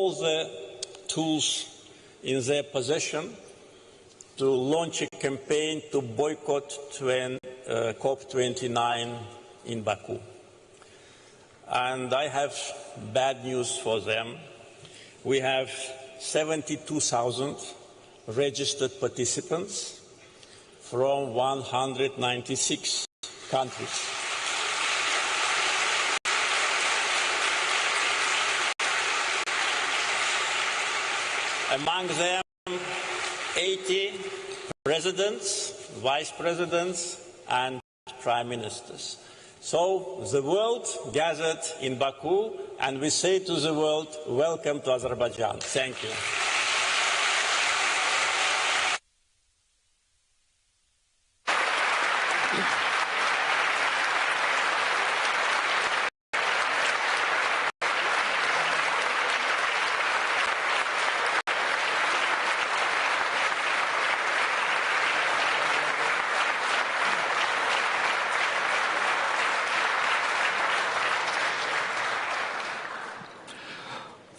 all the tools in their possession to launch a campaign to boycott COP29 in Baku. And I have bad news for them. We have 72,000 registered participants from 196 countries. Among them, 80 presidents, vice presidents, and prime ministers. So the world gathered in Baku, and we say to the world, welcome to Azerbaijan. Thank you.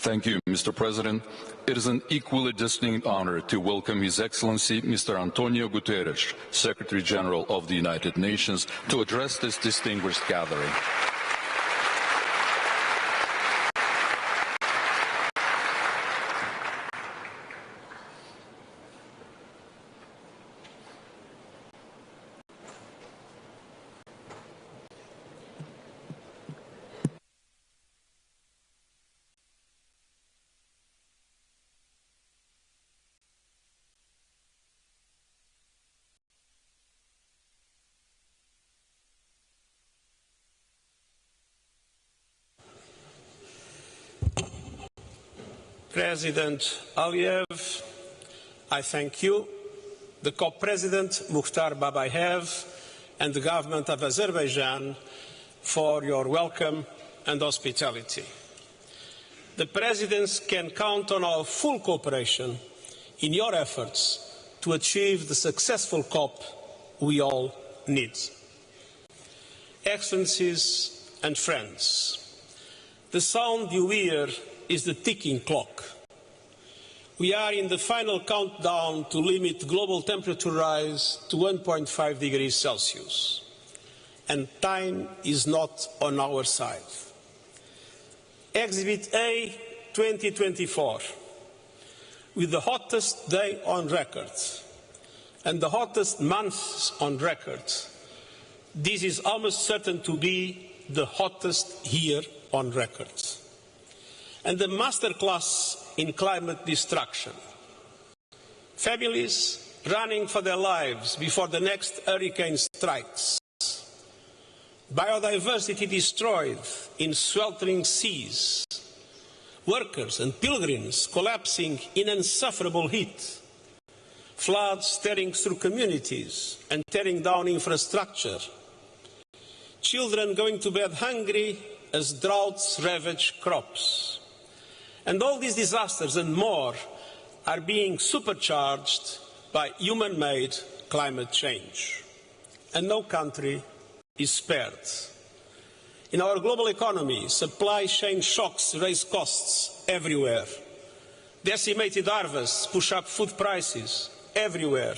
Thank you, Mr. President. It is an equally distinct honor to welcome His Excellency Mr. Antonio Guterres, Secretary General of the United Nations, to address this distinguished gathering. President Aliyev, I thank you, the COP President Mukhtar Babayev, and the government of Azerbaijan for your welcome and hospitality. The Presidents can count on our full cooperation in your efforts to achieve the successful COP we all need. Excellencies and friends, the sound you hear is the ticking clock. We are in the final countdown to limit global temperature rise to 1.5 degrees Celsius, and time is not on our side. Exhibit A 2024, with the hottest day on record and the hottest months on record, this is almost certain to be the hottest year on record. And the masterclass in climate destruction. Families running for their lives before the next hurricane strikes. Biodiversity destroyed in sweltering seas. Workers and pilgrims collapsing in insufferable heat. Floods tearing through communities and tearing down infrastructure. Children going to bed hungry as droughts ravage crops. And all these disasters and more are being supercharged by human-made climate change. And no country is spared. In our global economy, supply chain shocks raise costs everywhere. Decimated harvests push up food prices everywhere.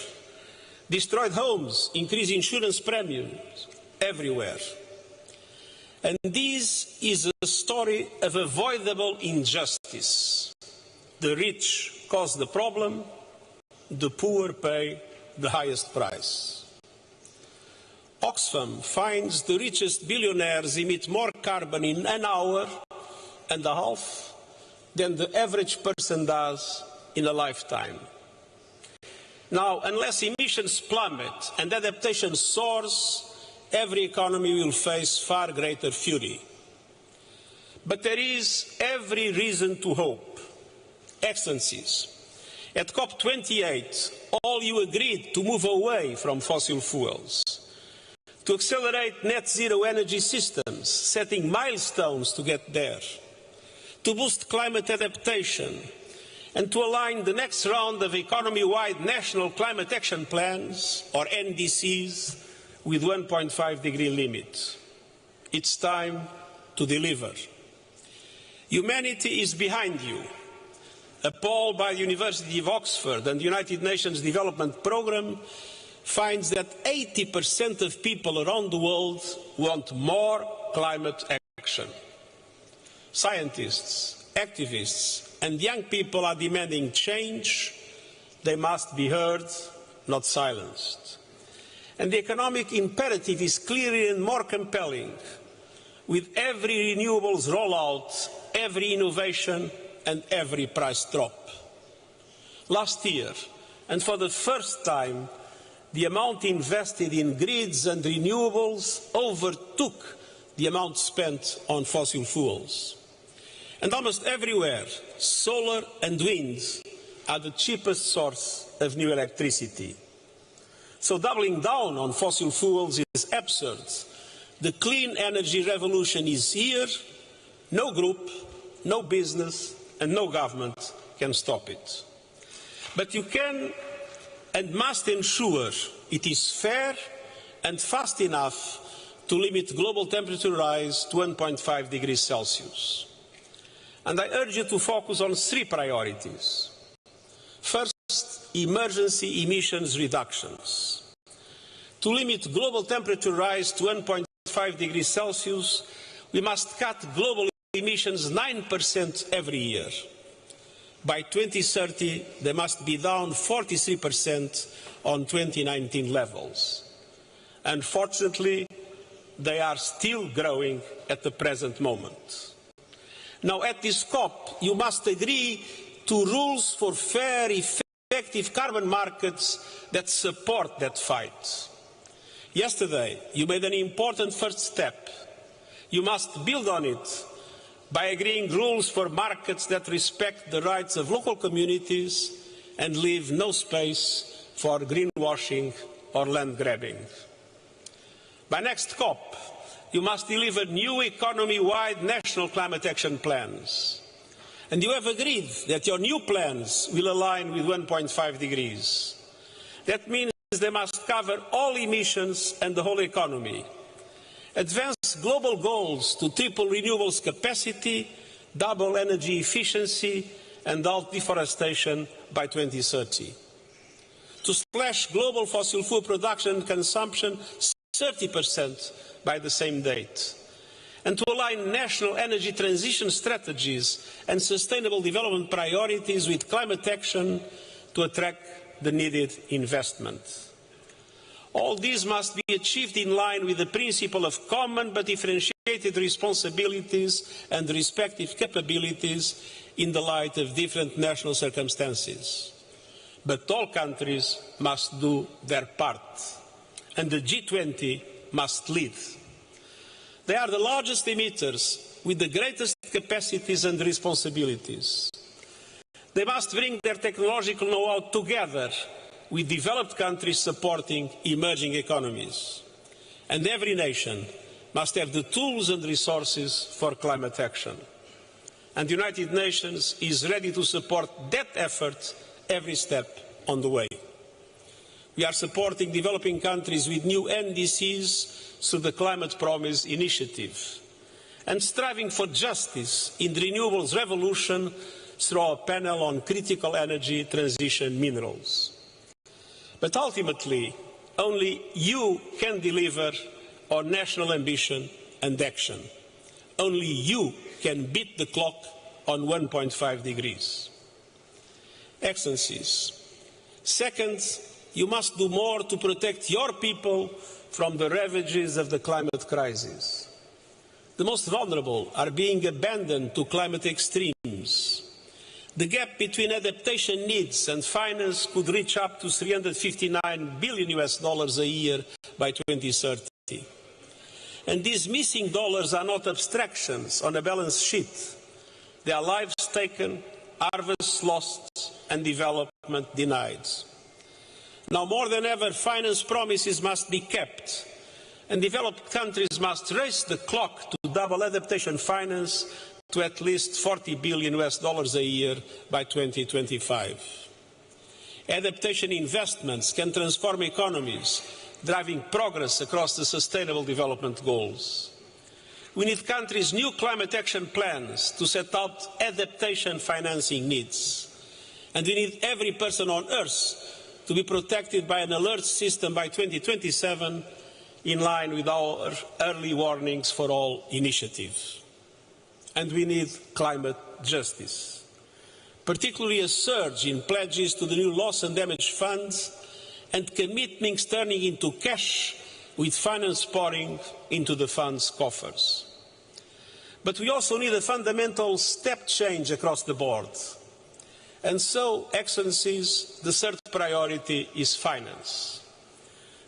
Destroyed homes increase insurance premiums everywhere. And this is a story of avoidable injustice. The rich cause the problem, the poor pay the highest price. Oxfam finds the richest billionaires emit more carbon in an hour and a half than the average person does in a lifetime. Now, unless emissions plummet and adaptation soars, every economy will face far greater fury. But there is every reason to hope. Excellencies, at COP28, all you agreed to move away from fossil fuels, to accelerate net zero energy systems, setting milestones to get there, to boost climate adaptation, and to align the next round of economy-wide national climate action plans, or NDCs, with 1.5 degree limit. It's time to deliver. Humanity is behind you. A poll by the University of Oxford and the United Nations Development Programme finds that 80% of people around the world want more climate action. Scientists, activists, and young people are demanding change. They must be heard, not silenced. And the economic imperative is clearer and more compelling with every renewables rollout, every innovation, and every price drop. Last year, and for the first time, the amount invested in grids and renewables overtook the amount spent on fossil fuels. And almost everywhere, solar and wind are the cheapest source of new electricity. So doubling down on fossil fuels is absurd. The clean energy revolution is here. No group, no business, and no government can stop it. But you can and must ensure it is fair and fast enough to limit global temperature rise to 1.5 degrees Celsius. And I urge you to focus on three priorities. First, emergency emissions reductions. To limit global temperature rise to 1.5 degrees Celsius, we must cut global emissions 9% every year. By 2030, they must be down 43% on 2019 levels. Unfortunately, they are still growing at the present moment. Now, at this COP, you must agree to rules for fair, effective carbon markets that support that fight. Yesterday, you made an important first step. You must build on it by agreeing rules for markets that respect the rights of local communities and leave no space for greenwashing or land grabbing. By next COP, you must deliver new economy-wide national climate action plans. And you have agreed that your new plans will align with 1.5 degrees. That means they must cover all emissions and the whole economy. Advance global goals to triple renewables capacity, double energy efficiency, and halt deforestation by 2030. To slash global fossil fuel production and consumption 30% by the same date. And to align national energy transition strategies and sustainable development priorities with climate action to attract the needed investment. All these must be achieved in line with the principle of common but differentiated responsibilities and respective capabilities in the light of different national circumstances. But all countries must do their part, and the G20 must lead. They are the largest emitters with the greatest capacities and responsibilities. They must bring their technological know-how together with developed countries supporting emerging economies. And every nation must have the tools and resources for climate action. And the United Nations is ready to support that effort every step on the way. We are supporting developing countries with new NDCs through the Climate Promise initiative and striving for justice in the renewables revolution through our panel on critical energy transition minerals. But ultimately, only you can deliver on national ambition and action. Only you can beat the clock on 1.5 degrees. Excellencies, second, you must do more to protect your people from the ravages of the climate crisis. The most vulnerable are being abandoned to climate extremes. The gap between adaptation needs and finance could reach up to $359 billion a year by 2030. And these missing dollars are not abstractions on a balance sheet. They are lives taken, harvests lost, and development denied. Now more than ever, finance promises must be kept, and developed countries must race the clock to double adaptation finance to at least $40 billion a year by 2025. Adaptation investments can transform economies, driving progress across the Sustainable Development Goals. We need countries' new climate action plans to set out adaptation financing needs. And we need every person on Earth to be protected by an alert system by 2027, in line with our early warnings for all initiatives. And we need climate justice, particularly a surge in pledges to the new loss and damage funds and commitments turning into cash, with finance pouring into the fund's coffers. But we also need a fundamental step change across the board. And so, Excellencies, the third priority is finance.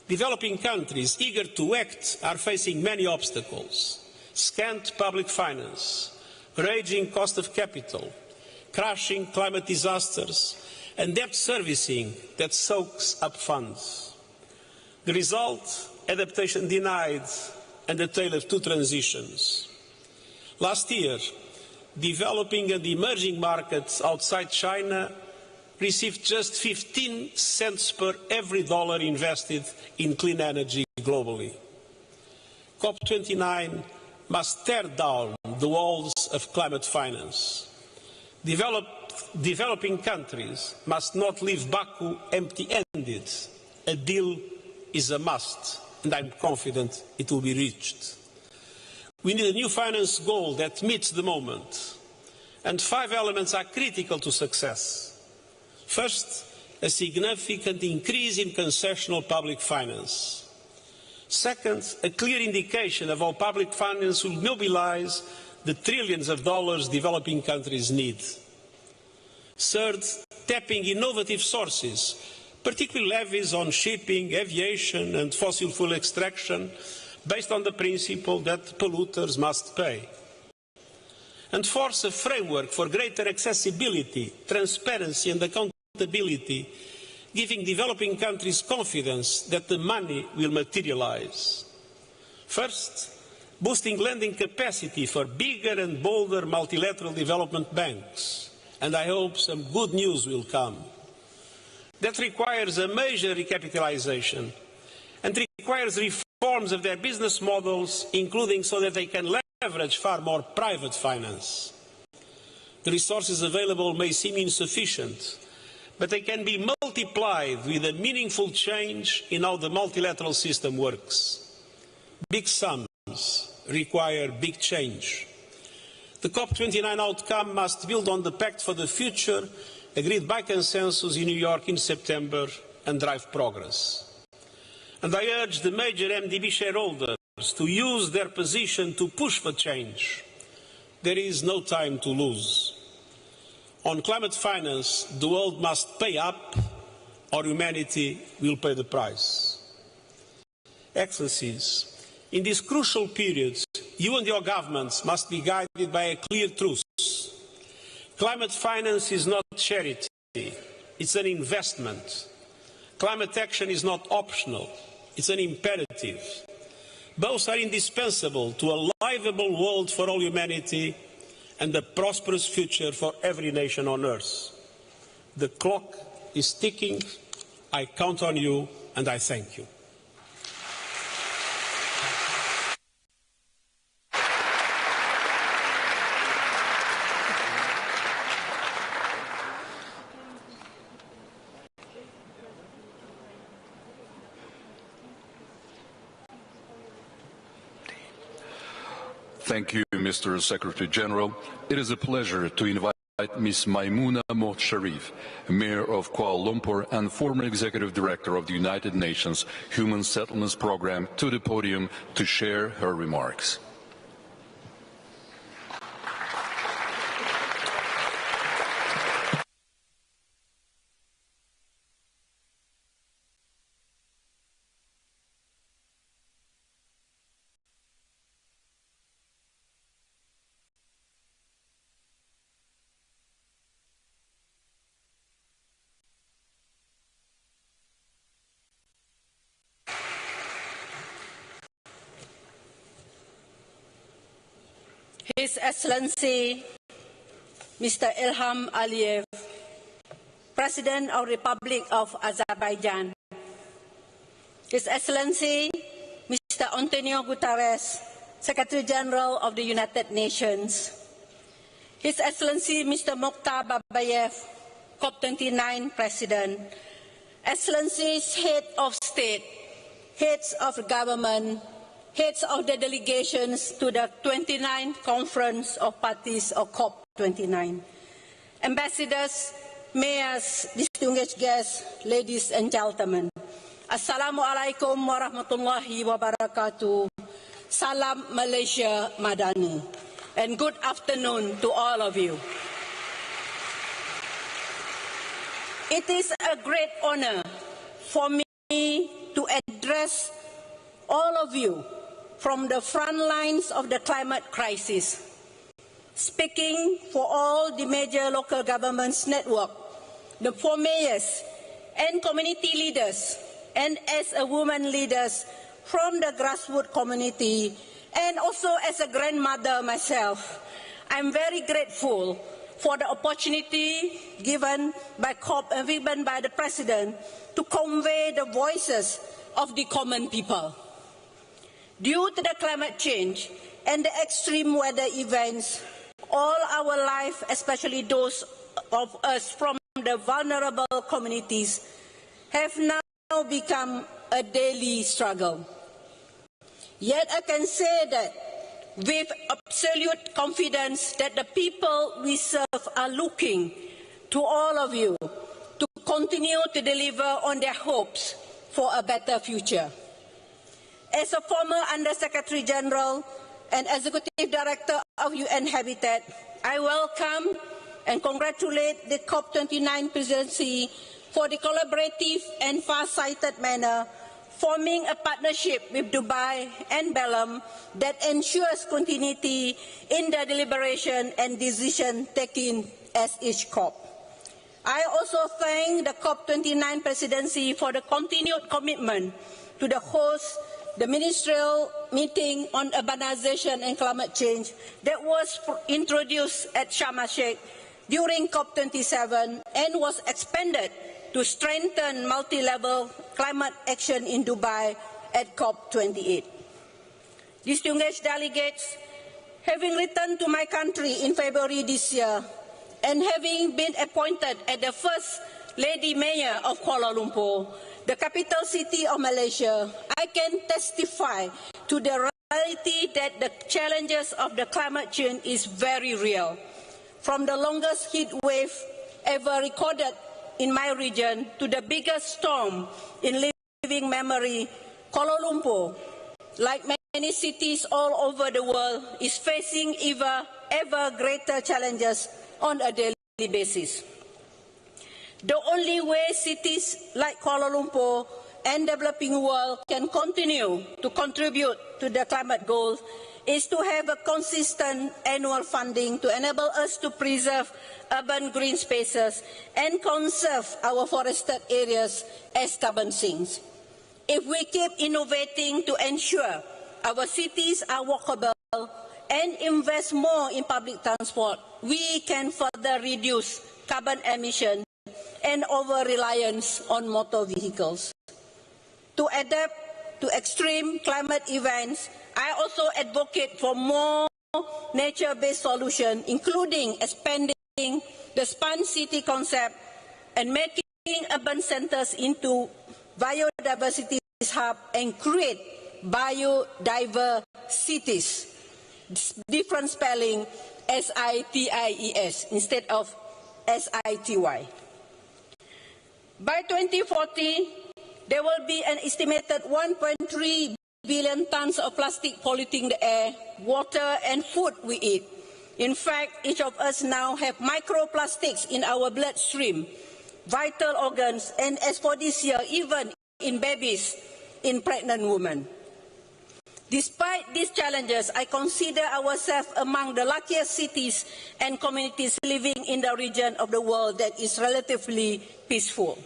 Developing countries eager to act are facing many obstacles: scant public finance, raging cost of capital, crashing climate disasters, and debt servicing that soaks up funds. The result: adaptation denied and a tale of two transitions. Last year, developing and emerging markets outside China received just 15 cents per every dollar invested in clean energy globally. COP29 must tear down the walls of climate finance. Developing countries must not leave Baku empty-handed. A deal is a must, and I'm confident it will be reached. We need a new finance goal that meets the moment. And 5 elements are critical to success. First, a significant increase in concessional public finance. Second, a clear indication of how public finance will mobilize the trillions of dollars developing countries need. Third, tapping innovative sources, particularly levies on shipping, aviation and fossil fuel extraction, based on the principle that polluters must pay. And fourth, a framework for greater accessibility, transparency and accountability, giving developing countries confidence that the money will materialize. First, boosting lending capacity for bigger and bolder multilateral development banks. And I hope some good news will come. That requires a major recapitalization and requires reforms of their business models, including so that they can leverage far more private finance. The resources available may seem insufficient, but they can be multiplied with a meaningful change in how the multilateral system works. Big sums require big change. The COP29 outcome must build on the Pact for the Future, agreed by consensus in New York in September, and drive progress. And I urge the major MDB shareholders to use their position to push for change. There is no time to lose. On climate finance, the world must pay up, or humanity will pay the price. Excellencies, in these crucial periods, you and your governments must be guided by a clear truth. Climate finance is not charity, it's an investment. Climate action is not optional, it's an imperative. Both are indispensable to a livable world for all humanity and a prosperous future for every nation on earth. The clock is ticking. I count on you and I thank you. Thank you, Mr. Secretary General. It is a pleasure to invite Ms. Maimouna Mohd Sharif, Mayor of Kuala Lumpur and former Executive Director of the United Nations Human Settlements Program, to the podium to share her remarks. His Excellency Mr. Ilham Aliyev, President of the Republic of Azerbaijan, His Excellency Mr. Antonio Guterres, Secretary General of the United Nations, His Excellency Mr. Mukhtar Babayev, COP29 President, Excellencies, Head of State, Heads of Government, Heads of the delegations to the 29th Conference of Parties of COP29, Ambassadors, Mayors, distinguished guests, ladies and gentlemen. Assalamualaikum warahmatullahi wabarakatuh. Salam Malaysia Madani. And good afternoon to all of you. It is a great honor for me to address all of you from the front lines of the climate crisis, speaking for all the major local governments network, the four mayors and community leaders, and as a woman leaders from the grassroots community, and also as a grandmother myself. I'm very grateful for the opportunity given by COP and given by the President to convey the voices of the common people. Due to the climate change and the extreme weather events, all our life, especially those of us from the vulnerable communities, have now become a daily struggle. Yet I can say that with absolute confidence that the people we serve are looking to all of you to continue to deliver on their hopes for a better future. As a former Under-Secretary General and Executive Director of UN Habitat, I welcome and congratulate the COP29 presidency for the collaborative and far-sighted manner forming a partnership with Dubai and Belém that ensures continuity in the deliberation and decision taken as each COP. I also thank the COP29 presidency for the continued commitment to host the ministerial meeting on urbanization and climate change that was introduced at Sharm el-Sheikh during COP27 and was expanded to strengthen multi-level climate action in Dubai at COP28. Distinguished delegates, having returned to my country in February this year and having been appointed as the First Lady Mayor of Kuala Lumpur, the capital city of Malaysia, I can testify to the reality that the challenges of the climate change is very real. From the longest heat wave ever recorded in my region to the biggest storm in living memory, Kuala Lumpur, like many cities all over the world, is facing ever greater challenges on a daily basis. The only way cities like Kuala Lumpur and the developing world can continue to contribute to the climate goals is to have a consistent annual funding to enable us to preserve urban green spaces and conserve our forested areas as carbon sinks. If we keep innovating to ensure our cities are walkable and invest more in public transport, we can further reduce carbon emissions and over-reliance on motor vehicles. To adapt to extreme climate events, I also advocate for more nature-based solutions, including expanding the Smart City concept and making urban centers into biodiversity hubs and create biodiverse cities. Different spelling, S-I-T-I-E-S instead of S-I-T-Y. By 2040, there will be an estimated 1.3 billion tons of plastic polluting the air, water, and food we eat. In fact, each of us now have microplastics in our bloodstream, vital organs, and as for this year, even in babies, in pregnant women. Despite these challenges, I consider ourselves among the luckiest cities and communities living in the region of the world that is relatively peaceful.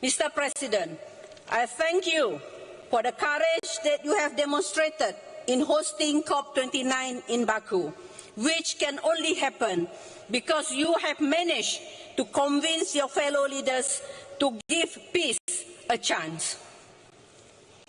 Mr. President, I thank you for the courage that you have demonstrated in hosting COP29 in Baku, which can only happen because you have managed to convince your fellow leaders to give peace a chance.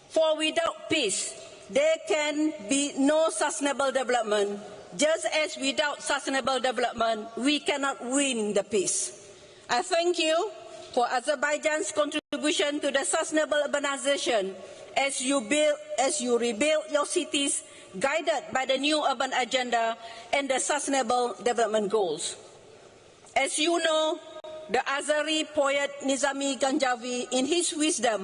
For without peace, there can be no sustainable development, just as without sustainable development, we cannot win the peace. I thank you for Azerbaijan's contribution to the sustainable urbanization as you rebuild your cities guided by the new urban agenda and the sustainable development goals. As you know, the Azeri poet Nizami Ganjavi, in his wisdom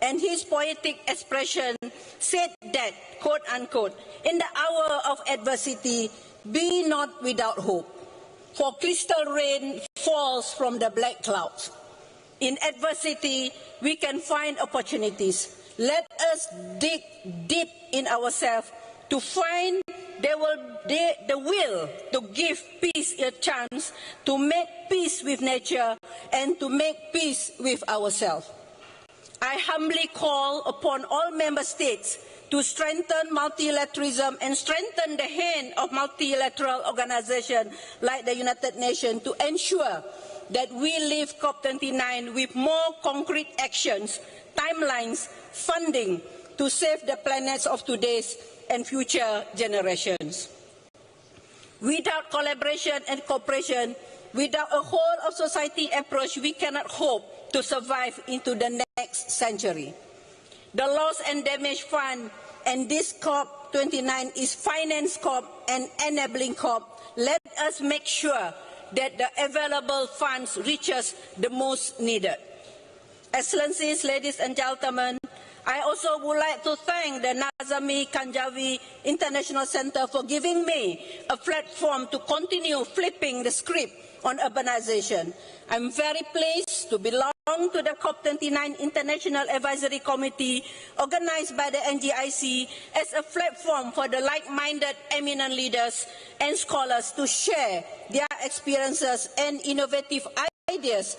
and his poetic expression, said that, quote unquote, in the hour of adversity, be not without hope, for crystal rain falls from the black clouds. In adversity, we can find opportunities. Let us dig deep in ourselves to find the will to give peace a chance, to make peace with nature, and to make peace with ourselves. I humbly call upon all member states to strengthen multilateralism and strengthen the hand of multilateral organizations like the United Nations to ensure that we leave COP29 with more concrete actions, timelines, funding to save the planets of today's and future generations. Without collaboration and cooperation, without a whole of society approach, we cannot hope to survive into the next century. The Loss and Damage Fund and this COP29 is Finance COP and Enabling COP. Let us make sure that the available funds reaches the most needed. Excellencies, ladies and gentlemen, I also would like to thank the Nizami Ganjavi International Center for giving me a platform to continue flipping the script on urbanization. I'm very pleased to belong to the COP29 International Advisory Committee organized by the NGIC as a platform for the like-minded eminent leaders and scholars to share their experiences and innovative ideas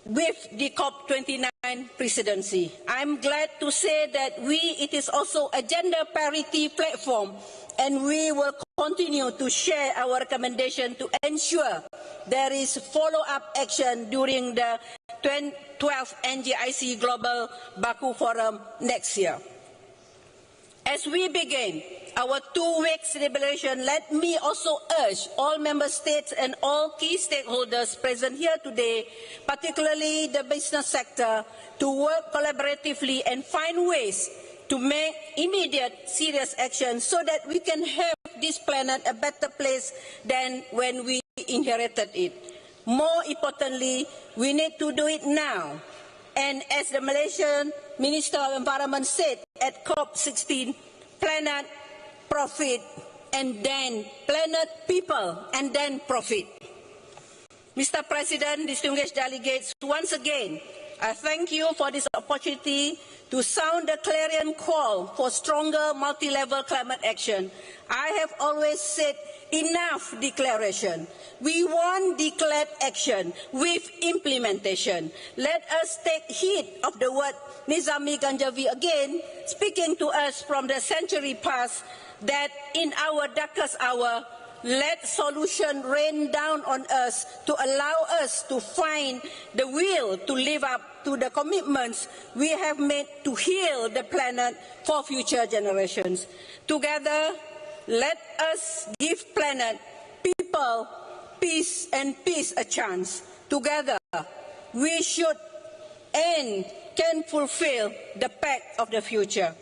with the COP29 presidency. I'm glad to say that it is also a gender parity platform, and we will continue to share our recommendation to ensure there is follow-up action during the 12th NGIC Global Baku Forum next year. As we begin our 2-week celebration, let me also urge all member states and all key stakeholders present here today, particularly the business sector, to work collaboratively and find ways to make immediate serious action so that we can have this planet a better place than when we inherited it. More importantly, we need to do it now. And as the Malaysian Minister of Environment said at COP16, planet, profit, and then planet, people, and then profit. Mr. President, distinguished delegates, once again, I thank you for this opportunity to sound the clarion call for stronger multi-level climate action. I have always said enough declaration. We want declared action with implementation. Let us take heed of the word Nizami Ganjavi again, speaking to us from the century past, that in our darkest hour, let solution rain down on us to allow us to find the will to live up to the commitments we have made to heal the planet for future generations. Together, let us give planet, people, peace and peace a chance. Together, we should and can fulfill the pact of the future.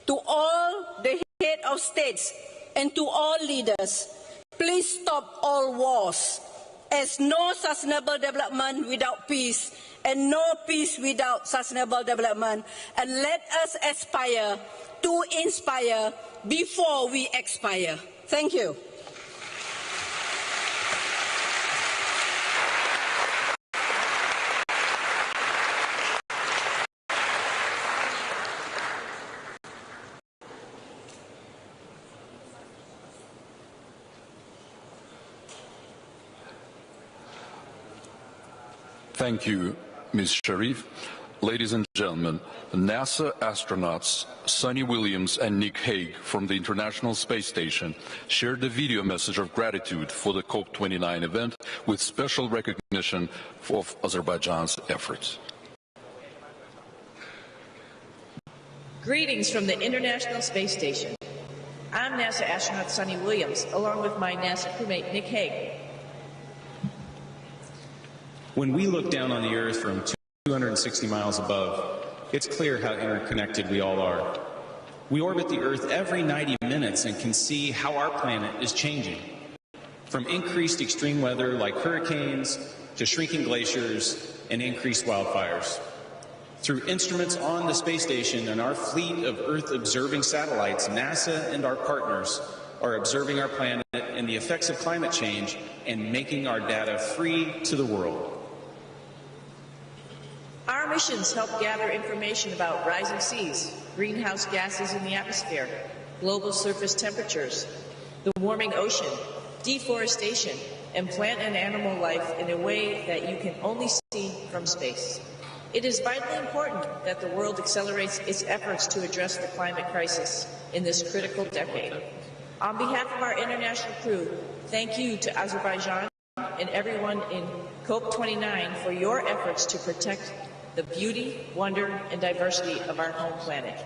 To all the head of states and to all leaders, please stop all wars, as no sustainable development without peace and no peace without sustainable development. And let us aspire to inspire before we expire. Thank you. Thank you, Ms. Sharif. Ladies and gentlemen, NASA astronauts Sunny Williams and Nick Hague from the International Space Station shared a video message of gratitude for the COP29 event with special recognition of Azerbaijan's efforts. Greetings from the International Space Station. I'm NASA astronaut Sunny Williams, along with my NASA crewmate Nick Hague. When we look down on the Earth from 260 miles above, it's clear how interconnected we all are. We orbit the Earth every 90 minutes and can see how our planet is changing. From increased extreme weather like hurricanes to shrinking glaciers and increased wildfires. Through instruments on the space station and our fleet of Earth-observing satellites, NASA and our partners are observing our planet and the effects of climate change and making our data free to the world. Our missions help gather information about rising seas, greenhouse gases in the atmosphere, global surface temperatures, the warming ocean, deforestation, and plant and animal life in a way that you can only see from space. It is vitally important that the world accelerates its efforts to address the climate crisis in this critical decade. On behalf of our international crew, thank you to Azerbaijan and everyone in COP29 for your efforts to protect the beauty, wonder, and diversity of our home planet.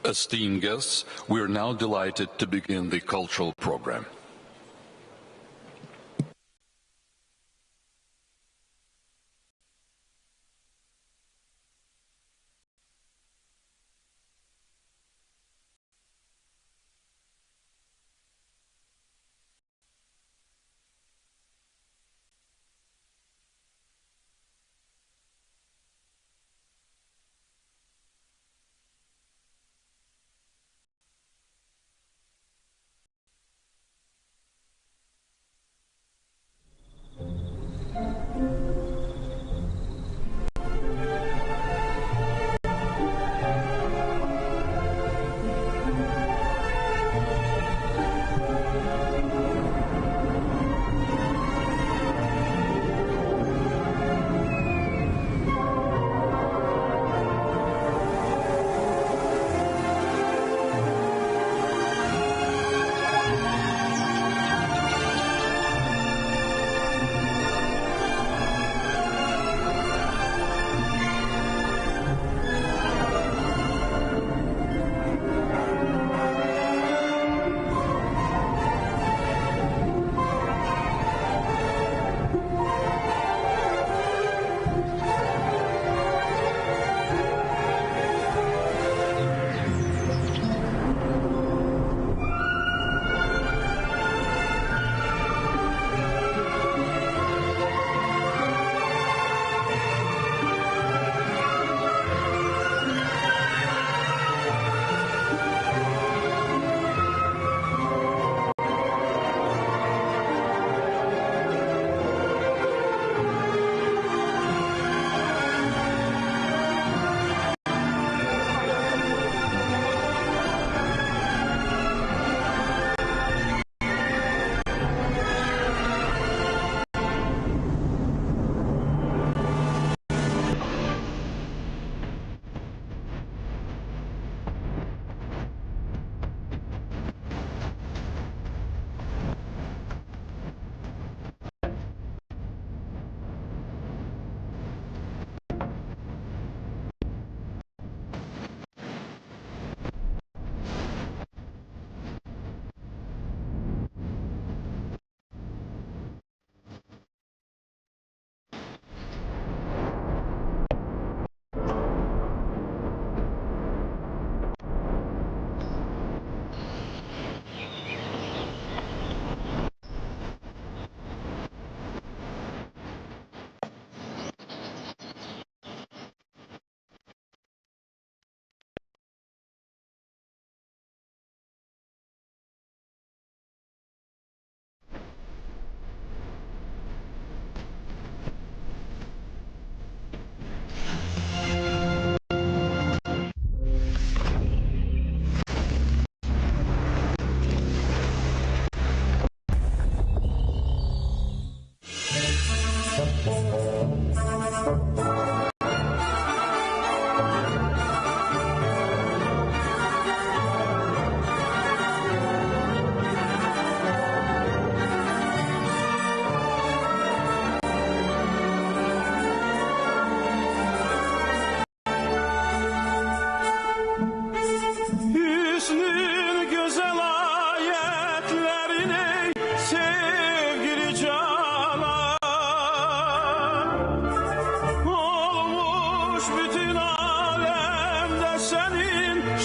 Esteemed guests, we are now delighted to begin the cultural program.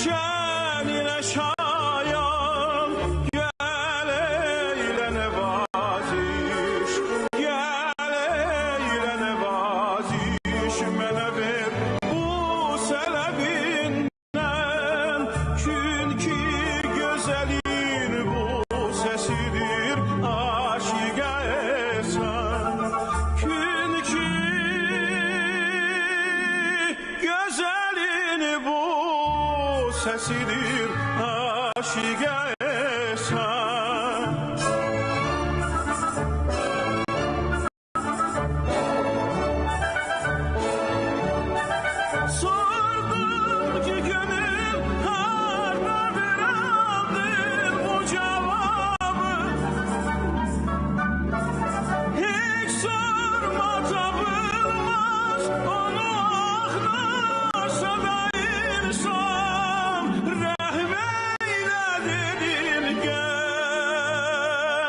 şenine şayan, gel eyle nevaziş, gel eyle nevaziş, mene ver bu selebinden, çünkü güzelin bu sesidir aşık esen, çünkü güzelin bu sesidir aşık esen. Sordum ki gönül hardadır, aldım bu cevabı. Hiç sorma tapılmaz, onu ağlarsa da insan. Rahmeyle dedim gel,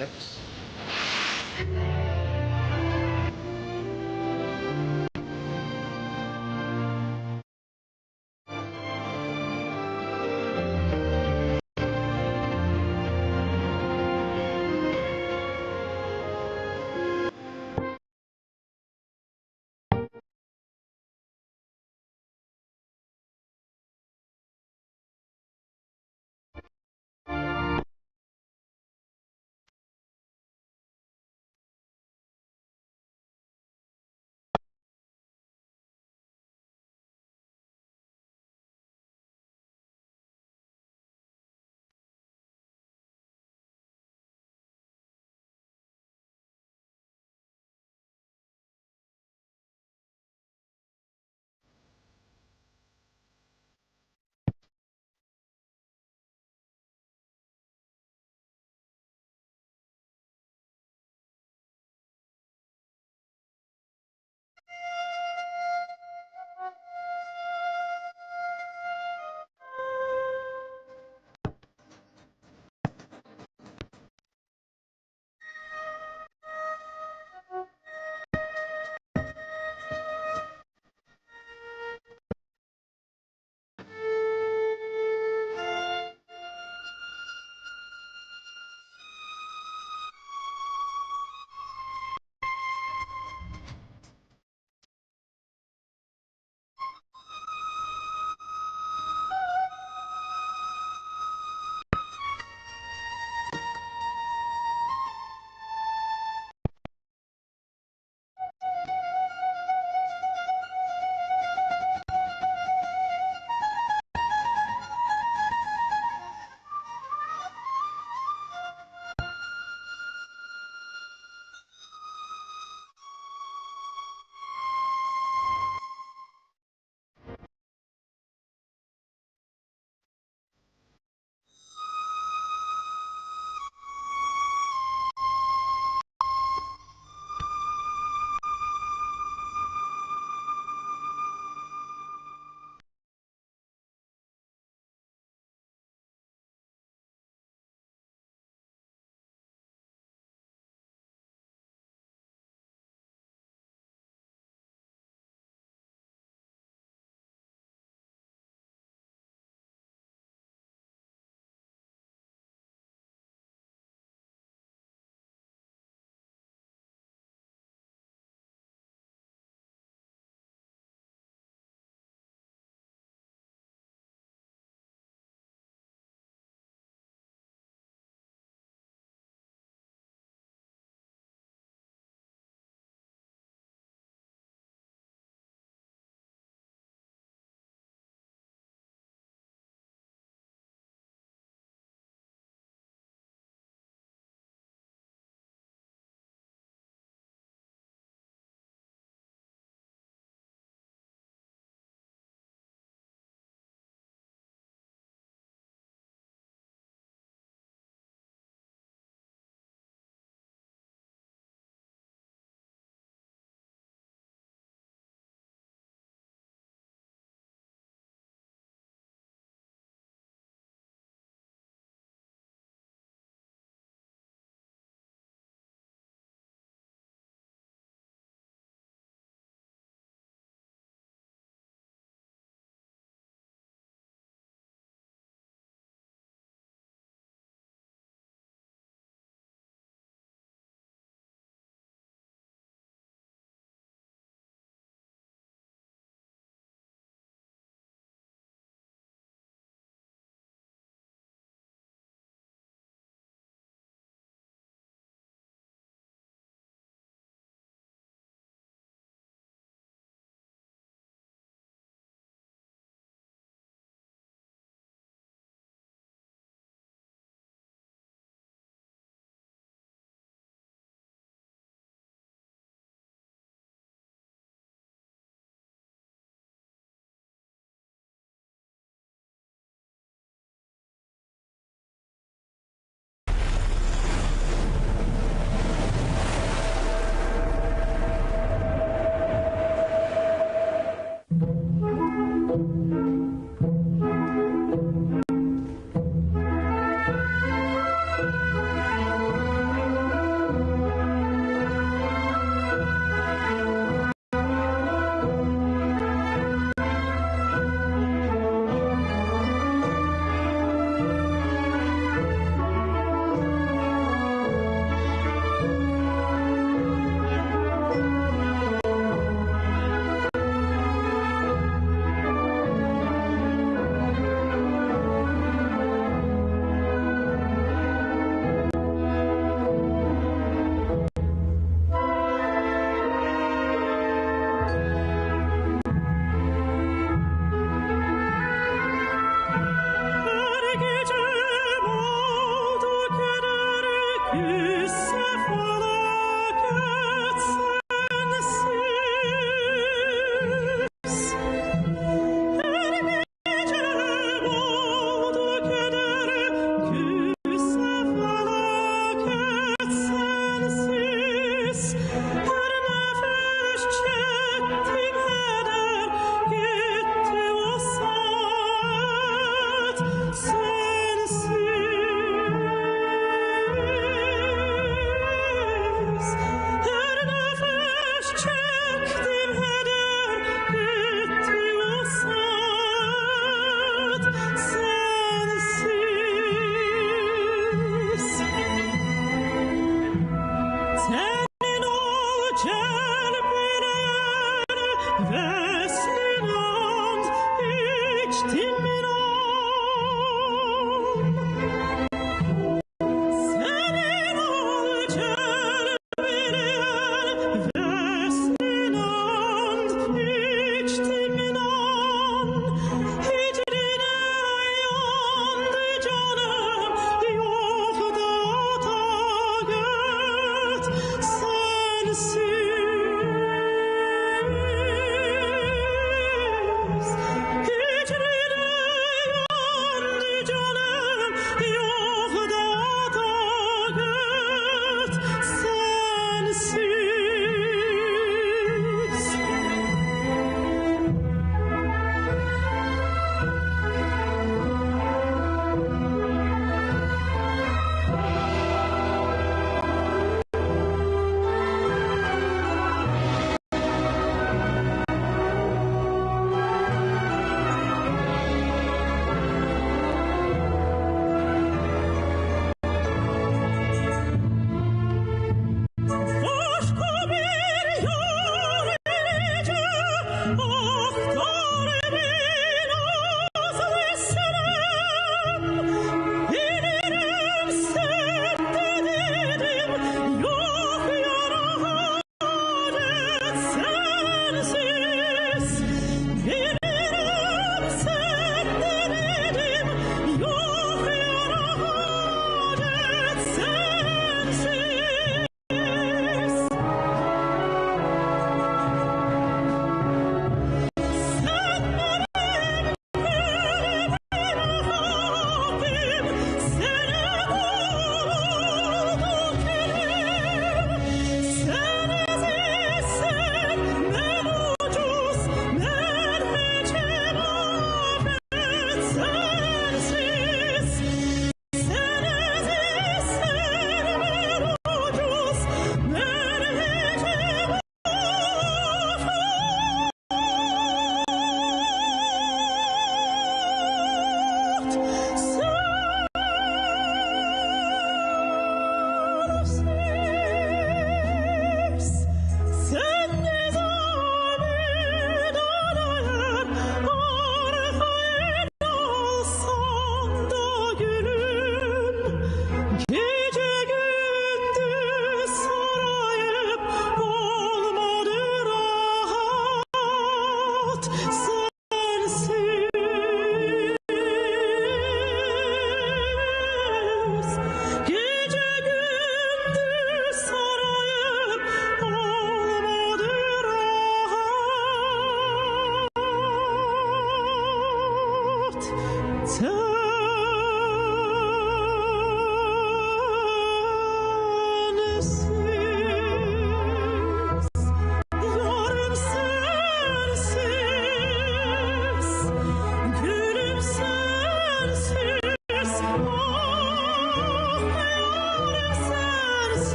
Next.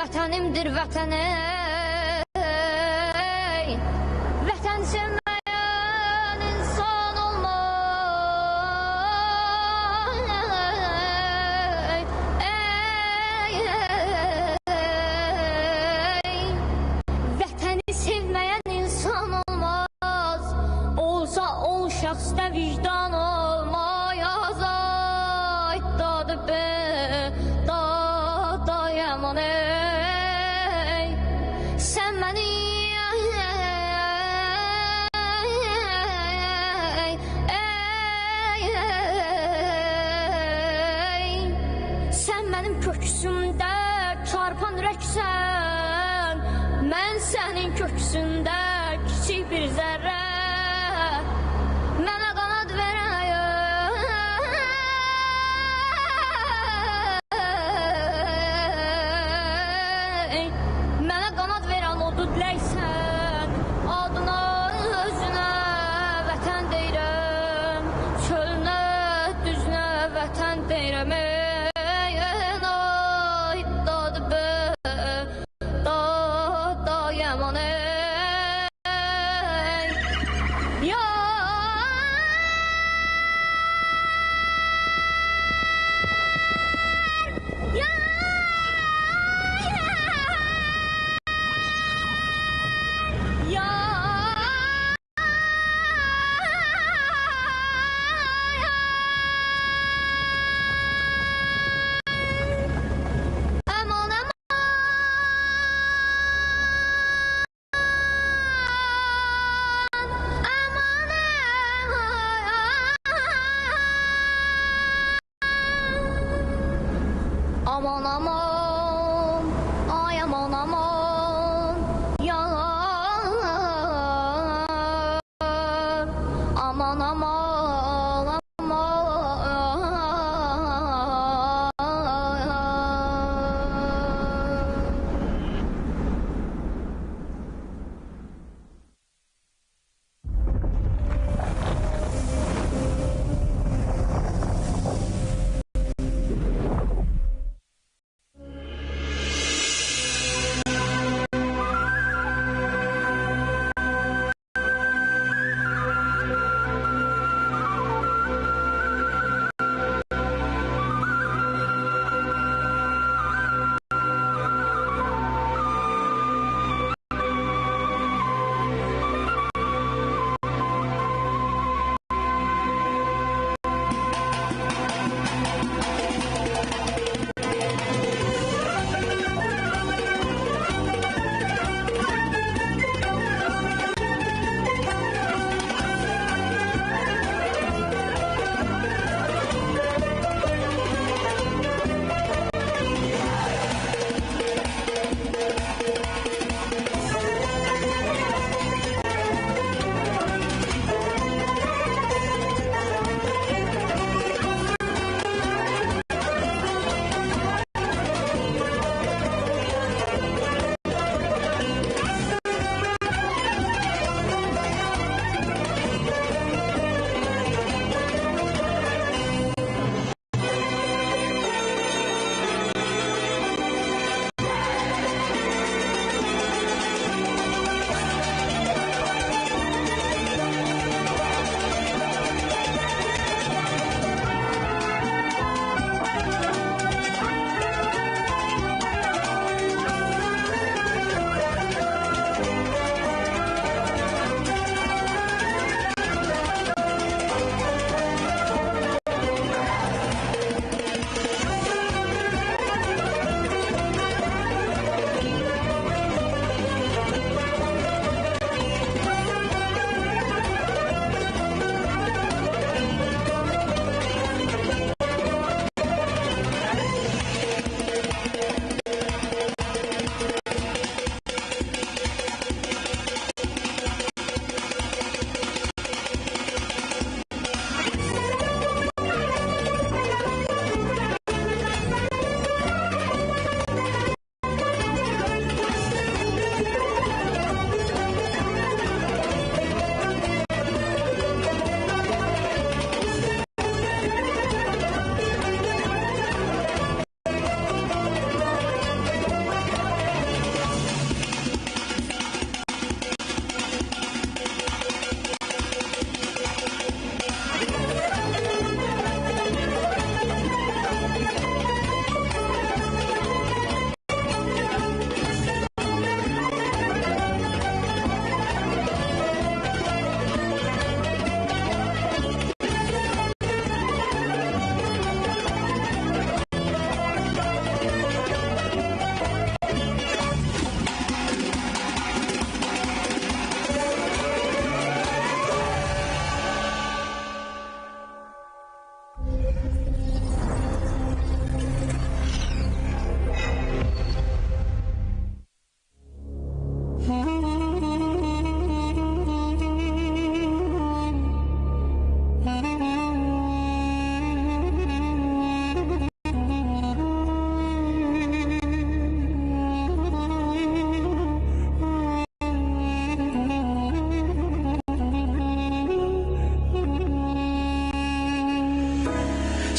vətənimdir vətən ey. Vətən sevməyən insan olmaz ey. Vətəni sevməyən insan olmaz. Olsa ol şəxsdə vicdan olmayaz. Ay dadı be, da yaman ey. Sən məni sən mənim köksümdə çarpan ürəksən. Mən sənin köksündə kiçik bir zərrə. Mənə qanad verəyən, mənə qanad verən odu diləksən. Adına, özünə vətən deyirəm, çölünə, düzünə vətən deyirəm ey. Ay dadı be, da yaman ey.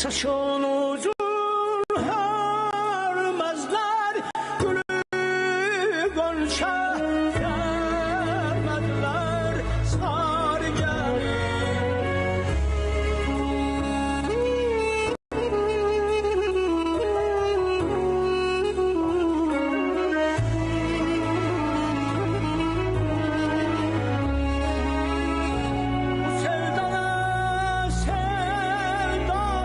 saçın uzun hörmezler, gülü gonca vermediler sargeli. Bu sevdana sevdadır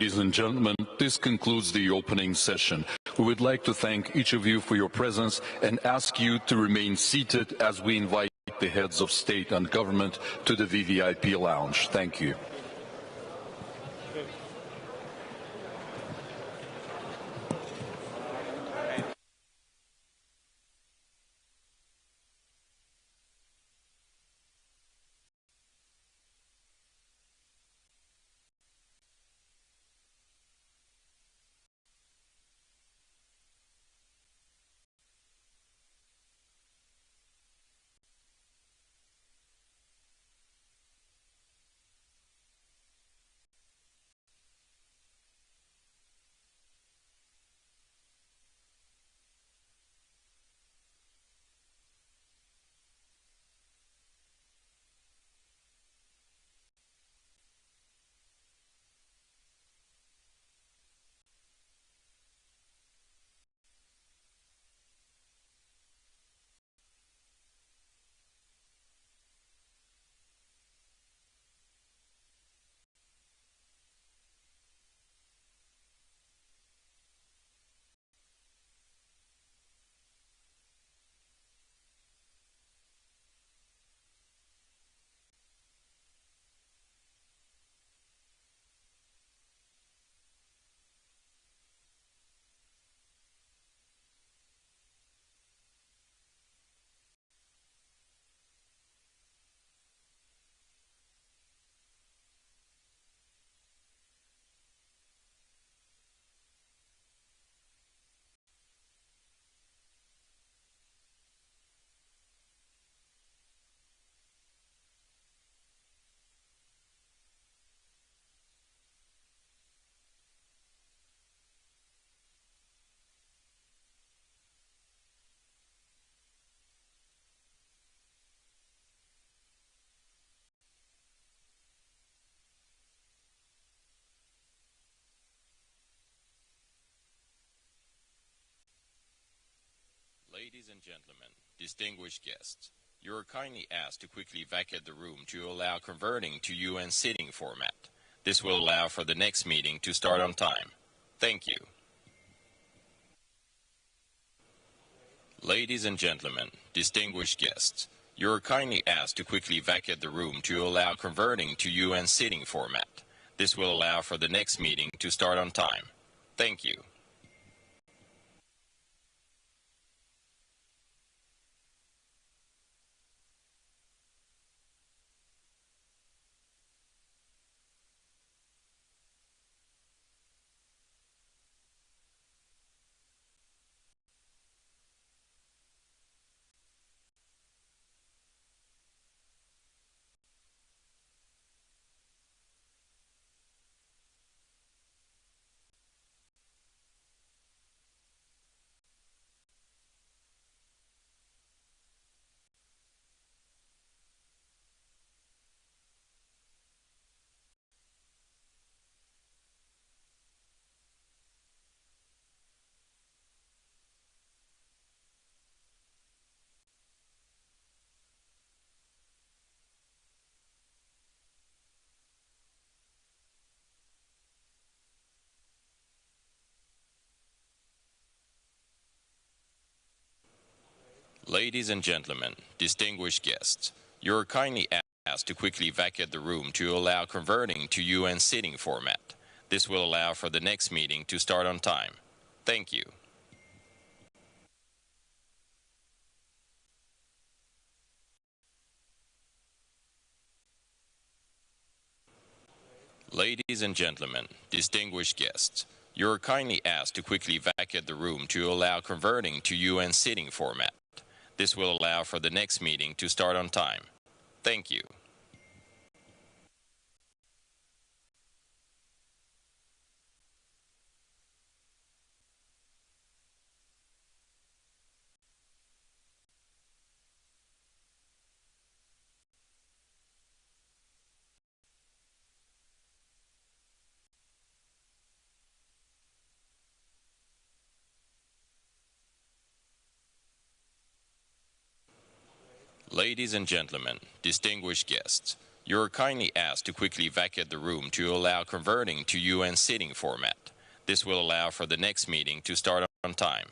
Ladies and gentlemen, this concludes the opening session. We would like to thank each of you for your presence and ask you to remain seated as we invite the heads of state and government to the VVIP lounge. Thank you. Ladies and gentlemen, distinguished guests, you are kindly asked to quickly vacate the room to allow converting to UN sitting format. This will allow for the next meeting to start on time. Thank you. Ladies and gentlemen, distinguished guests, you are kindly asked to quickly vacate the room to allow converting to UN sitting format. This will allow for the next meeting to start on time. Thank you. Ladies and gentlemen, distinguished guests, you are kindly asked to quickly vacate the room to allow converting to UN sitting format. This will allow for the next meeting to start on time. Thank you. Ladies and gentlemen, distinguished guests, you are kindly asked to quickly vacate the room to allow converting to UN sitting format. This will allow for the next meeting to start on time. Thank you. Ladies and gentlemen, distinguished guests, You're kindly asked to quickly vacate the room to allow converting to UN sitting format. This will allow for the next meeting to start on time.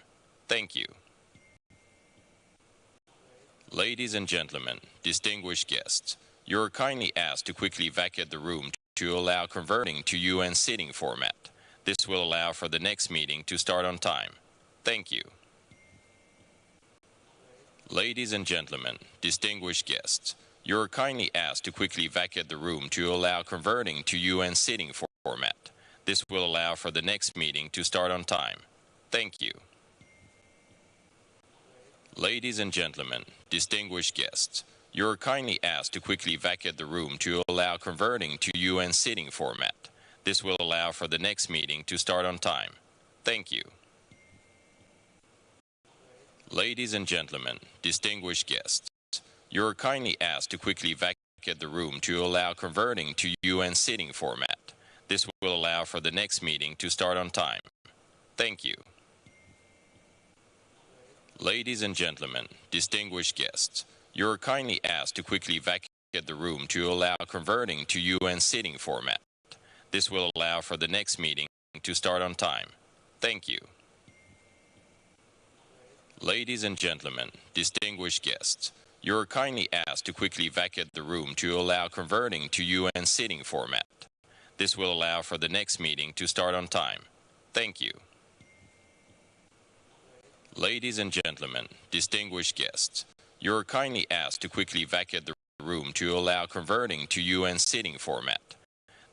Thank you. Ladies and gentlemen, distinguished guests, you're kindly asked to quickly vacate the room to allow converting to UN sitting format. This will allow for the next meeting to start on time. Thank you. Ladies and gentlemen, distinguished guests, you're kindly asked to quickly vacate the room to allow converting to UN sitting format. This will allow for the next meeting to start on time. Thank you. Ladies and gentlemen, distinguished guests, you're kindly asked to quickly vacate the room to allow converting to UN sitting format. This will allow for the next meeting to start on time. Thank you. Ladies and gentlemen, distinguished guests, you're kindly asked to quickly vacate the room to allow converting to UN sitting format. This will allow for the next meeting to start on time. Thank you. Ladies and gentlemen, distinguished guests, you're kindly asked to quickly vacate the room to allow converting to UN sitting format. This will allow for the next meeting to start on time. Thank you. Ladies and gentlemen, distinguished guests, you're kindly asked to quickly vacate the room to allow converting to UN sitting format. This will allow for the next meeting to start on time. Thank you. Ladies and gentlemen, distinguished guests, you're kindly asked to quickly vacate the room to allow converting to UN sitting format.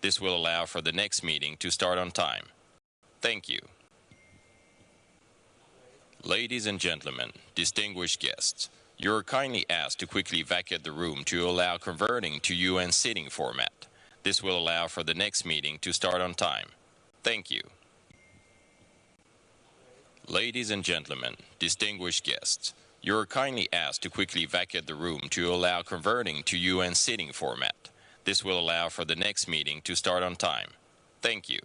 This will allow for the next meeting to start on time. Thank you. Ladies and gentlemen, distinguished guests, you're kindly asked to quickly vacate the room to allow converting to UN sitting format. This will allow for the next meeting to start on time. Thank you. Ladies and gentlemen, distinguished guests, you're kindly asked to quickly vacate the room to allow converting to UN sitting format. This will allow for the next meeting to start on time. Thank you.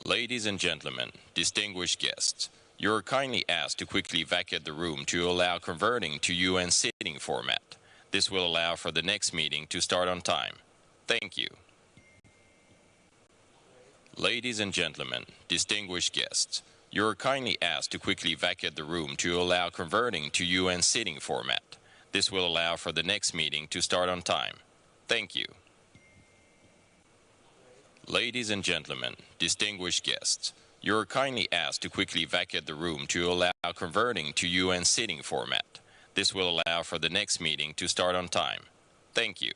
Ladies and gentlemen, distinguished guests, you're kindly asked to quickly vacate the room to allow converting to UN sitting format. This will allow for the next meeting to start on time. Thank you. Ladies and gentlemen, distinguished guests, you're kindly asked to quickly vacate the room to allow converting to UN sitting format. This will allow for the next meeting to start on time. Thank you. Ladies and gentlemen, distinguished guests, you're kindly asked to quickly vacate the room to allow converting to UN sitting format. This will allow for the next meeting to start on time. Thank you.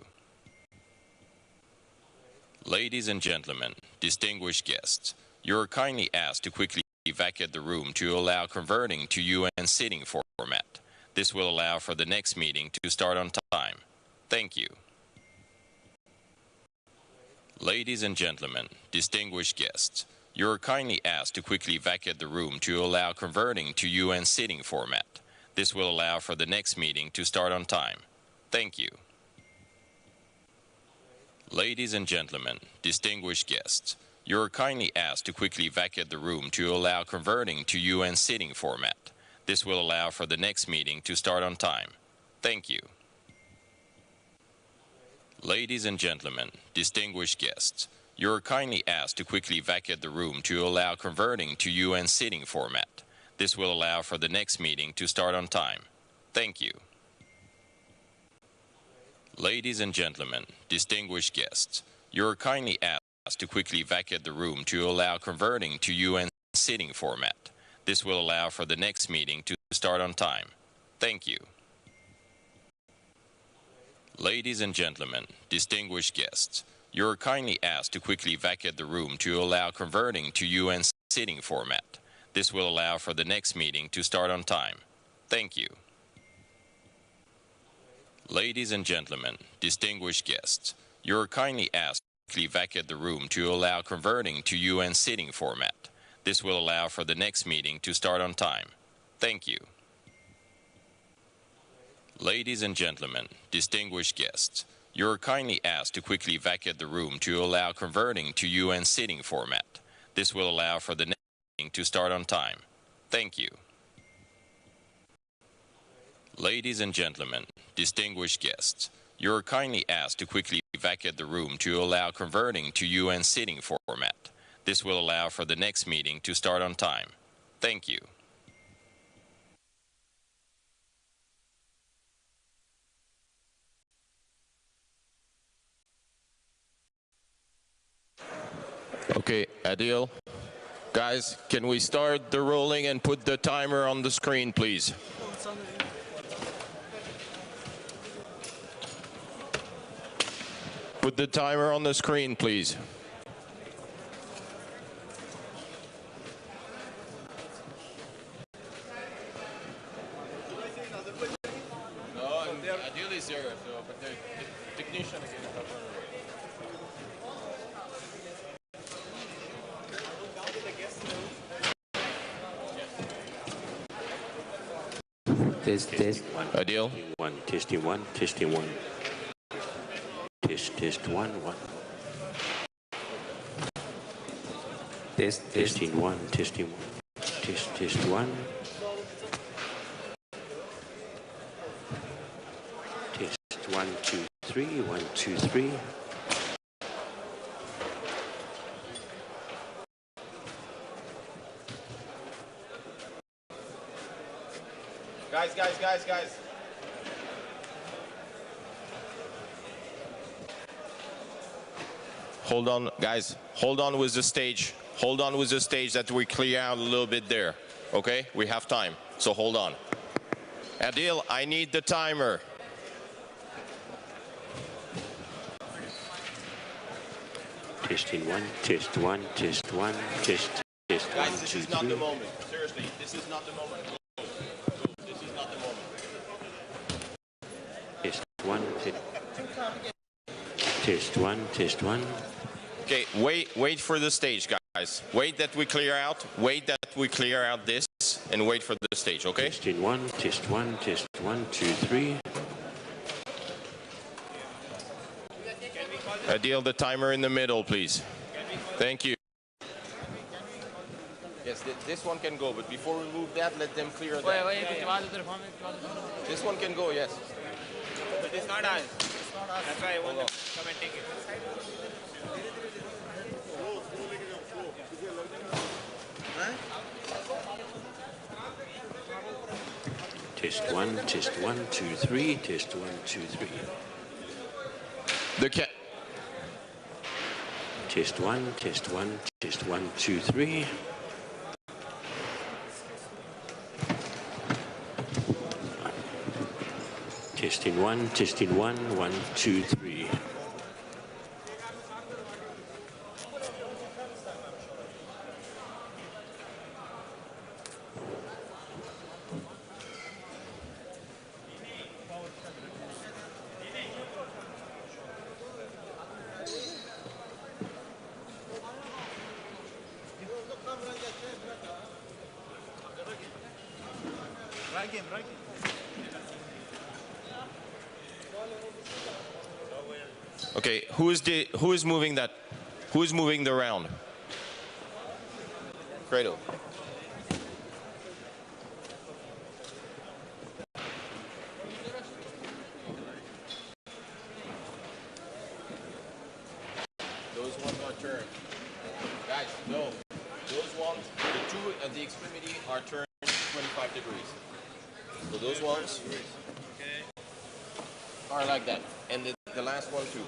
Ladies and gentlemen, distinguished guests, you're kindly asked to quickly vacate the room to allow converting to UN sitting format. This will allow for the next meeting to start on time. Thank you. Ladies and gentlemen, distinguished guests, you're kindly asked to quickly vacate the room to allow converting to UN sitting format. This will allow for the next meeting to start on time. Thank you. Ladies and gentlemen, distinguished guests, you're kindly asked to quickly vacate the room to allow converting to UN sitting format. This will allow for the next meeting to start on time. Thank you. Ladies and gentlemen, distinguished guests, you're kindly asked to quickly vacate the room to allow converting to UN sitting format. This will allow for the next meeting to start on time. Thank you. Ladies and gentlemen, distinguished guests, you're kindly asked to quickly vacate the room to allow converting to UN sitting format. This will allow for the next meeting to start on time. Thank you. Ladies and gentlemen, distinguished guests, you're kindly asked to quickly vacate the room to allow converting to UN sitting format. This will allow for the next meeting to start on time. Thank you. Ladies and gentlemen, distinguished guests, you're kindly asked to quickly vacate the room to allow converting to UN sitting format. This will allow for the next meeting to start on time. Thank you. Ladies and gentlemen, distinguished guests, you're kindly asked to quickly vacate the room to allow converting to UN sitting format. This will allow for the next meeting to start on time. Thank you. Ladies and gentlemen, distinguished guests, you are kindly asked to quickly vacate the room to allow converting to UN sitting format. This will allow for the next meeting to start on time. Thank you. Okay, Adil. Guys, can we start the rolling and put the timer on the screen, please? Put the timer on the screen, please. No, Adil is here, so, but the technician again. Test. Adil? Testing one. Test one. Testing one. Test one. Test 1, 2, 3. 1, 2, 3. Guys. Hold on, guys. Hold on with the stage. Hold on with the stage that we clear out a little bit there. Okay? We have time. So hold on. Adil, I need the timer. Testing one. Test 1. Test 1. Test 1, Guys, this 2, is not 3. the moment. Seriously, this is not the moment. This is not the moment. Test 1. Test 1. Okay, wait for the stage, guys. Wait that we clear out. Wait that we clear out this, and wait for the stage, okay? Testing 1. Test 1. 2, 3. Adil, the timer in the middle, please. Thank you. Yes, this one can go, but before we move that, let them clear that. This one can go, yes. But it's not us. That's why I want to come and take it. Test 1, 2, 3. Test 1, 2, 3. Test 1, 2, 3. Testing 1, 1, 2, 3. Okay, who is moving that? Who is moving the round? Credo. Those ones are turned. Guys, no. Those ones, the two at the extremity are turned 25 degrees. So those ones are like that. And the last one too.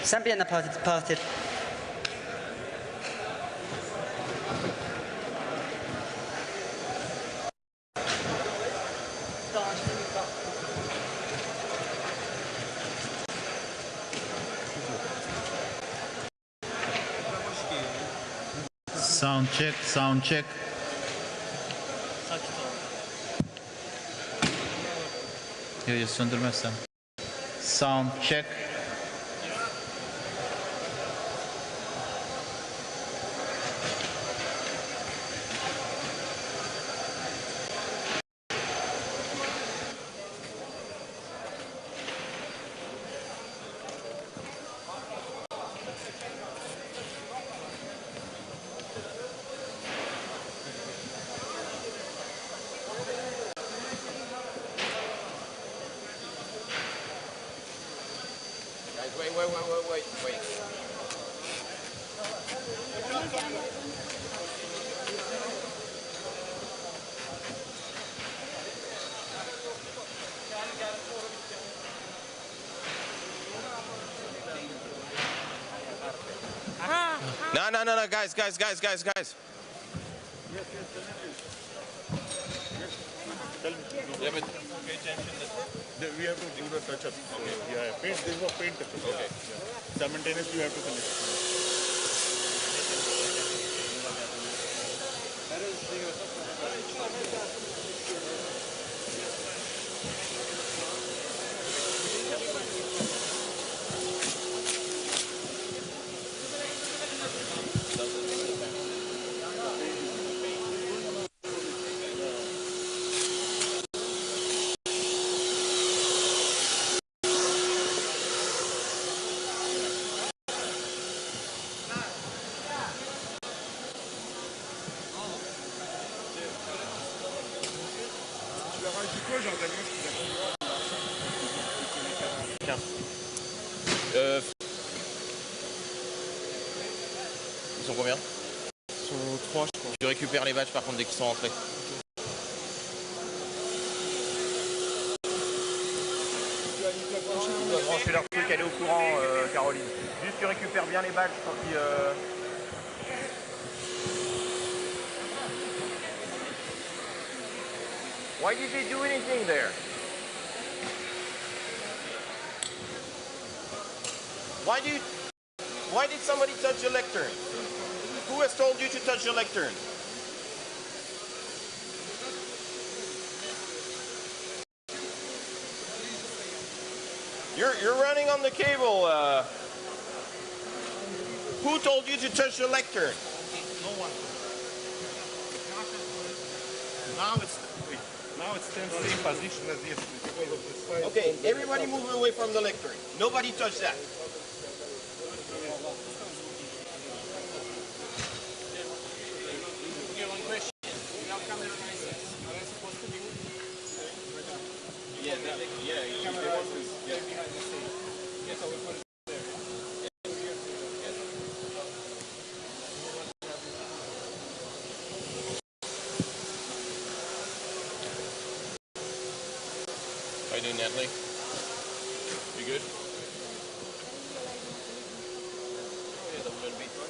三遍的party。Sound check, sound check. Yok söndürmezsem. Sound check. Wait. No, guys. Yeah, but pay attention that we have to do the touch-up. Okay. Yeah, paint. There's no paint touch-up. Okay. Yeah. Simultaneously, you have to finish. Ils sont combien? Ils sont 3, je crois. Tu récupères les badges par contre dès qu'ils sont rentrés. Ils doivent brancher leur truc, elle est au courant, Caroline. Juste tu récupères bien les badges quand ils... Why did they do anything there? Why did somebody touch your lectern? Who has told you to touch your lectern? You're running on the cable. Who told you to touch your lectern? No one. Now it's in the same position as yesterday. Okay, everybody move away from the lectern. Nobody touch that. How you doing, Natalie? You good? Yeah, that will be fun.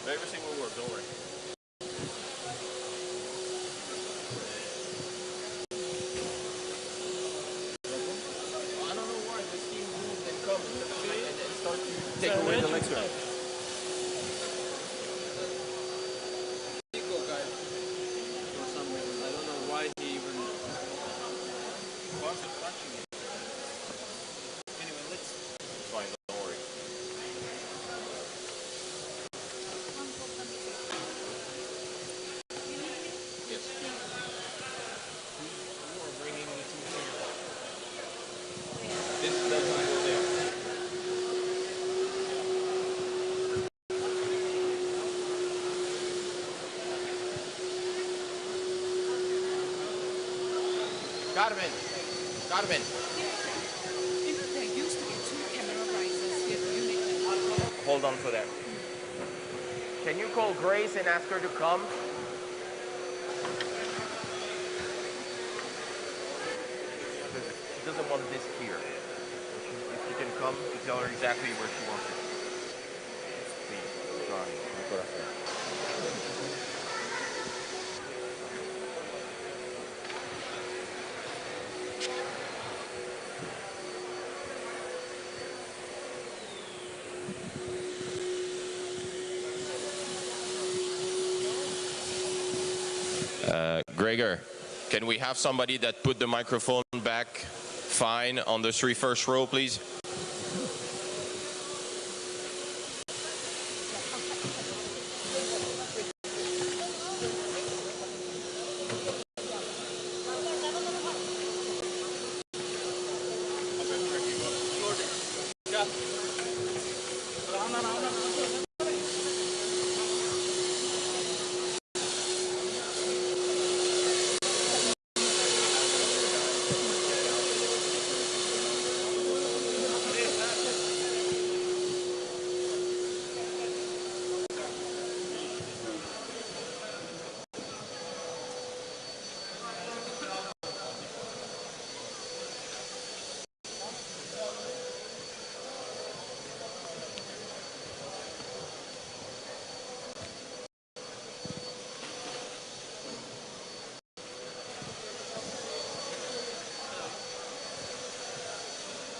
Everything will work, don't worry. I don't know why this team moved and come and start to take away the lectern. Carmen. There used to be 2 camera risers here. Do you make them? Hold on for that. Can you call Grace and ask her to come? doesn't want this here. If you can come to tell her exactly where she wants it. Please. Sorry. Gregor, can we have somebody that put the microphone back fine on the first row, please?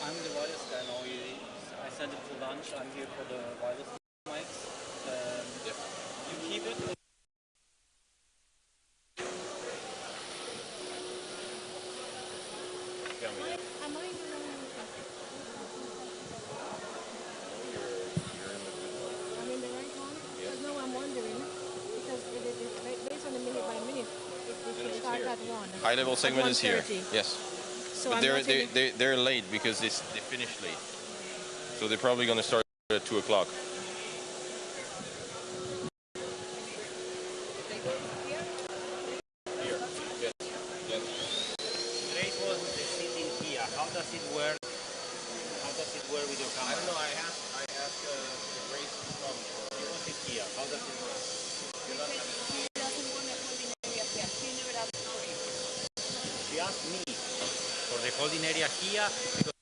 I'm the wireless guy now. I sent it for lunch. I'm here for the wireless mics. You keep it. I'm in the right one? Because no, I'm wondering, because it is based on the minute by minute, it starts at 1. High-level segment is here. 1:30. Yes. So But I'm they're, not in they're late because they finished late. So they're probably going to start at 2 o'clock. Grace was sitting here. How does it work? How does it work with your camera? I don't know. I asked Grace to come. She was here. How does it work? You don't have it. She doesn't want a holding area here. She never asked for it. She asked me for the holding area here. Because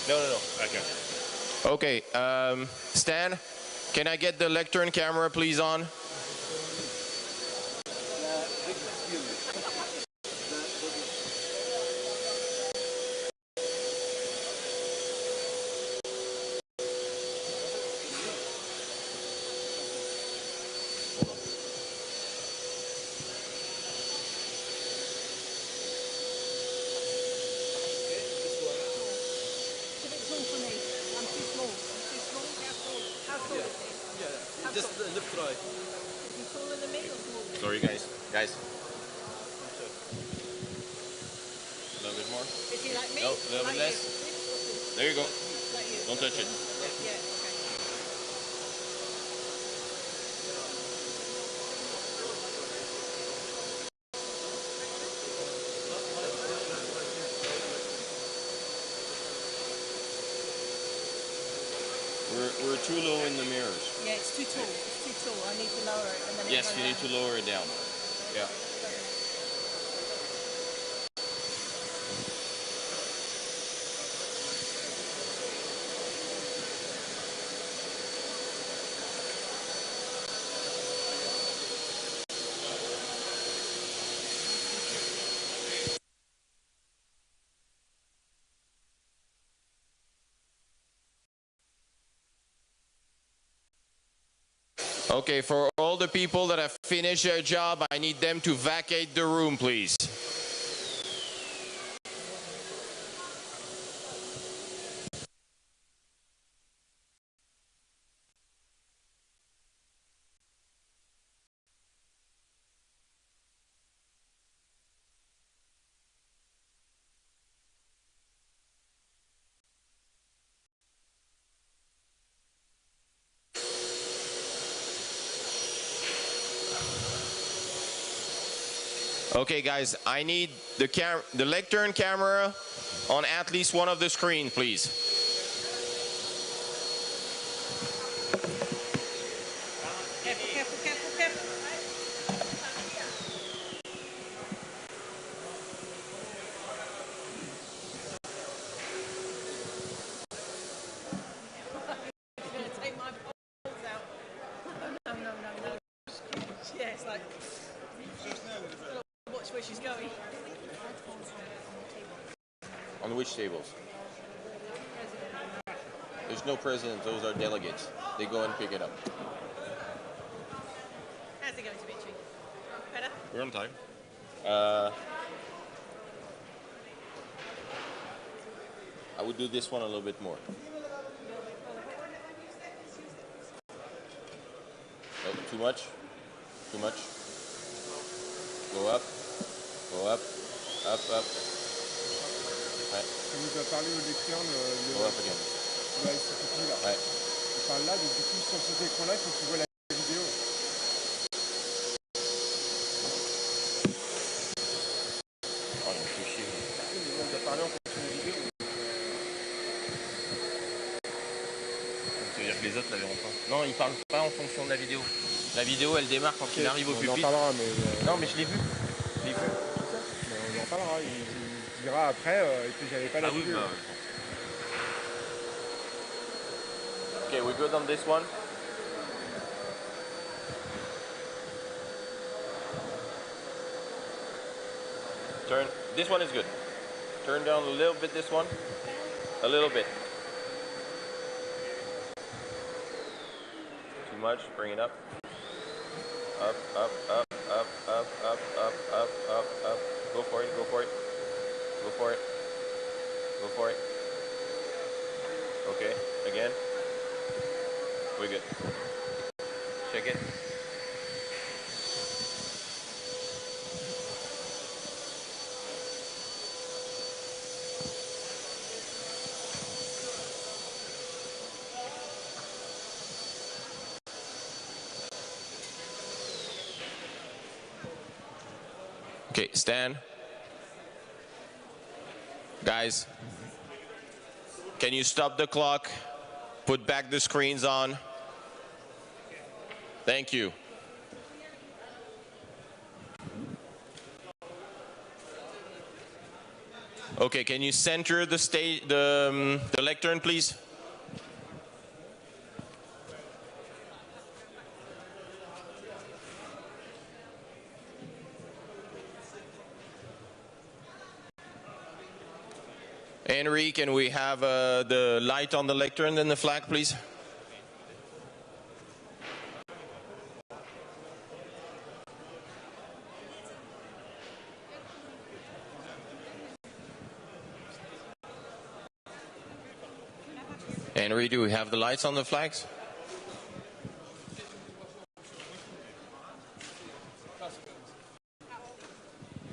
No. Okay. Okay, Stan, can I get the lectern camera please on? It's a bit tall for me. I'm too small. I'm too small. How tall is he? Yeah, just left right. Is he taller than me or smaller? Sorry guys. Guys. A little bit more. Is he like me? No, a little bit less. There you go. Don't touch it. Yeah, okay. We're too low in the mirrors. Yeah, it's too tall. It's too tall. I need to lower it and then Yes, you need to lower it down. Yeah. Okay, for all the people that have finished their job, I need them to vacate the room, please. Okay, guys, I need the lectern camera on at least one of the screens, please. Careful, careful, careful. He's going to take my balls out. No. Yeah, it's like, watch where she's going. On which tables? There's no president, those are delegates. They go and pick it up. How's it going, Dimitri? Better? We're on time. I would do this one a little bit more. Oh, too much? Too much? Go up. Go up. Up. Ouais. On nous a parlé au lecteur, Go up again. le ICPP là. Ouais. Il parle là, donc du coup sur cet écran-là, il faut que tu vois la vidéo. Oh, il me fait chier. On nous a parlé en fonction de la vidéo. Ça veut dire que les autres la verront pas. Non, ils parlent pas en fonction de la vidéo. La vidéo, elle démarre quand il arrive au pupitre. On en parlera, mais... Non, mais je l'ai vu. Mais on en parlera, il dira après, et puis j'avais pas la vidéo. Okay, we're good on this one. Turn. This one is good. Turn down a little bit this one. A little bit. Too much. Bring it up. Up. Go for it. Okay. Again. We're good. Check it. Okay, Stan. Guys, can you stop the clock? Put back the screens on. Thank you. Okay, can you center the stage, the lectern, please? Henry, can we have the light on the lectern and the flag, please? Henry, do we have the lights on the flags?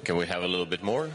Can we have a little bit more?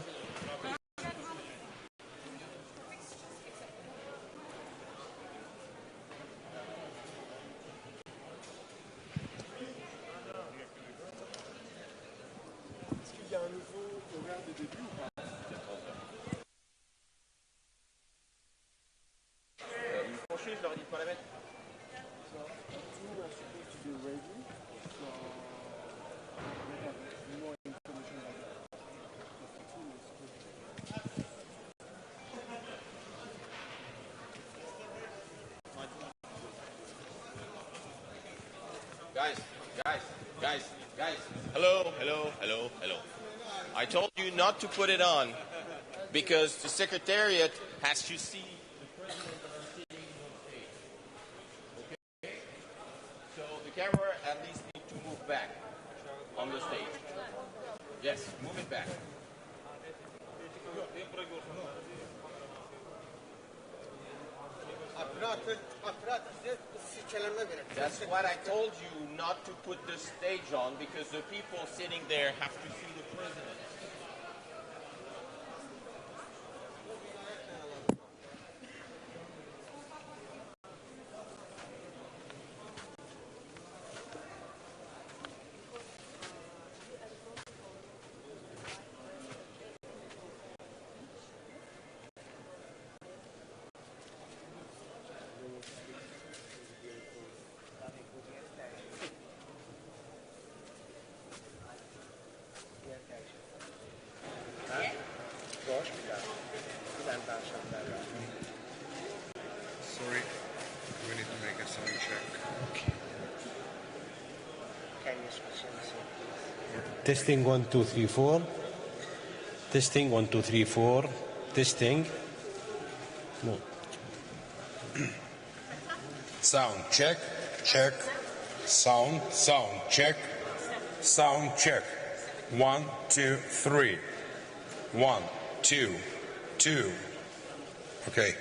Guys. Hello. I told you not to put it on because the Secretariat has to see the President sitting on stage. Okay? So the camera at least needs to move back on the stage. Yes, move it back. That's what I told you, not to put the stage on, because the people sitting there have to see the President. Sorry, we need to make a sound check. Testing 1 2 3 4. Testing 1 2 3 4. Testing. No. Sound check, check. Sound check. Sound check. 1 2 3. 1 2 2. Okay.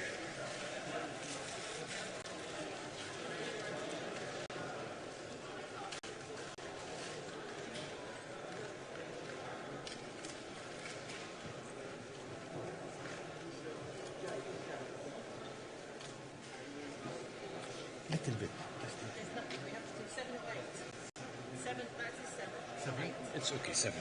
Little bit. Seven? It's okay, 7.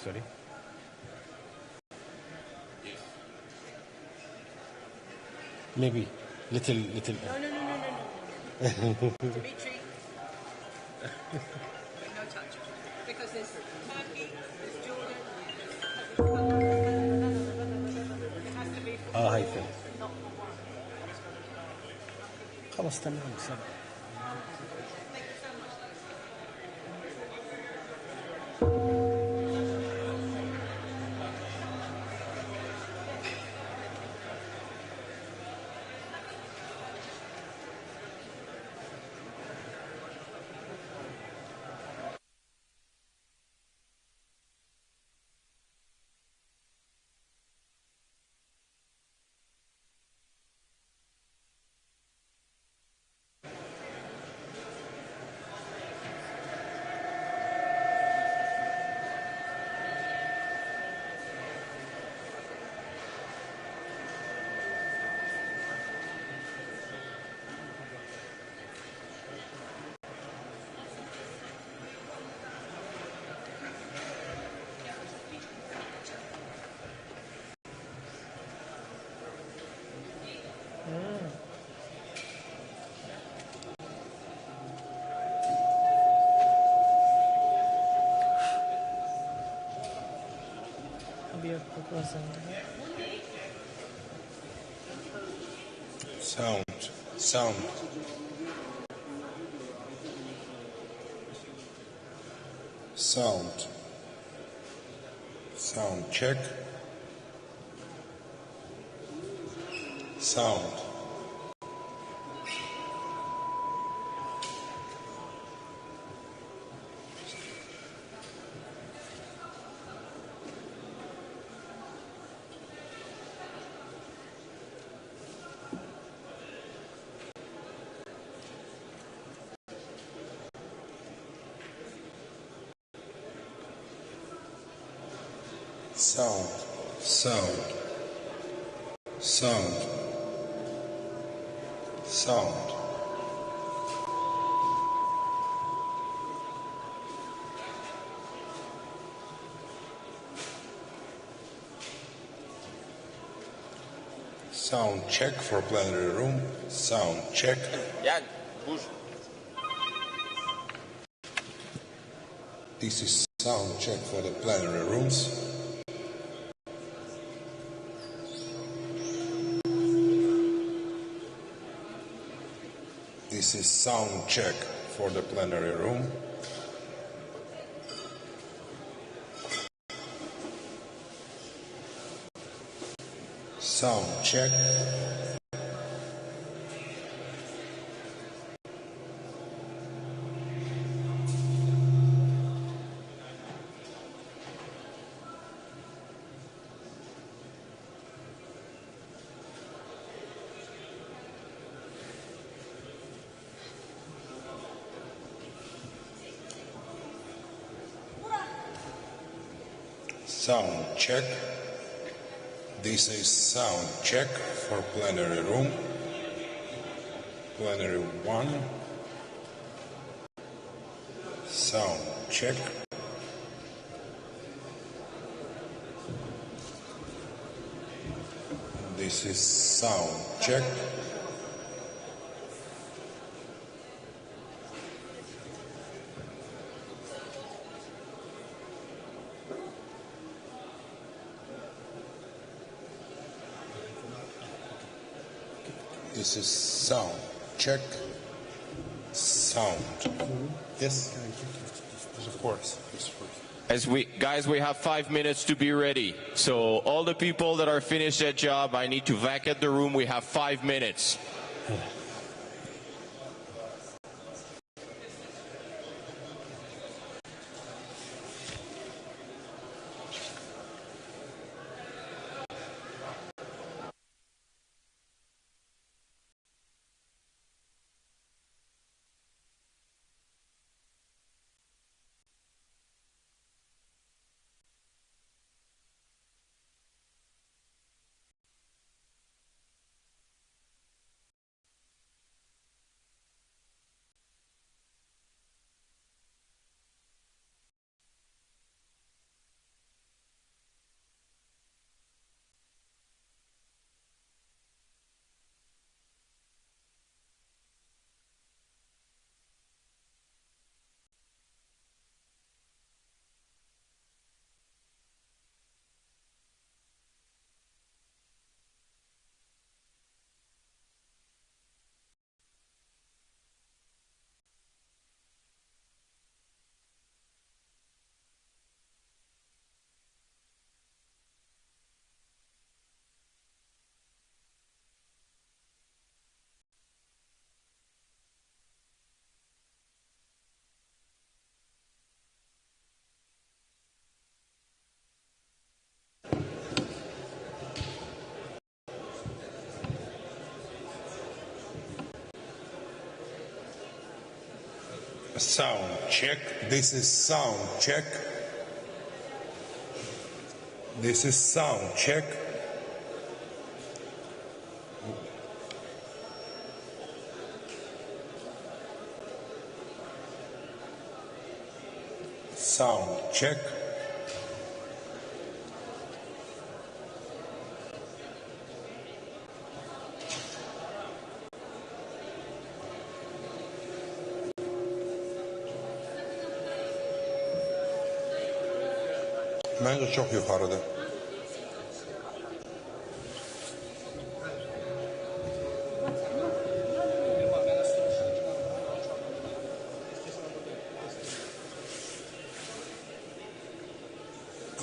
Sorry? Maybe. Little. No. Dimitri. No touch. Because there's Turkey, there's Jordan, it has to be هاي فين. not خلاص تمام 7. Sound, sound. Sound. Sound check. Sound. Sound, sound, sound, sound. Sound check for plenary room. Sound check. Yeah, push. This is sound check for the plenary rooms. This is sound check for the plenary room. Sound check. Sound check. This is sound check for plenary room. Plenary 1. Sound check. This is sound check. This is sound check. Sound. Yes, of course. Guys, we have 5 minutes to be ready. So all the people that are finished their job, I need to vacate the room. We have 5 minutes. Sound check. This is sound check. This is sound check. Sound check. Bence çok yukarıda.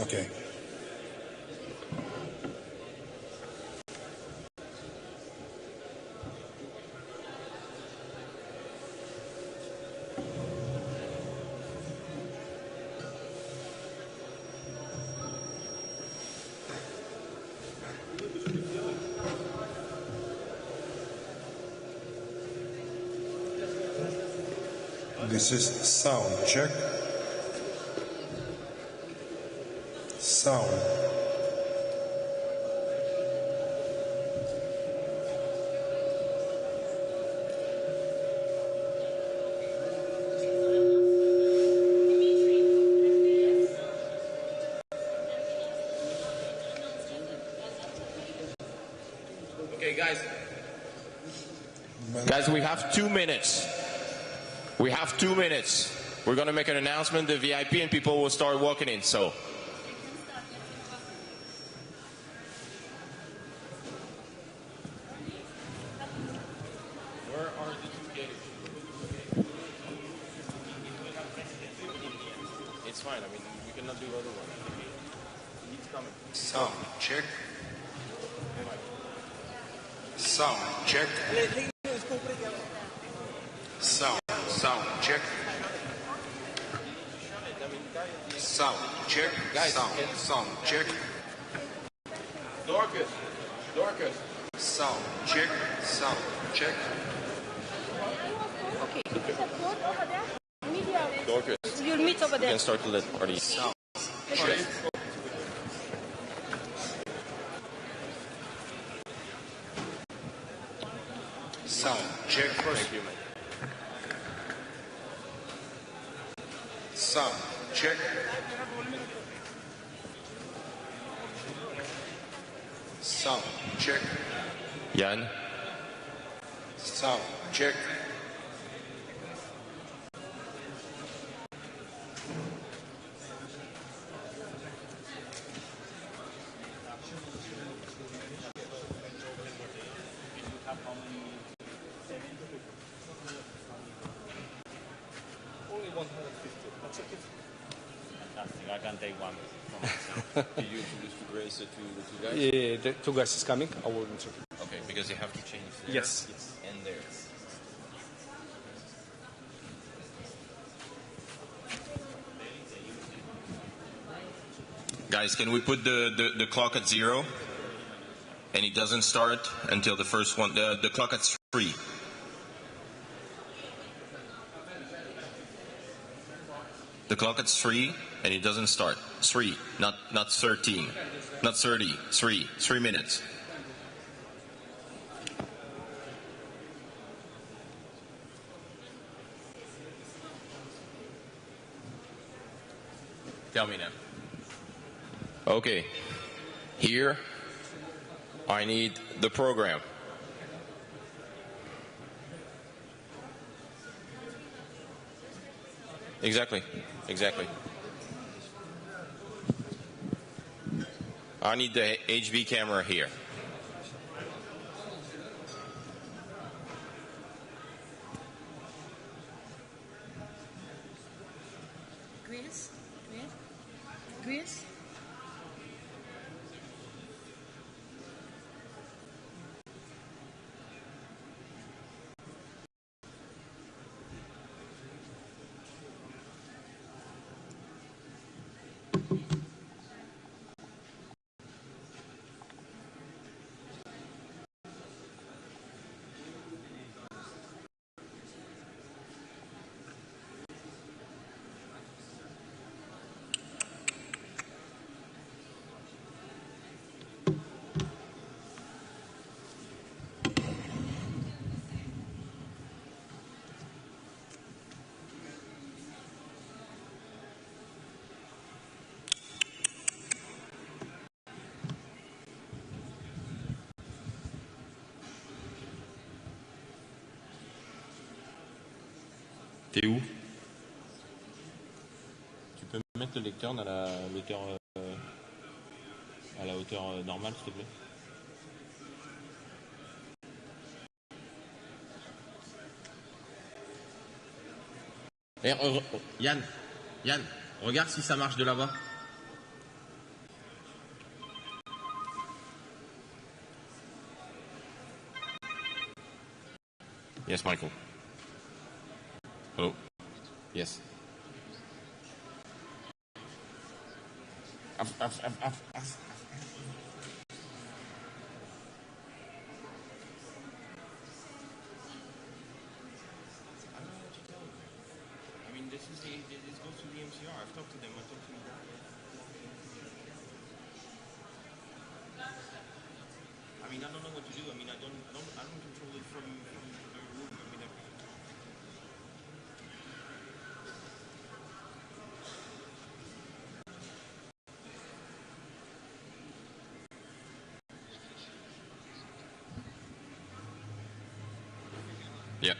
Okay. This is sound check. Sound. Okay, guys. Guys, we have 2 minutes. We have 2 minutes. We're going to make an announcement, the VIP, and people will start walking in, so. Where are the 2 gates? It's fine. I mean, we cannot do other one. He's coming. Sound check. Sound check. Sound check. Sound check. Guys, sound check. Dorcas. Sound check. Okay. Is that good over there? Media. Dorcas. You'll meet over You there. can start to let party. Sound check. Sound check first. Thank you, man. Sound check. Sound check. Jan. Sound check. Only 150. That's okay. Fantastic. I can take one. Did you introduce to Grace to the 2 guys? Yeah, the 2 guys is coming. I will insert. Okay, because you have to change there. Yes. And there. Guys, can we put the clock at 0? And it doesn't start until the first one, the clock at 3. The clock at 3 and it doesn't start. 3, not 13, not 30, 3 minutes. Tell me now. Okay, here I need the program. Exactly. I need the HV camera here. Grace? T'es où? Tu peux mettre le lecteur à la hauteur normale, s'il te plaît? Et Yann, regarde si ça marche de là-bas. Yes, Michael. Hello. Yes. I mean, this goes to the MCR. I've talked to them. I talked to them. I mean, I don't know what to do. I mean, I don't control it from the room. I mean, yeah.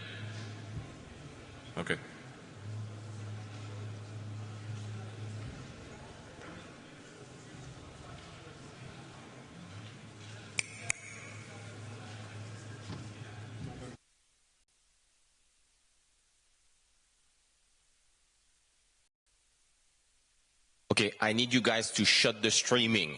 Okay. Okay, I need you guys to shut the streaming.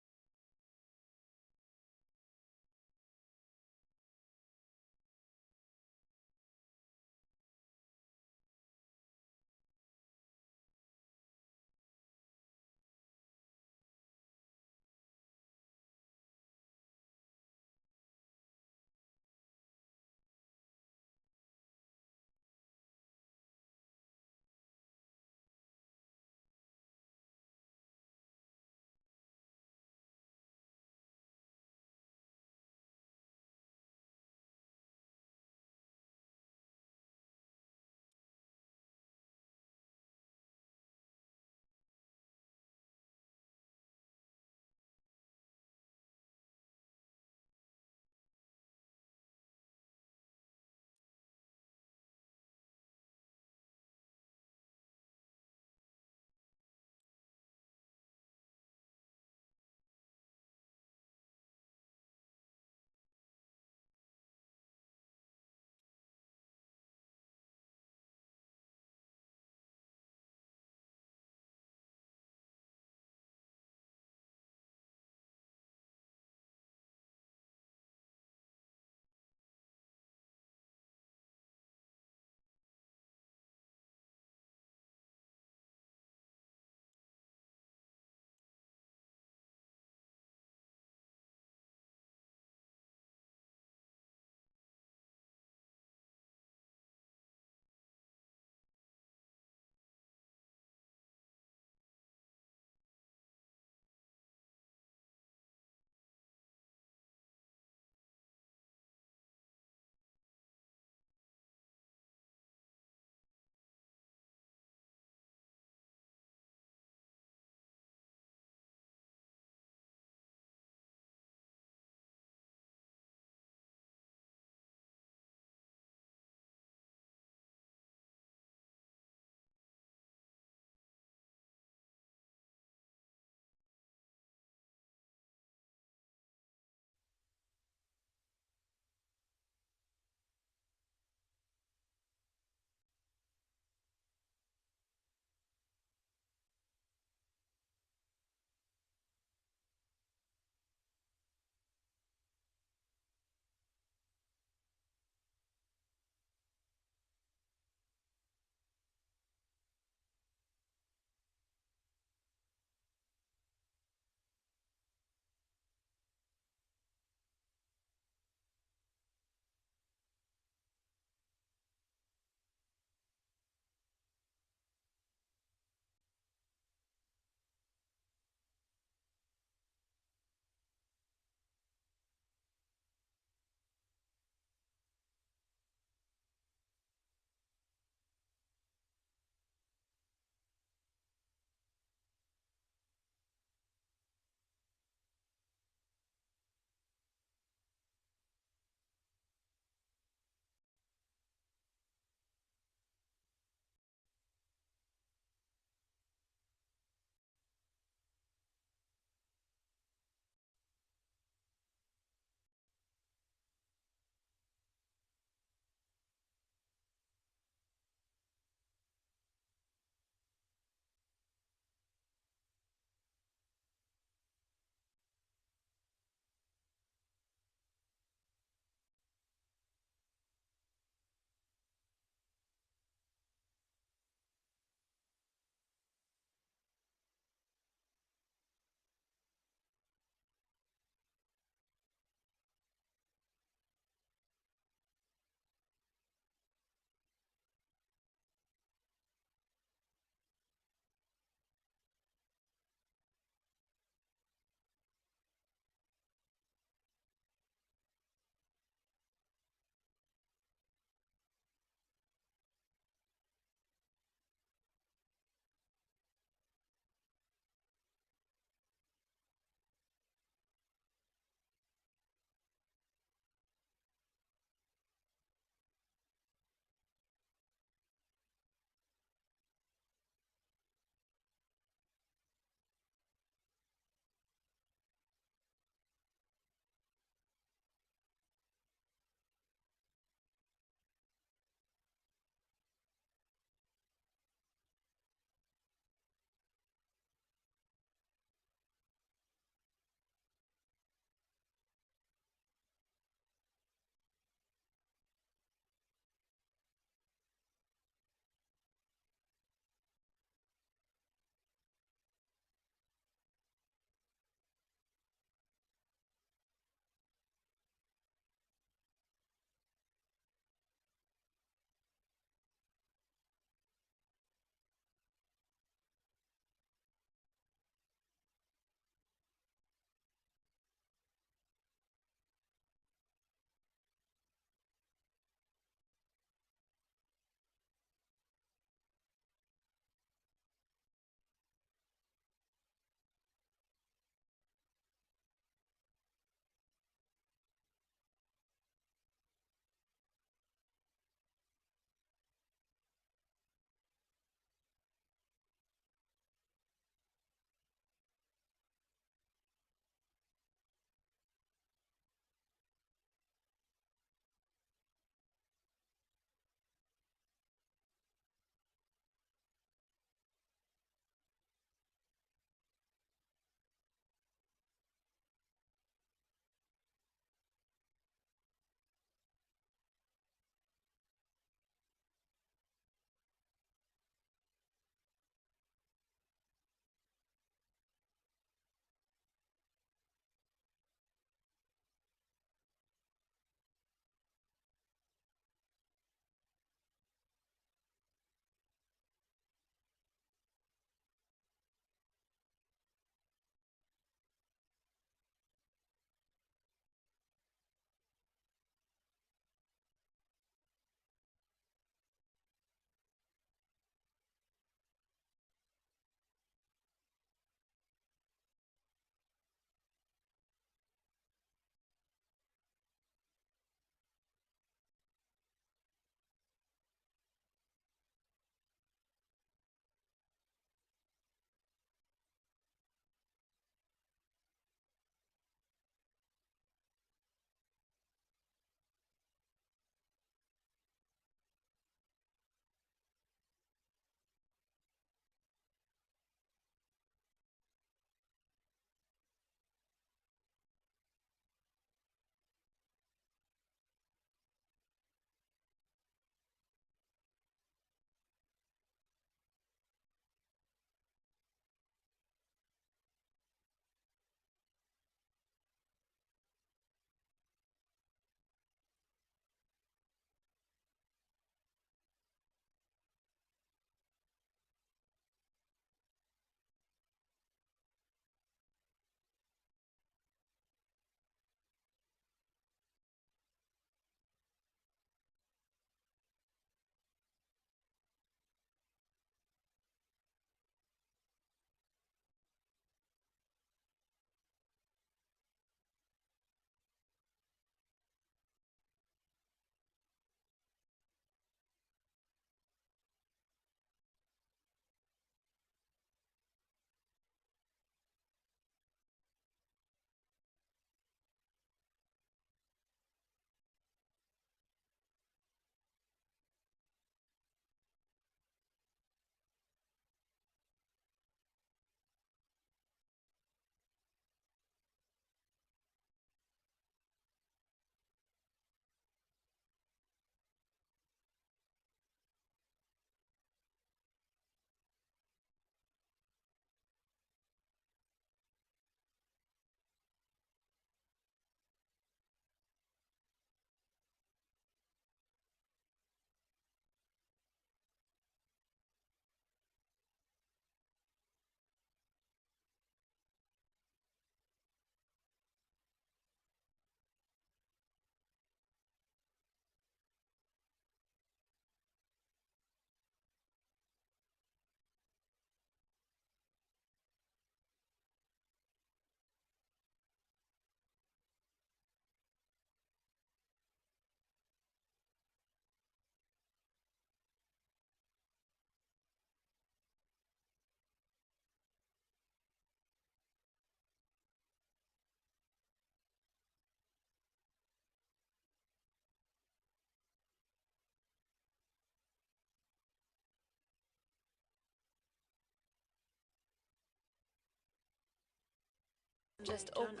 just open.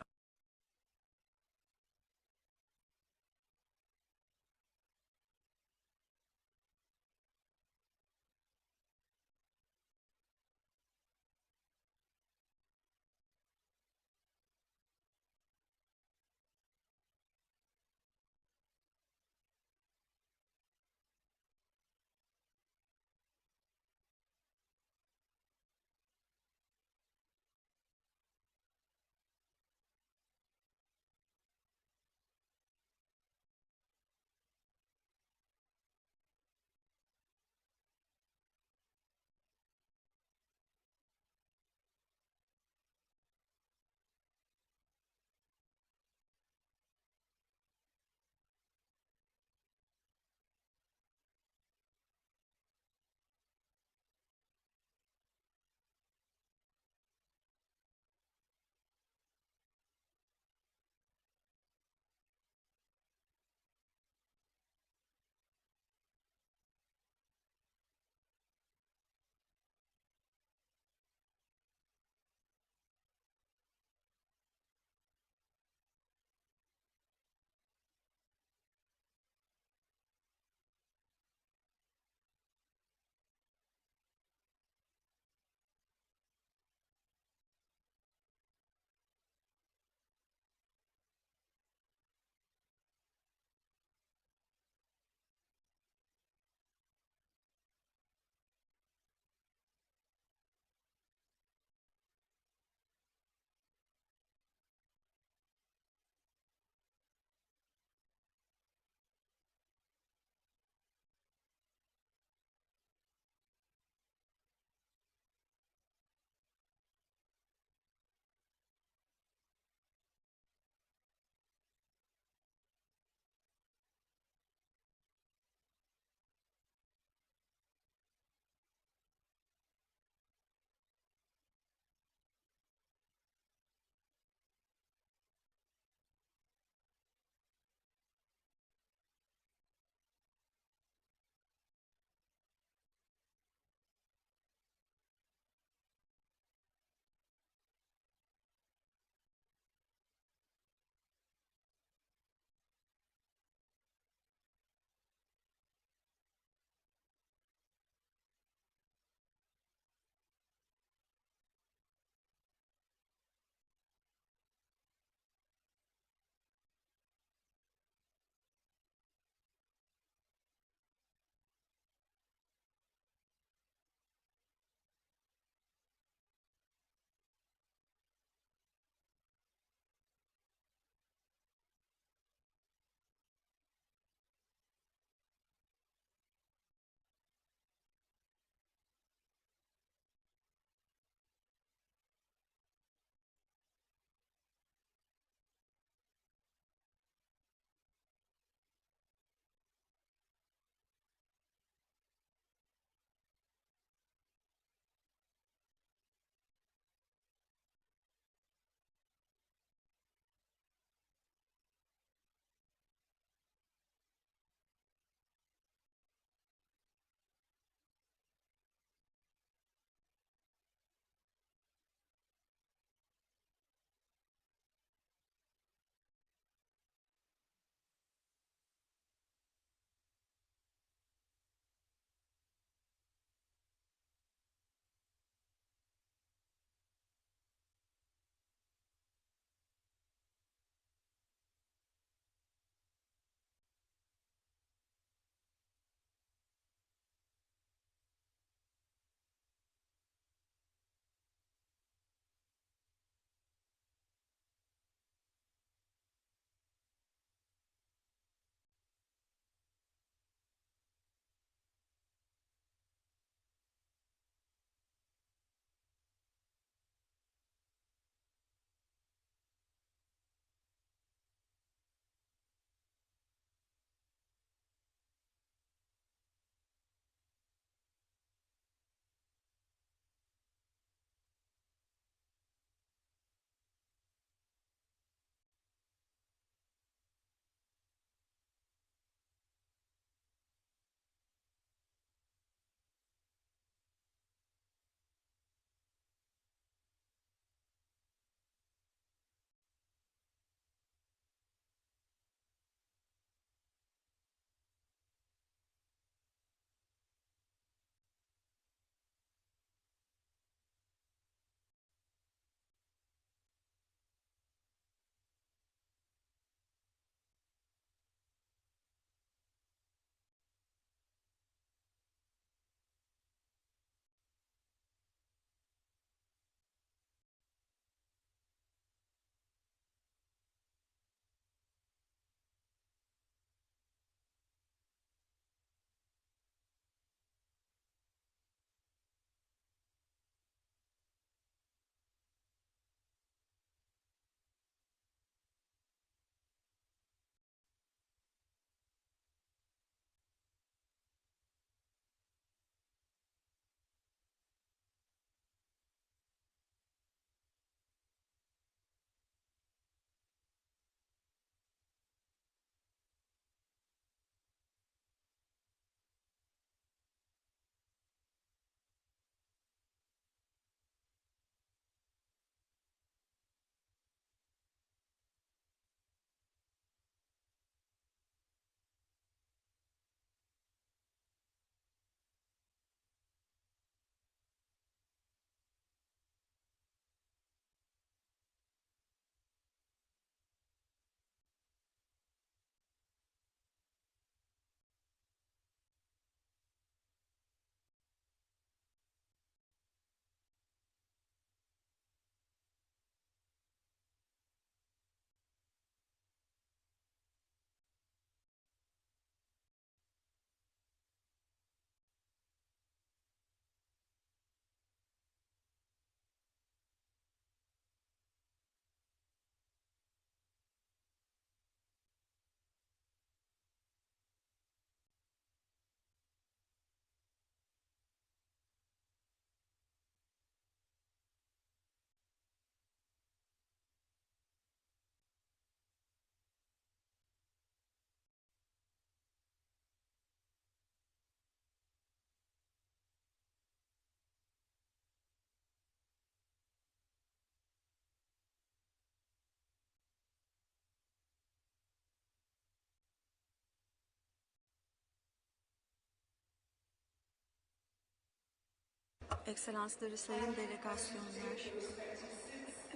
Ekselansları, sayın delegasyonlar.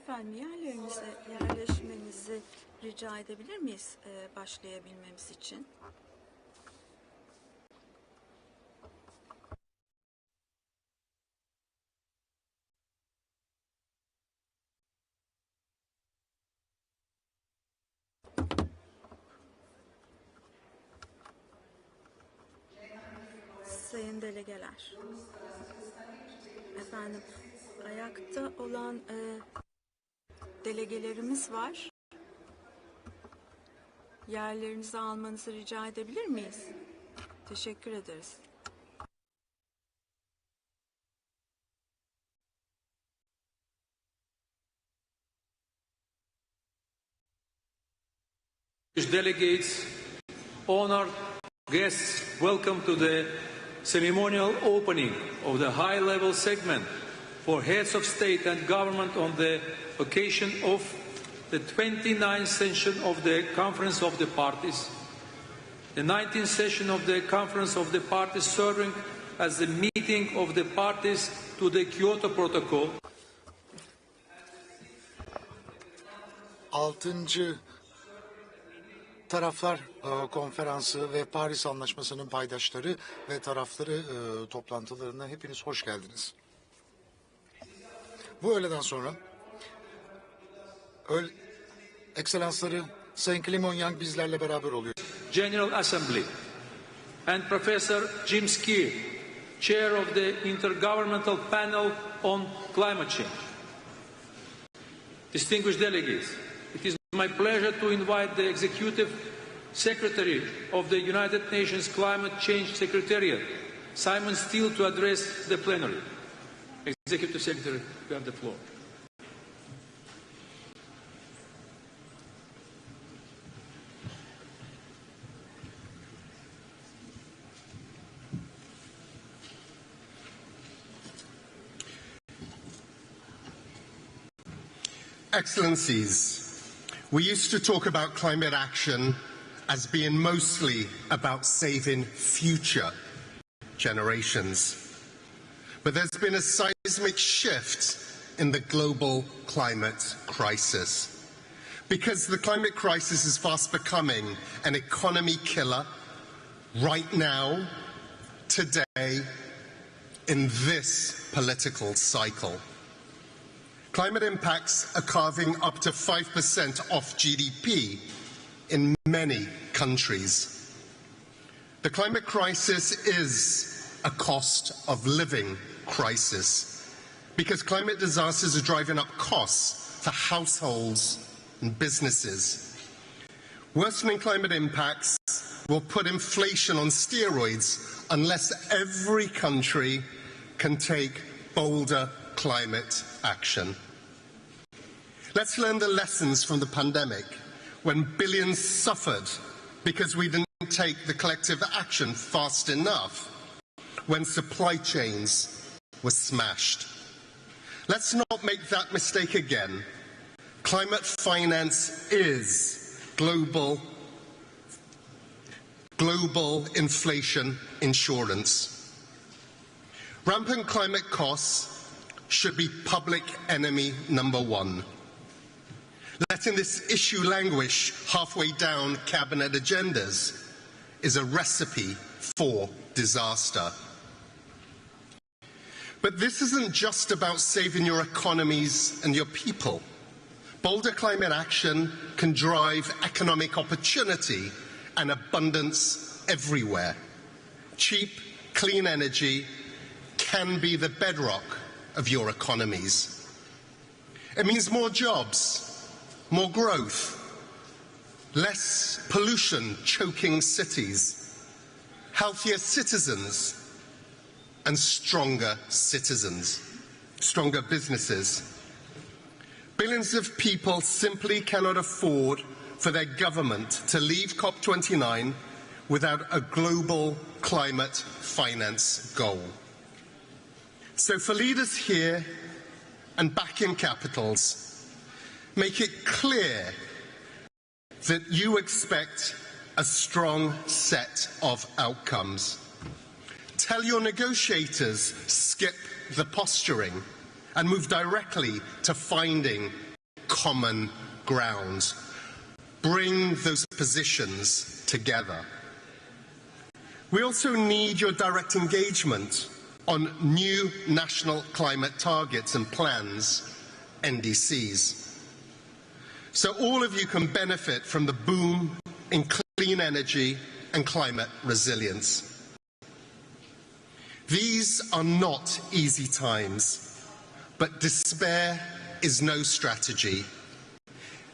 Efendim yerlerinize yerleşmenizi rica edebilir miyiz başlayabilmemiz için? Sayın delegeler. Efendim ayakta olan delegelerimiz var. Yerlerinizi almanızı rica edebilir miyiz? Teşekkür ederiz. Delegates, honored guests, welcome to the ceremonial opening of the high-level segment for heads of state and government on the occasion of the 29th session of the Conference of the Parties, the 19th session of the Conference of the Parties serving as the meeting of the parties to the Kyoto Protocol. 6. Taraflar Konferansı ve Paris Anlaşması'nın paydaşları ve tarafları toplantılarına hepiniz hoş geldiniz. Bu öğleden sonra Ekselansları Sayın Clement Young bizlerle beraber oluyor. General Assembly and Professor Jim Skier, Chair of the Intergovernmental Panel on Climate Change. Distinguished delegates, it is my pleasure to invite the Executive Secretary of the United Nations Climate Change Secretariat, Simon Steele, to address the plenary. Executive Secretary, you have the floor. Excellencies, we used to talk about climate action as being mostly about saving future generations. But there's been a seismic shift in the global climate crisis. Because the climate crisis is fast becoming an economy killer right now, today, in this political cycle. Climate impacts are carving up to 5% off GDP in many countries. The climate crisis is a cost of living crisis because climate disasters are driving up costs for households and businesses. Worsening climate impacts will put inflation on steroids unless every country can take bolder climate action. Let's learn the lessons from the pandemic when billions suffered because we didn't take the collective action fast enough, when supply chains were smashed. Let's not make that mistake again. Climate finance is global inflation insurance. Rampant climate costs should be public enemy number one. Letting this issue languish halfway down cabinet agendas is a recipe for disaster. But this isn't just about saving your economies and your people. Bolder climate action can drive economic opportunity and abundance everywhere. Cheap, clean energy can be the bedrock of your economies. It means more jobs, more growth, less pollution choking cities, healthier citizens, and stronger citizens, stronger businesses. Billions of people simply cannot afford for their government to leave COP29 without a global climate finance goal. So for leaders here and back in capitals, make it clear that you expect a strong set of outcomes. Tell your negotiators, skip the posturing and move directly to finding common ground. Bring those positions together. We also need your direct engagement on new national climate targets and plans, NDCs. So all of you can benefit from the boom in clean energy and climate resilience. These are not easy times, but despair is no strategy,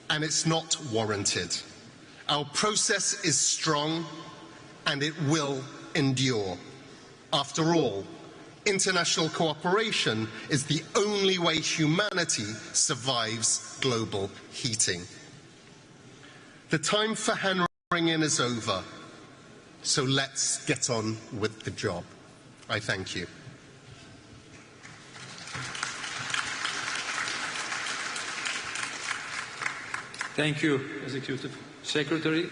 and it's not warranted. Our process is strong, and it will endure. After all, international cooperation is the only way humanity survives global heating. The time for hand-wringing is over, so let's get on with the job. I thank you. Thank you, Executive Secretary.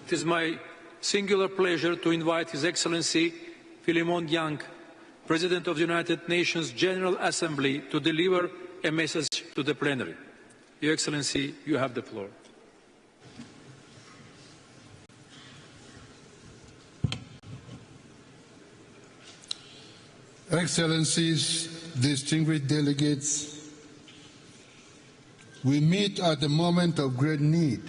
It is my singular pleasure to invite His Excellency Philemon Yang, President of the United Nations General Assembly, to deliver a message to the plenary. Your Excellency, you have the floor. Excellencies, distinguished delegates, we meet at a moment of great need.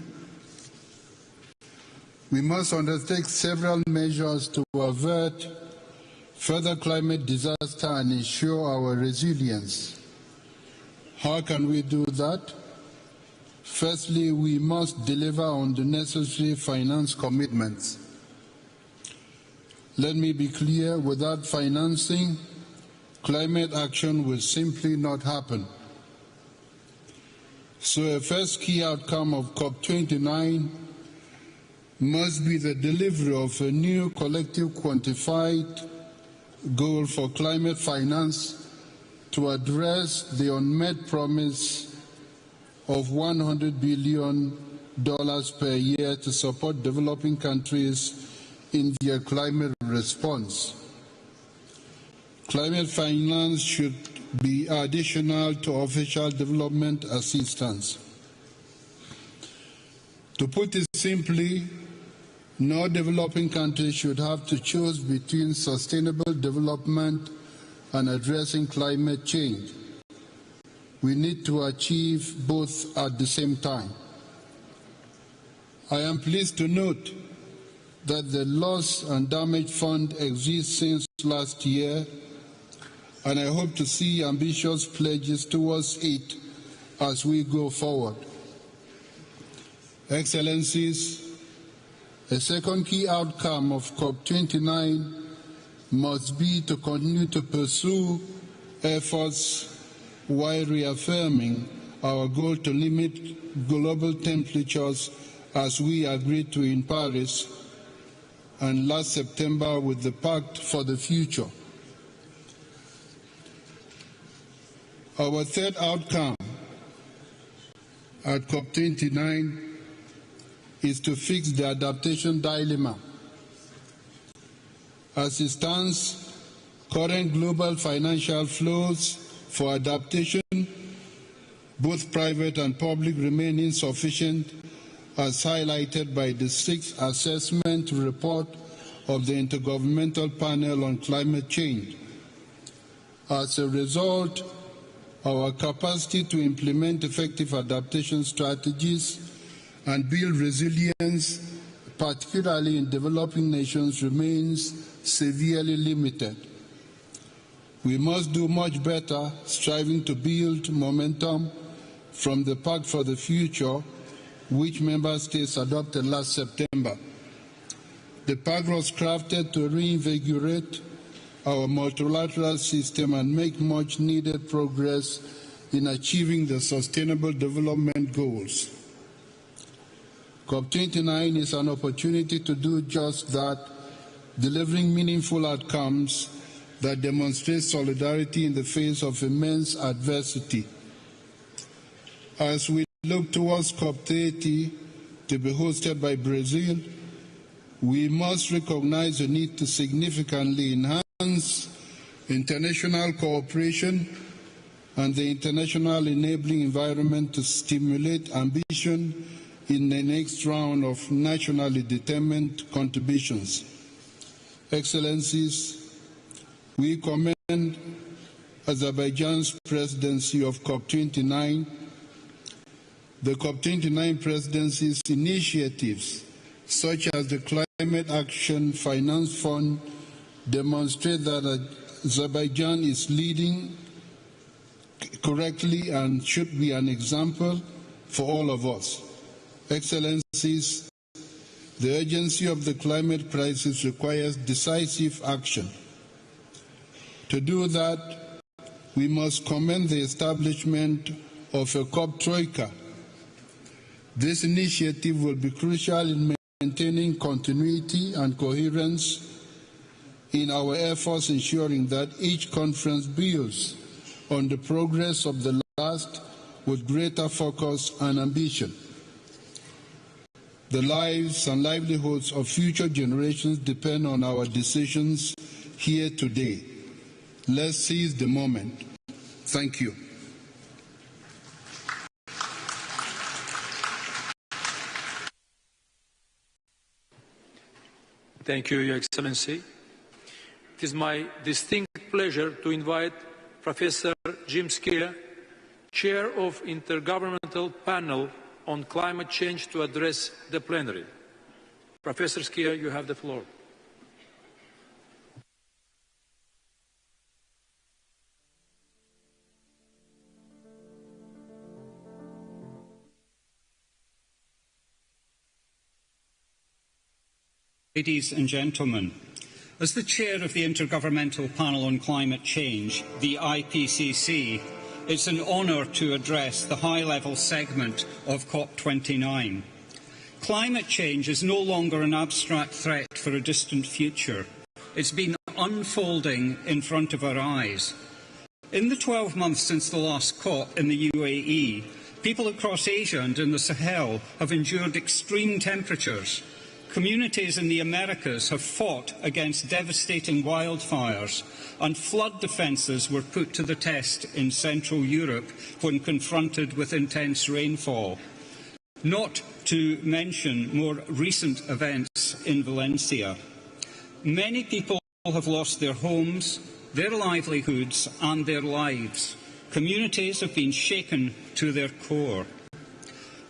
We must undertake several measures to avert further climate disaster and ensure our resilience. How can we do that? Firstly, we must deliver on the necessary finance commitments. Let me be clear, without financing, climate action will simply not happen. So a first key outcome of COP29 must be the delivery of a new collective quantified goal for climate finance to address the unmet promise of $100 billion per year to support developing countries in their climate response. Climate finance should be additional to official development assistance. To put it simply, no developing country should have to choose between sustainable development and addressing climate change. We need to achieve both at the same time. I am pleased to note that the Loss and Damage Fund exists since last year, and I hope to see ambitious pledges towards it as we go forward. Excellencies, a second key outcome of COP29 must be to continue to pursue efforts while reaffirming our goal to limit global temperatures as we agreed to in Paris and last September with the Pact for the Future. Our third outcome at COP29 is to fix the adaptation dilemma. As it stands, current global financial flows for adaptation, both private and public, remain insufficient, as highlighted by the sixth assessment report of the Intergovernmental Panel on Climate Change. As a result, our capacity to implement effective adaptation strategies and build resilience, particularly in developing nations, remains severely limited. We must do much better, striving to build momentum from the Pact for the Future, which member states adopted last September. The Pact was crafted to reinvigorate our multilateral system and make much needed progress in achieving the Sustainable Development Goals. COP29 is an opportunity to do just that, delivering meaningful outcomes that demonstrate solidarity in the face of immense adversity. As we look towards COP30 to be hosted by Brazil, We must recognize the need to significantly enhance international cooperation and the international enabling environment to stimulate ambition in the next round of nationally determined contributions. Excellencies, we commend Azerbaijan's presidency of COP29. The COP29 presidency's initiatives, such as the Climate Action Finance Fund, demonstrate that Azerbaijan is leading correctly and should be an example for all of us. Excellencies, the urgency of the climate crisis requires decisive action. To do that, we must commend the establishment of a COP Troika. This initiative will be crucial in maintaining continuity and coherence in our efforts, ensuring that each conference builds on the progress of the last with greater focus and ambition. The lives and livelihoods of future generations depend on our decisions here today. Let's seize the moment. Thank you. Thank you, Your Excellency. It is my distinct pleasure to invite Professor Jim Skier, Chair of Intergovernmental Panel on Climate Change, to address the plenary. Professor Skier, you have the floor. Ladies and gentlemen, as the chair of the Intergovernmental Panel on Climate Change, the IPCC, it's an honour to address the high-level segment of COP29. Climate change is no longer an abstract threat for a distant future. It's been unfolding in front of our eyes. In the 12 months since the last COP in the UAE, people across Asia and in the Sahel have endured extreme temperatures. Communities in the Americas have fought against devastating wildfires, and flood defences were put to the test in Central Europe when confronted with intense rainfall. Not to mention more recent events in Valencia. Many people have lost their homes, their livelihoods and their lives. Communities have been shaken to their core.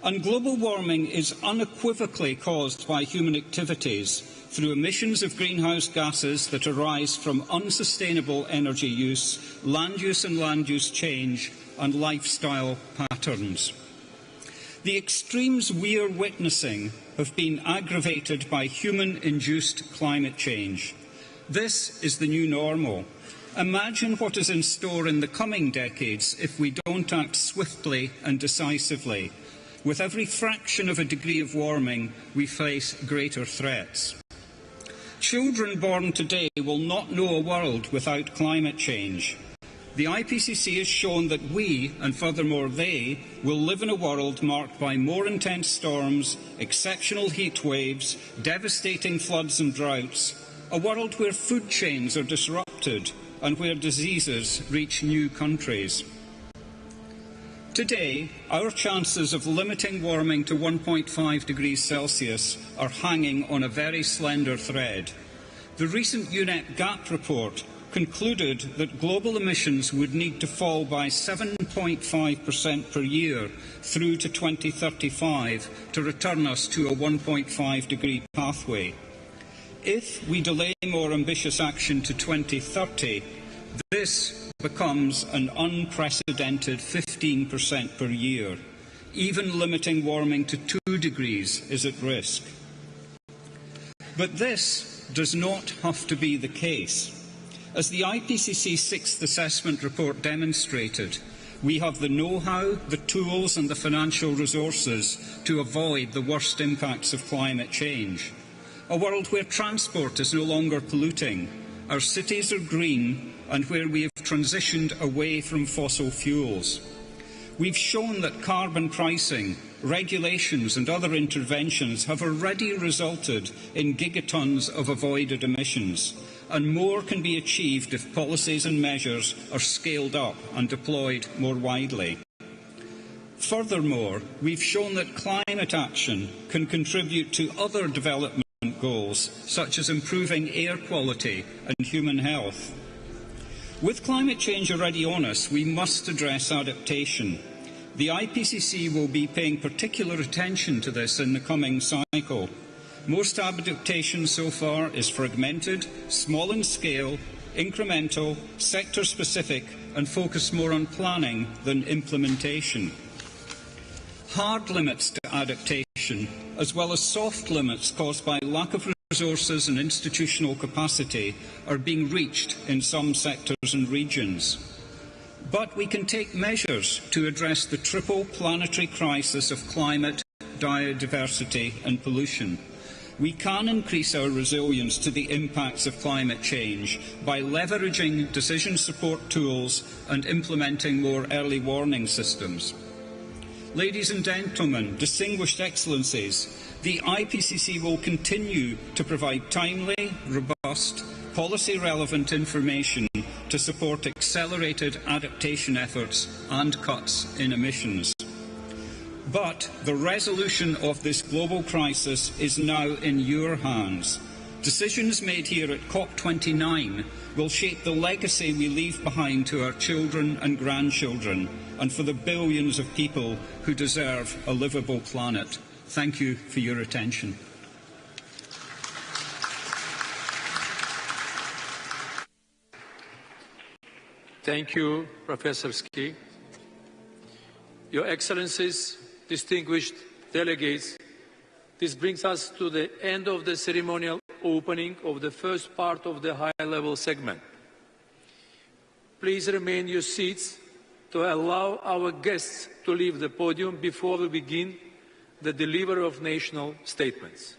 And global warming is unequivocally caused by human activities through emissions of greenhouse gases that arise from unsustainable energy use, land use and land use change, and lifestyle patterns. The extremes we are witnessing have been aggravated by human-induced climate change. This is the new normal. Imagine what is in store in the coming decades if we don't act swiftly and decisively. With every fraction of a degree of warming, we face greater threats. Children born today will not know a world without climate change. The IPCC has shown that we, and furthermore they, will live in a world marked by more intense storms, exceptional heat waves, devastating floods and droughts, a world where food chains are disrupted and where diseases reach new countries. Today, our chances of limiting warming to 1.5 degrees Celsius are hanging on a very slender thread. The recent UNEP GAP report concluded that global emissions would need to fall by 7.5% per year through to 2035 to return us to a 1.5 degree pathway. If we delay more ambitious action to 2030, this becomes an unprecedented 15% per year. Even limiting warming to 2 degrees is at risk. But this does not have to be the case. As the IPCC 6th Assessment Report demonstrated, we have the know-how, the tools and the financial resources to avoid the worst impacts of climate change. A world where transport is no longer polluting, our cities are green, and where we have transitioned away from fossil fuels. We've shown that carbon pricing, regulations and other interventions have already resulted in gigatons of avoided emissions, and more can be achieved if policies and measures are scaled up and deployed more widely. Furthermore, we've shown that climate action can contribute to other development goals, such as improving air quality and human health. With climate change already on us, we must address adaptation. The IPCC will be paying particular attention to this in the coming cycle. Most adaptation so far is fragmented, small in scale, incremental, sector-specific, and focused more on planning than implementation. Hard limits to adaptation, as well as soft limits caused by lack of resources and institutional capacity, are being reached in some sectors and regions. But we can take measures to address the triple planetary crisis of climate, biodiversity and pollution. We can increase our resilience to the impacts of climate change by leveraging decision support tools and implementing more early warning systems. Ladies and gentlemen, distinguished excellencies, the IPCC will continue to provide timely, robust, policy-relevant information to support accelerated adaptation efforts and cuts in emissions. But the resolution of this global crisis is now in your hands. Decisions made here at COP29 will shape the legacy we leave behind to our children and grandchildren, and for the billions of people who deserve a livable planet. Thank you for your attention. Thank you, Professor Ski. Your Excellencies, distinguished delegates, this brings us to the end of the ceremonial opening of the first part of the high-level segment. Please remain in your seats to allow our guests to leave the podium before we begin the delivery of national statements.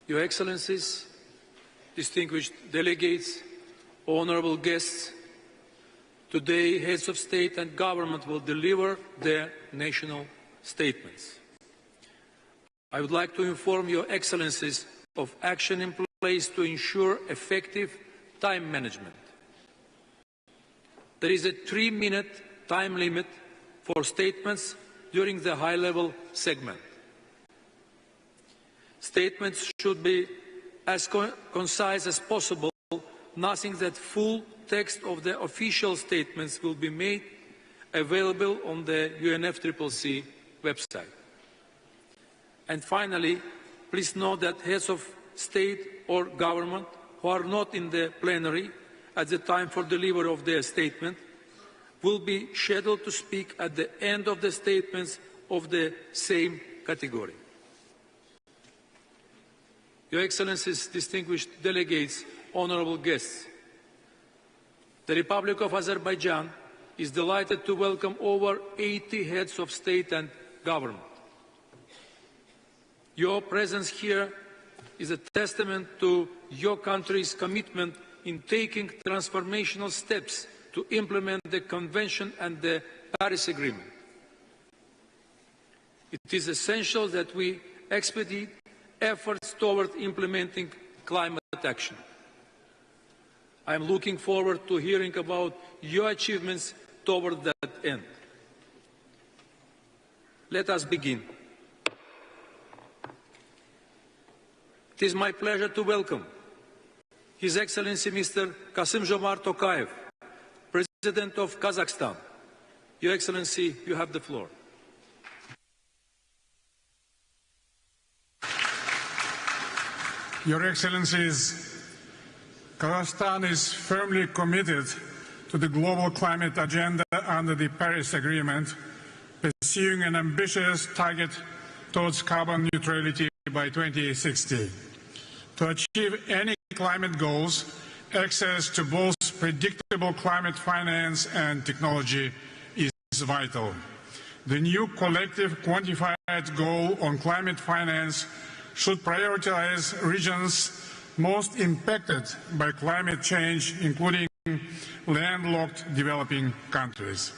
Your Excellencies, distinguished delegates, honourable guests, today heads of state and government will deliver their national statements. I would like to inform Your Excellencies of action in place to ensure effective time management. There is a 3-minute time limit for statements during the high-level segment. Statements should be as concise as possible, noting that full text of the official statements will be made available on the UNFCCC website. And finally, please note that heads of state or government who are not in the plenary at the time for delivery of their statement will be scheduled to speak at the end of the statements of the same category. Your Excellencies, distinguished delegates, honourable guests, the Republic of Azerbaijan is delighted to welcome over 80 heads of state and government. Your presence here is a testament to your country's commitment in taking transformational steps to implement the Convention and the Paris Agreement. It is essential that we expedite efforts toward implementing climate action. I am looking forward to hearing about your achievements toward that end. Let us begin. It is my pleasure to welcome His Excellency Mr. Kassym-Jomart Tokayev, President of Kazakhstan. Your Excellency, you have the floor. Your Excellencies, Kazakhstan is firmly committed to the global climate agenda under the Paris Agreement, pursuing an ambitious target towards carbon neutrality by 2060. To achieve any climate goals, access to both predictable climate finance and technology is vital. The new collective quantified goal on climate finance should prioritize regions most impacted by climate change, including landlocked developing countries.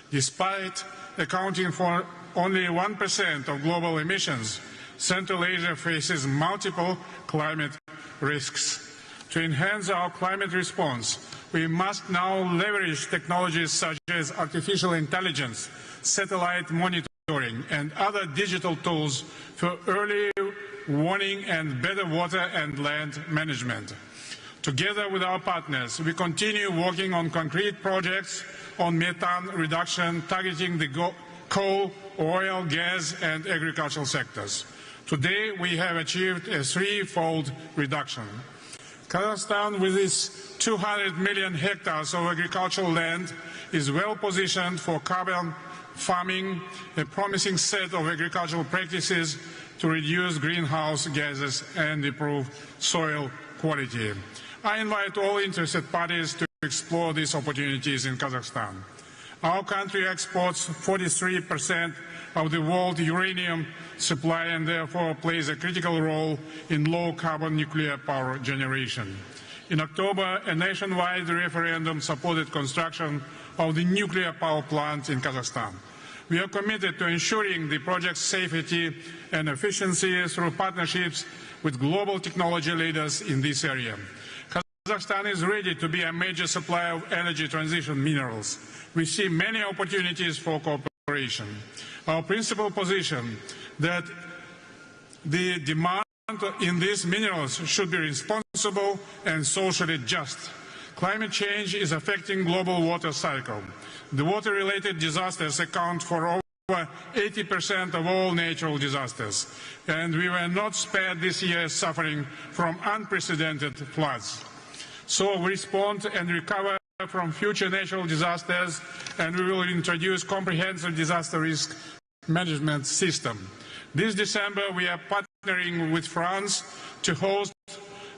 Despite accounting for only 1% of global emissions, Central Asia faces multiple climate risks. To enhance our climate response, we must now leverage technologies such as artificial intelligence, satellite monitoring, and other digital tools for early warning and better water and land management. Together with our partners, we continue working on concrete projects on methane reduction, targeting the coal, oil, gas, and agricultural sectors. Today, we have achieved a threefold reduction. Kazakhstan, with its 200 million hectares of agricultural land, is well positioned for carbon farming, a promising set of agricultural practices to reduce greenhouse gases and improve soil quality. I invite all interested parties to explore these opportunities in Kazakhstan. Our country exports 43% of the world uranium supply and therefore plays a critical role in low-carbon nuclear power generation. In October, a nationwide referendum supported construction of the nuclear power plant in Kazakhstan. We are committed to ensuring the project's safety and efficiency through partnerships with global technology leaders in this area. Kazakhstan is ready to be a major supplier of energy transition minerals. We see many opportunities for cooperation. Our principal position that the demand in these minerals should be responsible and socially just. Climate change is affecting global water cycle. The water-related disasters account for over 80% of all natural disasters, and we were not spared this year suffering from unprecedented floods. So we respond and recover from future natural disasters, and we will introduce comprehensive disaster risk management system. This December, we are partnering with France to host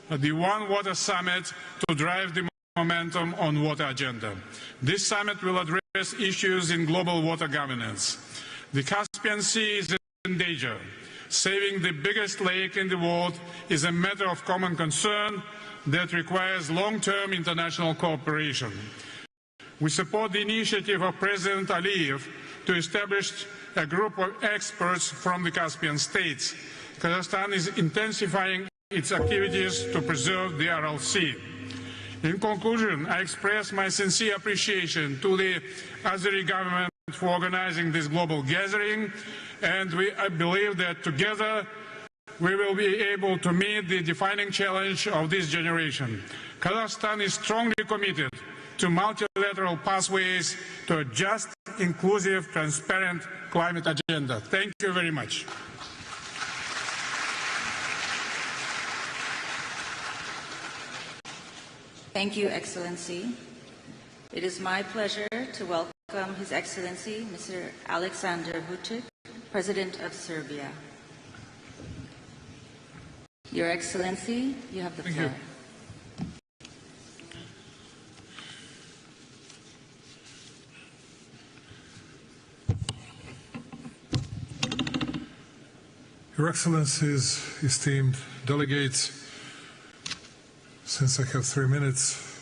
the One Water Summit to drive the momentum on water agenda. This summit will address issues in global water governance. The Caspian Sea is in danger. Saving the biggest lake in the world is a matter of common concern that requires long-term international cooperation. We support the initiative of President Aliyev to establish a group of experts from the Caspian states. Kazakhstan is intensifying its activities to preserve the Aral Sea. In conclusion, I express my sincere appreciation to the Azeri government for organizing this global gathering, and I believe that together we will be able to meet the defining challenge of this generation. Kazakhstan is strongly committed to multilateral pathways to a just, inclusive, transparent climate agenda. Thank you very much. Thank you, Excellency. It is my pleasure to welcome His Excellency, Mr. Alexander Vučić, President of Serbia. Your Excellency, you have the floor. Your Excellencies, esteemed delegates, since I have 3 minutes,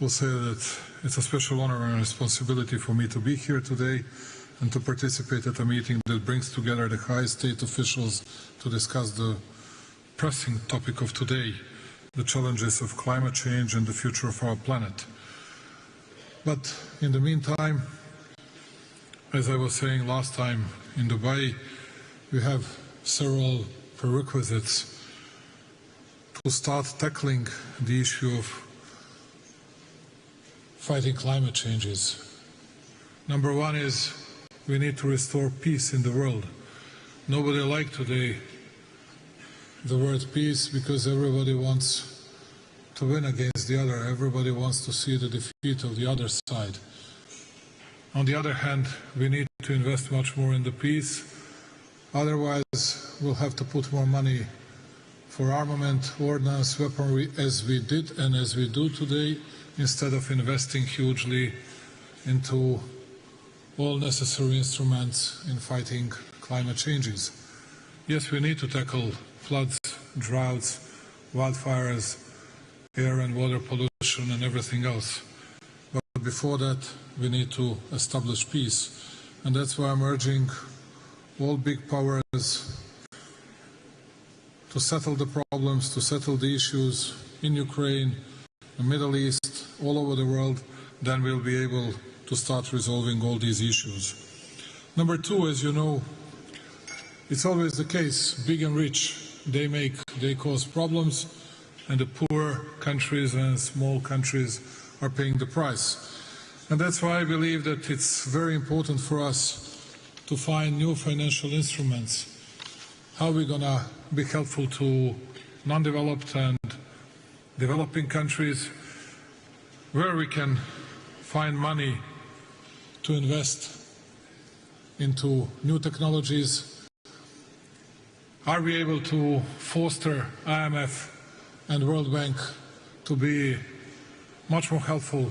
will say that it's a special honor and responsibility for me to be here today and to participate at a meeting that brings together the high state officials to discuss the pressing topic of today, the challenges of climate change and the future of our planet. But in the meantime, as I was saying last time in Dubai, we have several prerequisites to start tackling the issue of fighting climate changes. Number one is we need to restore peace in the world. Nobody likes today the word peace because everybody wants to win against the other. Everybody wants to see the defeat of the other side. On the other hand, we need to invest much more in the peace. Otherwise, we'll have to put more money for armament, ordnance, weaponry, as we did and as we do today, instead of investing hugely into all necessary instruments in fighting climate changes. Yes, we need to tackle floods, droughts, wildfires, air and water pollution and everything else. But before that, we need to establish peace. And that's why I'm urging all big powers to settle the problems, to settle the issues in Ukraine, the Middle East, all over the world. Then we'll be able to start resolving all these issues. Number two, as you know, it's always the case, big and rich, they cause problems, and the poor countries and small countries are paying the price. And that's why I believe that it's very important for us to find new financial instruments. How are we going to be helpful to non-developed and developing countries, where we can find money to invest into new technologies? Are we able to foster IMF and World Bank to be much more helpful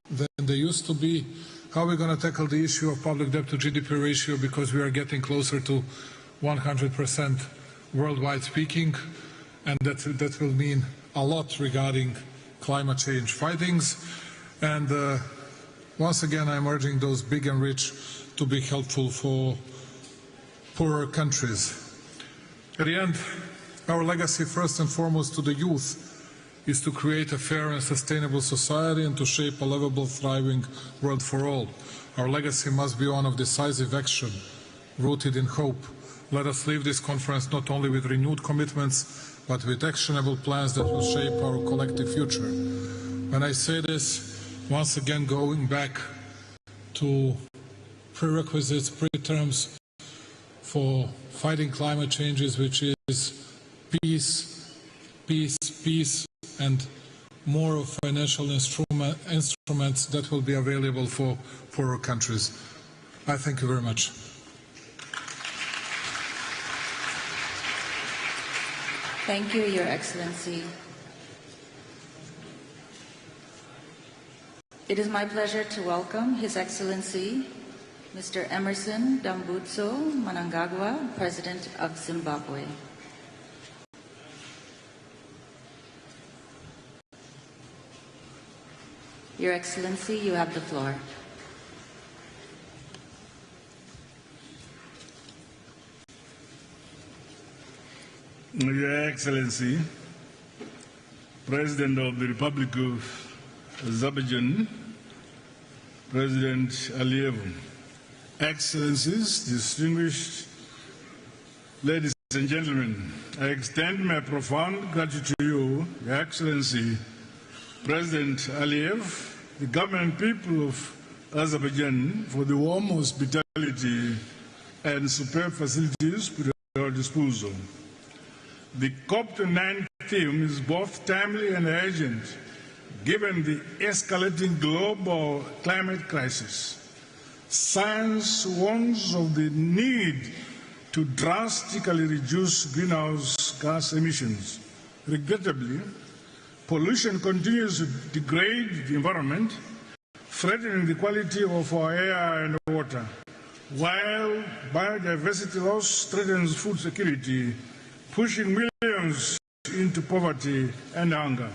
than they used to be? How are we going to tackle the issue of public debt to GDP ratio, because we are getting closer to 100% worldwide speaking, and that will mean a lot regarding climate change fightings. And once again, I'm urging those big and rich to be helpful for poorer countries. At the end, our legacy, first and foremost to the youth, is to create a fair and sustainable society and to shape a livable, thriving world for all. Our legacy must be one of decisive action, rooted in hope. Let us leave this conference not only with renewed commitments, but with actionable plans that will shape our collective future. When I say this, once again going back to prerequisites, pre-terms for fighting climate changes, which is peace, peace, peace, and more of financial instruments that will be available for poorer countries. I thank you very much. Thank you, Your Excellency. It is my pleasure to welcome His Excellency Mr. Emerson Dambudzo Mnangagwa, President of Zimbabwe. Your Excellency, you have the floor. Your Excellency, President of the Republic of Azerbaijan, President Aliyev, Excellencies, distinguished ladies and gentlemen, I extend my profound gratitude to you, Your Excellency, President Aliyev, the government and people of Azerbaijan, for the warm hospitality and superb facilities put at our disposal. The COP29 theme is both timely and urgent, given the escalating global climate crisis. Science warns of the need to drastically reduce greenhouse gas emissions. Regrettably, pollution continues to degrade the environment, threatening the quality of our air and water. while biodiversity loss threatens food security, pushing millions into poverty and hunger.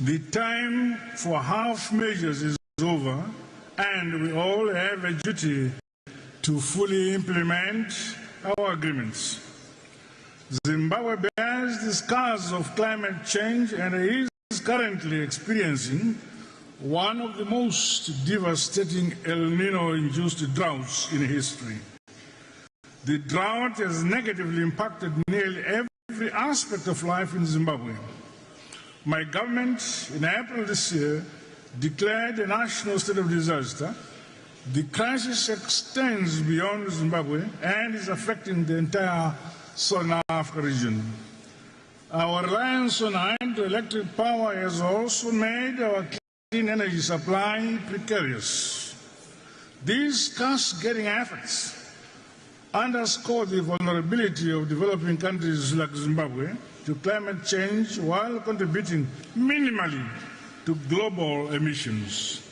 The time for half measures is over, and we all have a duty to fully implement our agreements. Zimbabwe bears the scars of climate change and is currently experiencing one of the most devastating El Nino-induced droughts in history. The drought has negatively impacted nearly every aspect of life in Zimbabwe. My government, in April this year, declared a national state of disaster. The crisis extends beyond Zimbabwe and is affecting the entire Southern Africa region. Our reliance on hydroelectric power has also made our clean energy supply precarious. These cascading efforts underscore the vulnerability of developing countries like Zimbabwe to climate change while contributing minimally to global emissions.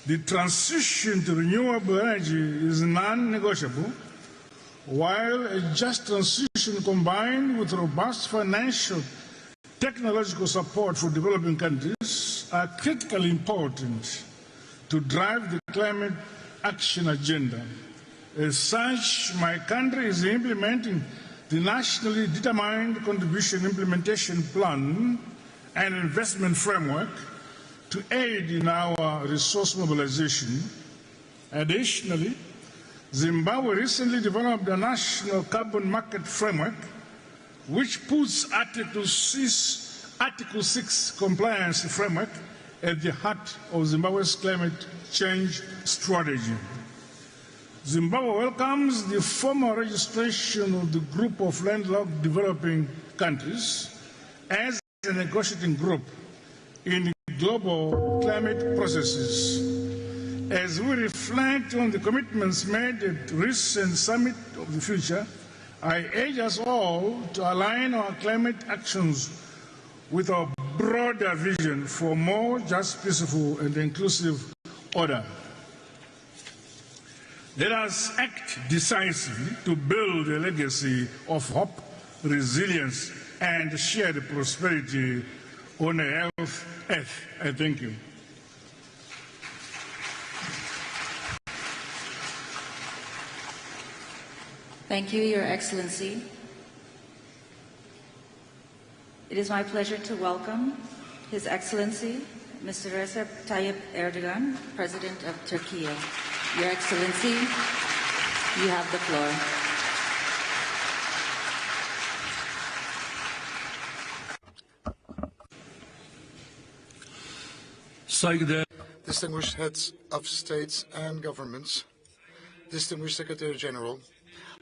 The transition to renewable energy is non-negotiable, while a just transition combined with robust financial technological support for developing countries are critically important to drive the climate action agenda. As such, my country is implementing the nationally determined contribution implementation plan and investment framework to aid in our resource mobilization. Additionally, Zimbabwe recently developed a national carbon market framework which puts Article 6 compliance framework at the heart of Zimbabwe's climate change strategy. Zimbabwe welcomes the formal registration of the group of landlocked developing countries as a negotiating group in global climate processes. As we reflect on the commitments made at recent Summit of the Future, I urge us all to align our climate actions with our broader vision for more just, peaceful, and inclusive order. Let us act decisively to build a legacy of hope, resilience, and shared prosperity on a healthy earth. I thank you. Thank you, Your Excellency. It is my pleasure to welcome His Excellency, Mr. Recep Tayyip Erdogan, President of Turkey. Your Excellency, you have the floor. Distinguished heads of states and governments, distinguished Secretary General,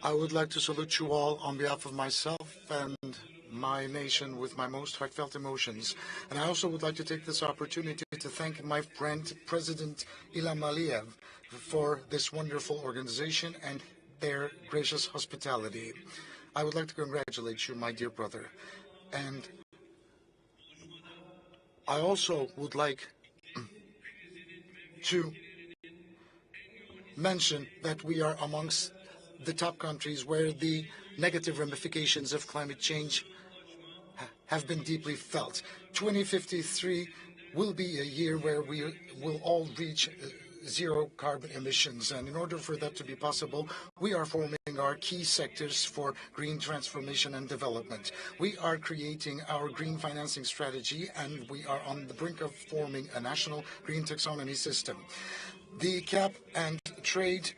I would like to salute you all on behalf of myself and my nation with my most heartfelt emotions. And I also would like to take this opportunity to thank my friend, President Ilham Aliyev, for this wonderful organization and their gracious hospitality. I would like to congratulate you, my dear brother. And I also would like to mention that we are amongst the top countries where the negative ramifications of climate change have been deeply felt. 2053 will be a year where we will all reach zero carbon emissions. And in order for that to be possible, we are forming our key sectors for green transformation and development. We are creating our green financing strategy, and we are on the brink of forming a national green taxonomy system. The cap and trade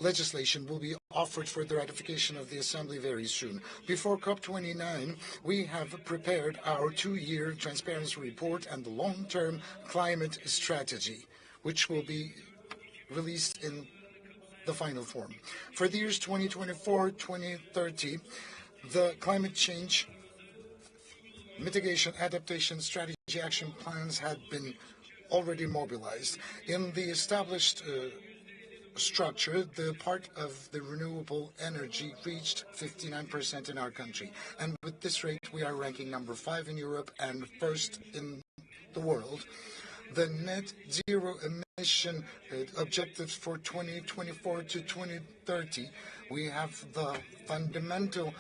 legislation will be offered for the ratification of the Assembly very soon. Before COP29, we have prepared our 2-year transparency report and the long-term climate strategy, which will be released in the final form. For the years 2024-2030, the climate change mitigation adaptation strategy action plans had been already mobilized. In the established structure, the part of the renewable energy reached 59% in our country. And with this rate, we are ranking number 5 in Europe and first in the world. The net zero emission objectives for 2024 to 2030. We have the fundamental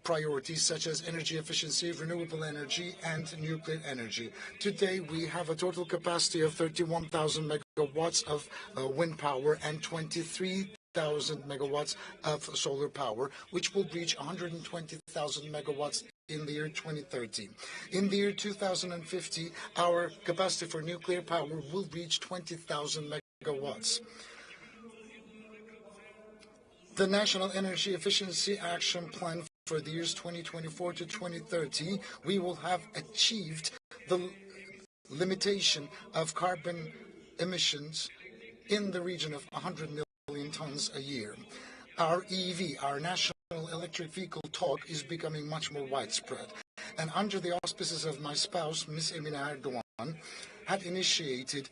priorities such as energy efficiency, renewable energy, and nuclear energy. Today, we have a total capacity of 31,000 megawatts of wind power and 23,000 megawatts of solar power, which will reach 120,000 megawatts in the year 2030. In the year 2050, our capacity for nuclear power will reach 20,000 megawatts. The National Energy Efficiency Action Plan for the years 2024 to 2030, we will have achieved the limitation of carbon emissions in the region of 100 million tons a year. Our EV, our National Electric Vehicle talk, is becoming much more widespread. And under the auspices of my spouse, Ms. Emine Erdogan, had initiated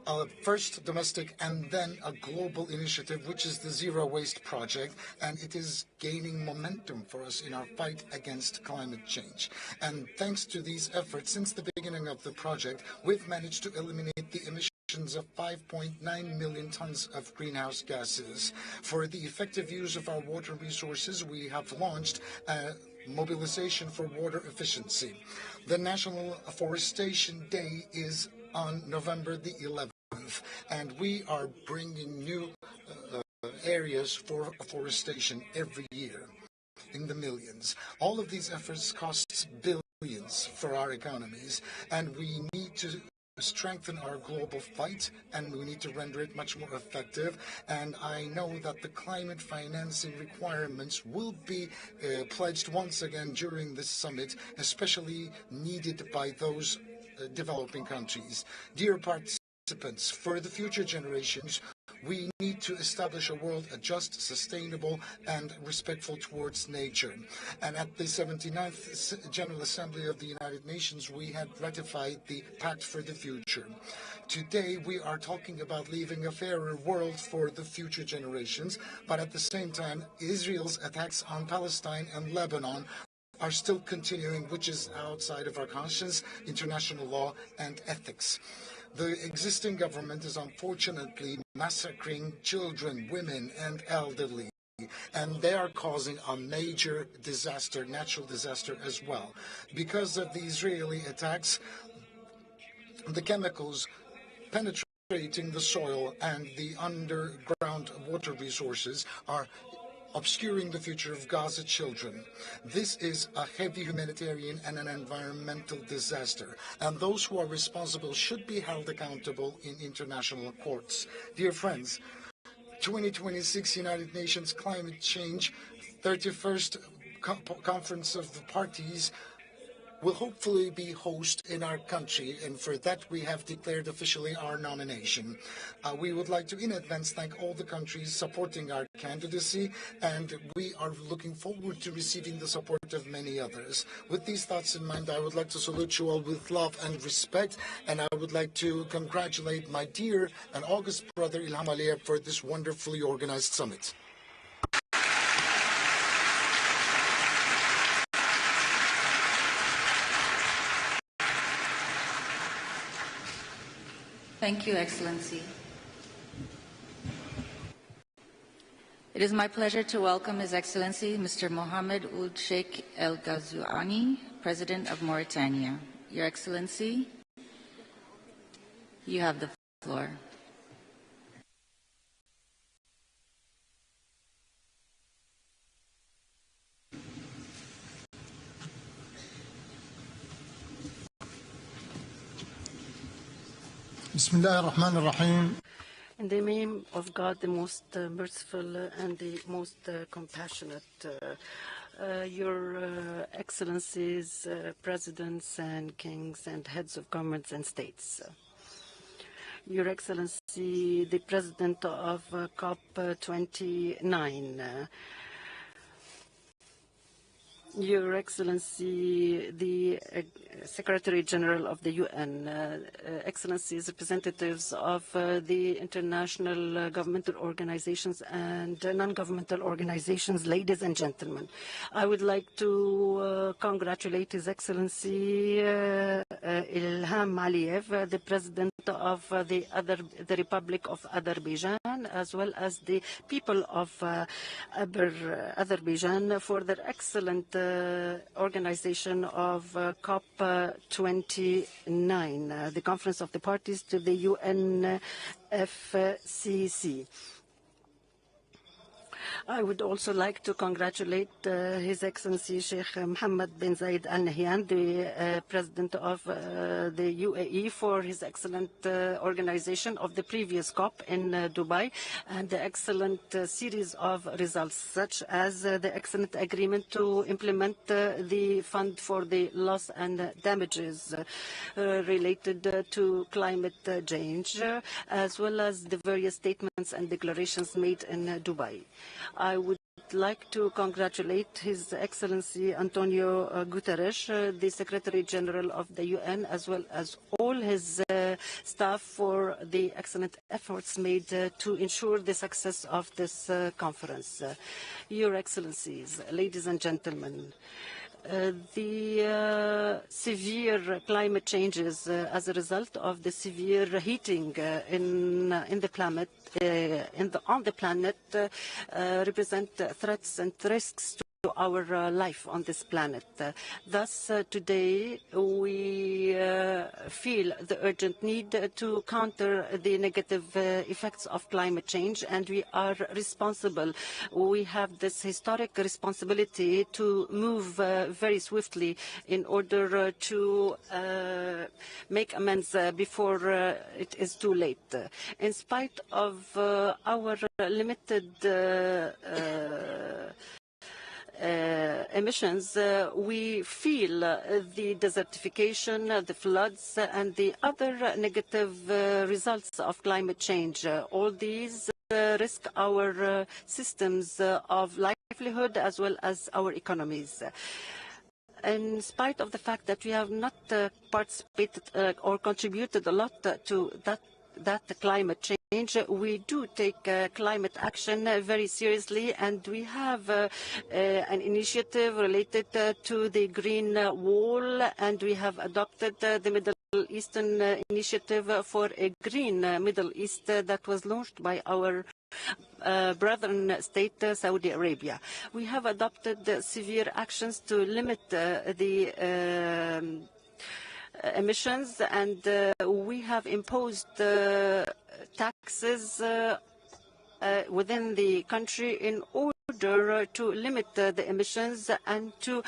a first domestic and then a global initiative, which is the Zero Waste Project, and it is gaining momentum for us in our fight against climate change. And thanks to these efforts, since the beginning of the project, we've managed to eliminate the emissions of 5.9 million tons of greenhouse gases. For the effective use of our water resources, we have launched a mobilization for water efficiency. The National Afforestation Day is on November the 11th. And we are bringing new areas for afforestation every year in the millions. All of these efforts cost billions for our economies, and we need to strengthen our global fight, and we need to render it much more effective. And I know that the climate financing requirements will be pledged once again during this summit, especially needed by those developing countries. Dear participants, for the future generations, we need to establish a world just, sustainable, and respectful towards nature. And at the 79th General Assembly of the United Nations, we had ratified the Pact for the Future. Today, we are talking about leaving a fairer world for the future generations, but at the same time, Israel's attacks on Palestine and Lebanon are still continuing, which is outside of our conscience, international law, and ethics. The existing government is unfortunately massacring children, women, and elderly, and they are causing a major disaster, natural disaster as well. Because of the Israeli attacks, the chemicals penetrating the soil and the underground water resources are obscuring the future of Gaza children. This is a heavy humanitarian and an environmental disaster, and those who are responsible should be held accountable in international courts. Dear friends, 2026 United Nations Climate Change 31st Conference of the Parties will hopefully be host in our country, and for that we have declared officially our nomination. We would like to in advance thank all the countries supporting our candidacy, and we are looking forward to receiving the support of many others. With these thoughts in mind, I would like to salute you all with love and respect, and I would like to congratulate my dear and august brother Ilham Aliyev for this wonderfully organized summit. Thank you, Excellency. It is my pleasure to welcome His Excellency Mr. Mohammed Ould Sheikh El Ghazouani, President of Mauritania. Your Excellency, you have the floor. Bismillah ar-Rahman ar-Rahim. In the name of God, the most merciful and the most compassionate, Your Excellencies, Presidents and Kings and Heads of Governments and States. Your Excellency, the President of COP29, Your Excellency, the Secretary General of the UN, Excellencies, representatives of the international governmental organizations and non-governmental organizations, ladies and gentlemen. I would like to congratulate His Excellency Ilham Aliyev, the President of the Republic of Azerbaijan, as well as the people of Azerbaijan for their excellent organization of COP29, the Conference of the Parties to the UNFCCC. I would also like to congratulate His Excellency Sheikh Mohammed bin Zayed Al Nahyan, the President of the UAE, for his excellent organization of the previous COP in Dubai and the excellent series of results, such as the excellent agreement to implement the fund for the loss and damages related to climate change, as well as the various statements and declarations made in Dubai. I would like to congratulate His Excellency Antonio Guterres, the Secretary General of the UN, as well as all his staff for the excellent efforts made to ensure the success of this conference. Your Excellencies, ladies and gentlemen, the severe climate changes as a result of the severe heating on the planet represent threats and risks to our life on this planet. Thus, today we feel the urgent need to counter the negative effects of climate change, and we are responsible. We have this historic responsibility to move very swiftly in order to make amends before it is too late. In spite of our limited emissions, we feel the desertification, the floods, and the other negative results of climate change. All these risk our systems of livelihood as well as our economies. In spite of the fact that we have not participated or contributed a lot to that climate change, we do take climate action very seriously, and we have an initiative related to the Green Wall, and we have adopted the Middle Eastern Initiative for a Green Middle East that was launched by our brethren state, Saudi Arabia. We have adopted severe actions to limit the emissions, and we have imposed taxes within the country in order to limit the emissions and to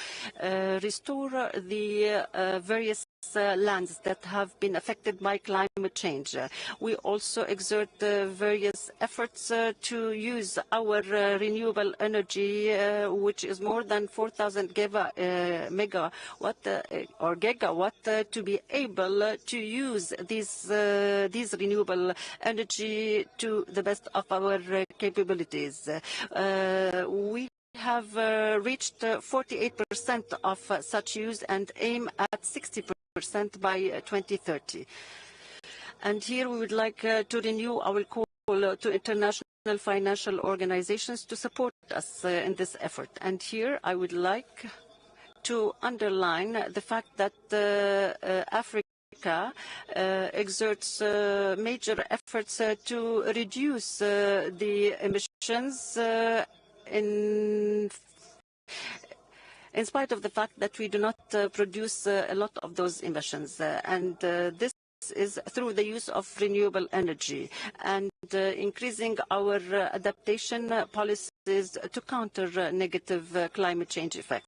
restore the various lands that have been affected by climate change. We also exert various efforts to use our renewable energy, which is more than 4,000 megawatt or gigawatt, to be able to use these renewable energy to the best of our capabilities. We have reached 48% of such use and aim at 60% by 2030. And here we would like to renew our call to international financial organizations to support us in this effort. And here I would like to underline the fact that Africa exerts major efforts to reduce the emissions in spite of the fact that we do not produce a lot of those emissions. And this is through the use of renewable energy and increasing our adaptation policies to counter negative climate change effects.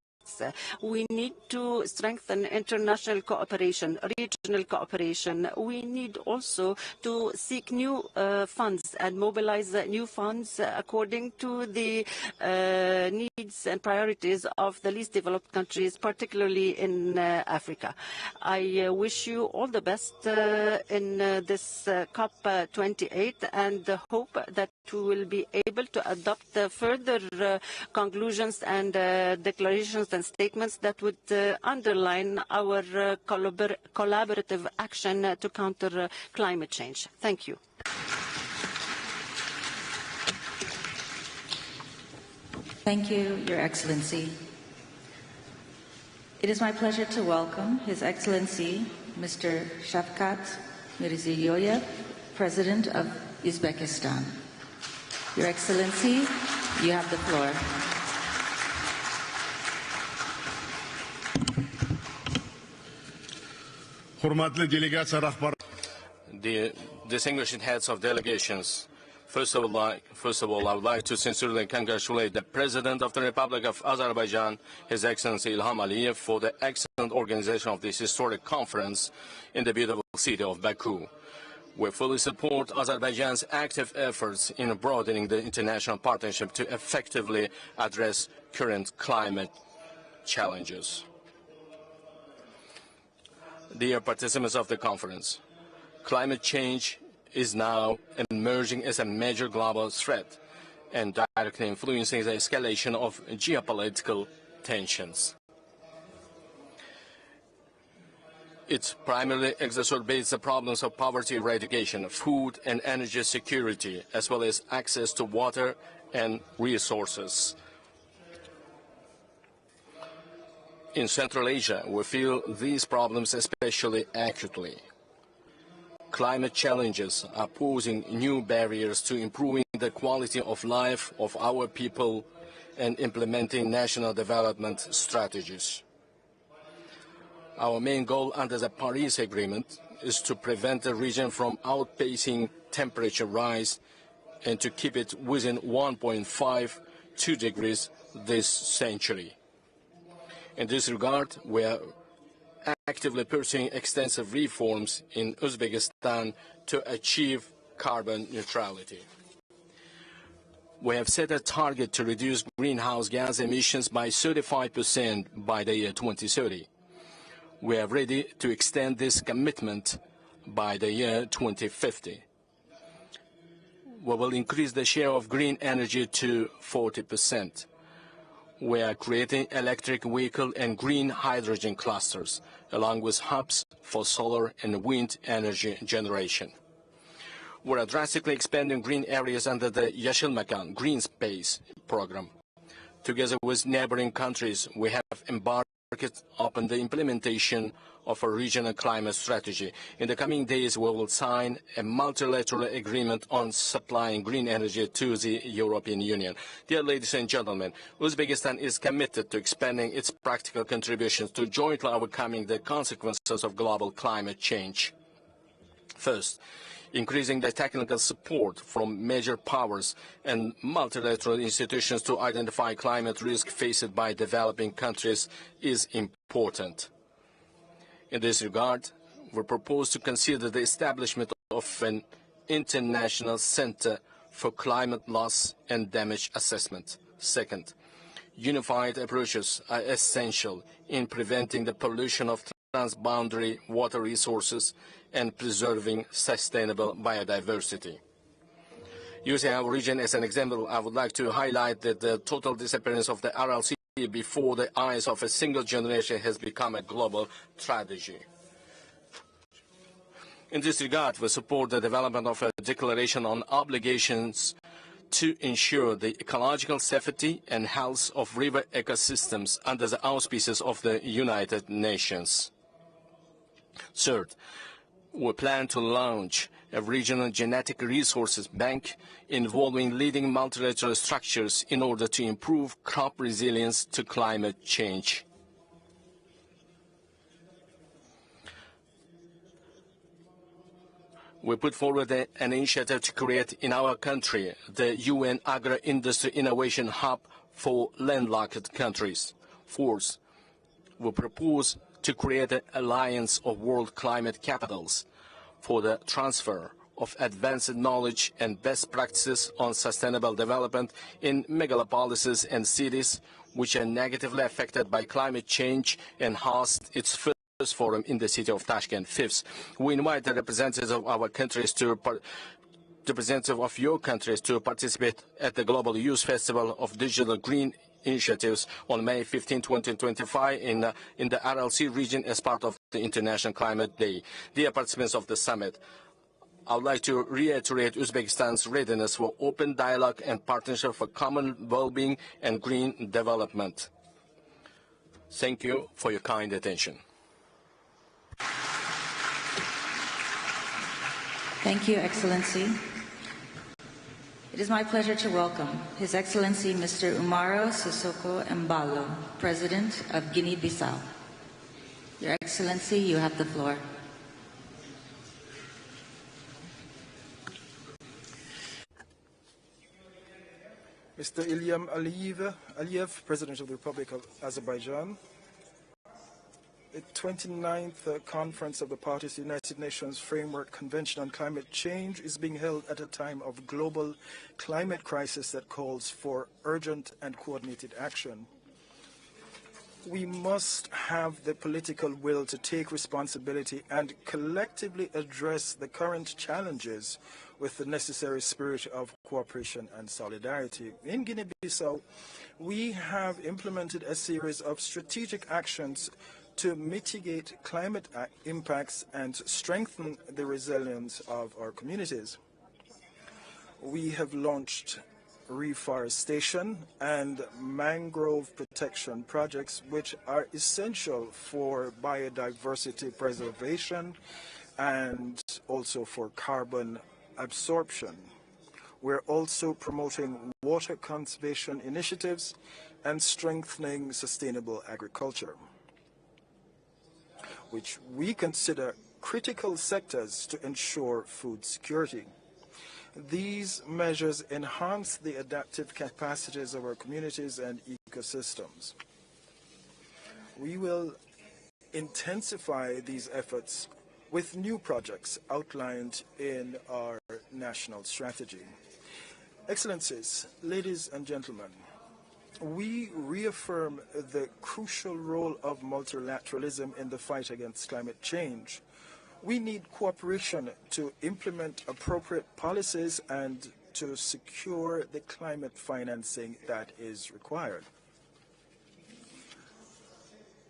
We need to strengthen international cooperation, regional cooperation. We need also to seek new funds and mobilize new funds according to the needs and priorities of the least developed countries, particularly in Africa. I wish you all the best in this COP28 and hope that we will be able to adopt further conclusions and declarations and statements that would underline our collaborative action to counter climate change. Thank you. Thank you, Your Excellency. It is my pleasure to welcome His Excellency Mr. Shavkat Mirziyoyev, President of Uzbekistan. Your Excellency, you have the floor. The distinguished heads of delegations, first of all, I would like to sincerely congratulate the President of the Republic of Azerbaijan, His Excellency Ilham Aliyev, for the excellent organization of this historic conference in the beautiful city of Baku. We fully support Azerbaijan's active efforts in broadening the international partnership to effectively address current climate challenges. Dear participants of the conference, climate change is now emerging as a major global threat and directly influencing the escalation of geopolitical tensions. It primarily exacerbates the problems of poverty eradication, food and energy security, as well as access to water and resources. In Central Asia, we feel these problems especially acutely. Climate challenges are posing new barriers to improving the quality of life of our people and implementing national development strategies. Our main goal under the Paris Agreement is to prevent the region from outpacing temperature rise and to keep it within 1.52 degrees this century. In this regard, we are actively pursuing extensive reforms in Uzbekistan to achieve carbon neutrality. We have set a target to reduce greenhouse gas emissions by 35% by the year 2030. We are ready to extend this commitment by the year 2050. We will increase the share of green energy to 40%. We are creating electric vehicle and green hydrogen clusters, along with hubs for solar and wind energy generation. We are drastically expanding green areas under the Yeşil Mekan Green Space program. Together with neighboring countries, we have embarked upon the implementation of a regional climate strategy. In the coming days, we will sign a multilateral agreement on supplying green energy to the European Union. Dear ladies and gentlemen, Uzbekistan is committed to expanding its practical contributions to jointly overcoming the consequences of global climate change. First, increasing the technical support from major powers and multilateral institutions to identify climate risk faced by developing countries is important. In this regard, we propose to consider the establishment of an international center for climate loss and damage assessment. Second, unified approaches are essential in preventing the pollution of transboundary water resources and preserving sustainable biodiversity. Using our region as an example, I would like to highlight that the total disappearance of the RLC before the eyes of a single generation has become a global tragedy. In this regard, we support the development of a declaration on obligations to ensure the ecological safety and health of river ecosystems under the auspices of the United Nations. Third, we plan to launch a regional genetic resources bank involving leading multilateral structures in order to improve crop resilience to climate change. We put forward an initiative to create in our country the UN Agro-Industry Innovation Hub for landlocked countries. Fourth, we propose to create an alliance of world climate capitals for the transfer of advanced knowledge and best practices on sustainable development in megalopolises and cities which are negatively affected by climate change and host its first forum in the city of Tashkent. Fifth, we invite the representatives of our countries to your countries to participate at the Global Youth Festival of Digital Green Initiatives on May 15, 2025 in the RLC region as part of the International Climate Day. Dear participants of the summit, I would like to reiterate Uzbekistan's readiness for open dialogue and partnership for common well-being and green development. Thank you for your kind attention. Thank you, Excellency. It is my pleasure to welcome His Excellency Mr. Umaro Sissoco Embalo, President of Guinea-Bissau. Your Excellency, you have the floor. Mr. Ilyam Aliyev, President of the Republic of Azerbaijan. The 29th Conference of the Parties to the United Nations Framework Convention on Climate Change is being held at a time of global climate crisis that calls for urgent and coordinated action. We must have the political will to take responsibility and collectively address the current challenges with the necessary spirit of cooperation and solidarity. In Guinea-Bissau, we have implemented a series of strategic actions to mitigate climate impacts and strengthen the resilience of our communities. We have launched reforestation and mangrove protection projects, which are essential for biodiversity preservation and also for carbon absorption. We're also promoting water conservation initiatives and strengthening sustainable agriculture, which we consider critical sectors to ensure food security. These measures enhance the adaptive capacities of our communities and ecosystems. We will intensify these efforts with new projects outlined in our national strategy. Excellencies, ladies and gentlemen, we reaffirm the crucial role of multilateralism in the fight against climate change. We need cooperation to implement appropriate policies and to secure the climate financing that is required.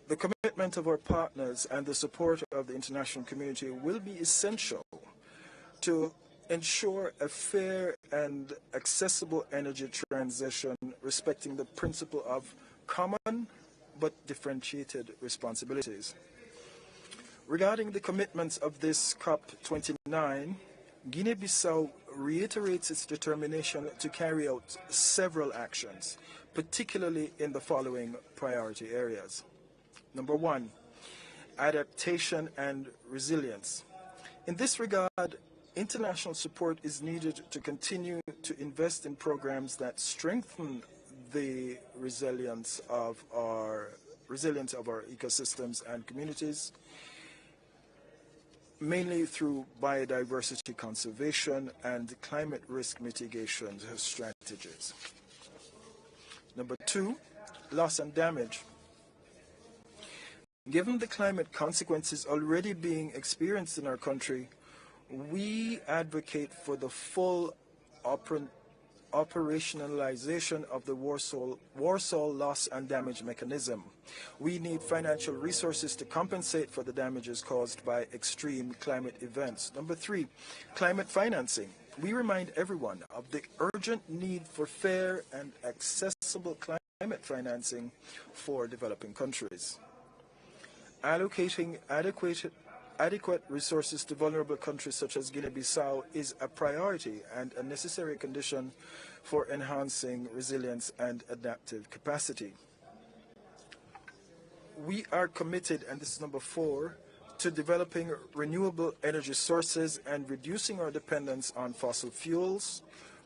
The commitment of our partners and the support of the international community will be essential to ensure a fair and accessible energy transition respecting the principle of common but differentiated responsibilities. Regarding the commitments of this COP29, Guinea-Bissau reiterates its determination to carry out several actions, particularly in the following priority areas. Number one, adaptation and resilience. In this regard, international support is needed to continue to invest in programs that strengthen the resilience of our ecosystems and communities, mainly through biodiversity conservation and climate risk mitigation strategies. Number two, loss and damage. Given the climate consequences already being experienced in our country, we advocate for the full operationalization of the Warsaw loss and damage mechanism. We need financial resources to compensate for the damages caused by extreme climate events. Number three, climate financing. We remind everyone of the urgent need for fair and accessible climate financing for developing countries. Allocating adequate resources to vulnerable countries such as Guinea-Bissau is a priority and a necessary condition for enhancing resilience and adaptive capacity. We are committed, and this is number four, to developing renewable energy sources and reducing our dependence on fossil fuels,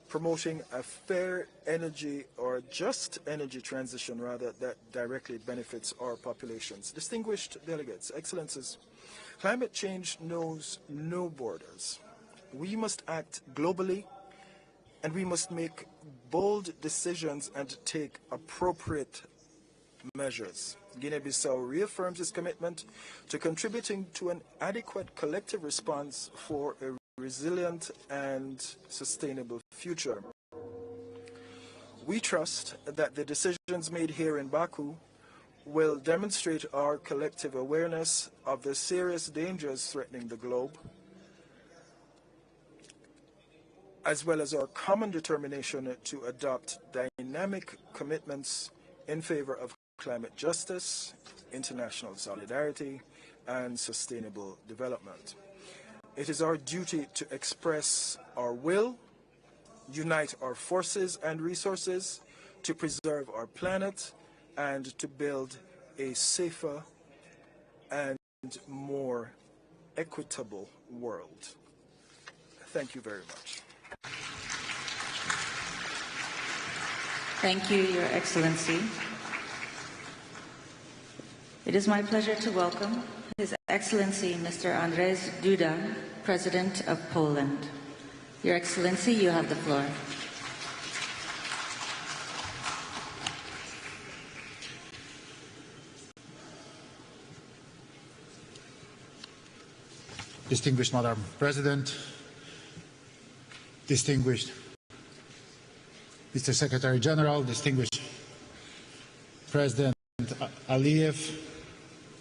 promoting a fair energy or just energy transition rather that directly benefits our populations. Distinguished delegates, excellencies, climate change knows no borders. We must act globally, and we must make bold decisions and take appropriate measures. Guinea-Bissau reaffirms its commitment to contributing to an adequate collective response for a resilient and sustainable future. We trust that the decisions made here in Baku will demonstrate our collective awareness of the serious dangers threatening the globe, as well as our common determination to adopt dynamic commitments in favor of climate justice, international solidarity, and sustainable development. It is our duty to express our will, unite our forces and resources to preserve our planet and to build a safer and more equitable world. Thank you very much. Thank you, Your Excellency. It is my pleasure to welcome His Excellency Mr. Andrzej Duda, President of Poland. Your Excellency, you have the floor. Distinguished Madam President, distinguished Mr. Secretary General, distinguished President Aliyev,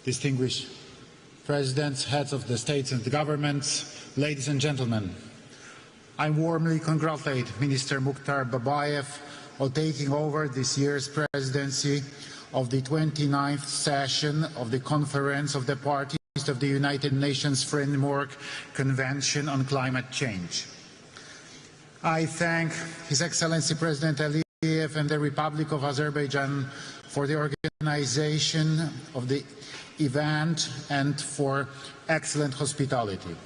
distinguished Presidents, heads of the states and the governments, ladies and gentlemen, I warmly congratulate Minister Mukhtar Babayev on taking over this year's presidency of the 29th session of the Conference of the Parties of the United Nations Framework Convention on Climate Change. I thank His Excellency President Aliyev and the Republic of Azerbaijan for the organization of the event and for excellent hospitality.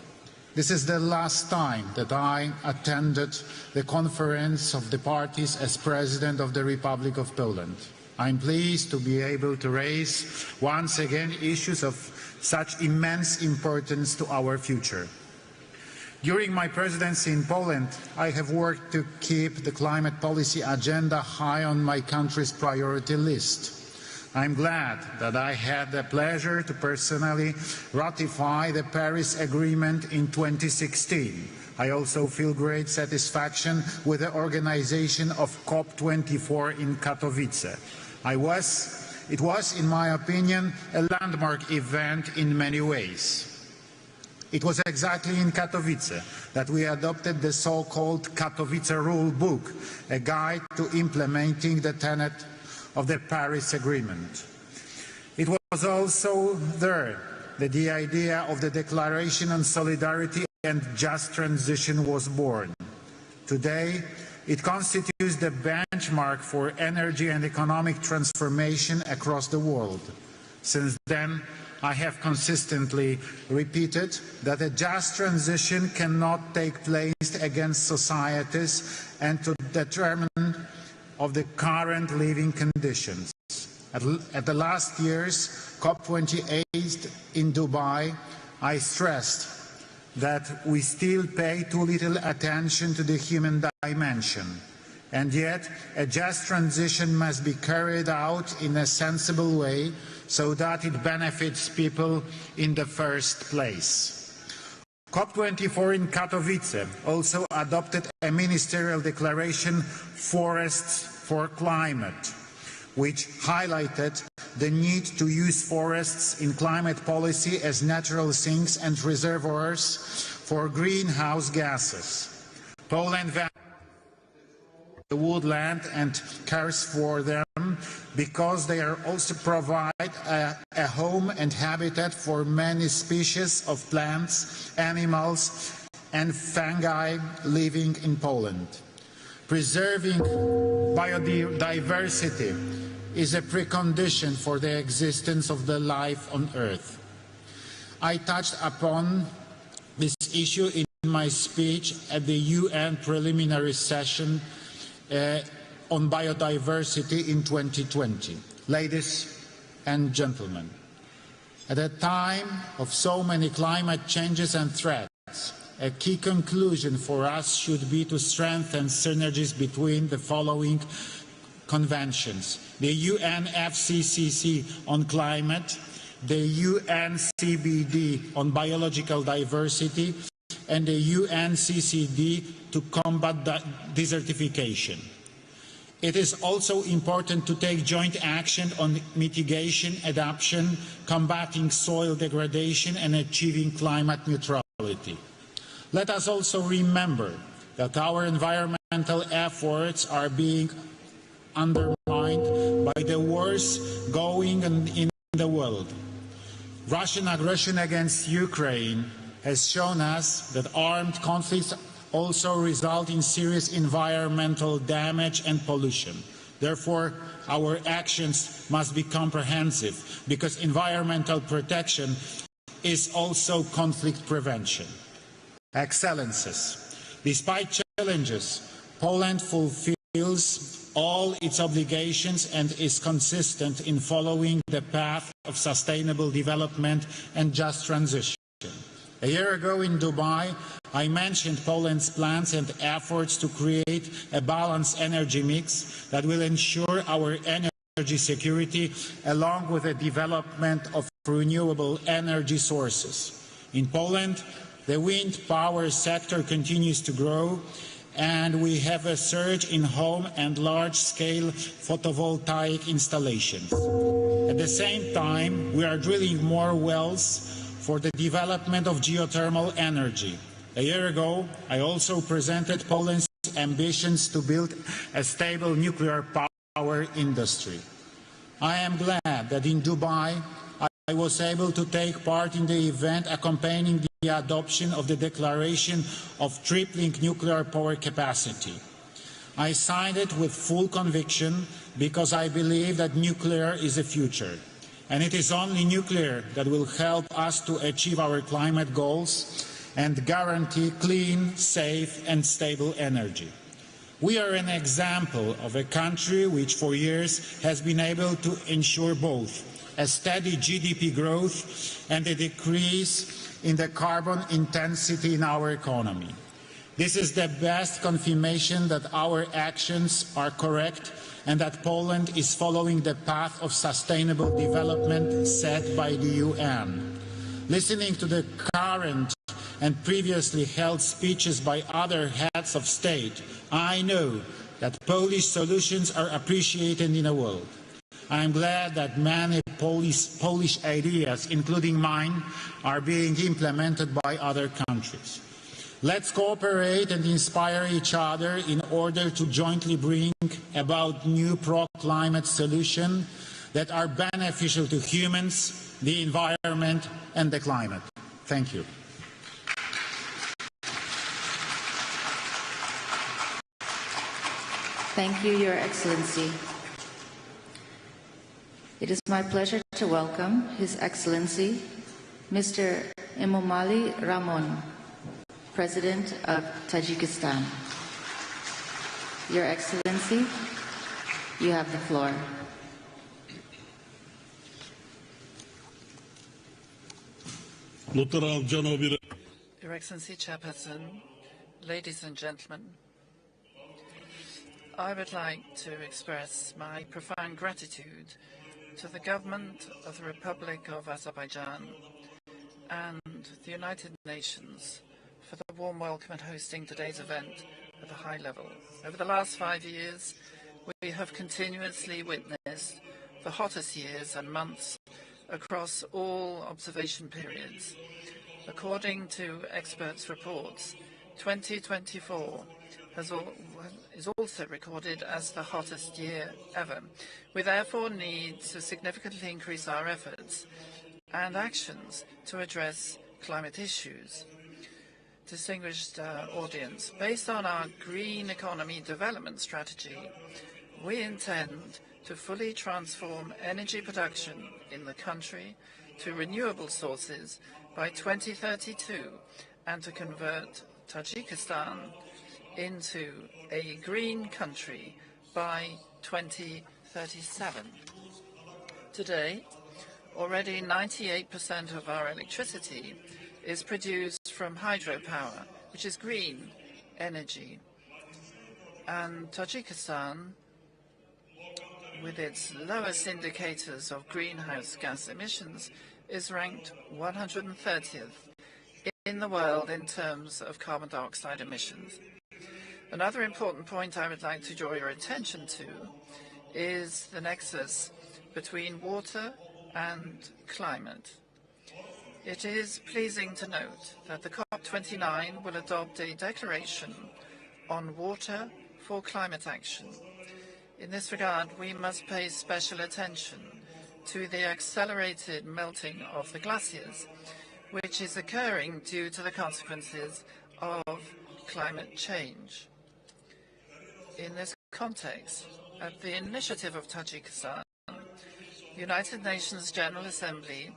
This is the last time that I attended the Conference of the Parties as President of the Republic of Poland. I'm pleased to be able to raise once again issues of such immense importance to our future. During my presidency in Poland, I have worked to keep the climate policy agenda high on my country's priority list. I'm glad that I had the pleasure to personally ratify the Paris Agreement in 2016. I also feel great satisfaction with the organization of COP24 in Katowice. It was, in my opinion, a landmark event in many ways. It was exactly in Katowice that we adopted the so-called Katowice Rule Book, a guide to implementing the tenet of the Paris Agreement. It was also there that the idea of the Declaration on Solidarity and Just Transition was born. Today, it constitutes the benchmark for energy and economic transformation across the world. Since then, I have consistently repeated that a just transition cannot take place against societies and to determine of the current living conditions. At the last year's COP28 in Dubai, I stressed that we still pay too little attention to the human dimension, and yet a just transition must be carried out in a sensible way so that it benefits people in the first place. COP24 in Katowice also adopted a ministerial declaration, Forests for Climate, which highlighted the need to use forests in climate policy as natural sinks and reservoirs for greenhouse gases. Poland values the woodland and cares for them because they are also provide a home and habitat for many species of plants, animals and fungi living in Poland. Preserving biodiversity is a precondition for the existence of the life on Earth. I touched upon this issue in my speech at the UN preliminary session on biodiversity in 2020. Ladies and gentlemen, at a time of so many climate changes and threats, a key conclusion for us should be to strengthen synergies between the following conventions: the UNFCCC on climate, the UNCBD on biological diversity, and the UNCCD to combat desertification. It is also important to take joint action on mitigation, adaptation, combating soil degradation, and achieving climate neutrality. Let us also remember that our environmental efforts are being undermined by the wars going on in the world. Russian aggression against Ukraine has shown us that armed conflicts also result in serious environmental damage and pollution. Therefore, our actions must be comprehensive, because environmental protection is also conflict prevention. Excellencies, despite challenges, Poland fulfills all its obligations and is consistent in following the path of sustainable development and just transition. A year ago in Dubai, I mentioned Poland's plans and efforts to create a balanced energy mix that will ensure our energy security, along with the development of renewable energy sources. In Poland, the wind power sector continues to grow, and we have a surge in home and large-scale photovoltaic installations. At the same time, we are drilling more wells for the development of geothermal energy. A year ago, I also presented Poland's ambitions to build a stable nuclear power industry. I am glad that in Dubai, I was able to take part in the event accompanying the adoption of the Declaration of Tripling Nuclear Power Capacity. I signed it with full conviction because I believe that nuclear is the future. And it is only nuclear that will help us to achieve our climate goals and guarantee clean, safe and stable energy. We are an example of a country which for years has been able to ensure both a steady GDP growth and a decrease in the carbon intensity in our economy. This is the best confirmation that our actions are correct and that Poland is following the path of sustainable development set by the UN. Listening to the current and previously held speeches by other heads of state, I know that Polish solutions are appreciated in the world. I am glad that many Polish ideas, including mine, are being implemented by other countries. Let's cooperate and inspire each other in order to jointly bring about new pro-climate solutions that are beneficial to humans, the environment and the climate. Thank you. Thank you, Your Excellency. It is my pleasure to welcome His Excellency, Mr. Emomali Rahmon, President of Tajikistan. Your Excellency, you have the floor. Your Excellency, Chairperson, ladies and gentlemen, I would like to express my profound gratitude to the government of the Republic of Azerbaijan and the United Nations for the warm welcome and hosting today's event at a high level. Over the last 5 years, we have continuously witnessed the hottest years and months across all observation periods. According to experts' reports, 2024 is also recorded as the hottest year ever. We therefore need to significantly increase our efforts and actions to address climate issues. Distinguished audience, based on our green economy development strategy, we intend to fully transform energy production in the country to renewable sources by 2032 and to convert Tajikistan into a green country by 2037. Today, already 98% of our electricity is produced from hydropower, which is green energy. And Tajikistan, with its lowest indicators of greenhouse gas emissions, is ranked 130th in the world in terms of carbon dioxide emissions. Another important point I would like to draw your attention to is the nexus between water and climate. It is pleasing to note that the COP29 will adopt a declaration on water for climate action. In this regard, we must pay special attention to the accelerated melting of the glaciers, which is occurring due to the consequences of climate change. In this context, at the initiative of Tajikistan, the United Nations General Assembly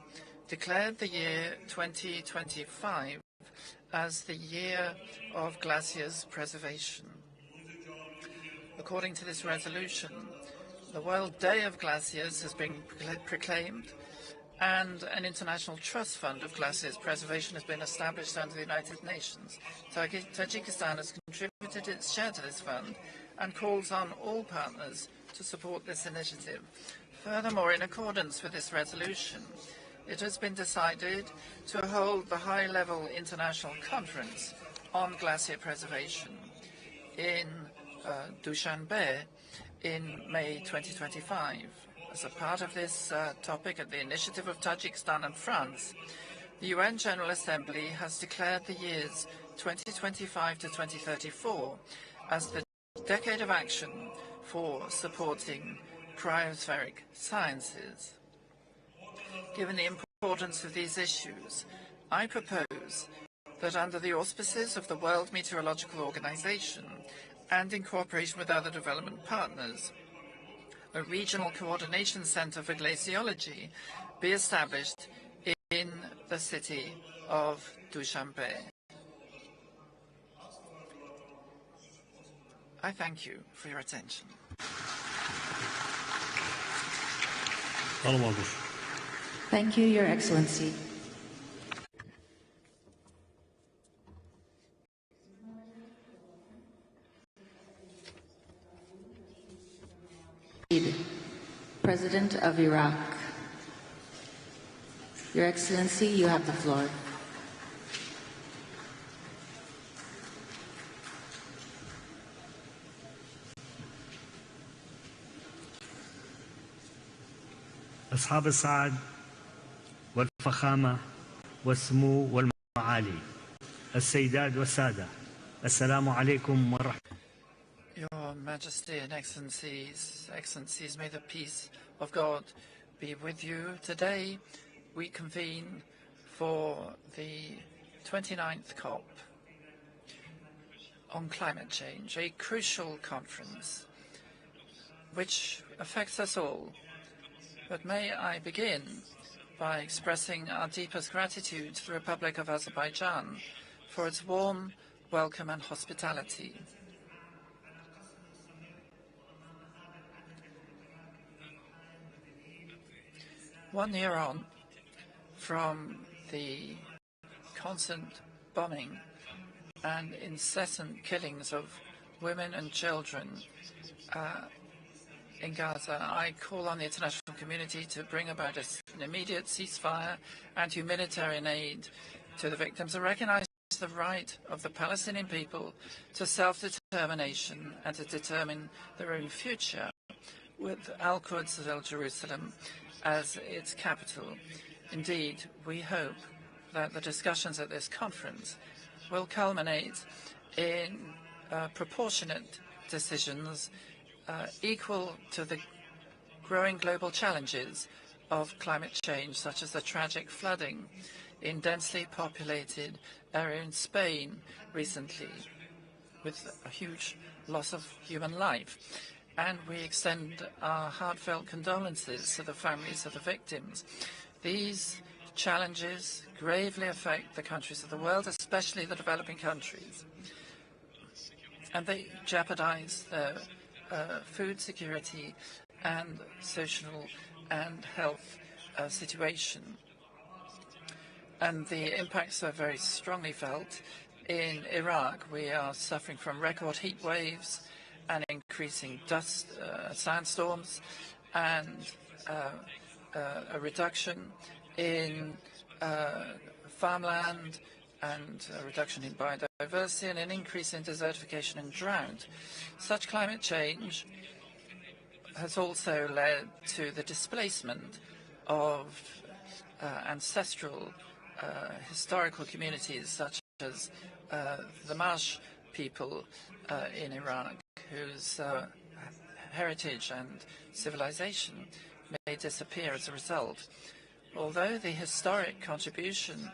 declared the year 2025 as the year of glaciers preservation. According to this resolution, the World Day of Glaciers has been proclaimed, and an international trust fund of glaciers preservation has been established under the United Nations. Tajikistan has contributed its share to this fund and calls on all partners to support this initiative. Furthermore, in accordance with this resolution, it has been decided to hold the high-level international conference on glacier preservation in Dushanbe in May 2025. As a part of this topic, at the initiative of Tajikistan and France, the UN General Assembly has declared the years 2025 to 2034 as the decade of action for supporting cryospheric sciences. Given the importance of these issues, I propose that under the auspices of the World Meteorological Organization and in cooperation with other development partners, a regional coordination center for glaciology be established in the city of Dushanbe. I thank you for your attention. Thank you, Your Excellency. President of Iraq. Your Excellency, you have the floor. أصحاب السعادة والفخامة والسمو والمعالي السيدات والسادة السلام عليكم ورحمة Your Majesty and Excellencies, may the peace of God be with you. Today we convene for the 29th COP on climate change, a crucial conference which affects us all. But may I begin by expressing our deepest gratitude to the Republic of Azerbaijan for its warm welcome and hospitality. One year on from the constant bombing and incessant killings of women and children in Gaza, I call on the international community to bring about an immediate ceasefire and humanitarian aid to the victims and recognize the right of the Palestinian people to self-determination and to determine their own future, with Al-Quds as Jerusalem as its capital. Indeed, we hope that the discussions at this conference will culminate in proportionate decisions equal to the growing global challenges of climate change, such as the tragic flooding in densely populated area in Spain recently, with a huge loss of human life. And we extend our heartfelt condolences to the families of the victims. These challenges gravely affect the countries of the world, especially the developing countries, and they jeopardize their food security and social and health situation. And the impacts are very strongly felt in Iraq. We are suffering from record heat waves and increasing dust, sandstorms, and a reduction in farmland, and a reduction in biodiversity, and an increase in desertification and drought. Such climate change has also led to the displacement of ancestral historical communities, such as the Marsh people in Iraq, whose heritage and civilization may disappear as a result. Although the historic contribution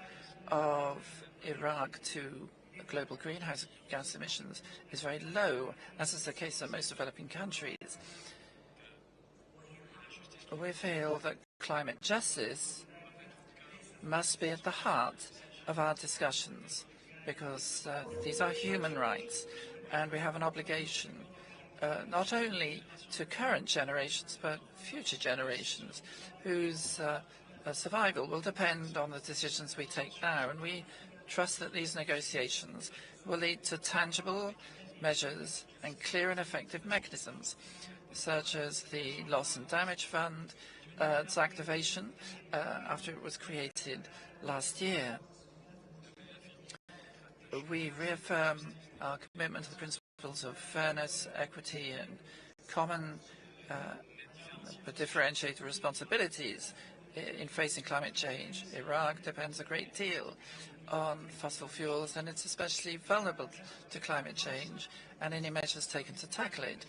of Iraq to global greenhouse gas emissions is very low, as is the case in most developing countries, we feel that climate justice must be at the heart of our discussions, because these are human rights, and we have an obligation not only to current generations but future generations whose survival will depend on the decisions we take now. And we trust that these negotiations will lead to tangible measures and clear and effective mechanisms, such as the Loss and Damage Fund, its activation after it was created last year. We reaffirm our commitment to the principles of fairness, equity, and common but differentiated responsibilities in facing climate change. Iraq depends a great deal on fossil fuels, and it's especially vulnerable to climate change and any measures taken to tackle it,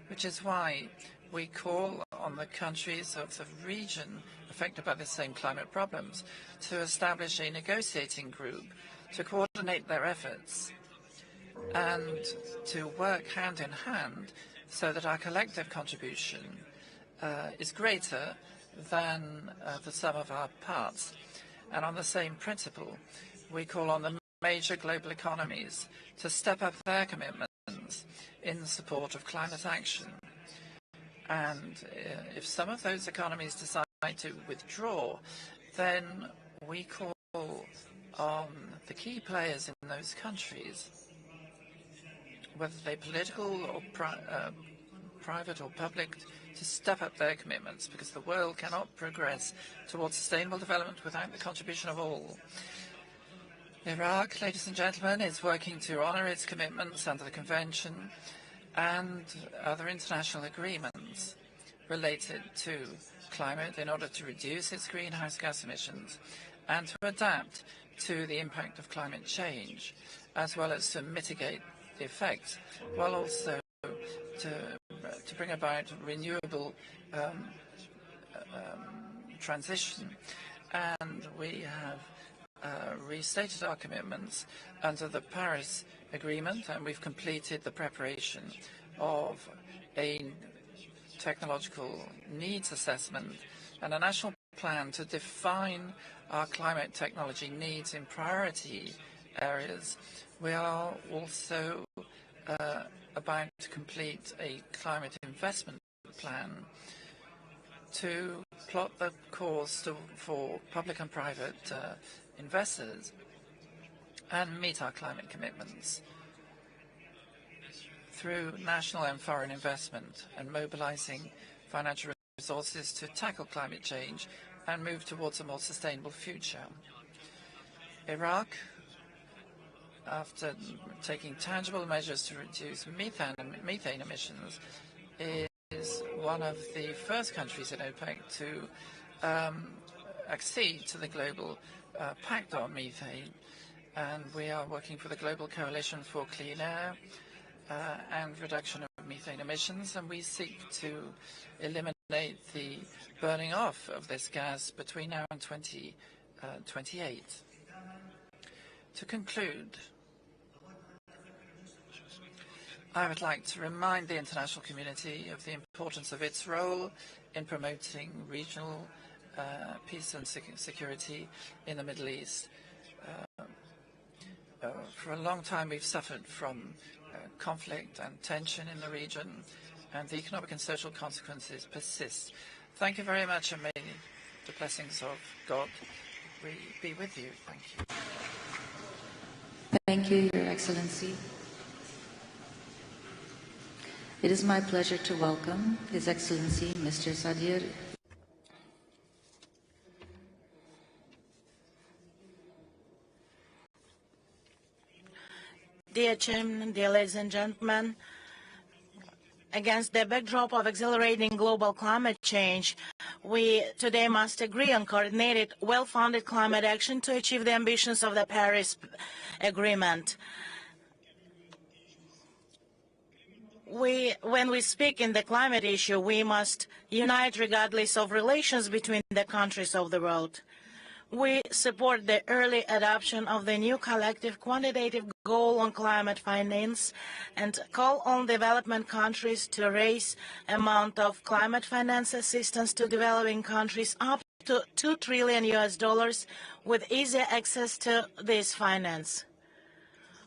which is why we call on the countries of the region affected by the same climate problems to establish a negotiating group to coordinate their efforts and to work hand in hand so that our collective contribution is greater than the sum of our parts. And on the same principle, we call on the major global economies to step up their commitments in support of climate action. And if some of those economies decide to withdraw, then we call on the key players in those countries, whether they're political or private or public, to step up their commitments, because the world cannot progress towards sustainable development without the contribution of all. Iraq, ladies and gentlemen, is working to honor its commitments under the Convention and other international agreements related to climate in order to reduce its greenhouse gas emissions and to adapt to the impact of climate change, as well as to mitigate the effects, while also to bring about renewable transition. And we have restated our commitments under the Paris Agreement, and we've completed the preparation of a technological needs assessment and a national plan to define our climate technology needs in priority areas. We are also about to complete a climate investment plan to plot the course for public and private investors and meet our climate commitments through national and foreign investment and mobilizing financial resources to tackle climate change and move towards a more sustainable future. Iraq, after taking tangible measures to reduce methane emissions, is one of the first countries in OPEC to accede to the global pact on methane. And we are working for the Global Coalition for Clean Air and reduction of methane emissions, and we seek to eliminate the burning off of this gas between now and 2028. To conclude, I would like to remind the international community of the importance of its role in promoting regional peace and security in the Middle East. For a long time, we've suffered from conflict and tension in the region, and the economic and social consequences persist. Thank you very much, and may the blessings of God be with you. Thank you. Thank you, Your Excellency. It is my pleasure to welcome His Excellency Mr. Sadir. Dear Chairman, dear ladies and gentlemen, against the backdrop of accelerating global climate change, we today must agree on coordinated, well-founded climate action to achieve the ambitions of the Paris Agreement. When we speak in the climate issue, we must unite regardless of relations between the countries of the world. We support the early adoption of the new collective quantitative goal on climate finance and call on development countries to raise amount of climate finance assistance to developing countries up to $2 trillion with easy access to this finance.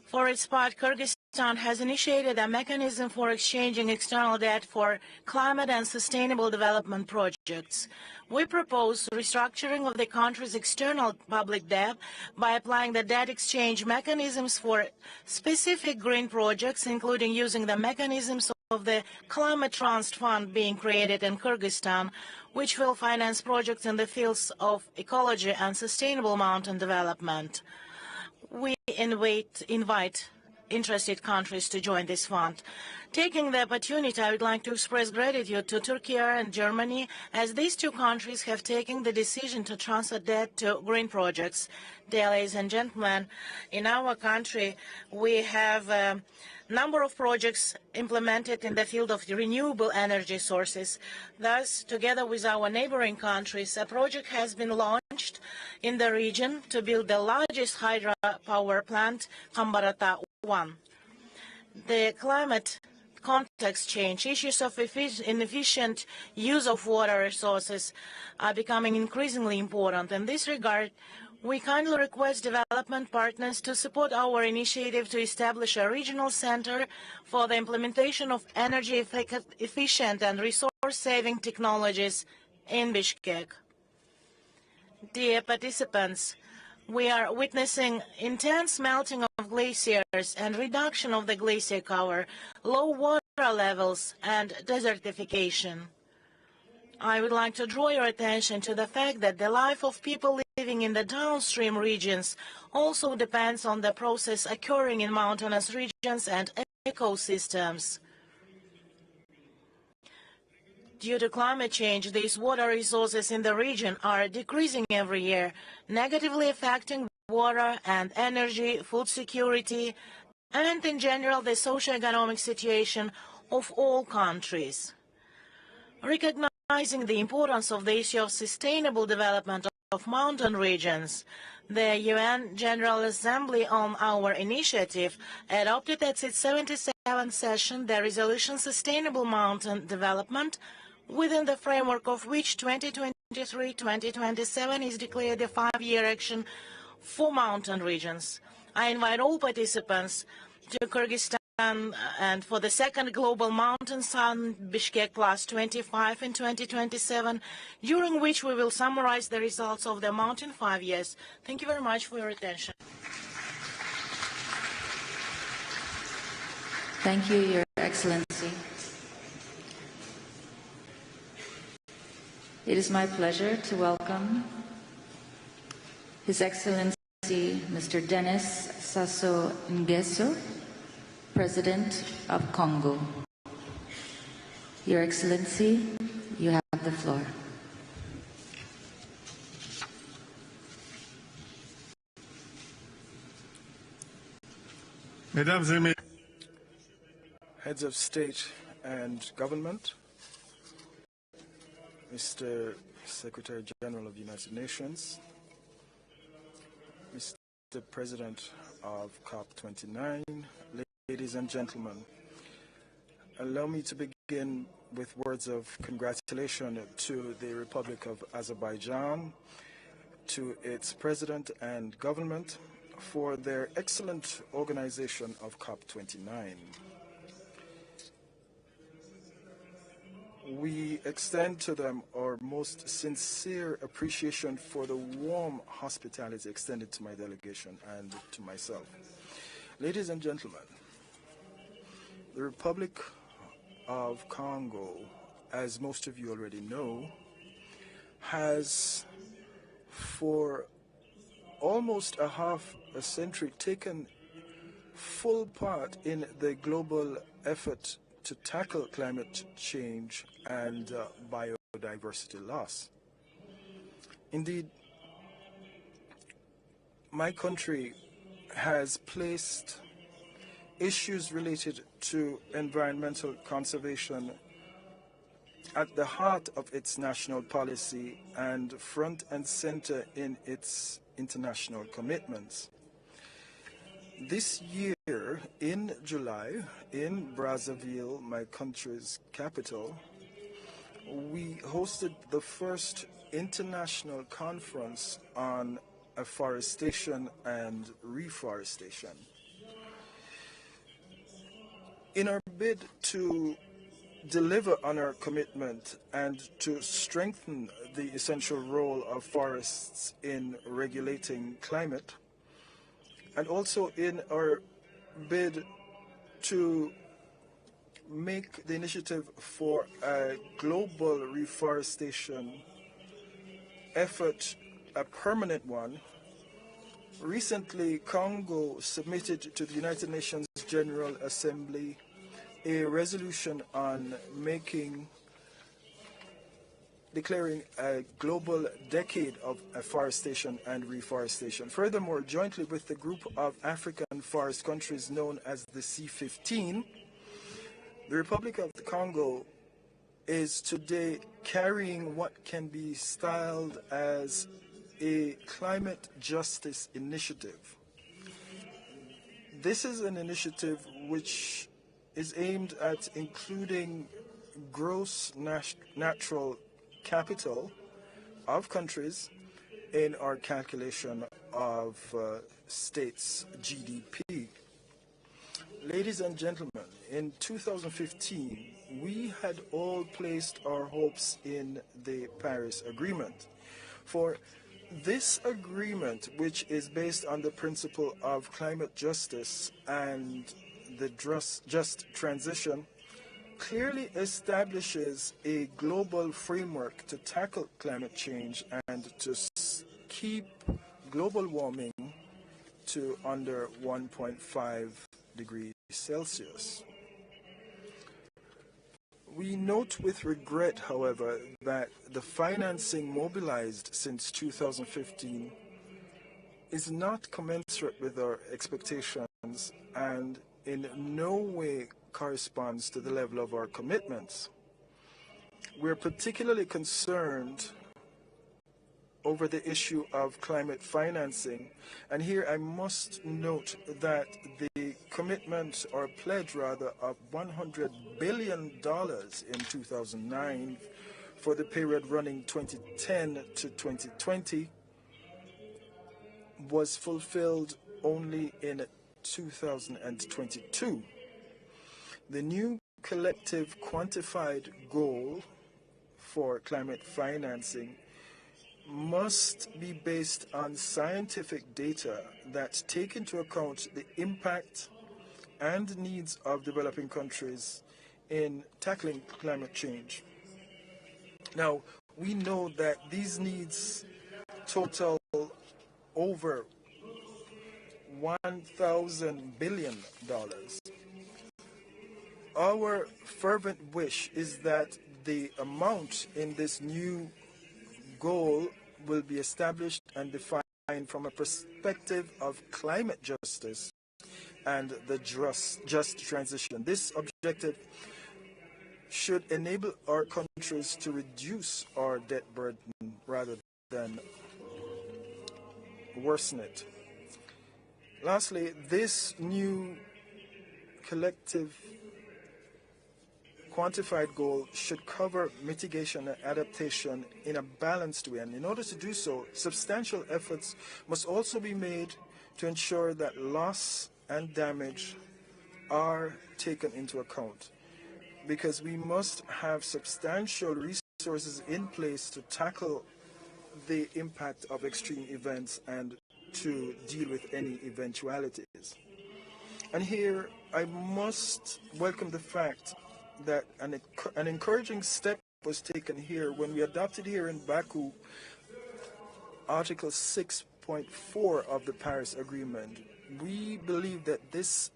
For its part, Kyrgyzstan has initiated a mechanism for exchanging external debt for climate and sustainable development projects. We propose restructuring of the country's external public debt by applying the debt exchange mechanisms for specific green projects, including using the mechanisms of the Climate Trust Fund being created in Kyrgyzstan, which will finance projects in the fields of ecology and sustainable mountain development. We invite interested countries to join this fund. Taking the opportunity, I would like to express gratitude to Turkey and Germany, as these two countries have taken the decision to transfer debt to green projects. Dear ladies and gentlemen, in our country, we have a number of projects implemented in the field of renewable energy sources. Thus, together with our neighboring countries, a project has been launched in the region to build the largest hydropower plant, Kambarata 1. The climate context change, issues of inefficient use of water resources are becoming increasingly important. In this regard, we kindly request development partners to support our initiative to establish a regional center for the implementation of energy-efficient and resource-saving technologies in Bishkek. Dear participants, we are witnessing intense melting of glaciers and reduction of the glacier cover, low water levels, and desertification. I would like to draw your attention to the fact that the life of people living in the downstream regions also depends on the process occurring in mountainous regions and ecosystems. Due to climate change, these water resources in the region are decreasing every year, negatively affecting water and energy, food security, and in general the socio-economic situation of all countries. Recognizing the importance of the issue of sustainable development of mountain regions, the UN General Assembly, on our initiative, adopted at its 77th session the resolution Sustainable Mountain Development, within the framework of which 2023-2027 is declared a 5-year action for mountain regions. I invite all participants to Kyrgyzstan and for the second Global Mountain Summit Bishkek Plus 25 in 2027, during which we will summarize the results of the Mountain 5 years. Thank you very much for your attention. Thank you, Your Excellency. It is my pleasure to welcome His Excellency Mr. Denis Sassou Nguesso, President of Congo. Your Excellency, you have the floor. Mesdames et Messieurs, Heads of State and Government, Mr. Secretary General of the United Nations, Mr. President of COP29, ladies and gentlemen, allow me to begin with words of congratulation to the Republic of Azerbaijan, to its President and government for their excellent organization of COP29. We extend to them our most sincere appreciation for the warm hospitality extended to my delegation and to myself. Ladies and gentlemen, the Republic of Congo, as most of you already know, has for almost a half a century taken full part in the global effort to tackle climate change and biodiversity loss. Indeed, my country has placed issues related to environmental conservation at the heart of its national policy and front and center in its international commitments. This year, in July, in Brazzaville, my country's capital, we hosted the first international conference on afforestation and reforestation. In our bid to deliver on our commitment and to strengthen the essential role of forests in regulating climate, and also in our bid to make the initiative for a global reforestation effort a permanent one, recently Congo submitted to the United Nations General Assembly a resolution on declaring a global decade of afforestation and reforestation. Furthermore, jointly with the group of African forest countries known as the C15, the Republic of the Congo is today carrying what can be styled as a climate justice initiative. This is an initiative which is aimed at including gross natural capital of countries in our calculation of states' GDP. Ladies and gentlemen, in 2015, we had all placed our hopes in the Paris Agreement. For this agreement, which is based on the principle of climate justice and the just transition, clearly establishes a global framework to tackle climate change and to keep global warming to under 1.5 degrees Celsius. We note with regret, however, that the financing mobilized since 2015 is not commensurate with our expectations and in no way corresponds to the level of our commitments. We're particularly concerned over the issue of climate financing, and here I must note that the commitment or pledge rather of $100 billion in 2009 for the period running 2010 to 2020 was fulfilled only in 2022. The new collective quantified goal for climate financing must be based on scientific data that take into account the impact and needs of developing countries in tackling climate change. Now, we know that these needs total over $1,000 billion. Our fervent wish is that the amount in this new goal will be established and defined from a perspective of climate justice and the just transition. This objective should enable our countries to reduce our debt burden rather than worsen it. Lastly, this new collective quantified goal should cover mitigation and adaptation in a balanced way. And in order to do so, substantial efforts must also be made to ensure that loss and damage are taken into account, because we must have substantial resources in place to tackle the impact of extreme events and to deal with any eventualities. And here I must welcome the fact that an encouraging step was taken here when we adopted here in Baku Article 6.4 of the Paris Agreement. We believe that this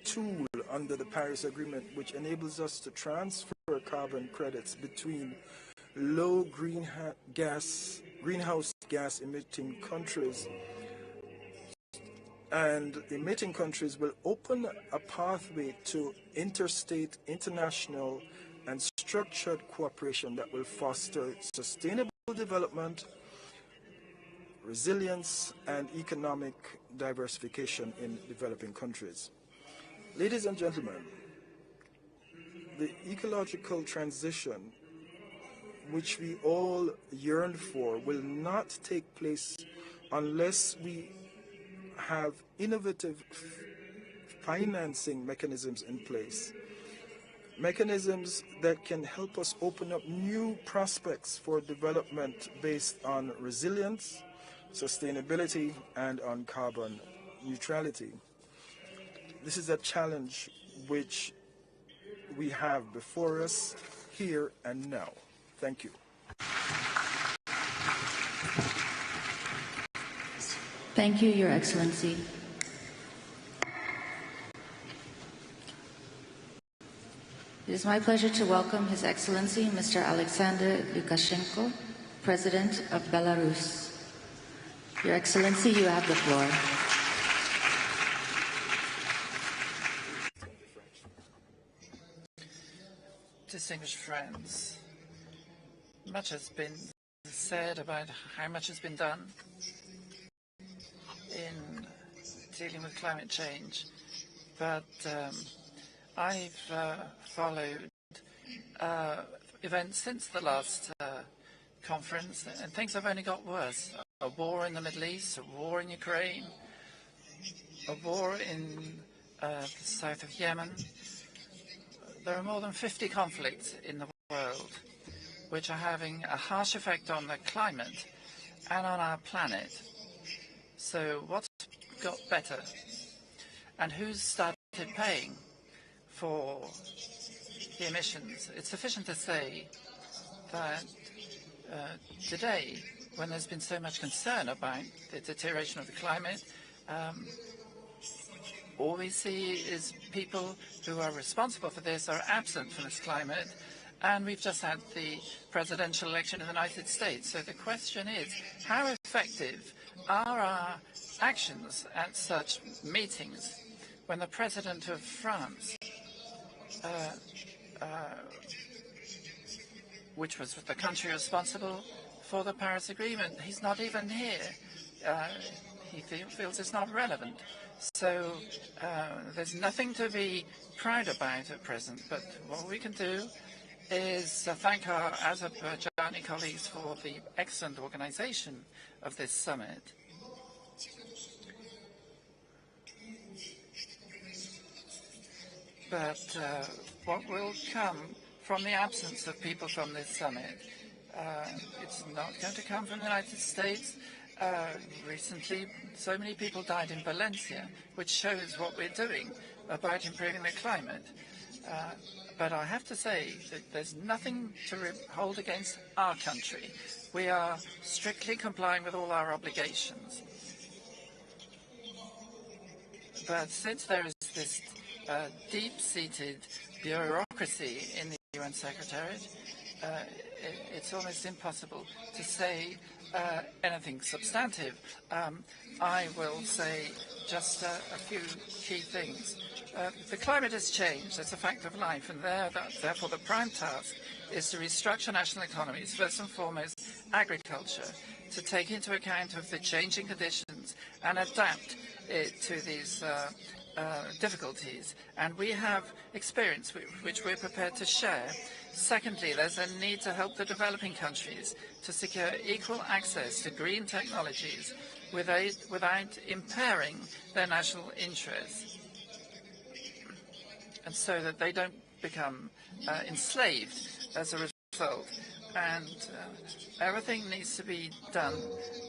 tool under the Paris Agreement, which enables us to transfer carbon credits between low greenhouse gas emitting countries And emitting countries will open a pathway to interstate, international, and structured cooperation that will foster sustainable development, resilience, and economic diversification in developing countries. Ladies and gentlemen, the ecological transition which we all yearn for will not take place unless we have innovative financing mechanisms in place. Mechanisms that can help us open up new prospects for development based on resilience, sustainability, and on carbon neutrality. This is a challenge which we have before us here and now. Thank you. Thank you, Your Excellency. It is my pleasure to welcome His Excellency Mr. Alexander Lukashenko, President of Belarus. Your Excellency, you have the floor. Distinguished friends, much has been said about how much has been done in dealing with climate change, but I've followed events since the last conference, and things have only got worse. A war in the Middle East, a war in Ukraine, a war in the south of Yemen. There are more than 50 conflicts in the world which are having a harsh effect on the climate and on our planet. So what's got better? And who's started paying for the emissions? It's sufficient to say that today, when there's been so much concern about the deterioration of the climate, all we see is people who are responsible for this are absent from this climate, and we've just had the presidential election in the United States. So the question is, how effective are our actions at such meetings when the President of France, which was the country responsible for the Paris Agreement, he's not even here. He feels it's not relevant. So there's nothing to be proud about at present, but what we can do is thank our Azerbaijani colleagues for the excellent organization of this summit. But what will come from the absence of people from this summit? It's not going to come from the United States. Recently, so many people died in Valencia, which shows what we're doing about improving the climate. But I have to say that there's nothing to hold against our country. We are strictly complying with all our obligations. But since there is this deep-seated bureaucracy in the UN Secretariat, it's almost impossible to say anything substantive. I will say just a few key things. The climate has changed. It's a fact of life, and therefore the prime task is to restructure national economies, first and foremost agriculture, to take into account of the changing conditions and adapt it to these difficulties. And we have experience which we're prepared to share. Secondly, there's a need to help the developing countries to secure equal access to green technologies without impairing their national interests, and so that they don't become enslaved as a result. And everything needs to be done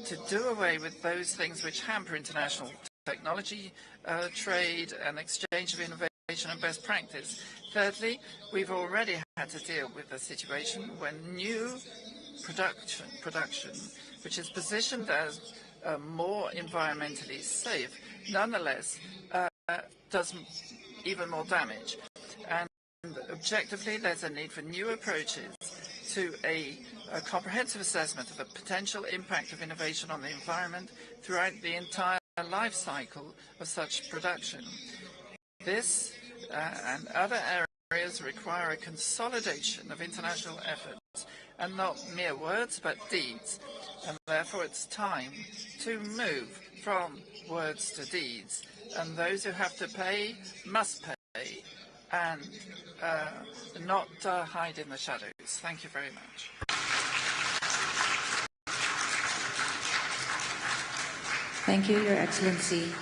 to do away with those things which hamper international technology, trade, and exchange of innovation and best practice. Thirdly, we've already had to deal with a situation when new production, which is positioned as more environmentally safe, nonetheless does even more damage. And objectively, there's a need for new approaches to a comprehensive assessment of the potential impact of innovation on the environment throughout the entire life cycle of such production. This and other areas require a consolidation of international efforts, and not mere words but deeds. And therefore it's time to move from words to deeds. And those who have to pay must pay, and not hide in the shadows. Thank you very much. Thank you, Your Excellency.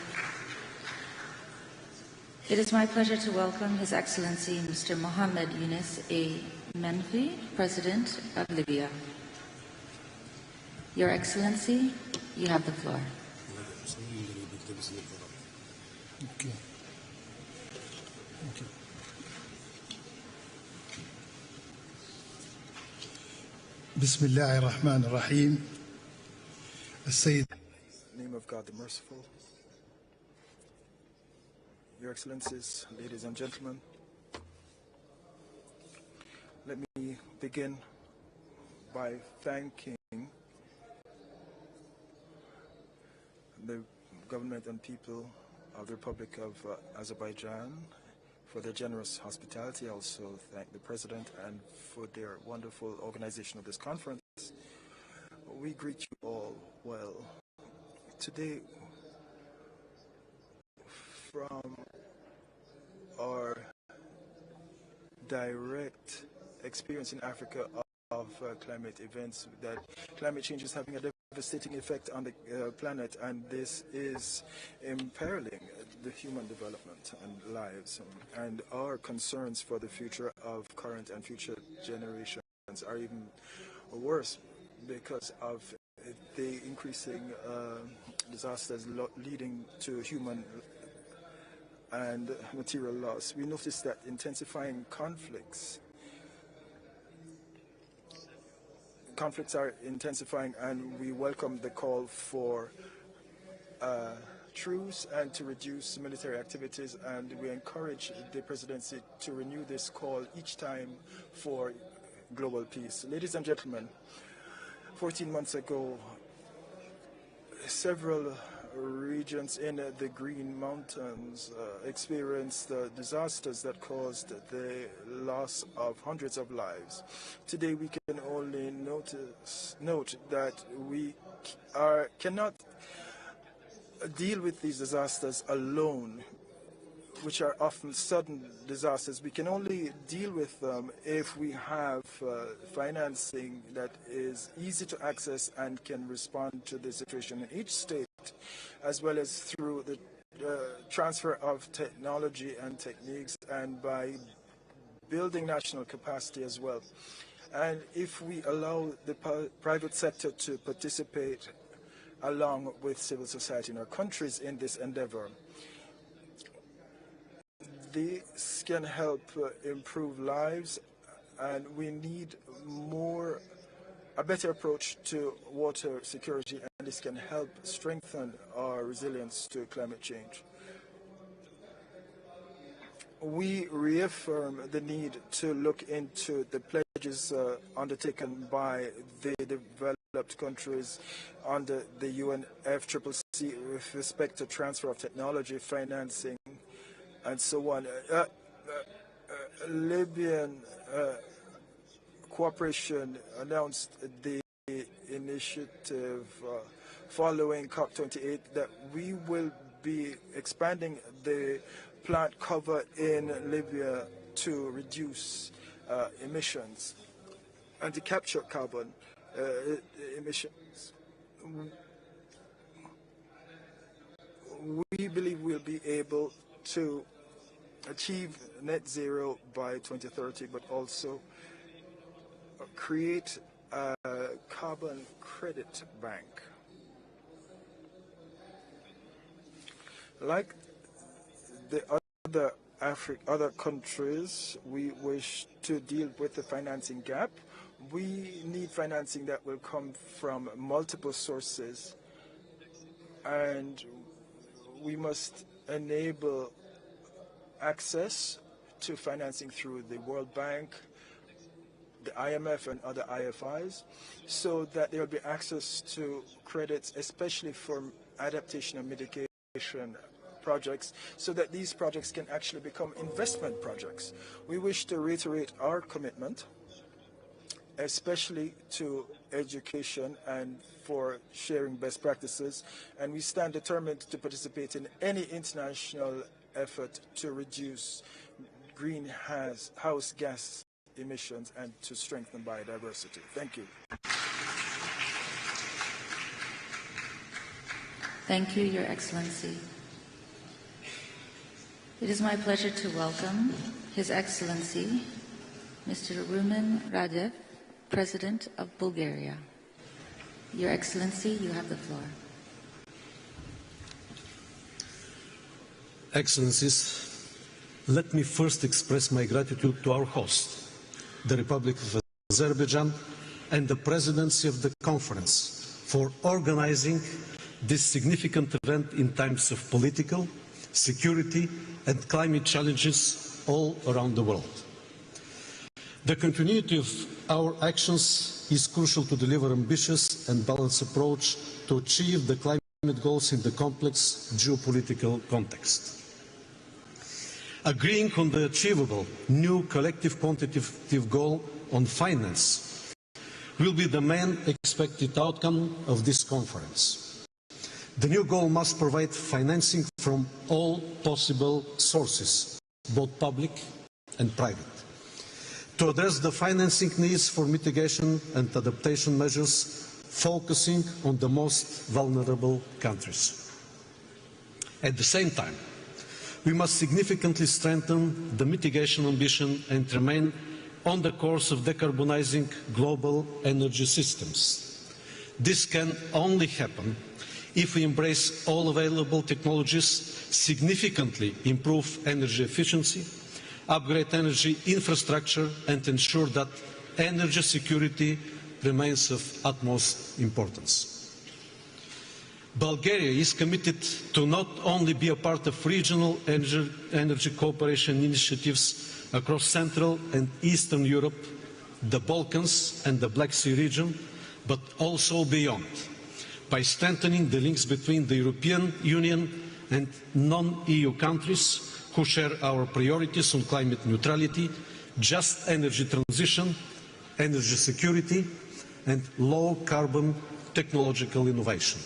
It is my pleasure to welcome His Excellency Mr. Mohammed Yunus A. Menfi, President of Libya. Your Excellency, you have the floor. بسم الله الرحمن الرحيم السيد Name of God the Merciful. Your Excellencies, ladies and gentlemen, let me begin by thanking the government and people of the Republic of Azerbaijan for their generous hospitality. I also thank the President and for their wonderful organization of this conference. We greet you all well. Today, from our direct experience in Africa of climate events, that climate change is having a devastating effect on the planet, and this is imperiling the human development and lives. And our concerns for the future of current and future generations are even worse because of the increasing disasters leading to human and material loss. We notice that intensifying conflicts are intensifying, and we welcome the call for truce and to reduce military activities, and we encourage the presidency to renew this call each time for global peace. Ladies and gentlemen, 14 months ago, several regions in the Green Mountains experienced disasters that caused the loss of hundreds of lives. Today we can only note that we cannot deal with these disasters alone, which are often sudden disasters. We can only deal with them if we have financing that is easy to access and can respond to the situation in each state, as well as through the transfer of technology and techniques, and by building national capacity as well. And if we allow the private sector to participate along with civil society in our countries in this endeavor, this can help improve lives, and we need a better approach to water security, and this can help strengthen our resilience to climate change. We reaffirm the need to look into the pledges undertaken by the developed countries under the UNFCCC with respect to transfer of technology, financing, and so on. Libyan cooperation announced the initiative following COP28 that we will be expanding the plant cover in Libya to reduce emissions and to capture carbon emissions. We believe we'll be able to achieve net zero by 2030, but also create a carbon credit bank. Like the other countries, we wish to deal with the financing gap. We need financing that will come from multiple sources, and we must enable access to financing through the World Bank, the IMF, and other IFIs, so that there will be access to credits, especially for adaptation and mitigation projects so that these projects can actually become investment projects. We wish to reiterate our commitment, especially to education and for sharing best practices, and we stand determined to participate in any international effort to reduce greenhouse gas emissions and to strengthen biodiversity. Thank you. Thank you, Your Excellency. It is my pleasure to welcome His Excellency, Mr. Rumen Radev, President of Bulgaria. Your Excellency, you have the floor. Excellencies, let me first express my gratitude to our host, the Republic of Azerbaijan, and the Presidency of the Conference for organizing this significant event in times of political, security, and climate challenges all around the world. The continuity of our actions is crucial to deliver ambitious and balanced approach to achieve the climate goals in the complex geopolitical context. Agreeing on the achievable new collective quantitative goal on finance will be the main expected outcome of this conference. The new goal must provide financing from all possible sources, both public and private, to address the financing needs for mitigation and adaptation measures, focusing on the most vulnerable countries. At the same time, we must significantly strengthen the mitigation ambition and remain on the course of decarbonizing global energy systems. This can only happen if we embrace all available technologies, significantly improve energy efficiency, upgrade energy infrastructure, and ensure that energy security remains of utmost importance. Bulgaria is committed to not only be a part of regional energy cooperation initiatives across Central and Eastern Europe, the Balkans and the Black Sea region, but also beyond, by strengthening the links between the European Union and non-EU countries who share our priorities on climate neutrality, just energy transition, energy security, and low-carbon technological innovation.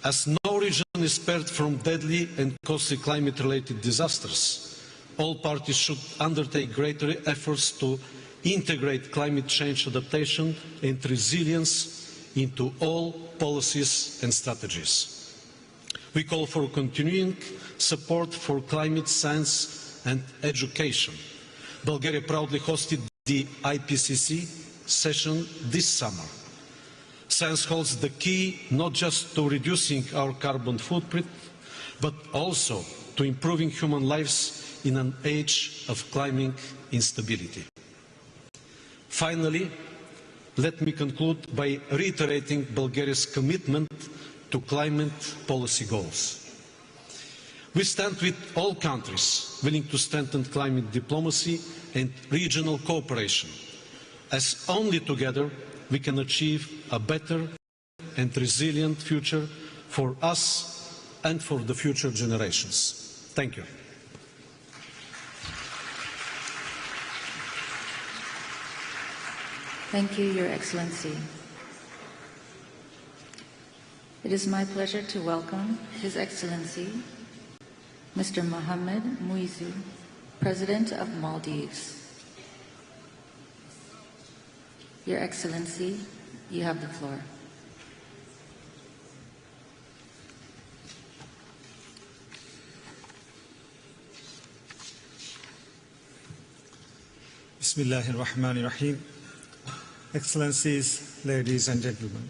As no region is spared from deadly and costly climate-related disasters, all parties should undertake greater efforts to integrate climate change adaptation and resilience into all policies and strategies. We call for continuing support for climate science and education. Bulgaria proudly hosted the IPCC session this summer. Science holds the key not just to reducing our carbon footprint, but also to improving human lives in an age of climbing instability. Finally, let me conclude by reiterating Bulgaria's commitment to climate policy goals. We stand with all countries willing to strengthen climate diplomacy and regional cooperation, as only together we can achieve a better and resilient future for us and for the future generations. Thank you. Thank you, Your Excellency. It is my pleasure to welcome His Excellency, Mr. Mohammed Muizu, President of Maldives. Your Excellency, you have the floor. Bismillahirrahmanirrahim. Excellencies, ladies and gentlemen,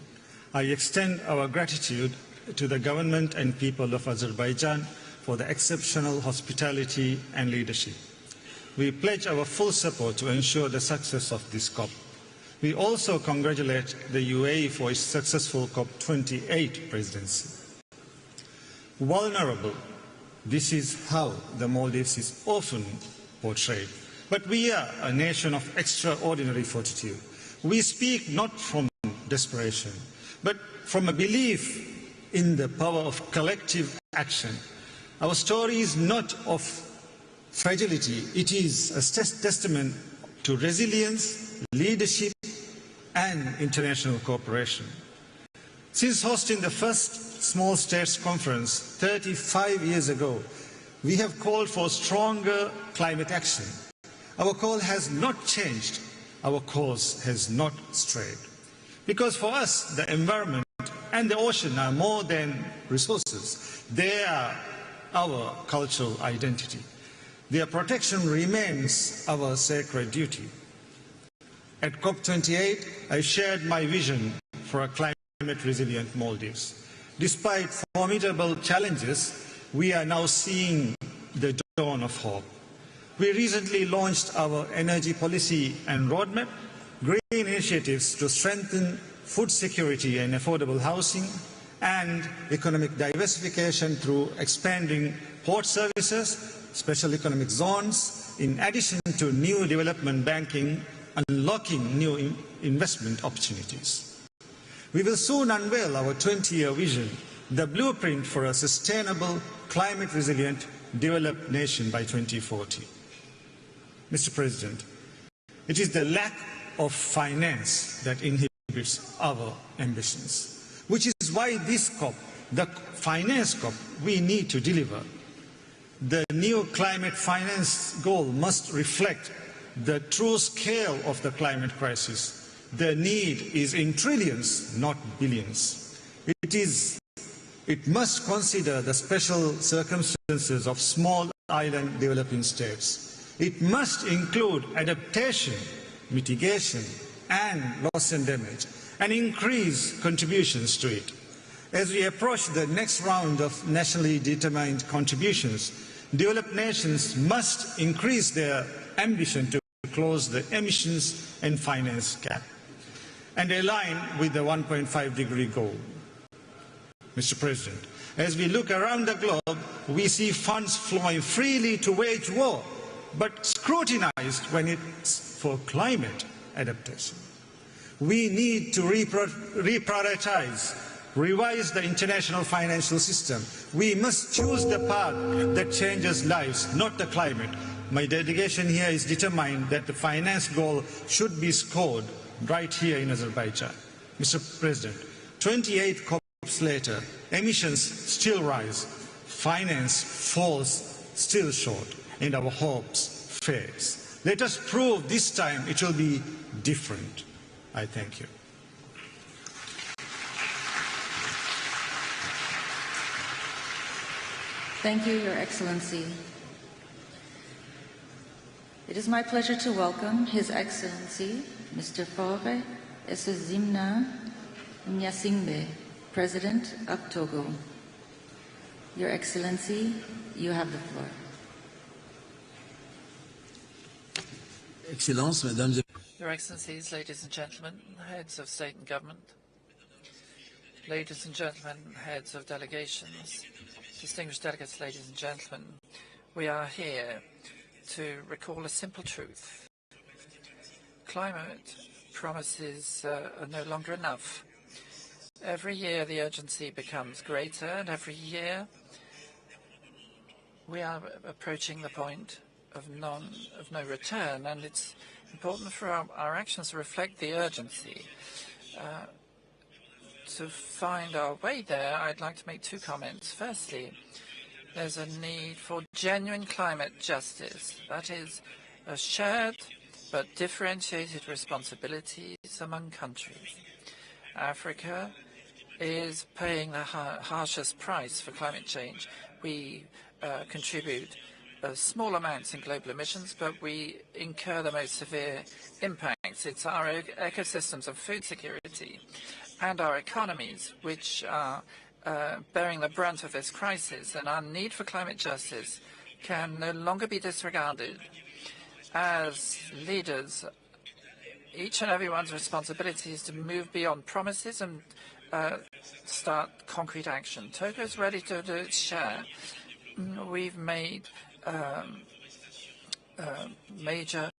I extend our gratitude to the government and people of Azerbaijan for the exceptional hospitality and leadership. We pledge our full support to ensure the success of this COP. We also congratulate the UAE for its successful COP28 presidency. Vulnerable, this is how the Maldives is often portrayed. But we are a nation of extraordinary fortitude. We speak not from desperation, but from a belief in the power of collective action. Our story is not of fragility, it is a testament to resilience, leadership, and international cooperation. Since hosting the first Small States Conference 35 years ago, we have called for stronger climate action. Our call has not changed, our course has not strayed. Because for us, the environment and the ocean are more than resources. They are our cultural identity. Their protection remains our sacred duty. At COP28, I shared my vision for a climate-resilient Maldives. Despite formidable challenges, we are now seeing the dawn of hope. We recently launched our energy policy and roadmap, green initiatives to strengthen food security and affordable housing, and economic diversification through expanding port services, special economic zones, in addition to new development banking, unlocking new investment opportunities. We will soon unveil our 20-year vision, the blueprint for a sustainable, climate-resilient, developed nation by 2040. Mr. President, it is the lack of finance that inhibits our ambitions, which is why this COP, the finance COP, we need to deliver. The new climate finance goal must reflect the true scale of the climate crisis. The need is in trillions, not billions. It must consider the special circumstances of small island developing states. It must include adaptation, mitigation, and loss and damage, and increase contributions to it. As we approach the next round of nationally determined contributions, developed nations must increase their ambition to close the emissions and finance gap and align with the 1.5-degree goal. Mr. President, as we look around the globe, we see funds flowing freely to wage war, but scrutinized when it's for climate adaptation. We need to reprioritize, revise the international financial system. We must choose the path that changes lives, not the climate. My delegation here is determined that the finance goal should be scored right here in Azerbaijan. Mr. President, 28 COPs later, emissions still rise, finance falls still short, and our hopes fades. Let us prove this time it will be different. I thank you. Thank you, Your Excellency. It is my pleasure to welcome His Excellency, Mr. Faure Essozimna Nyasingbe, President of Togo. Your Excellency, you have the floor. Excellences, Mesdames et Your Excellencies, ladies and gentlemen, heads of state and government, ladies and gentlemen, heads of delegations, distinguished delegates, ladies and gentlemen, we are here to recall a simple truth. Climate promises are no longer enough. Every year the urgency becomes greater, and every year we are approaching the point of no return, and it's important for our actions to reflect the urgency. To find our way there, I'd like to make two comments. Firstly, there's a need for genuine climate justice. That is a shared but differentiated responsibilities among countries. Africa is paying the harshest price for climate change. We contribute small amounts in global emissions, but we incur the most severe impacts. It's our ecosystems of food security and our economies which are bearing the brunt of this crisis, and our need for climate justice can no longer be disregarded. As leaders, each and everyone's responsibility is to move beyond promises and start concrete action. Togo is ready to do its share. We've made major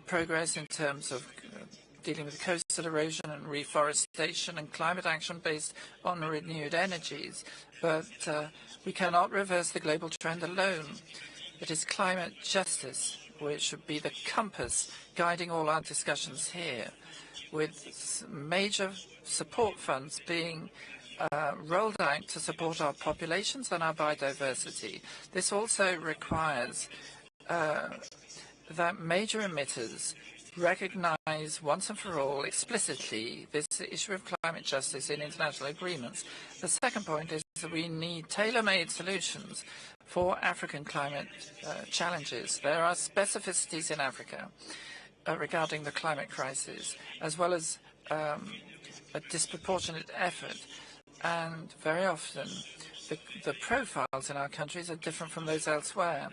progress in terms of dealing with coastal erosion and reforestation and climate action based on renewed energies. But we cannot reverse the global trend alone. It is climate justice which should be the compass guiding all our discussions here, with major support funds being rolled out to support our populations and our biodiversity. This also requires that major emitters recognize once and for all explicitly this issue of climate justice in international agreements. The second point is that we need tailor-made solutions for African climate challenges. There are specificities in Africa regarding the climate crisis, as well as a disproportionate effort. And very often, the profiles in our countries are different from those elsewhere.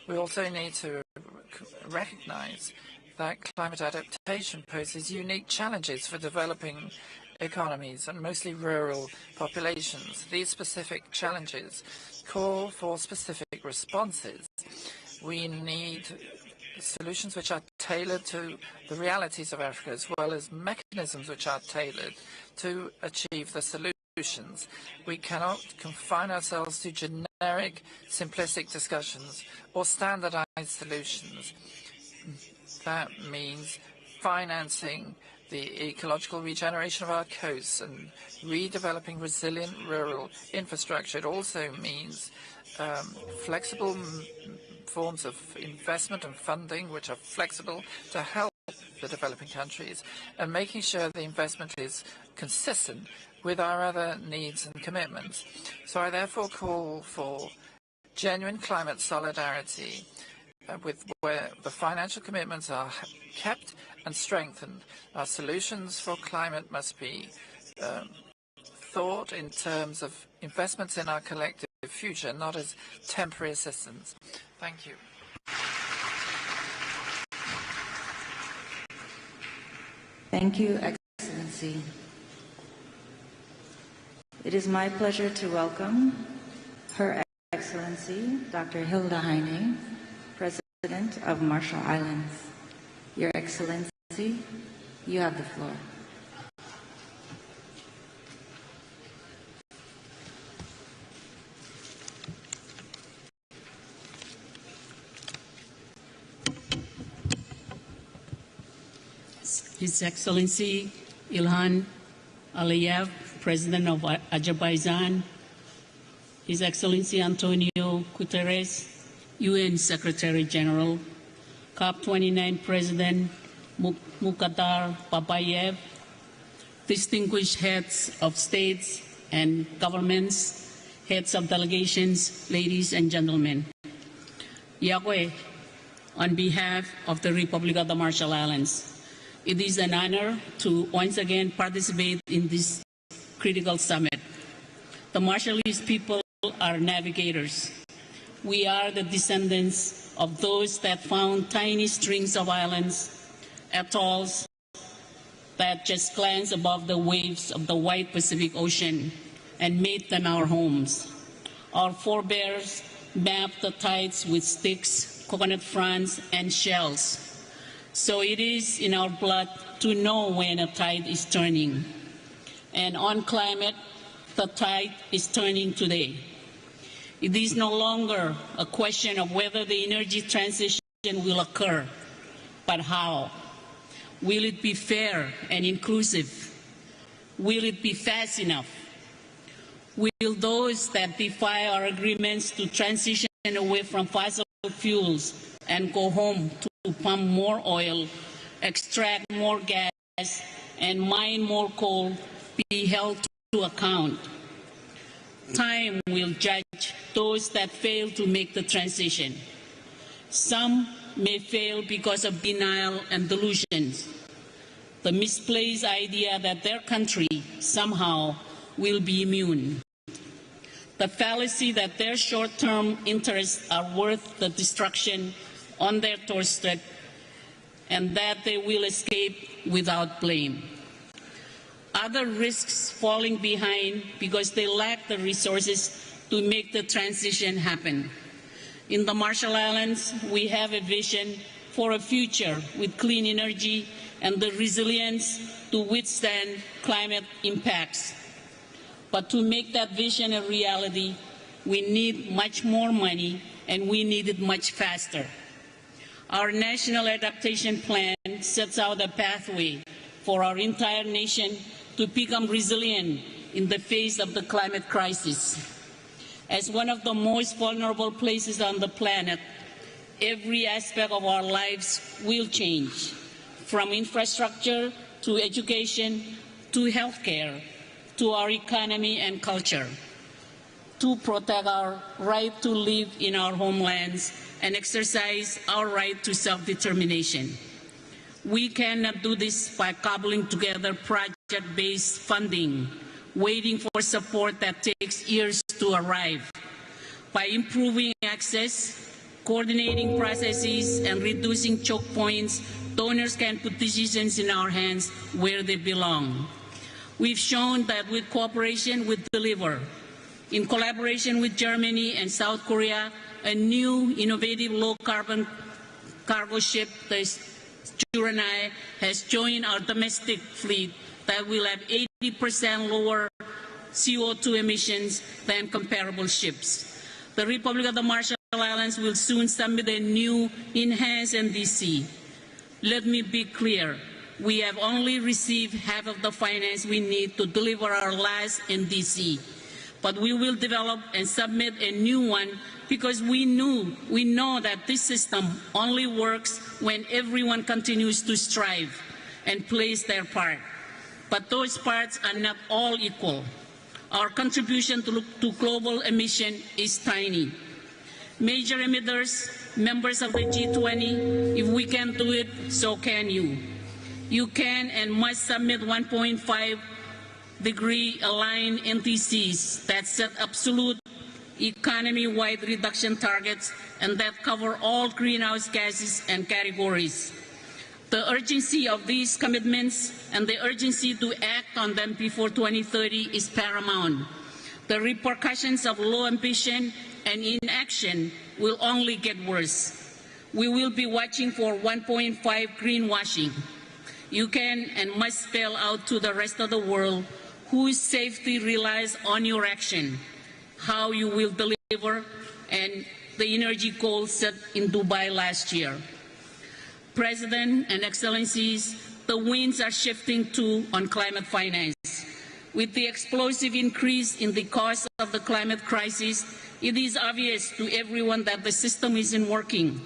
We also need to recognize that climate adaptation poses unique challenges for developing economies and mostly rural populations. These specific challenges call for specific responses. We need solutions which are tailored to the realities of Africa, as well as mechanisms which are tailored to achieve the solutions. We cannot confine ourselves to generic, simplistic discussions or standardized solutions. That means financing the ecological regeneration of our coasts and redeveloping resilient rural infrastructure. It also means flexible forms of investment and funding which are flexible to help the developing countries, and making sure the investment is consistent with our other needs and commitments. So I therefore call for genuine climate solidarity where the financial commitments are kept and strengthened. Our solutions for climate must be thought in terms of investments in our collective future, not as temporary assistance. Thank you. Thank you, Excellency. It is my pleasure to welcome Her Excellency Dr. Hilda Heine, President of Marshall Islands. Your Excellency, you have the floor. His Excellency Ilham Aliyev, President of Azerbaijan, His Excellency Antonio Guterres, UN Secretary General, COP29 President Mukhtar Babayev, distinguished heads of states and governments, heads of delegations, ladies and gentlemen. Yahweh, on behalf of the Republic of the Marshall Islands, it is an honor to once again participate in this critical summit. The Marshallese people are navigators. We are the descendants of those that found tiny strings of islands, atolls that just glance above the waves of the wide Pacific Ocean and made them our homes. Our forebears mapped the tides with sticks, coconut fronds, and shells. So it is in our blood to know when a tide is turning. And on climate, the tide is turning today. It is no longer a question of whether the energy transition will occur, but how. Will it be fair and inclusive? Will it be fast enough? Will those that defy our agreements to transition away from fossil fuels and go home to pump more oil, extract more gas, and mine more coal be held to account? Time will judge those that fail to make the transition. Some may fail because of denial and delusions, the misplaced idea that their country somehow will be immune, the fallacy that their short-term interests are worth the destruction on their doorstep, and that they will escape without blame. Other risks falling behind because they lack the resources to make the transition happen. In the Marshall Islands, we have a vision for a future with clean energy, and the resilience to withstand climate impacts. But to make that vision a reality, we need much more money, and we need it much faster. Our National Adaptation Plan sets out a pathway for our entire nation to become resilient in the face of the climate crisis. As one of the most vulnerable places on the planet, every aspect of our lives will change, from infrastructure to education to healthcare to our economy and culture, to protect our right to live in our homelands and exercise our right to self-determination. We cannot do this by cobbling together project-based funding, waiting for support that takes years to arrive. By improving access, coordinating processes, and reducing choke points, donors can put decisions in our hands where they belong. We've shown that with cooperation, we deliver. In collaboration with Germany and South Korea, a new innovative low-carbon cargo ship, the Juranai, has joined our domestic fleet that will have 80% lower CO2 emissions than comparable ships. The Republic of the Marshall Islands will soon submit a new enhanced NDC. Let me be clear. We have only received half of the finance we need to deliver our last NDC. But we will develop and submit a new one because we know that this system only works when everyone continues to strive and plays their part. But those parts are not all equal. Our contribution to global emission is tiny. Major emitters, members of the G20, if we can do it, so can you. You can and must submit 1.5-degree aligned NTCs that set absolute economy-wide reduction targets and that cover all greenhouse gases and categories. The urgency of these commitments and the urgency to act on them before 2030 is paramount. The repercussions of low ambition and inaction will only get worse. We will be watching for 1.5 greenwashing. You can and must spell out to the rest of the world whose safety relies on your action, how you will deliver, and the energy goals set in Dubai last year. President and Excellencies, the winds are shifting too on climate finance. With the explosive increase in the cost of the climate crisis, it is obvious to everyone that the system isn't working.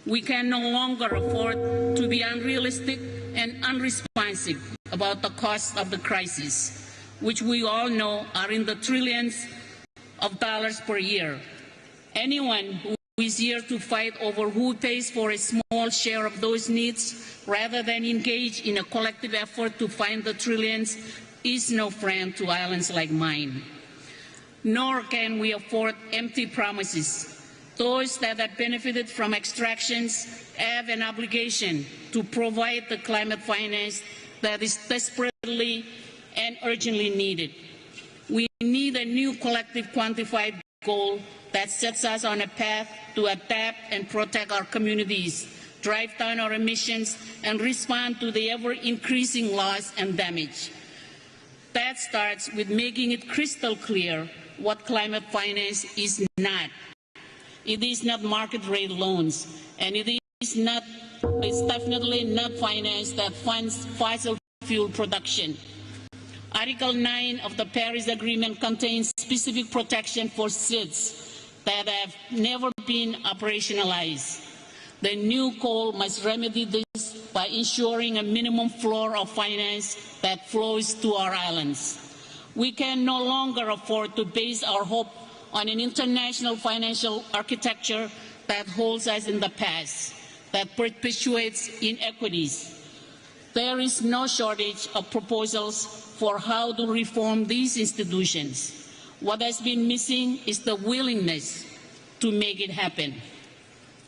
We can no longer afford to be unrealistic and unresponsive about the cost of the crisis, which we all know are in the trillions of dollars per year. Anyone who is here to fight over who pays for a small share of those needs rather than engage in a collective effort to find the trillions is no friend to islands like mine. Nor can we afford empty promises. Those that have benefited from extractions have an obligation to provide the climate finance that is desperately and urgently needed. We need a new collective quantified goal that sets us on a path to adapt and protect our communities, drive down our emissions, and respond to the ever-increasing loss and damage. That starts with making it crystal clear what climate finance is not. It is not market rate loans, and it's definitely not finance that funds fossil fuel production. Article 9 of the Paris Agreement contains specific protection for SIDS that have never been operationalized. The new call must remedy this by ensuring a minimum floor of finance that flows to our islands. We can no longer afford to base our hope on an international financial architecture that holds us in the past, that perpetuates inequities. There is no shortage of proposals for how to reform these institutions. What has been missing is the willingness to make it happen.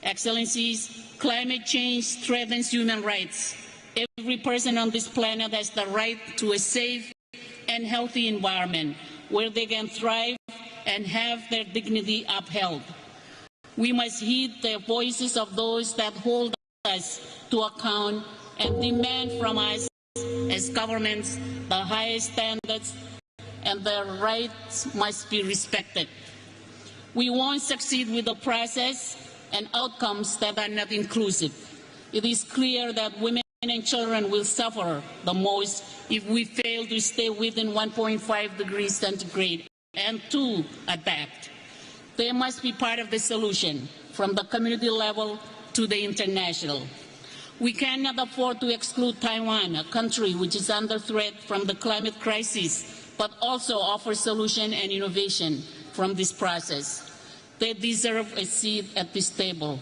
Excellencies, climate change threatens human rights. Every person on this planet has the right to a safe and healthy environment where they can thrive and have their dignity upheld. We must heed the voices of those that hold us to account and demand from us as governments the highest standards, and their rights must be respected. We won't succeed with the process and outcomes that are not inclusive. It is clear that women and children will suffer the most if we fail to stay within 1.5 degrees centigrade and to adapt. They must be part of the solution from the community level to the international. We cannot afford to exclude Taiwan, a country which is under threat from the climate crisis, but also offers solution and innovation from this process. They deserve a seat at this table.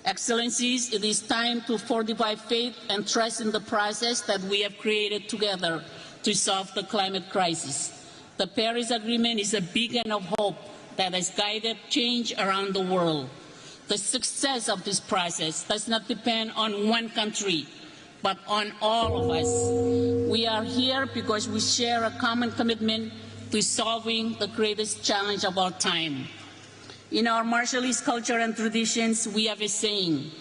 Excellencies, it is time to fortify faith and trust in the process that we have created together to solve the climate crisis. The Paris Agreement is a beacon of hope that has guided change around the world. The success of this process does not depend on one country, but on all of us. We are here because we share a common commitment to solving the greatest challenge of our time. In our Marshallese culture and traditions, we have a saying,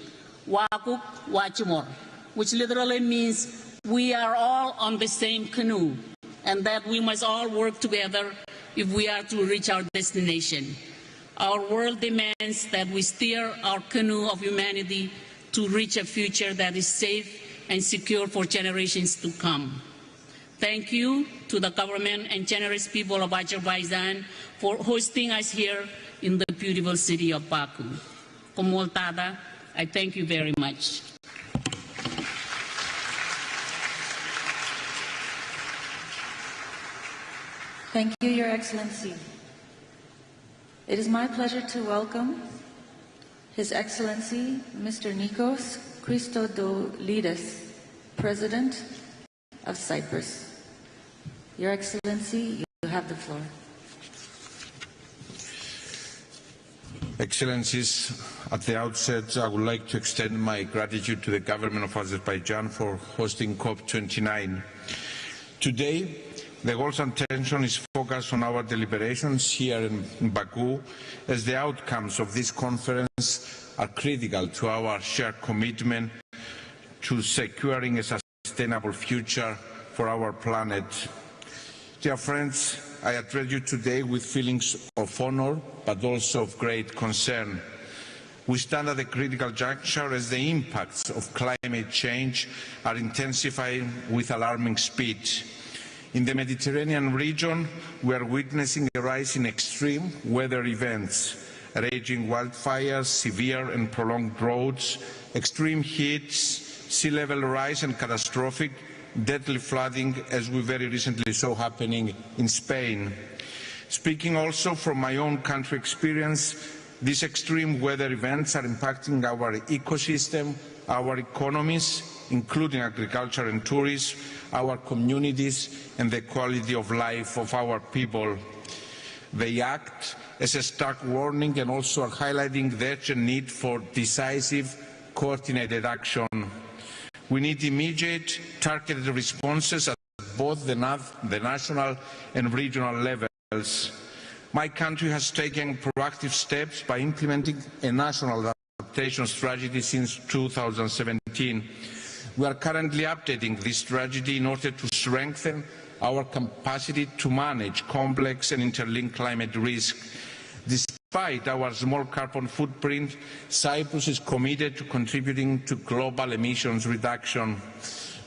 Wakuk Wachimor, which literally means we are all on the same canoe, and that we must all work together if we are to reach our destination. Our world demands that we steer our canoe of humanity to reach a future that is safe and secure for generations to come. Thank you to the government and generous people of Azerbaijan for hosting us here in the beautiful city of Baku. Komoltada, I thank you very much. Thank you, Your Excellency. It is my pleasure to welcome His Excellency Mr. Nikos Christodoulidis, President of Cyprus. Your Excellency, you have the floor. Excellencies, at the outset, I would like to extend my gratitude to the government of Azerbaijan for hosting COP29. Today, the goal's attention is focused on our deliberations here in Baku, as the outcomes of this conference are critical to our shared commitment to securing a sustainable future for our planet. Dear friends, I address you today with feelings of honor, but also of great concern. We stand at a critical juncture as the impacts of climate change are intensifying with alarming speed. In the Mediterranean region, we are witnessing a rise in extreme weather events, raging wildfires, severe and prolonged droughts, extreme heats, sea level rise and catastrophic deadly flooding, as we very recently saw happening in Spain. Speaking also from my own country experience, these extreme weather events are impacting our ecosystem, our economies, including agriculture and tourism, our communities and the quality of life of our people. They act as a stark warning and also are highlighting the urgent need for decisive, coordinated action. We need immediate, targeted responses at both the national and regional levels. My country has taken proactive steps by implementing a national adaptation strategy since 2017. We are currently updating this strategy in order to strengthen our capacity to manage complex and interlinked climate risk. Despite our small carbon footprint, Cyprus is committed to contributing to global emissions reduction.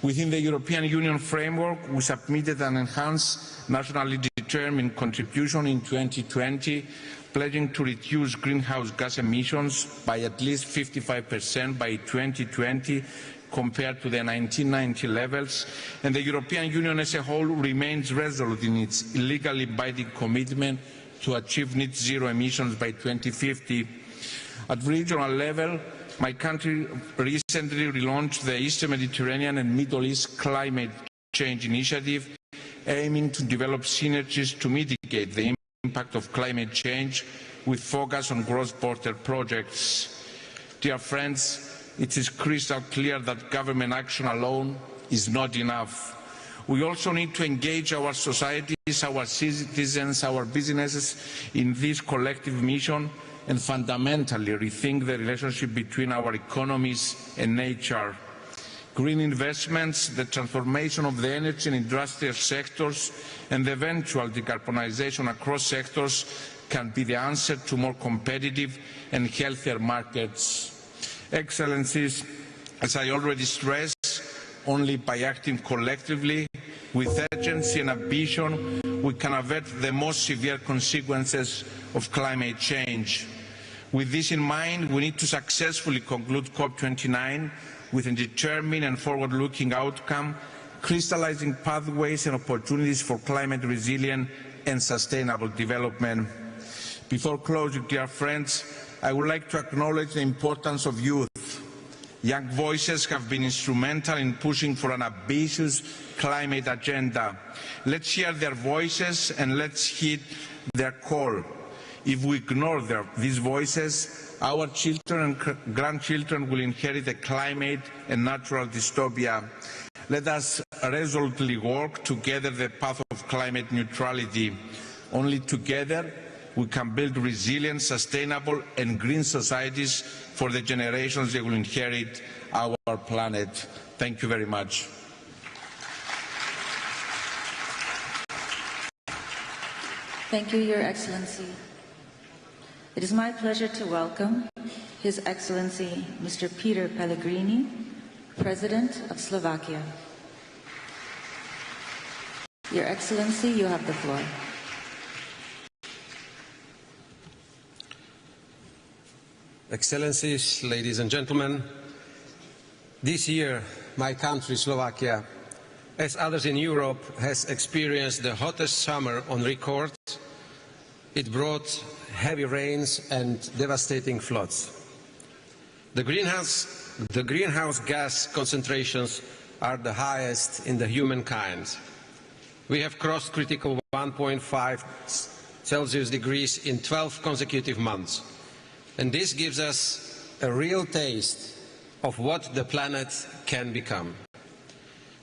Within the European Union framework, we submitted an enhanced nationally determined contribution in 2020, pledging to reduce greenhouse gas emissions by at least 55% by 2020 compared to the 1990 levels, and the European Union as a whole remains resolute in its legally binding commitment to achieve net zero emissions by 2050. At regional level, my country recently relaunched the Eastern Mediterranean and Middle East Climate Change Initiative, aiming to develop synergies to mitigate the impact of climate change with focus on cross-border projects. Dear friends, it is crystal clear that government action alone is not enough. We also need to engage our societies, our citizens, our businesses in this collective mission and fundamentally rethink the relationship between our economies and nature. green investments, the transformation of the energy and industrial sectors, and the eventual decarbonization across sectors can be the answer to more competitive and healthier markets. Excellencies, as I already stressed, only by acting collectively with urgency and ambition we can avert the most severe consequences of climate change. With this in mind, we need to successfully conclude COP29 with a determined and forward-looking outcome, crystallizing pathways and opportunities for climate resilient and sustainable development. Before closing, dear friends, I would like to acknowledge the importance of youth. Young voices have been instrumental in pushing for an ambitious climate agenda. Let's hear their voices and let's heed their call. If we ignore these voices, our children and grandchildren will inherit a climate and natural dystopia. Let us resolutely work together the path of climate neutrality. Only together we can build resilient, sustainable and green societies for the generations that will inherit our planet. Thank you very much. Thank you, Your Excellency. It is my pleasure to welcome His Excellency Mr. Peter Pellegrini, President of Slovakia. Your Excellency, you have the floor. Excellencies, ladies and gentlemen, this year my country, Slovakia, as others in Europe, has experienced the hottest summer on record. It brought heavy rains and devastating floods. The greenhouse gas concentrations are the highest in the humankind. We have crossed critical 1.5 Celsius degrees in 12 consecutive months. And this gives us a real taste of what the planet can become.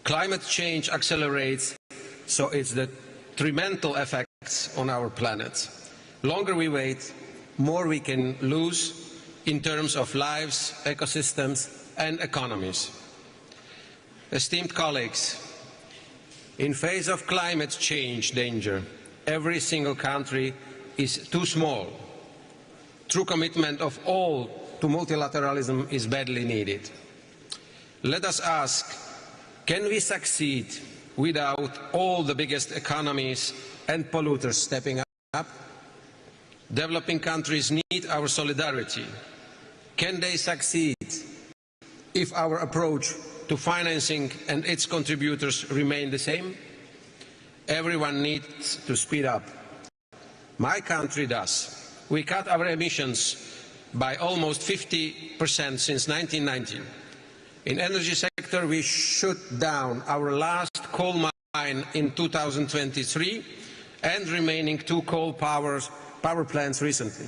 Climate change accelerates, so it's the detrimental effects on our planet. Longer we wait, more we can lose in terms of lives, ecosystems and economies. Esteemed colleagues, in face of climate change danger, every single country is too small. True commitment of all to multilateralism is badly needed. Let us ask, can we succeed without all the biggest economies and polluters stepping up? Developing countries need our solidarity. Can they succeed if our approach to financing and its contributors remain the same? Everyone needs to speed up. My country does. We cut our emissions by almost 50% since 1990. In the energy sector, we shut down our last coal mine in 2023 and remaining 2 coal power plants recently.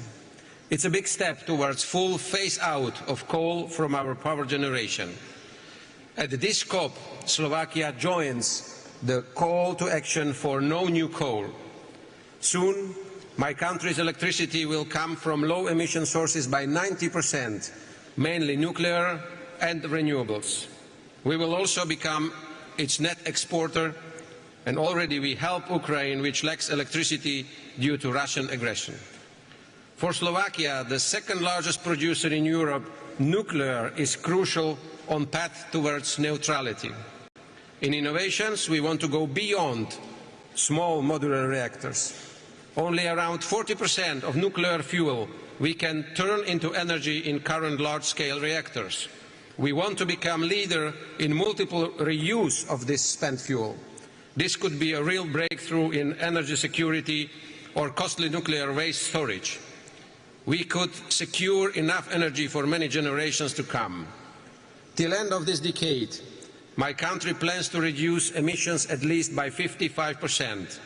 It's a big step towards full phase-out of coal from our power generation. At this COP, Slovakia joins the call to action for no new coal. Soon, my country's electricity will come from low-emission sources by 90%, mainly nuclear and renewables. We will also become its net exporter, and already we help Ukraine, which lacks electricity due to Russian aggression. For Slovakia, the second largest producer in Europe, nuclear is crucial on path towards neutrality. In innovations, we want to go beyond small modular reactors. Only around 40% of nuclear fuel we can turn into energy in current large-scale reactors. We want to become leader in multiple reuse of this spent fuel. This could be a real breakthrough in energy security or costly nuclear waste storage. We could secure enough energy for many generations to come. Till the end of this decade, my country plans to reduce emissions at least by 55%.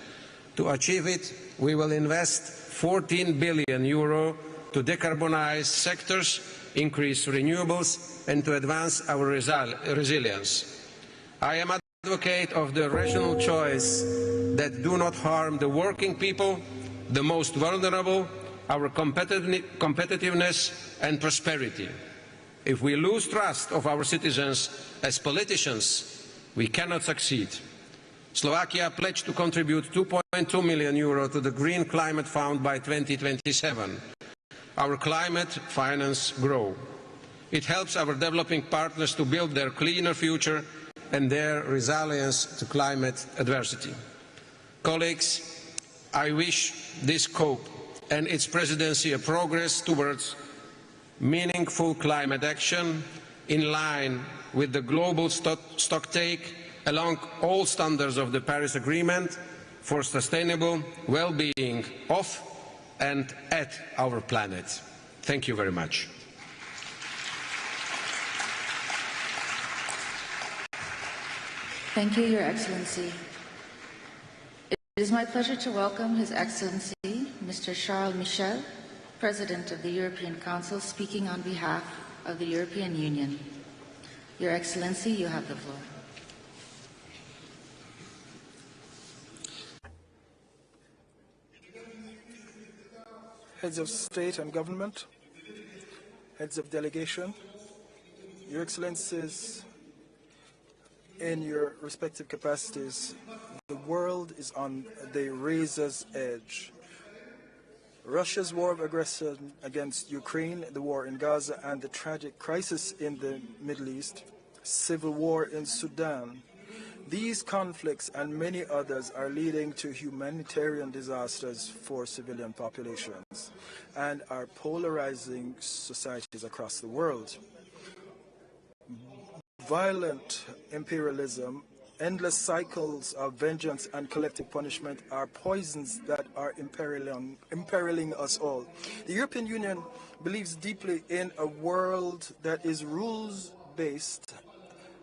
To achieve it, we will invest €14 billion to decarbonize sectors, increase renewables and to advance our resilience. I am an advocate of the rational choice that do not harm the working people, the most vulnerable, our competitiveness and prosperity. If we lose trust of our citizens as politicians, we cannot succeed. Slovakia pledged to contribute €2.2 million to the Green Climate Fund by 2027. Our climate finance grows. It helps our developing partners to build their cleaner future and their resilience to climate adversity. Colleagues, I wish this COP and its presidency a progress towards meaningful climate action in line with the global stocktake along all standards of the Paris Agreement for sustainable well-being of and at our planet. Thank you very much. Thank you, Your Excellency. It is my pleasure to welcome His Excellency, Mr. Charles Michel, President of the European Council, speaking on behalf of the European Union. Your Excellency, you have the floor. Heads of State and Government, Heads of Delegation, Your Excellencies, in your respective capacities, the world is on the razor's edge. Russia's war of aggression against Ukraine, the war in Gaza, and the tragic crisis in the Middle East, civil war in Sudan. These conflicts and many others are leading to humanitarian disasters for civilian populations and are polarizing societies across the world. Violent imperialism, endless cycles of vengeance and collective punishment are poisons that are imperiling us all. The European Union believes deeply in a world that is rules-based,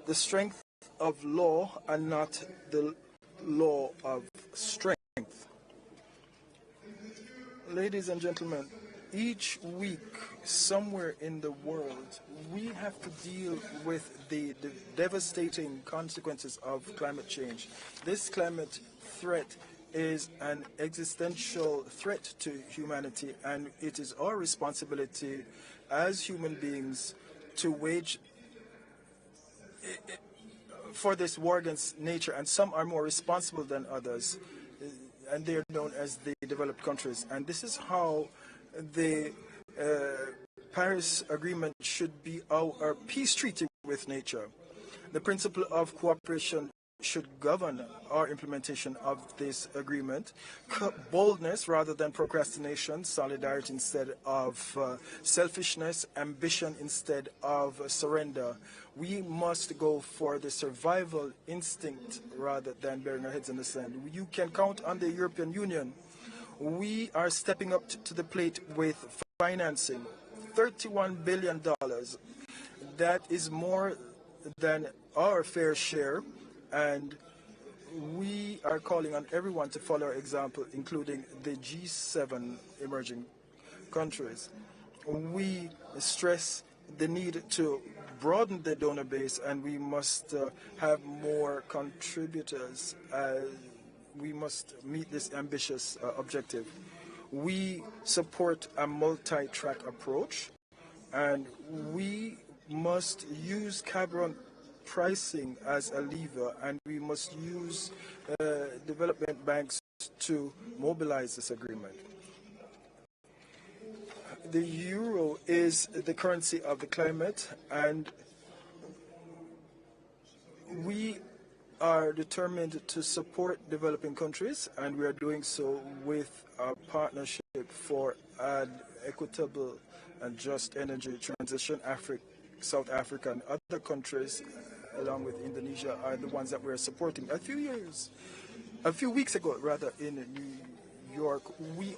the strength of law and not the law of strength. Ladies and gentlemen, each week somewhere in the world we have to deal with the devastating consequences of climate change. This climate threat is an existential threat to humanity, and it is our responsibility as human beings to wage for this war against nature, and some are more responsible than others, and they are known as the developed countries. And this is how the Paris Agreement should be our peace treaty with nature. The principle of cooperation should govern our implementation of this agreement. Boldness rather than procrastination, solidarity instead of selfishness, ambition instead of surrender. We must go for the survival instinct rather than burying our heads in the sand. You can count on the European Union. We are stepping up to the plate with financing, $31 billion. That is more than our fair share, and we are calling on everyone to follow our example, including the G7 emerging countries. We stress the need to broaden the donor base, and we must have more contributors. We must meet this ambitious objective. We support a multi-track approach, and we must use carbon pricing as a lever, and we must use development banks to mobilize this agreement. The euro is the currency of the climate, and we are determined to support developing countries, and we are doing so with our partnership for an equitable and just energy transition. South Africa and other countries, along with Indonesia, are the ones that we are supporting. A few weeks ago, in New York, we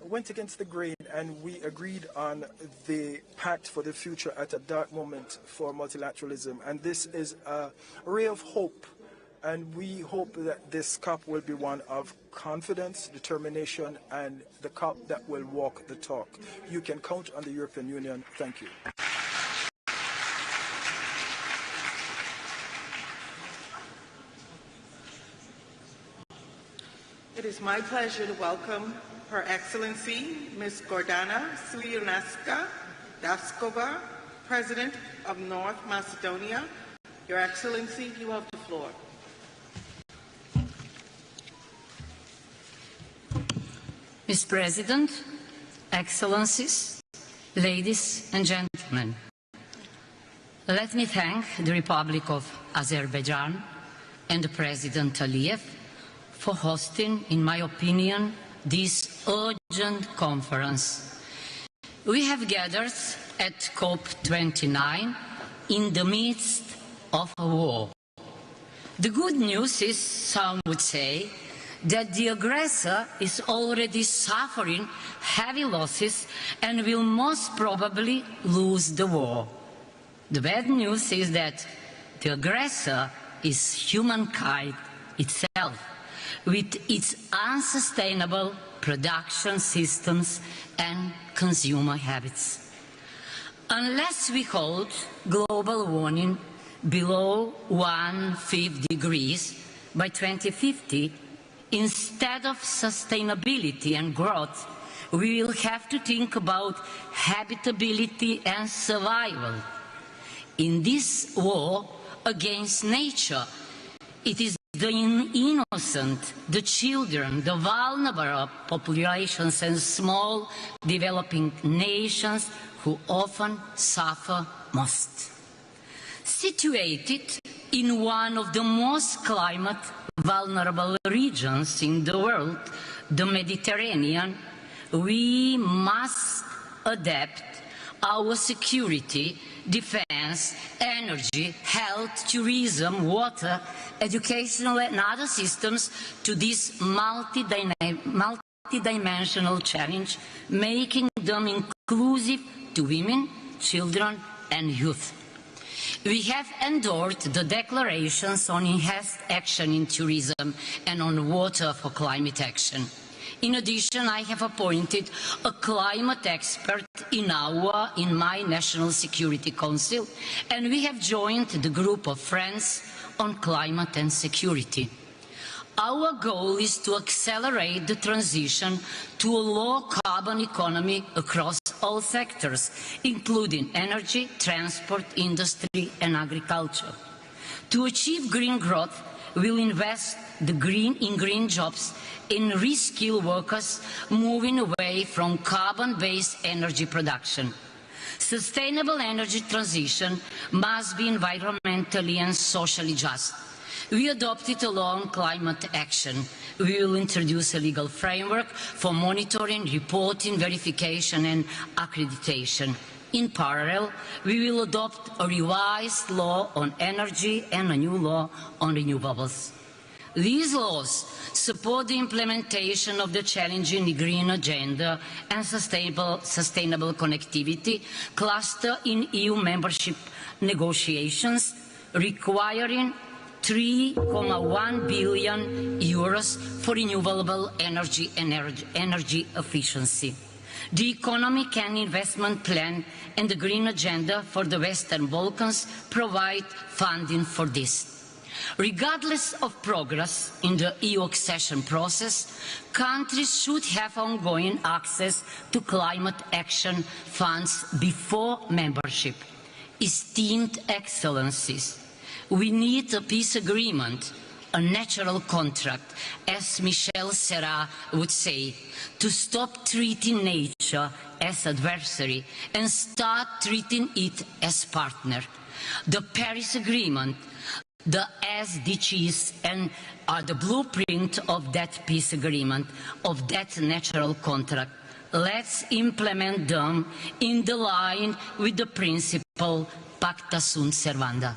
went against the grain and we agreed on the pact for the future at a dark moment for multilateralism. And this is a ray of hope, and we hope that this COP will be one of confidence, determination, and the COP that will walk the talk. You can count on the European Union. Thank you. It is my pleasure to welcome Her Excellency Ms. Gordana Swijanowska-Dawskowa, President of North Macedonia. Your Excellency, you have the floor. Mr. President, Excellencies, ladies and gentlemen, let me thank the Republic of Azerbaijan and the President Aliyev for hosting, in my opinion, this urgent conference. We have gathered at COP29 in the midst of a war. The good news is, some would say, that the aggressor is already suffering heavy losses and will most probably lose the war. The bad news is that the aggressor is humankind itself, with its unsustainable production systems and consumer habits. Unless we hold global warming below 1.5 degrees by 2050, instead of sustainability and growth, we will have to think about habitability and survival. In this war against nature, it is the innocent, the children, the vulnerable populations and small developing nations who often suffer most. Situated in one of the most climate vulnerable regions in the world, the Mediterranean, we must adapt our security, defense, energy, health, tourism, water, educational and other systems to this multidimensional challenge, making them inclusive to women, children and youth. We have endorsed the declarations on enhanced action in tourism and on water for climate action. In addition, I have appointed a climate expert in my National Security Council, and we have joined the group of friends on climate and security. Our goal is to accelerate the transition to a low-carbon economy across all sectors, including energy, transport, industry and agriculture. To achieve green growth, we will invest in green jobs, in reskill workers, moving away from carbon-based energy production. Sustainable energy transition must be environmentally and socially just. We adopted a long climate action. We will introduce a legal framework for monitoring, reporting, verification and accreditation. In parallel, we will adopt a revised law on energy and a new law on renewables. These laws support the implementation of the challenging green agenda and sustainable connectivity cluster in EU membership negotiations, requiring €3.1 billion for renewable energy and energy efficiency. The Economic and Investment Plan and the Green Agenda for the Western Balkans provide funding for this. Regardless of progress in the EU accession process, countries should have ongoing access to climate action funds before membership. Esteemed Excellencies, we need a peace agreement, a natural contract, as Michel Serra would say, to stop treating nature as adversary and start treating it as partner. The Paris Agreement, the SDGs are the blueprint of that peace agreement, of that natural contract. Let's implement them in the line with the principle Pacta sunt servanda.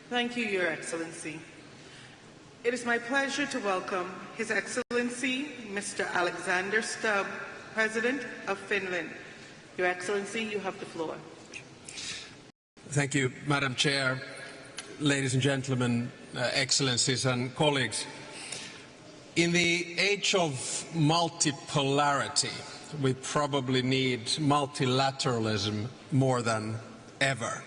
Thank you, Your Excellency. It is my pleasure to welcome His Excellency, Mr. Alexander Stubb, President of Finland. Your Excellency, you have the floor. Thank you, Madam Chair, ladies and gentlemen, Excellencies and colleagues. In the age of multipolarity, we probably need multilateralism more than ever.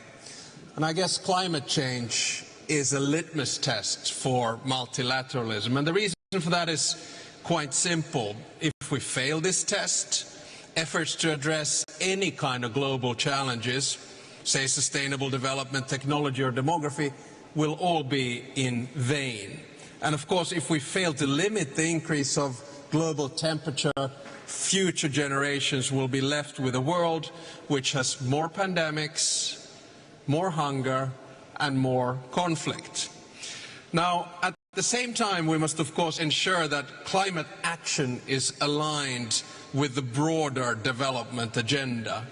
And I guess climate change is a litmus test for multilateralism. And the reason for that is quite simple. If we fail this test, efforts to address any kind of global challenges, say sustainable development, technology or demography, will all be in vain. And of course, if we fail to limit the increase of global temperature, future generations will be left with a world which has more pandemics, more hunger, and more conflict. Now, at the same time, we must of course ensure that climate action is aligned with the broader development agenda.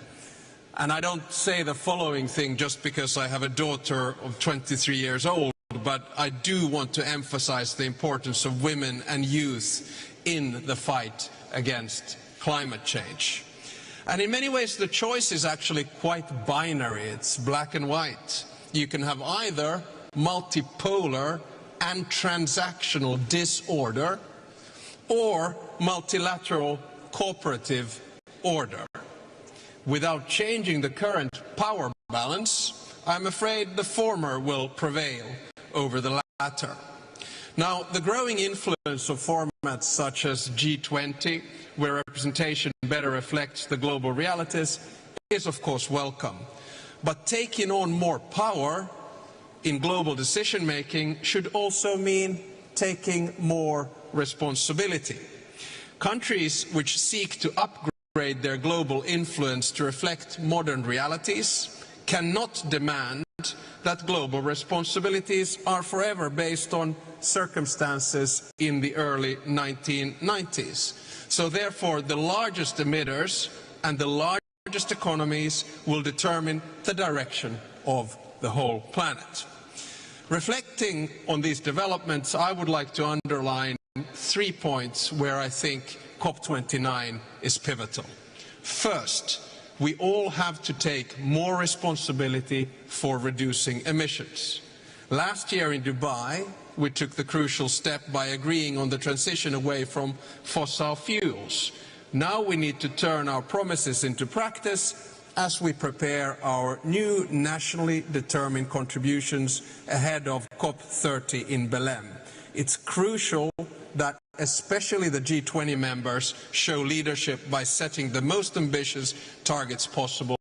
And I don't say the following thing just because I have a daughter of 23 years old, but I do want to emphasize the importance of women and youth in the fight against climate change. And in many ways the choice is actually quite binary. It's black and white. You can have either multipolar and transactional disorder or multilateral cooperative order. Without changing the current power balance, I'm afraid the former will prevail over the latter. Now, the growing influence of formats such as G20, where representation better reflects the global realities, is of course welcome. But taking on more power in global decision-making should also mean taking more responsibility. Countries which seek to upgrade their global influence to reflect modern realities cannot demand that global responsibilities are forever based on circumstances in the early 1990s. So therefore, the largest emitters and the largest economies will determine the direction of the whole planet. Reflecting on these developments, I would like to underline 3 points where I think COP29 is pivotal. First, we all have to take more responsibility for reducing emissions. Last year in Dubai, we took the crucial step by agreeing on the transition away from fossil fuels. Now we need to turn our promises into practice as we prepare our new nationally determined contributions ahead of COP30 in Belém. It's crucial that especially the G20 members show leadership by setting the most ambitious targets possible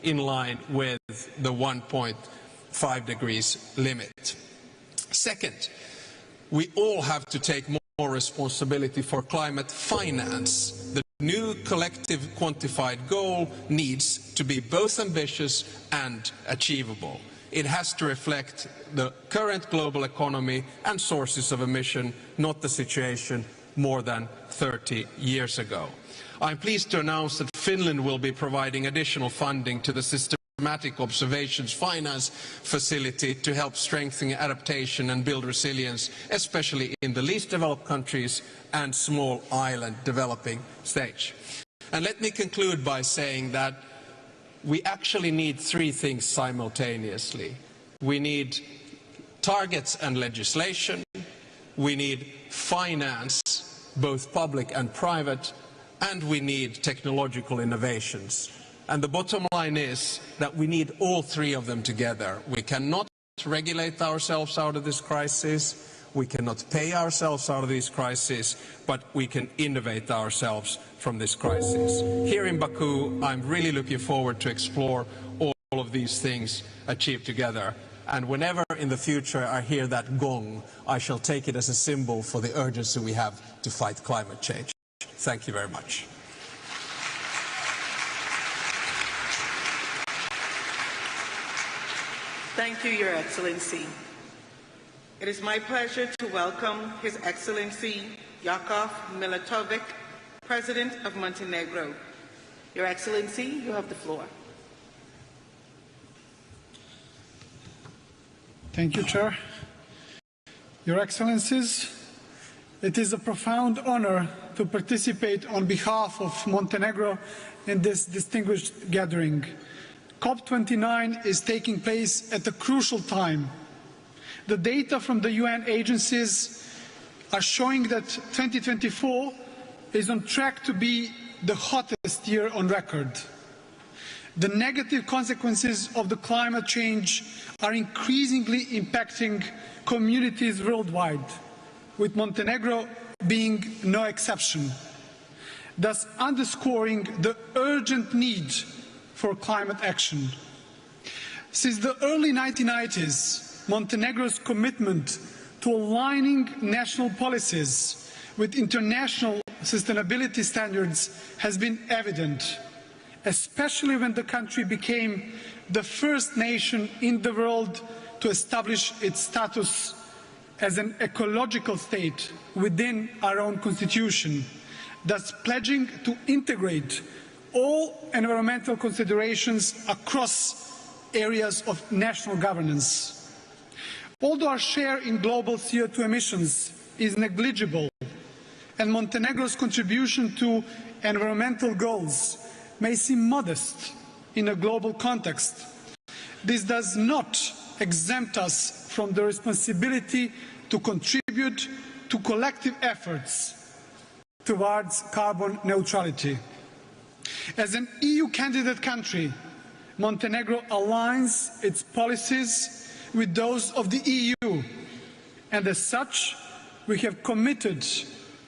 in line with the 1.5 degrees limit. Second, we all have to take more responsibility for climate finance. The new collective quantified goal needs to be both ambitious and achievable. It has to reflect the current global economy and sources of emission, not the situation more than 30 years ago. I'm pleased to announce that Finland will be providing additional funding to the Systematic Observations Finance Facility to help strengthen adaptation and build resilience, especially in the least developed countries and small island developing stage. And let me conclude by saying that we actually need 3 things simultaneously. We need targets and legislation, we need finance, both public and private, and we need technological innovations. And the bottom line is that we need all 3 of them together. We cannot regulate ourselves out of this crisis, we cannot pay ourselves out of this crisis, but we can innovate ourselves from this crisis. Here in Baku, I'm really looking forward to explore all of these things achieved together. And whenever in the future I hear that gong, I shall take it as a symbol for the urgency we have to fight climate change. Thank you very much. Thank you, Your Excellency. It is my pleasure to welcome His Excellency Jakov Milatovic, President of Montenegro. Your Excellency, you have the floor. Thank you, Chair. Your Excellencies, it is a profound honor to participate on behalf of Montenegro in this distinguished gathering. COP29 is taking place at a crucial time. The data from the UN agencies are showing that 2024 is on track to be the hottest year on record. The negative consequences of the climate change are increasingly impacting communities worldwide, with Montenegro being no exception, thus underscoring the urgent need for climate action. Since the early 1990s, Montenegro's commitment to aligning national policies with international sustainability standards has been evident, especially when the country became the first nation in the world to establish its status as an ecological state within our own constitution, thus pledging to integrate all environmental considerations across areas of national governance. Although our share in global CO2 emissions is negligible, and Montenegro's contribution to environmental goals may seem modest in a global context, this does not exempt us from the responsibility to contribute to collective efforts towards carbon neutrality. As an EU candidate country, Montenegro aligns its policies with those of the EU, and as such, we have committed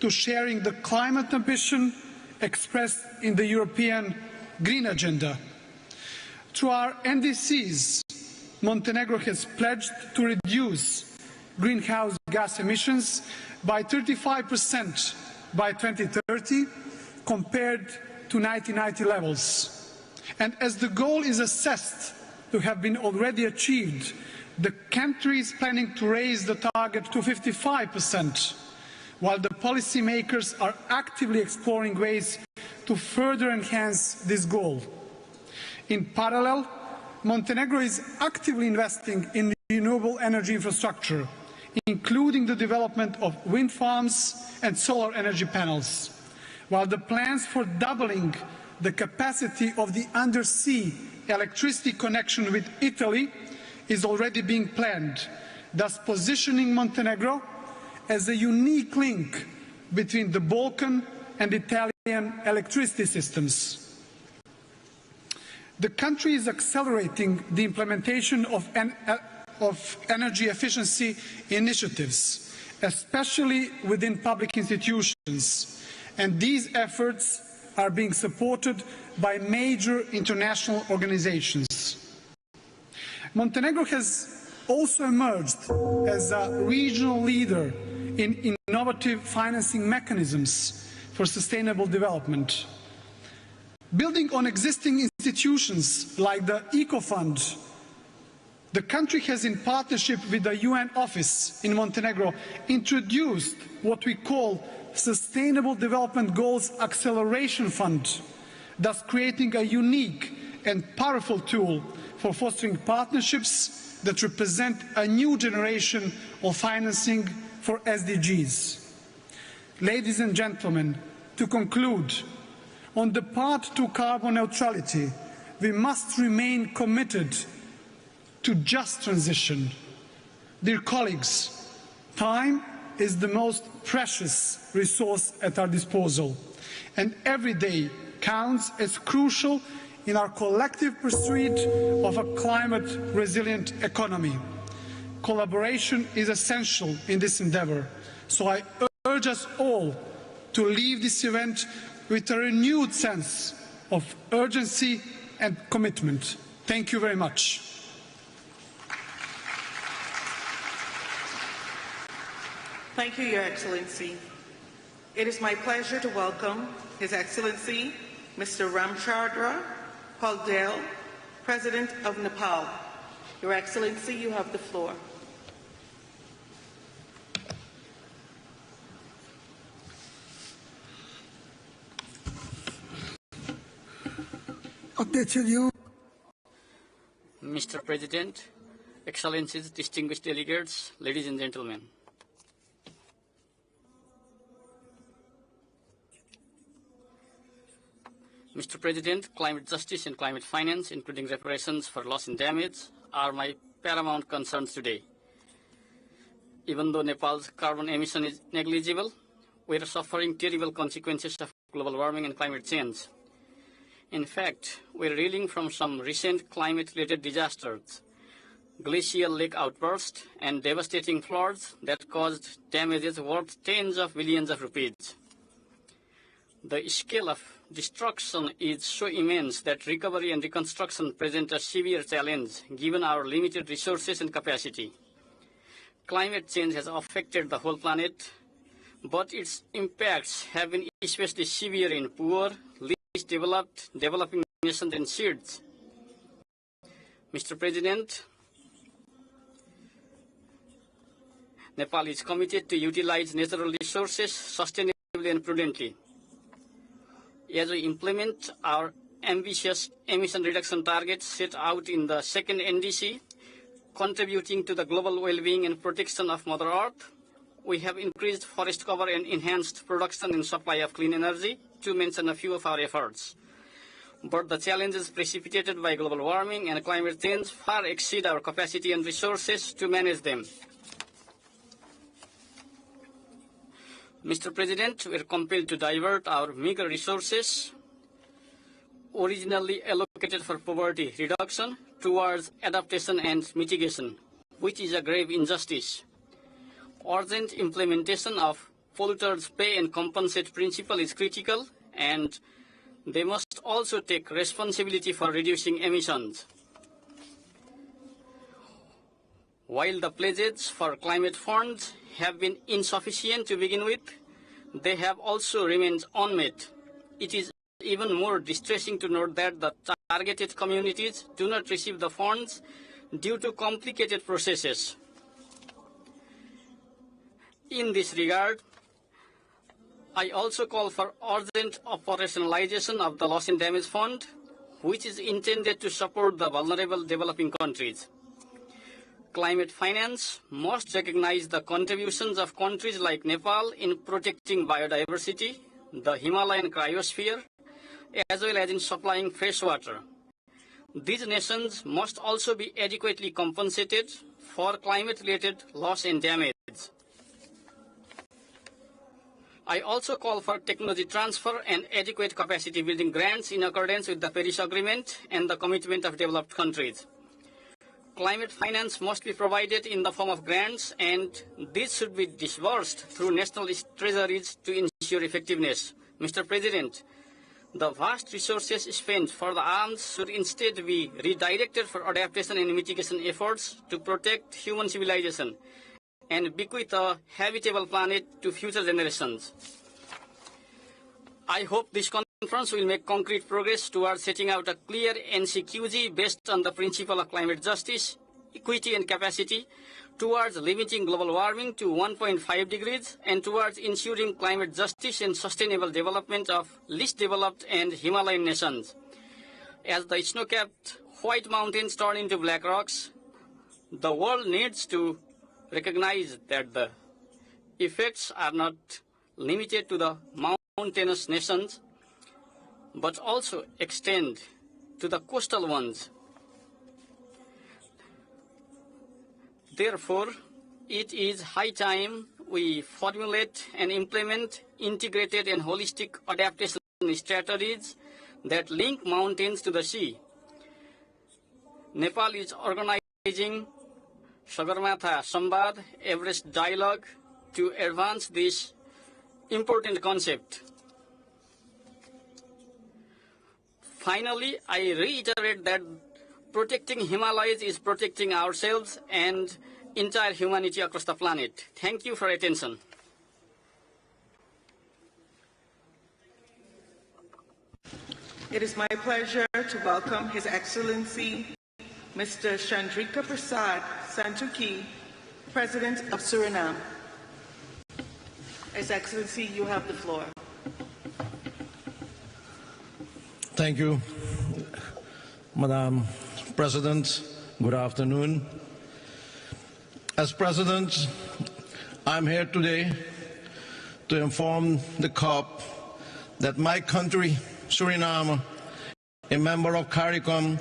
to sharing the climate ambition expressed in the European Green Agenda. Through our NDCs, Montenegro has pledged to reduce greenhouse gas emissions by 35% by 2030 compared to 1990 levels. And as the goal is assessed to have been already achieved, the country is planning to raise the target to 55%, while the policymakers are actively exploring ways to further enhance this goal. In parallel, Montenegro is actively investing in renewable energy infrastructure, including the development of wind farms and solar energy panels, while the plans for doubling the capacity of the undersea electricity connection with Italy is already being planned, thus positioning Montenegro as a unique link between the Balkan and Italian electricity systems. The country is accelerating the implementation of energy efficiency initiatives, especially within public institutions, and these efforts are being supported by major international organizations. Montenegro has also emerged as a regional leader in innovative financing mechanisms for sustainable development. Building on existing institutions like the Eco Fund, the country has, in partnership with the UN office in Montenegro, introduced what we call Sustainable Development Goals Acceleration Fund, thus creating a unique and powerful tool for fostering partnerships that represent a new generation of financing for SDGs. Ladies and gentlemen, to conclude, on the path to carbon neutrality, we must remain committed to just transition. Dear colleagues, time is the most precious resource at our disposal, and every day counts as crucial in our collective pursuit of a climate-resilient economy. Collaboration is essential in this endeavour, so I urge us all to leave this event with a renewed sense of urgency and commitment. Thank you very much. Thank you, Your Excellency. It is my pleasure to welcome His Excellency Mr. Ramchandra Paldale, President of Nepal. Your Excellency, you have the floor. Mr. President, Excellencies, distinguished delegates, ladies and gentlemen. Mr. President, climate justice and climate finance, including reparations for loss and damage, are my paramount concerns today. Even though Nepal's carbon emission is negligible, we are suffering terrible consequences of global warming and climate change. In fact, we're reeling from some recent climate-related disasters, glacial lake outbursts, and devastating floods that caused damages worth tens of billions of rupees. The scale of destruction is so immense that recovery and reconstruction present a severe challenge given our limited resources and capacity. Climate change has affected the whole planet, but its impacts have been especially severe in poor, least developed, developing nations and SEEDs. Mr. President, Nepal is committed to utilize natural resources sustainably and prudently. As we implement our ambitious emission reduction targets set out in the second NDC, contributing to the global well-being and protection of Mother Earth, we have increased forest cover and enhanced production and supply of clean energy, to mention a few of our efforts. But the challenges precipitated by global warming and climate change far exceed our capacity and resources to manage them. Mr. President, we are compelled to divert our meager resources, originally allocated for poverty reduction, towards adaptation and mitigation, which is a grave injustice. Urgent implementation of polluters pay and compensate principle is critical, and they must also take responsibility for reducing emissions. While the pledges for climate funds have been insufficient to begin with, they have also remained unmet. It is even more distressing to note that the targeted communities do not receive the funds due to complicated processes. In this regard, I also call for urgent operationalization of the Loss and Damage Fund, which is intended to support the vulnerable developing countries. Climate finance must recognize the contributions of countries like Nepal in protecting biodiversity, the Himalayan cryosphere, as well as in supplying fresh water. These nations must also be adequately compensated for climate-related loss and damage. I also call for technology transfer and adequate capacity building grants in accordance with the Paris Agreement and the commitment of developed countries. Climate finance must be provided in the form of grants, and this should be disbursed through national treasuries to ensure effectiveness. Mr. President, the vast resources spent for the arms should instead be redirected for adaptation and mitigation efforts to protect human civilization and bequeath a habitable planet to future generations. I hope this conference will make concrete progress towards setting out a clear NCQG based on the principle of climate justice, equity and capacity, towards limiting global warming to 1.5 degrees and towards ensuring climate justice and sustainable development of least developed and Himalayan nations. As the snow-capped white mountains turn into black rocks, the world needs to recognize that the effects are not limited to the mountainous nations, but also extend to the coastal ones. Therefore, it is high time we formulate and implement integrated and holistic adaptation strategies that link mountains to the sea. Nepal is organizing Sagarmatha Sambad Everest Dialogue to advance this important concept. Finally, I reiterate that protecting Himalayas is protecting ourselves and entire humanity across the planet. Thank you for your attention. It is my pleasure to welcome His Excellency Mr. Chandrika Prasad Santokhi, President of Suriname. His Excellency, you have the floor. Thank you, Madam President. Good afternoon. As President, I'm here today to inform the COP that my country, Suriname, a member of CARICOM,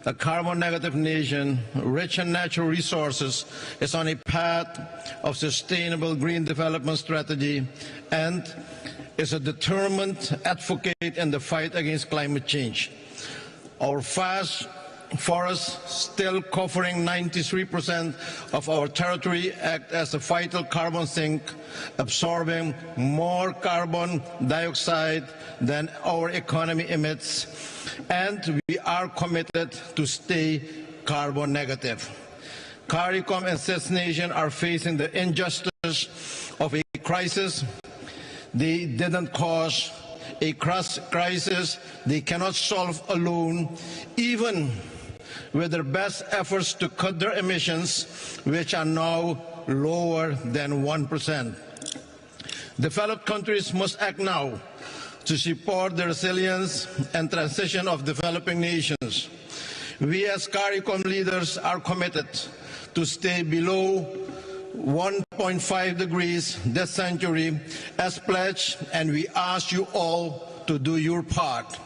a carbon-negative nation, rich in natural resources, is on a path of sustainable green development strategy and is a determined advocate in the fight against climate change. Our vast forests, still covering 93% of our territory, act as a vital carbon sink, absorbing more carbon dioxide than our economy emits, and we are committed to stay carbon negative. CARICOM and 6 nations are facing the injustice of a crisis they didn't cause, a crisis they cannot solve alone, even with their best efforts to cut their emissions, which are now lower than 1%. Developed countries must act now to support the resilience and transition of developing nations. We as CARICOM leaders are committed to stay below 1.5 degrees this century as pledged, and we ask you all to do your part.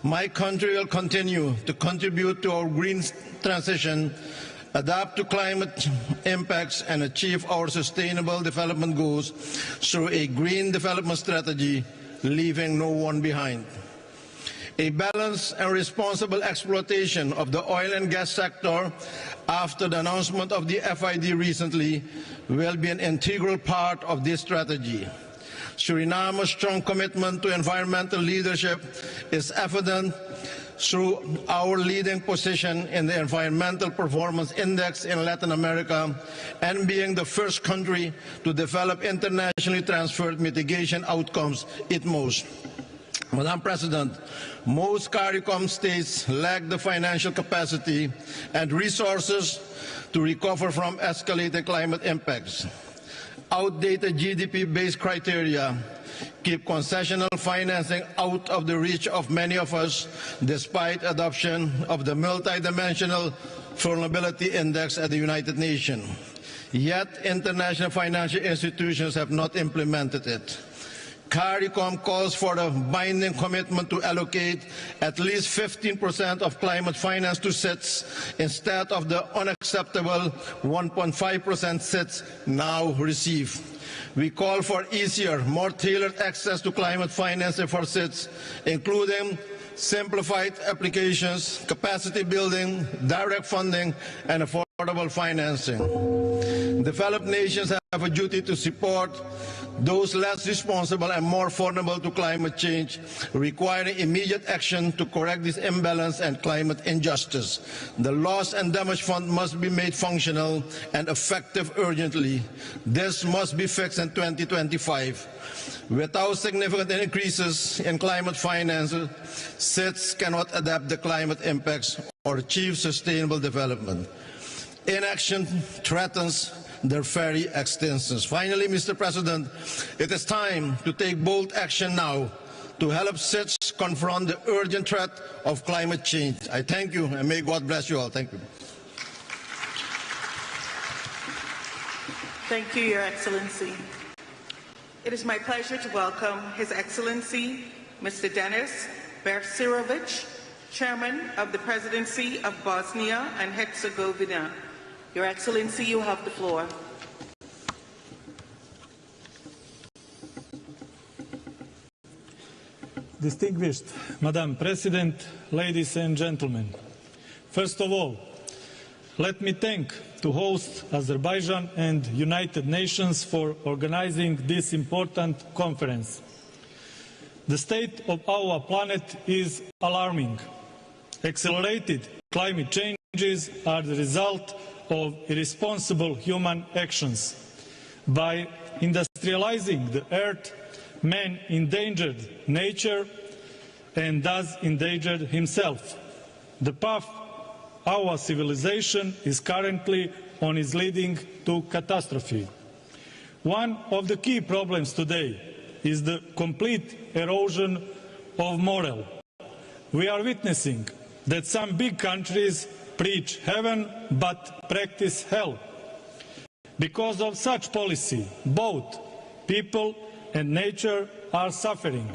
My country will continue to contribute to our green transition, adapt to climate impacts, and achieve our sustainable development goals through a green development strategy, leaving no one behind. A balanced and responsible exploitation of the oil and gas sector after the announcement of the FID recently will be an integral part of this strategy. Suriname's strong commitment to environmental leadership is evident through our leading position in the Environmental Performance Index in Latin America and being the first country to develop internationally transferred mitigation outcomes, ITMOs. Madam President, most CARICOM states lack the financial capacity and resources to recover from escalated climate impacts. Outdated GDP-based criteria keep concessional financing out of the reach of many of us, despite adoption of the Multidimensional Vulnerability Index at the United Nations. Yet, international financial institutions have not implemented it. CARICOM calls for a binding commitment to allocate at least 15% of climate finance to SITs instead of the unacceptable 1.5% SITs now receive. We call for easier, more tailored access to climate financing for SITs, including simplified applications, capacity building, direct funding, and affordable financing. Developed nations have a duty to support those less responsible and more vulnerable to climate change, requiring immediate action to correct this imbalance and climate injustice. The Loss and Damage Fund must be made functional and effective urgently. This must be fixed in 2025. Without significant increases in climate finance, SITs cannot adapt the climate impacts or achieve sustainable development. Inaction threatens their very existence. Finally, Mr. President, it is time to take bold action now to help SITs confront the urgent threat of climate change. I thank you, and may God bless you all. Thank you. Thank you, Your Excellency. It is my pleasure to welcome His Excellency, Mr. Denis Bersirovic, Chairman of the Presidency of Bosnia and Herzegovina. Your Excellency, you have the floor. Distinguished Madam President, ladies and gentlemen, first of all, let me thank to host Azerbaijan and United Nations for organizing this important conference. The state of our planet is alarming. Accelerated climate changes are the result of irresponsible human actions. By industrializing the earth, man endangered nature and thus endangered himself. The path our civilization is currently on is leading to catastrophe. One of the key problems today is the complete erosion of moral. We are witnessing that some big countries preach heaven but practice hell. Because of such policy, both people and nature are suffering.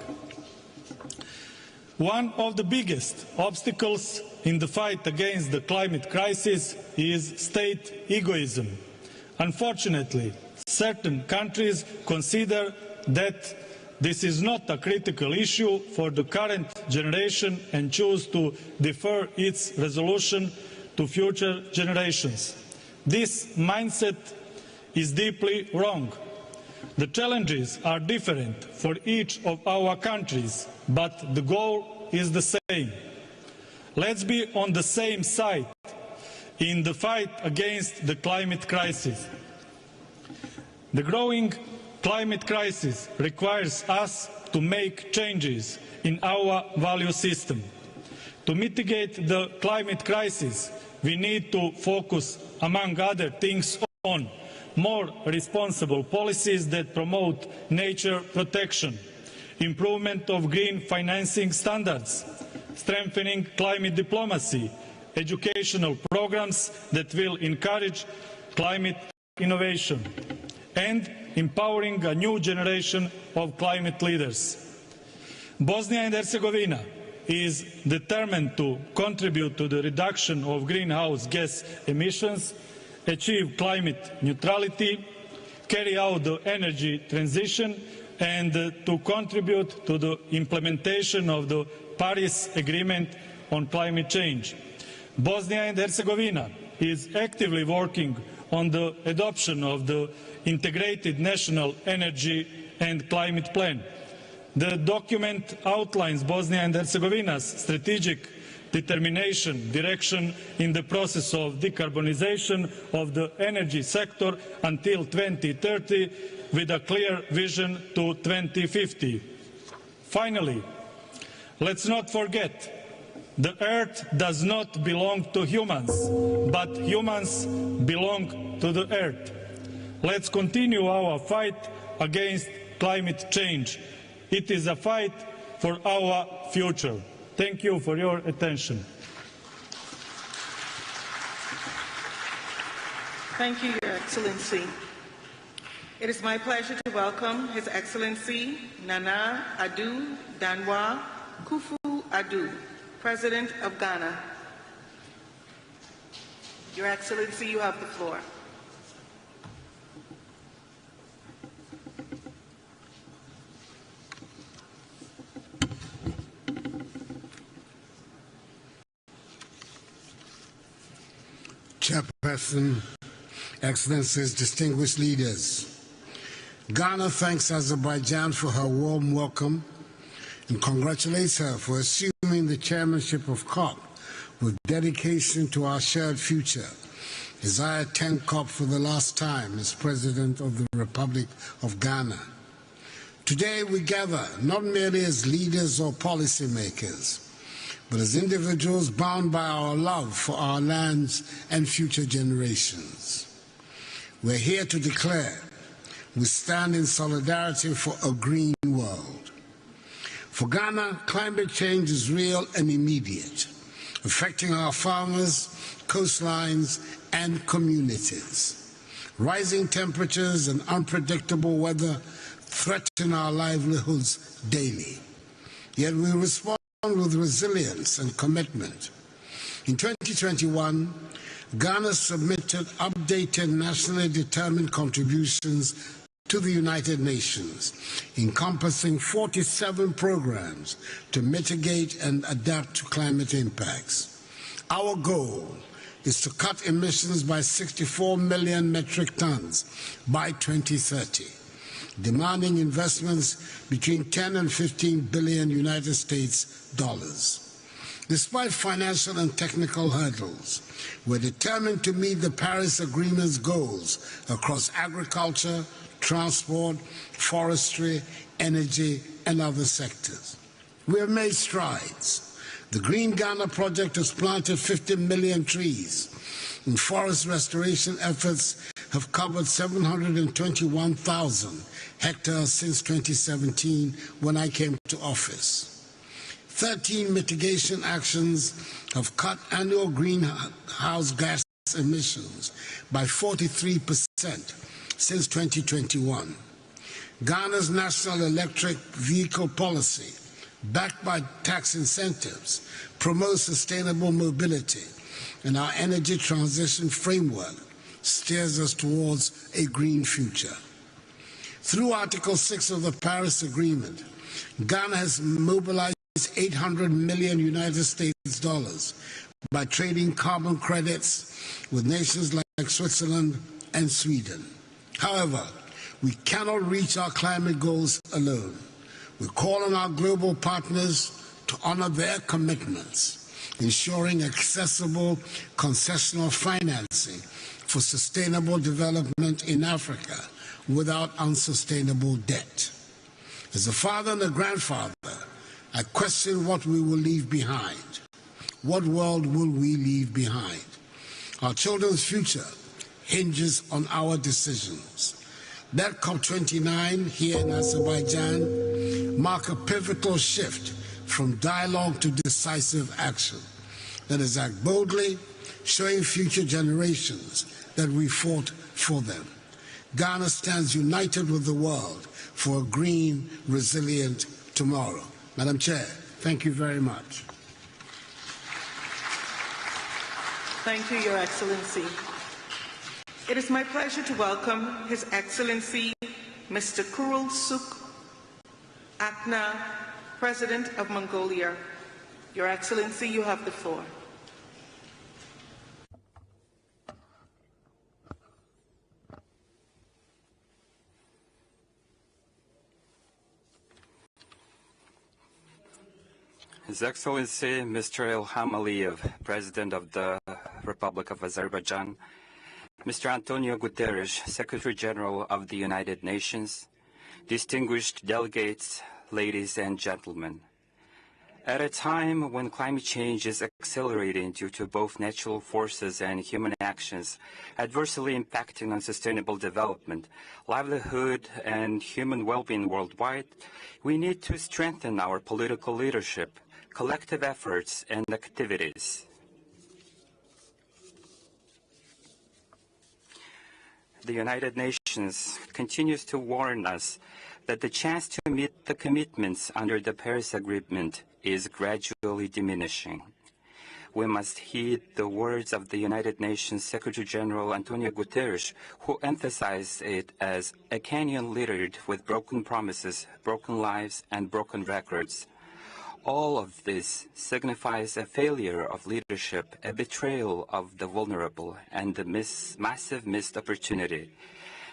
One of the biggest obstacles in the fight against the climate crisis is state egoism. Unfortunately, certain countries consider that this is not a critical issue for the current generation and choose to defer its resolution to future generations. This mindset is deeply wrong. The challenges are different for each of our countries, but the goal is the same. Let's be on the same side in the fight against the climate crisis. The growing climate crisis requires us to make changes in our value system. To mitigate the climate crisis, we need to focus, among other things, on more responsible policies that promote nature protection, improvement of green financing standards, strengthening climate diplomacy, educational programs that will encourage climate innovation, and empowering a new generation of climate leaders. Bosnia and Herzegovina is determined to contribute to the reduction of greenhouse gas emissions, achieve climate neutrality, carry out the energy transition, and to contribute to the implementation of the Paris Agreement on climate change. Bosnia and Herzegovina is actively working on the adoption of the Integrated National Energy and Climate Plan. The document outlines Bosnia and Herzegovina's strategic determination, direction in the process of decarbonization of the energy sector until 2030, with a clear vision to 2050. Finally, let's not forget, the earth does not belong to humans, but humans belong to the earth. Let's continue our fight against climate change. It is a fight for our future. Thank you for your attention. Thank you, Your Excellency. It is my pleasure to welcome His Excellency Nana Addo Danwa Kufu-Addo, President of Ghana. Your Excellency, you have the floor. Chairperson, Excellencies, distinguished leaders, Ghana thanks Azerbaijan for her warm welcome and congratulates her for assuming the chairmanship of COP with dedication to our shared future, as I attend COP for the last time as President of the Republic of Ghana. Today we gather not merely as leaders or policymakers, but as individuals bound by our love for our lands and future generations. We're here to declare we stand in solidarity for a green world. For Ghana, climate change is real and immediate, affecting our farmers, coastlines, and communities. Rising temperatures and unpredictable weather threaten our livelihoods daily. Yet we respond with resilience and commitment. In 2021, Ghana submitted updated nationally determined contributions to the United Nations, encompassing 47 programs to mitigate and adapt to climate impacts. Our goal is to cut emissions by 64 million metric tons by 2030, demanding investments between 10 and 15 billion United States dollars. Despite financial and technical hurdles, we're determined to meet the Paris Agreement's goals across agriculture, transport, forestry, energy, and other sectors. We have made strides. The Green Ghana project has planted 50 million trees, and forest restoration efforts have covered 721,000 hectares since 2017, when I came to office. 13 mitigation actions have cut annual greenhouse gas emissions by 43% since 2021. Ghana's national electric vehicle policy, backed by tax incentives, promotes sustainable mobility, and our energy transition framework steers us towards a green future. Through Article 6 of the Paris Agreement, Ghana has mobilized 800 million United States dollars by trading carbon credits with nations like Switzerland and Sweden. However, we cannot reach our climate goals alone. We call on our global partners to honor their commitments, ensuring accessible concessional financing for sustainable development in Africa without unsustainable debt. As a father and a grandfather, I question what we will leave behind. What world will we leave behind? Our children's future hinges on our decisions. That COP29 here in Azerbaijan mark a pivotal shift from dialogue to decisive action. Let us act boldly, showing future generations that we fought for them. Ghana stands united with the world for a green, resilient tomorrow. Madam Chair, thank you very much. Thank you, Your Excellency. It is my pleasure to welcome His Excellency Mr. Kurul Suk Akna, President of Mongolia. Your Excellency, you have the floor. His Excellency Mr. Ilham Aliyev, President of the Republic of Azerbaijan, Mr. Antonio Guterres, Secretary General of the United Nations, distinguished delegates, ladies and gentlemen. At a time when climate change is accelerating due to both natural forces and human actions, adversely impacting on sustainable development, livelihood, and human well-being worldwide, we need to strengthen our political leadership, collective efforts, and activities. The United Nations continues to warn us that the chance to meet the commitments under the Paris Agreement is gradually diminishing. We must heed the words of the United Nations Secretary General Antonio Guterres, who emphasized it as a canyon littered with broken promises, broken lives, and broken records. All of this signifies a failure of leadership, a betrayal of the vulnerable, and a massive missed opportunity.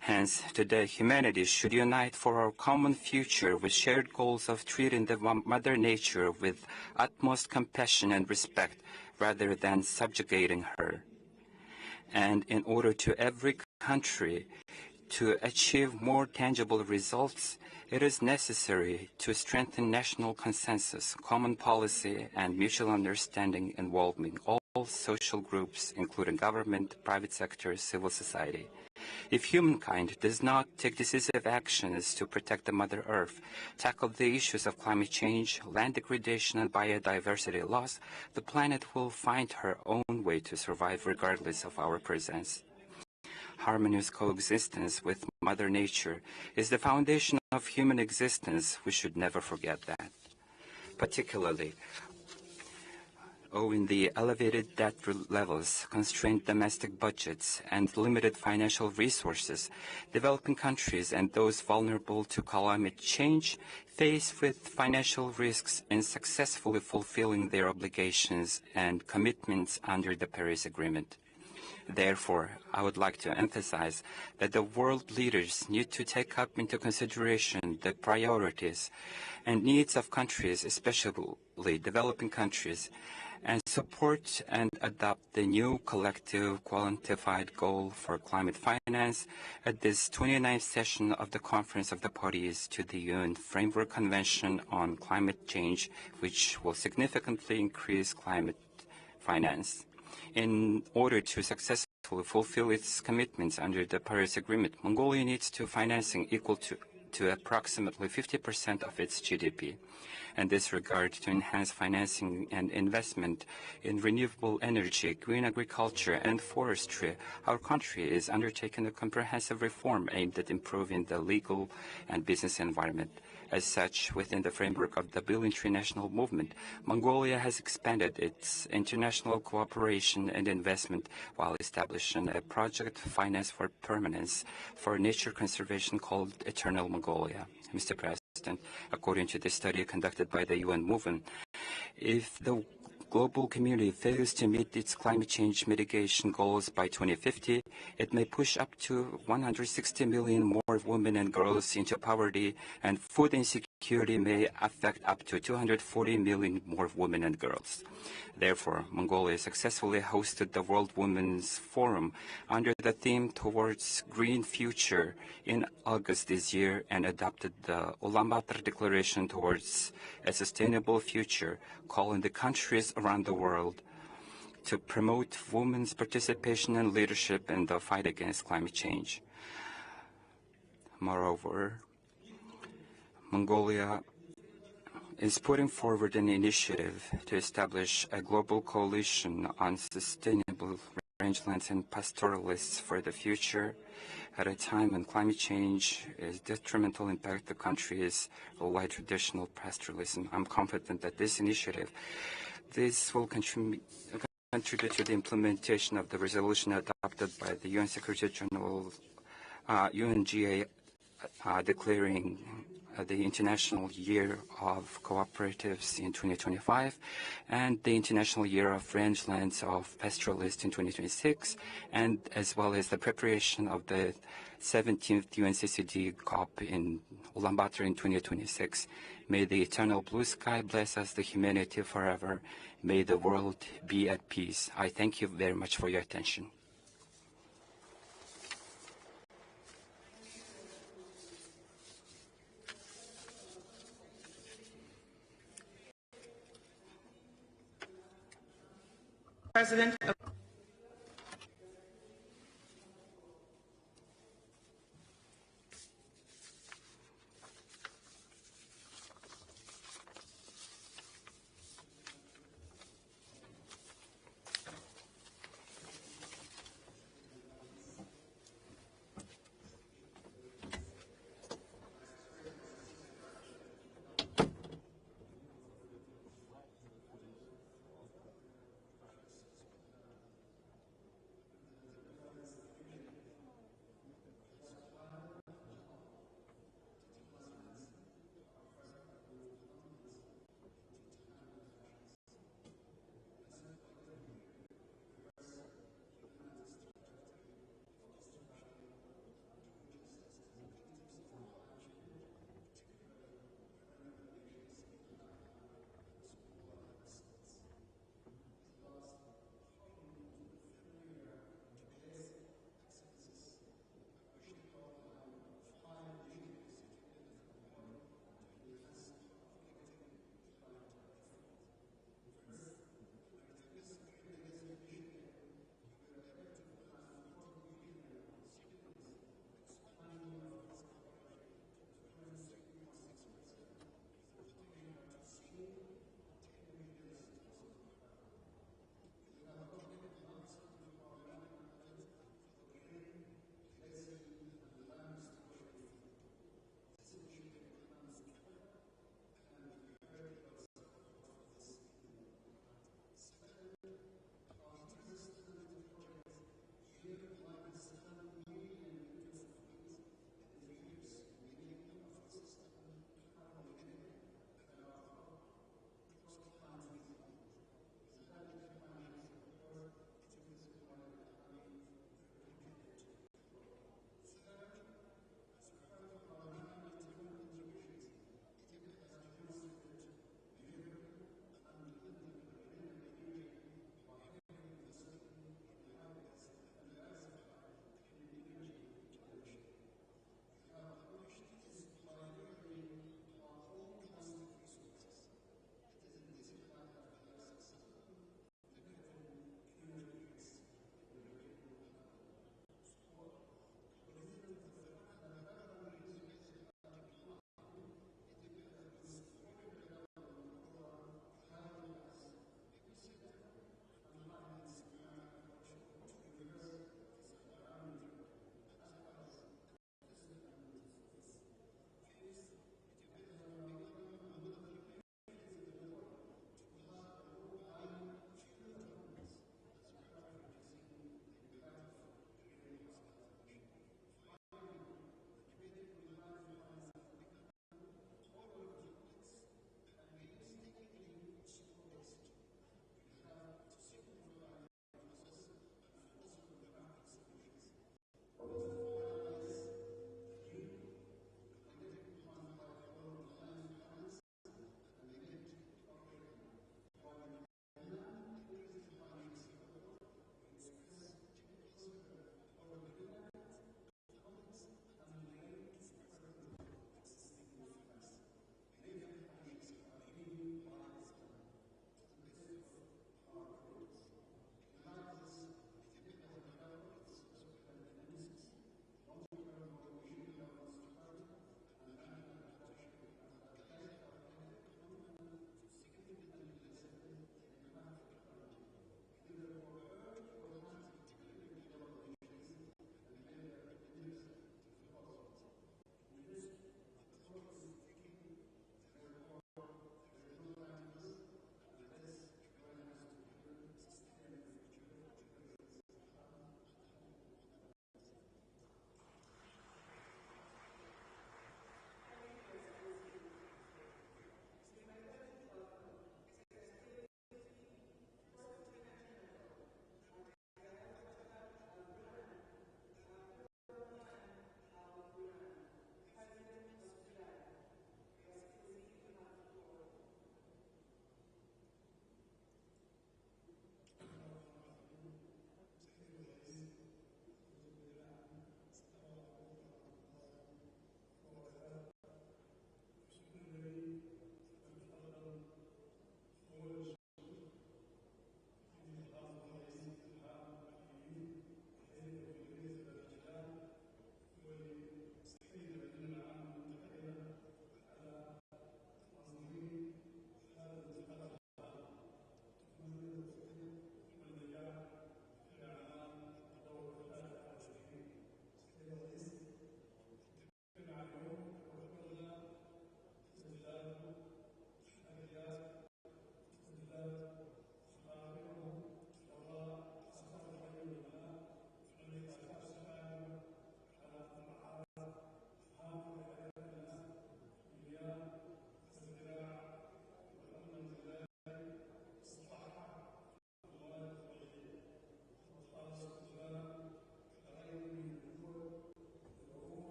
Hence, today, humanity should unite for our common future with shared goals of treating the Mother Nature with utmost compassion and respect, rather than subjugating her. And in order to every country to achieve more tangible results, it is necessary to strengthen national consensus, common policy, and mutual understanding involving all social groups, including government, private sector, civil society. If humankind does not take decisive actions to protect the Mother Earth, tackle the issues of climate change, land degradation, and biodiversity loss, the planet will find her own way to survive regardless of our presence. Harmonious coexistence with Mother Nature is the foundation of human existence. We should never forget that. Particularly, owing the elevated debt levels, constrained domestic budgets, and limited financial resources, developing countries and those vulnerable to climate change face with financial risks in successfully fulfilling their obligations and commitments under the Paris Agreement. Therefore, I would like to emphasize that the world leaders need to take up into consideration the priorities and needs of countries, especially developing countries, and support and adopt the new collective quantified goal for climate finance at this 29th session of the Conference of the Parties to the UN Framework Convention on Climate Change, which will significantly increase climate finance. In order to successfully fulfill its commitments under the Paris Agreement, Mongolia needs to financing equal to approximately 50% of its GDP. In this regard, to enhance financing and investment in renewable energy, green agriculture, and forestry, our country is undertaking a comprehensive reform aimed at improving the legal and business environment. As such, within the framework of the Blue International Movement, Mongolia has expanded its international cooperation and investment while establishing a project finance for permanence for nature conservation called Eternal Mongolia. Mr. President, according to the study conducted by the UN movement, if the global community fails to meet its climate change mitigation goals by 2050, it may push up to 160 million more women and girls into poverty, and food insecurity may affect up to 240 million more women and girls. Therefore, Mongolia successfully hosted the World Women's Forum under the theme Towards Green Future in August this year and adopted the Ulaanbaatar Declaration Towards a Sustainable Future, calling the countries around the world to promote women's participation and leadership in the fight against climate change. Moreover, Mongolia is putting forward an initiative to establish a global coalition on sustainable rangelands and pastoralists for the future at a time when climate change is detrimental impact the country's wide traditional pastoralism. I'm confident that this initiative, will contribute to the implementation of the resolution adopted by the UN Secretary General, UNGA, declaring the International Year of Cooperatives in 2025 and the International Year of Rangelands of Pastoralists in 2026, and as well as the preparation of the 17th UNCCD COP in Ulaanbaatar in 2026. May the eternal blue sky bless us, the humanity forever. May the world be at peace. I thank you very much for your attention. President of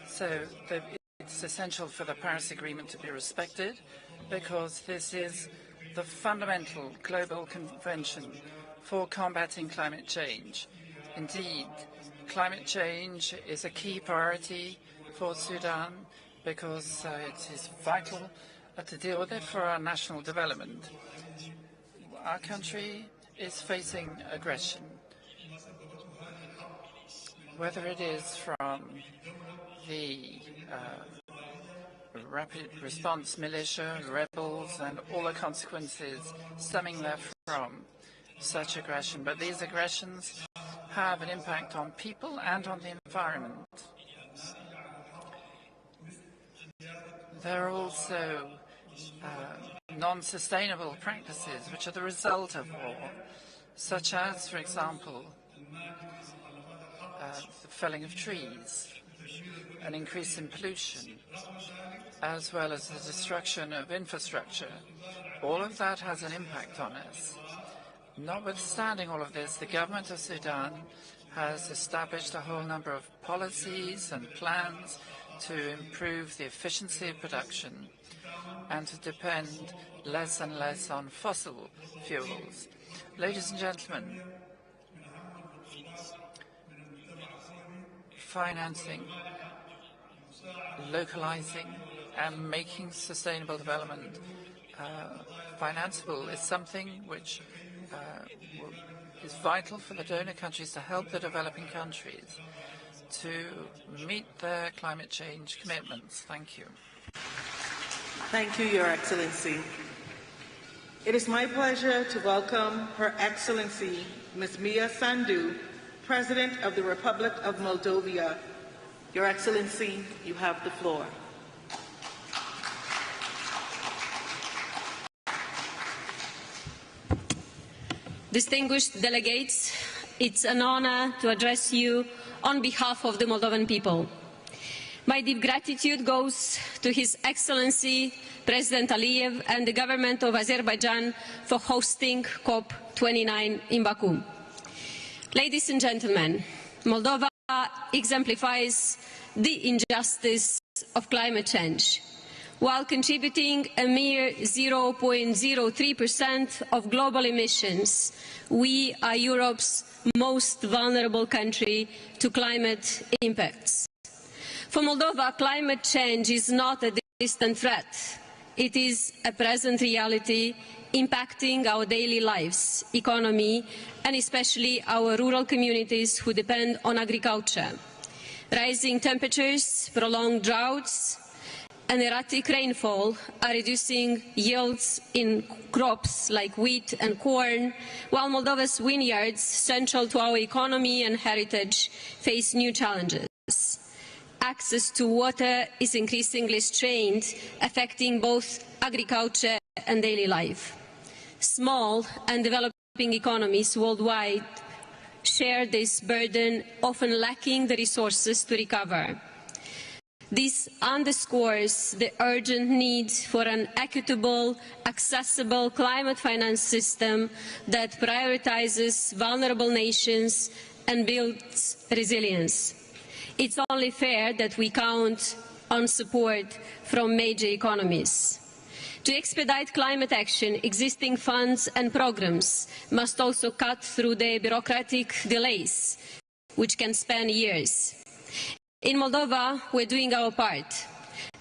So it's essential for the Paris Agreement to be respected because this is the fundamental global convention for combating climate change. Indeed, climate change is a key priority for Sudan because it is vital to deal with it for our national development. Our country is facing aggression, whether it is from the rapid response militia, rebels, and all the consequences stemming therefrom such aggression. But these aggressions have an impact on people and on the environment. There are also non-sustainable practices which are the result of war, such as, for example, the felling of trees, an increase in pollution, as well as the destruction of infrastructure. All of that has an impact on us. Notwithstanding all of this, the government of Sudan has established a whole number of policies and plans to improve the efficiency of production and to depend less and less on fossil fuels. Ladies and gentlemen, financing, localizing, and making sustainable development financeable is something which is vital for the donor countries to help the developing countries to meet their climate change commitments. Thank you. Thank you, Your Excellency. It is my pleasure to welcome Her Excellency Ms. Mia Sandu, President of the Republic of Moldova. Your Excellency, you have the floor. Distinguished delegates, it's an honor to address you on behalf of the Moldovan people. My deep gratitude goes to His Excellency President Aliyev and the government of Azerbaijan for hosting COP29 in Baku. Ladies and gentlemen, Moldova exemplifies the injustice of climate change. While contributing a mere 0.03% of global emissions, we are Europe's most vulnerable country to climate impacts. For Moldova, climate change is not a distant threat. It is a present reality impacting our daily lives, economy, and especially our rural communities who depend on agriculture. Rising temperatures, prolonged droughts, and erratic rainfall are reducing yields in crops like wheat and corn, while Moldova's vineyards, central to our economy and heritage, face new challenges. Access to water is increasingly strained, affecting both agriculture and daily life. Small and developing economies worldwide share this burden, often lacking the resources to recover. This underscores the urgent need for an equitable, accessible climate finance system that prioritizes vulnerable nations and builds resilience. It's only fair that we count on support from major economies. To expedite climate action, existing funds and programs must also cut through the bureaucratic delays, which can span years. In Moldova, we're doing our part.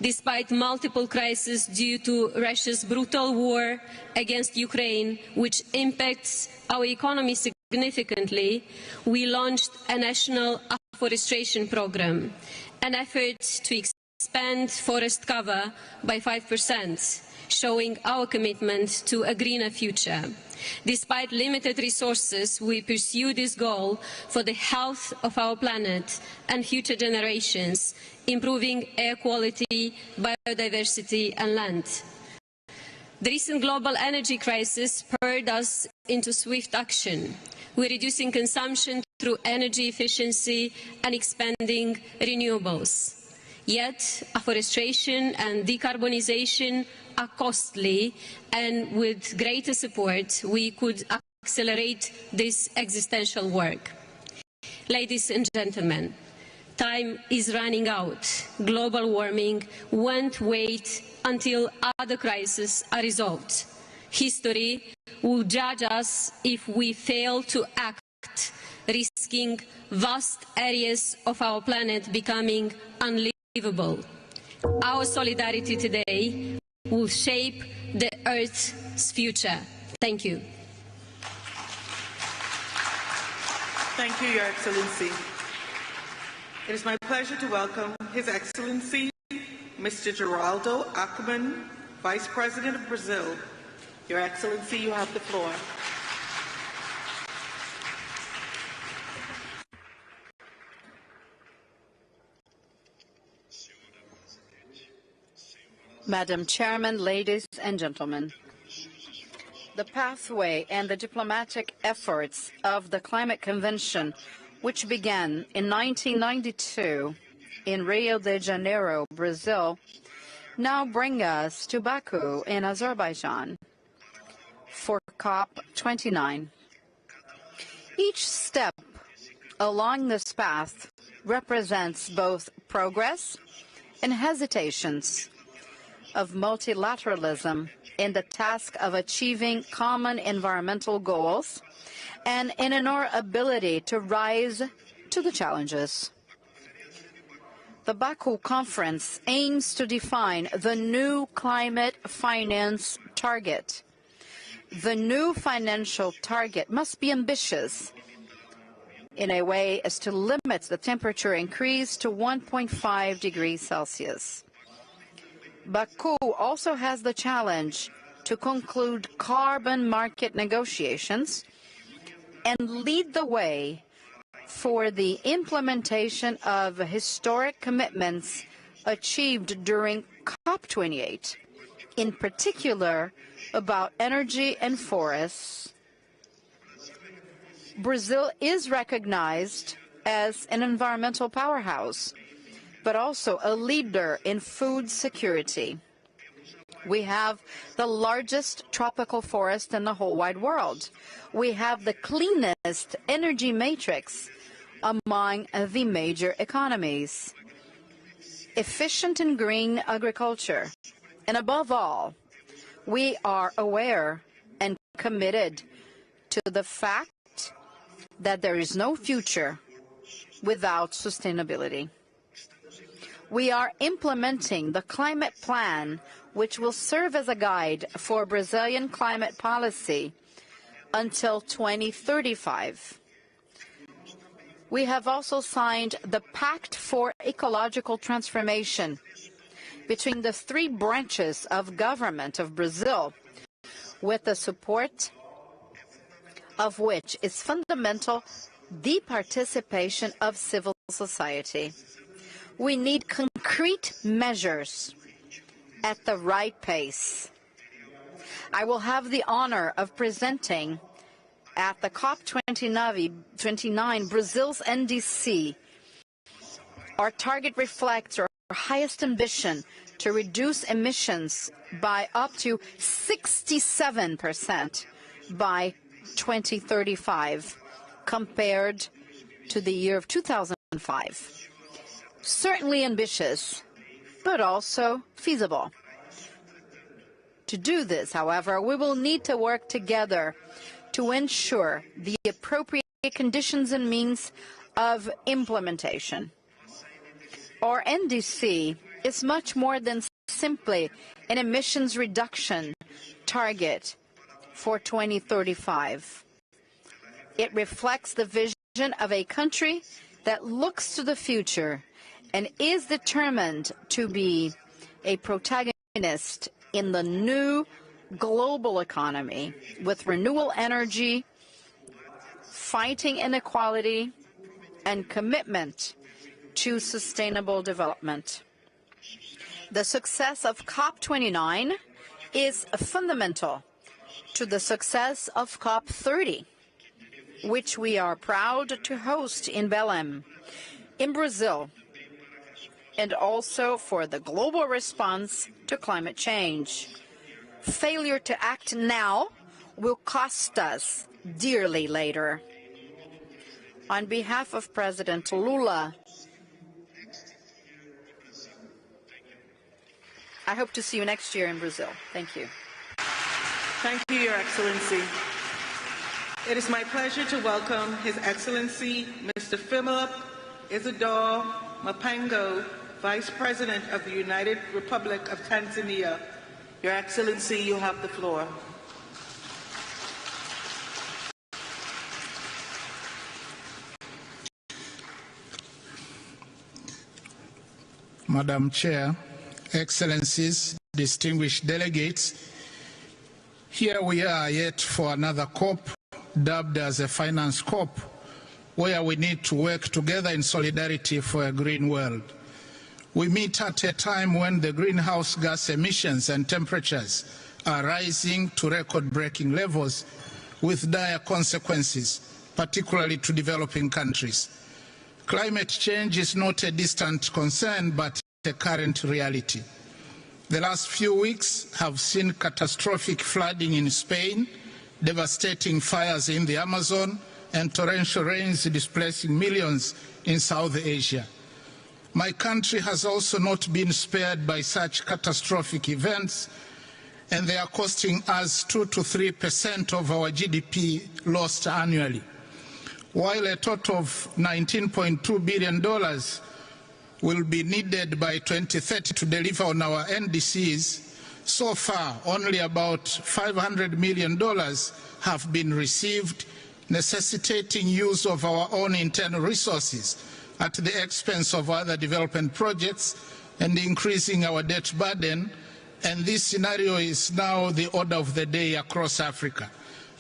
Despite multiple crises due to Russia's brutal war against Ukraine, which impacts our economy significantly, we launched a national afforestation program, an effort to expand forest cover by 5%, showing our commitment to a greener future. Despite limited resources, we pursue this goal for the health of our planet and future generations, improving air quality, biodiversity and land. The recent global energy crisis spurred us into swift action. We're reducing consumption through energy efficiency and expanding renewables. Yet, afforestation and decarbonization are costly, and with greater support, we could accelerate this existential work. Ladies and gentlemen, Time is running out. Global warming won't wait until other crises are resolved. History will judge us if we fail to act, risking vast areas of our planet becoming unlivable. Our solidarity today will shape the Earth's future. Thank you. Thank you, Your Excellency. It is my pleasure to welcome His Excellency, Mr. Geraldo Ackerman, Vice President of Brazil. Your Excellency, you have the floor. Madam Chairman, ladies and gentlemen, the pathway and the diplomatic efforts of the Climate Convention, which began in 1992 in Rio de Janeiro, Brazil, now bring us to Baku in Azerbaijan for COP29. Each step along this path represents both progress and hesitations of multilateralism in the task of achieving common environmental goals and in our ability to rise to the challenges. The Baku conference aims to define the new climate finance target. The new financial target must be ambitious in a way as to limit the temperature increase to 1.5 degrees Celsius. Baku also has the challenge to conclude carbon market negotiations and lead the way for the implementation of historic commitments achieved during COP28, in particular about energy and forests. Brazil is recognized as an environmental powerhouse, but also a leader in food security. We have the largest tropical forest in the whole wide world. We have the cleanest energy matrix among the major economies, efficient and green agriculture, and above all, we are aware and committed to the fact that there is no future without sustainability. We are implementing the climate plan, which will serve as a guide for Brazilian climate policy until 2035. We have also signed the Pact for Ecological Transformation between the three branches of government of Brazil, with the support of which is fundamental the participation of civil society. We need concrete measures at the right pace. I will have the honor of presenting at the COP29 Brazil's NDC. Our target reflects our highest ambition to reduce emissions by up to 67% by 2035 compared to the year of 2005. Certainly ambitious, but also feasible. To do this, however, we will need to work together to ensure the appropriate conditions and means of implementation. Our NDC is much more than simply an emissions reduction target for 2035. It reflects the vision of a country that looks to the future and is determined to be a protagonist in the new global economy with renewable energy, fighting inequality, and commitment to sustainable development. The success of COP29 is fundamental to the success of COP30, which we are proud to host in Belém, in Brazil, and also for the global response to climate change. Failure to act now will cost us dearly later. On behalf of President Lula I hope to see you next year in Brazil. Thank you. Thank you, Your Excellency. It is my pleasure to welcome His Excellency Mr. Philip Isidore Mapango, Vice President of the United Republic of Tanzania. Your Excellency, you have the floor. Madam Chair, Excellencies, distinguished delegates, here we are yet for another COP, dubbed as a Finance COP, where we need to work together in solidarity for a green world. We meet at a time when the greenhouse gas emissions and temperatures are rising to record-breaking levels with dire consequences, particularly to developing countries. Climate change is not a distant concern, but a current reality. The last few weeks have seen catastrophic flooding in Spain, devastating fires in the Amazon, and torrential rains displacing millions in South Asia. My country has also not been spared by such catastrophic events, and they are costing us 2 to 3% of our GDP lost annually. While a total of $19.2 billion will be needed by 2030 to deliver on our NDCs, so far only about $500 million have been received, necessitating use of our own internal resources at the expense of other development projects and increasing our debt burden. And this scenario is now the order of the day across Africa.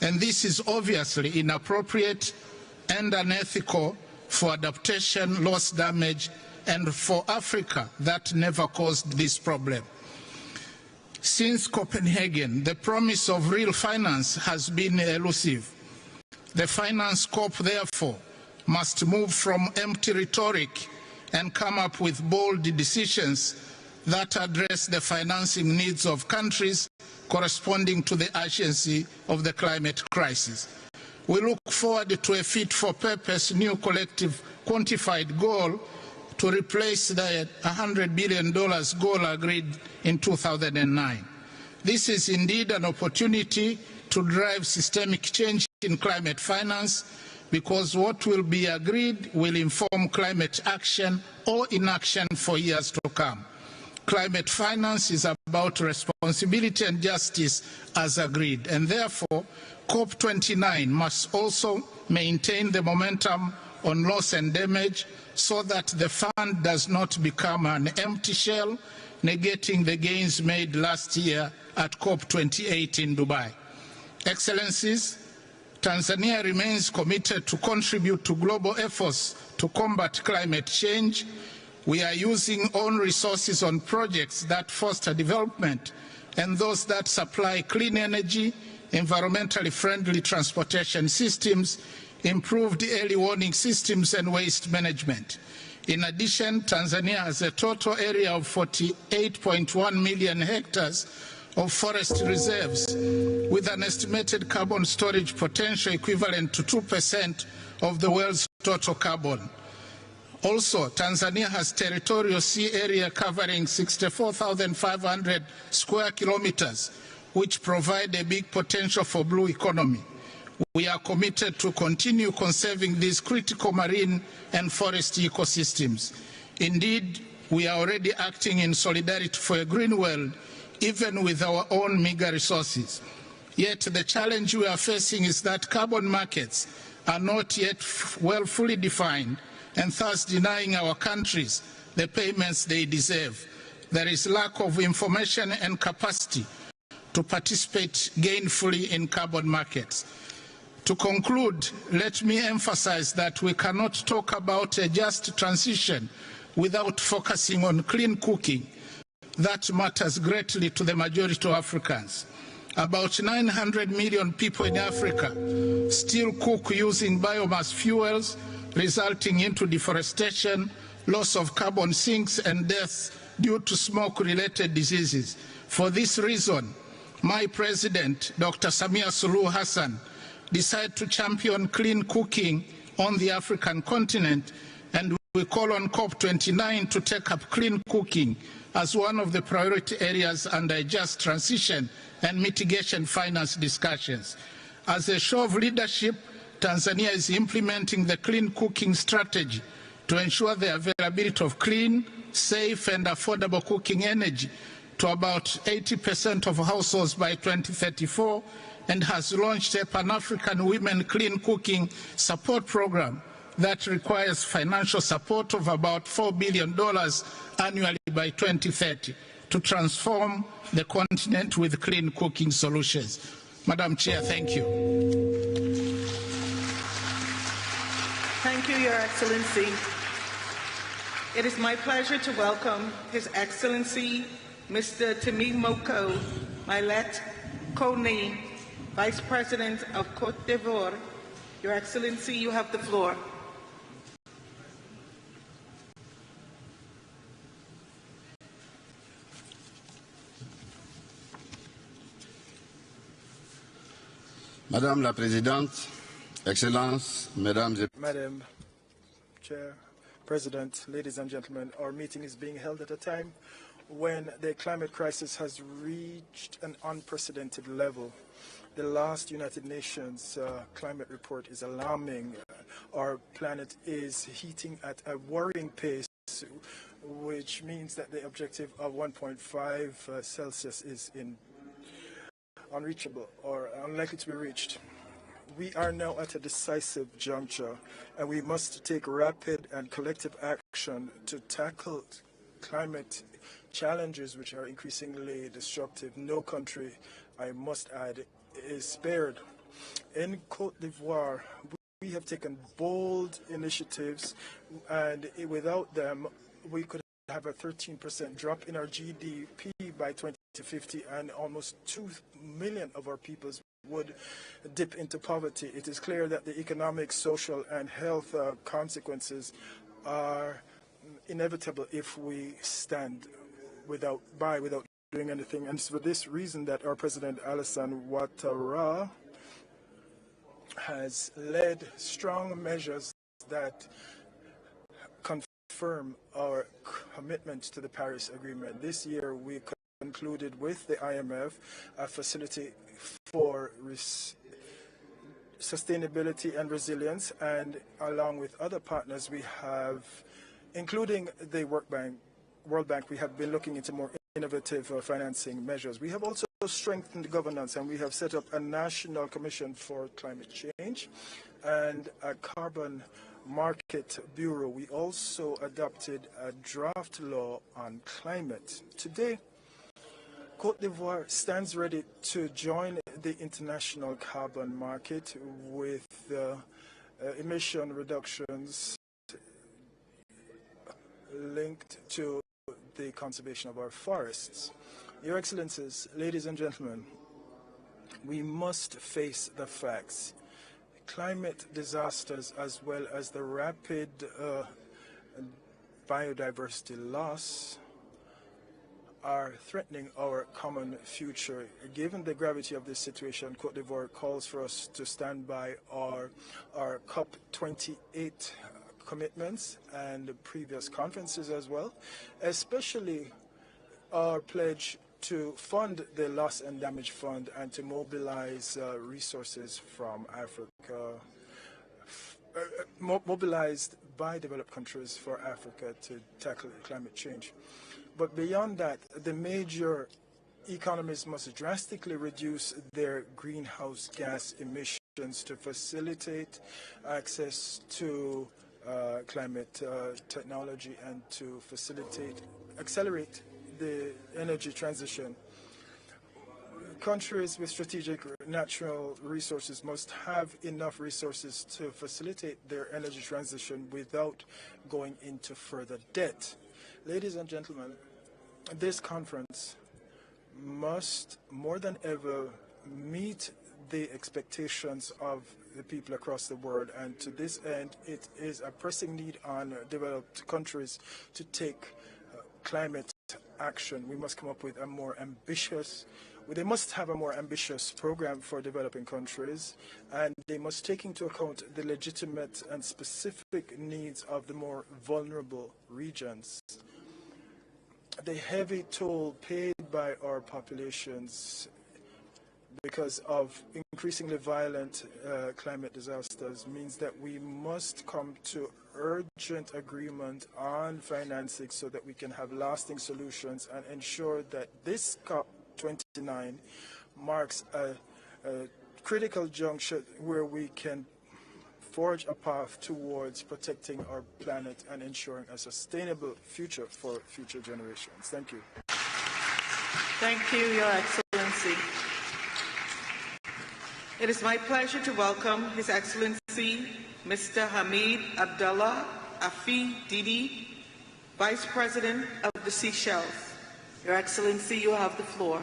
And this is obviously inappropriate and unethical for adaptation, loss, damage, and for Africa that never caused this problem. Since Copenhagen, the promise of real finance has been elusive. The finance COP, therefore, must move from empty rhetoric and come up with bold decisions that address the financing needs of countries corresponding to the urgency of the climate crisis. We look forward to a fit-for-purpose new collective quantified goal to replace the $100 billion goal agreed in 2009. This is indeed an opportunity to drive systemic change in climate finance, because what will be agreed will inform climate action or inaction for years to come. Climate finance is about responsibility and justice as agreed, and therefore COP29 must also maintain the momentum on loss and damage so that the fund does not become an empty shell, negating the gains made last year at COP28 in Dubai. Excellencies, Tanzania remains committed to contribute to global efforts to combat climate change. We are using own resources on projects that foster development and those that supply clean energy, environmentally friendly transportation systems, improved early warning systems, and waste management. In addition, Tanzania has a total area of 48.1 million hectares of forest reserves, with an estimated carbon storage potential equivalent to 2% of the world's total carbon. Also, Tanzania has territorial sea area covering 64,500 square kilometers, which provide a big potential for blue economy. We are committed to continue conserving these critical marine and forest ecosystems. Indeed, we are already acting in solidarity for a green world, even with our own meager resources. Yet the challenge we are facing is that carbon markets are not yet fully defined, and thus denying our countries the payments they deserve. There is lack of information and capacity to participate gainfully in carbon markets. To conclude, let me emphasize that we cannot talk about a just transition without focusing on clean cooking. That matters greatly to the majority of Africans. About 900 million people in Africa still cook using biomass fuels, resulting into deforestation, loss of carbon sinks, and deaths due to smoke-related diseases. For this reason, my president, Dr. Samia Suluhu Hassan, decided to champion clean cooking on the African continent, and we call on COP29 to take up clean cooking as one of the priority areas under just transition and mitigation finance discussions. As a show of leadership, Tanzania is implementing the clean cooking strategy to ensure the availability of clean, safe and affordable cooking energy to about 80% of households by 2034, and has launched a Pan-African Women Clean Cooking Support Program that requires financial support of about $4 billion annually by 2030 to transform the continent with clean cooking solutions. Madam Chair, thank you. Thank you, Your Excellency. It is my pleasure to welcome His Excellency Mr. Temimoko Mailet Kone, Vice President of Côte d'Ivoire. Your Excellency, you have the floor. Madame la Présidente, Excellences, Mesdames et Madam Chair, President, ladies and gentlemen, our meeting is being held at a time when the climate crisis has reached an unprecedented level. The last United Nations climate report is alarming. Our planet is heating at a worrying pace, which means that the objective of 1.5 Celsius is unreachable or unlikely to be reached. We are now at a decisive juncture, and we must take rapid and collective action to tackle climate challenges which are increasingly destructive. No country, I must add, is spared. In Côte d'Ivoire, we have taken bold initiatives, and without them, we could have a 13% drop in our GDP by 2050, and almost 2 million of our peoples would dip into poverty. It is clear that the economic, social, and health consequences are inevitable if we stand without doing anything. And it's for this reason that our President Alassane Ouattara has led strong measures that confirm our commitment to the Paris Agreement. This year we concluded with the IMF a facility for sustainability and resilience, and along with other partners we have, including the World Bank, we have been looking into more innovative financing measures. We have also strengthened governance, and we have set up a National Commission for Climate Change and a Carbon Market Bureau. We also adopted a draft law on climate. Today, Côte d'Ivoire stands ready to join the international carbon market with emission reductions linked to the conservation of our forests. Your Excellencies, ladies and gentlemen, we must face the facts. Climate disasters, as well as the rapid biodiversity loss, are threatening our common future. Given the gravity of this situation, Côte d'Ivoire calls for us to stand by our COP28 commitments and previous conferences as well, especially our pledge to fund the Loss and Damage Fund and to mobilize resources from Africa, mobilized by developed countries for Africa to tackle climate change. But beyond that, the major economies must drastically reduce their greenhouse gas emissions to facilitate access to climate technology and to accelerate the energy transition. Countries with strategic natural resources must have enough resources to facilitate their energy transition without going into further debt. Ladies and gentlemen, this conference must more than ever meet the expectations of the people across the world, and to this end it is a pressing need on developed countries to take climate action. We must come up with a more ambitious, they must have a more ambitious program for developing countries, and they must take into account the legitimate and specific needs of the more vulnerable regions. the heavy toll paid by our populations because of increasingly violent climate disasters means that we must come to urgent agreement on financing so that we can have lasting solutions and ensure that this COP29 marks a critical juncture where we can forge a path towards protecting our planet and ensuring a sustainable future for future generations. Thank you. Thank you, Your Excellency. It is my pleasure to welcome His Excellency Mr. Hamid Abdullah Afi Didi, Vice President of the Seychelles. Your Excellency, you have the floor.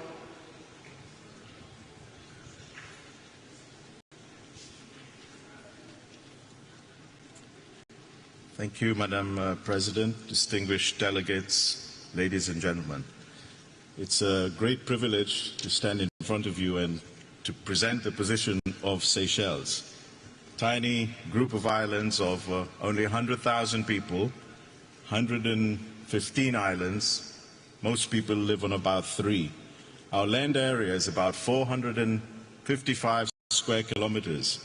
Thank you, Madam President, distinguished delegates, ladies and gentlemen. It's a great privilege to stand in front of you and to present the position of Seychelles. Tiny group of islands of only 100,000 people, 115 islands. Most people live on about 3. Our land area is about 455 square kilometers.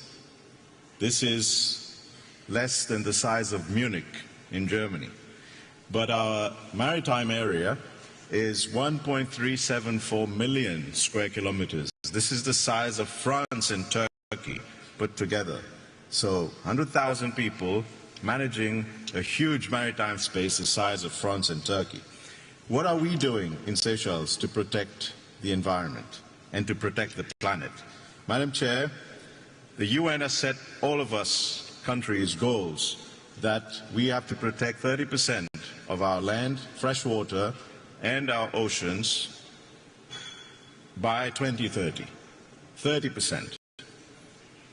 This is less than the size of Munich in Germany. But our maritime area is 1.374 million square kilometers. This is the size of France and Turkey put together. So 100,000 people managing a huge maritime space the size of France and Turkey. What are we doing in Seychelles to protect the environment and to protect the planet? Madam Chair, the UN has set all of us countries goals that we have to protect 30% of our land, fresh water, and our oceans by 2030. 30%.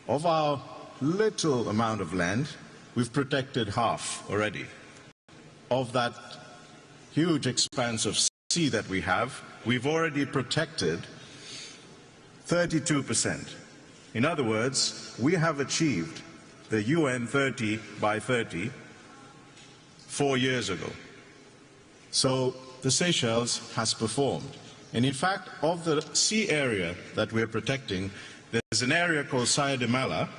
Of our little amount of land, we've protected half already. Of that huge expanse of sea that we have, we've already protected 32%. In other words, we have achieved the UN 30 by 30 4 years ago. So the Seychelles has performed. And in fact, of the sea area that we're protecting, there's an area called Saya de Mala,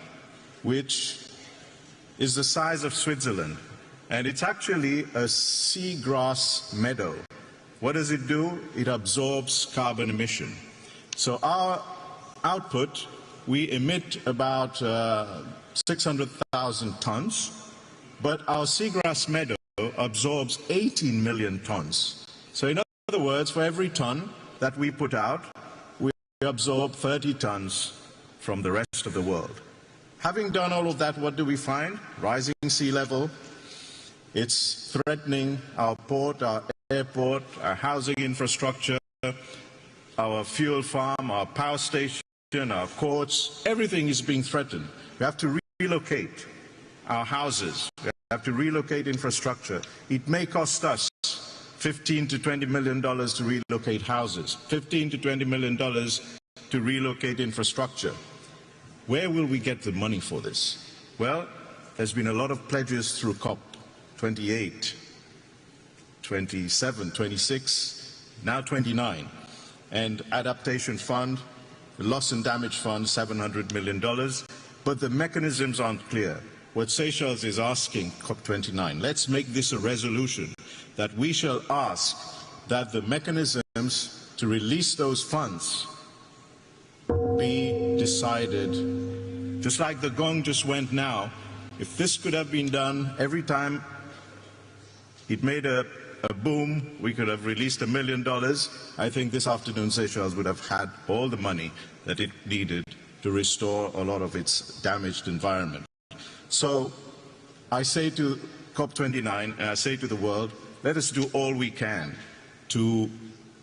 which is the size of Switzerland. And it's actually a seagrass meadow. What does it do? It absorbs carbon emission. So our output, we emit about 600,000 tons, but our seagrass meadow absorbs 18 million tons. So in other words, for every ton that we put out, we absorb 30 tons from the rest of the world. Having done all of that, what do we find? Rising sea level. It's threatening our port, our airport, our housing infrastructure, our fuel farm, our power station, our courts. Everything is being threatened. We have to relocate our houses. We have to relocate infrastructure. It may cost us $15 to $20 million to relocate houses, $15 to $20 million to relocate infrastructure. Where will we get the money for this? Well, there's been a lot of pledges through COP 28, 27, 26, now 29, and Adaptation Fund, the Loss and Damage Fund, $700 million. But the mechanisms aren't clear. What Seychelles is asking, COP29, let's make this a resolution that we shall ask that the mechanisms to release those funds be decided. Just like the gong just went now, if this could have been done every time it made a boom, we could have released $1 million. I think this afternoon Seychelles would have had all the money that it needed to restore a lot of its damaged environment. So I say to COP29 and I say to the world, let us do all we can to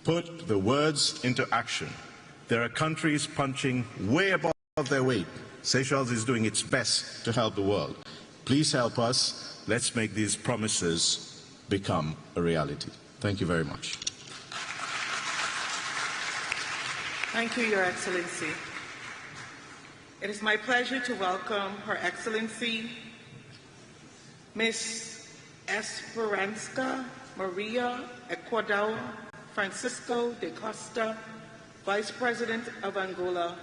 put the words into action. There are countries punching way above their weight. Seychelles is doing its best to help the world. Please help us. Let's make these promises become a reality. Thank you very much. Thank you, Your Excellency. It is my pleasure to welcome Her Excellency Ms. Esperanza Maria Ecuador Francisco de Costa, Vice President of Angola.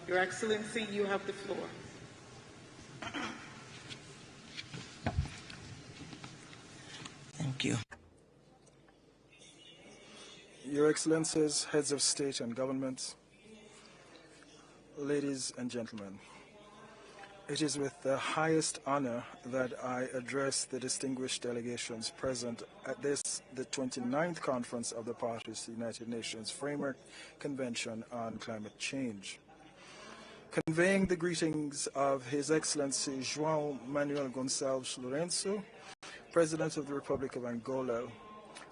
Your Excellency, you have the floor. Thank you. Your Excellencies, heads of state and government, ladies and gentlemen, it is with the highest honor that I address the distinguished delegations present at the 29th Conference of the Parties to the United Nations Framework Convention on Climate Change. Conveying the greetings of His Excellency João Manuel Gonçalves Lourenço, President of the Republic of Angola,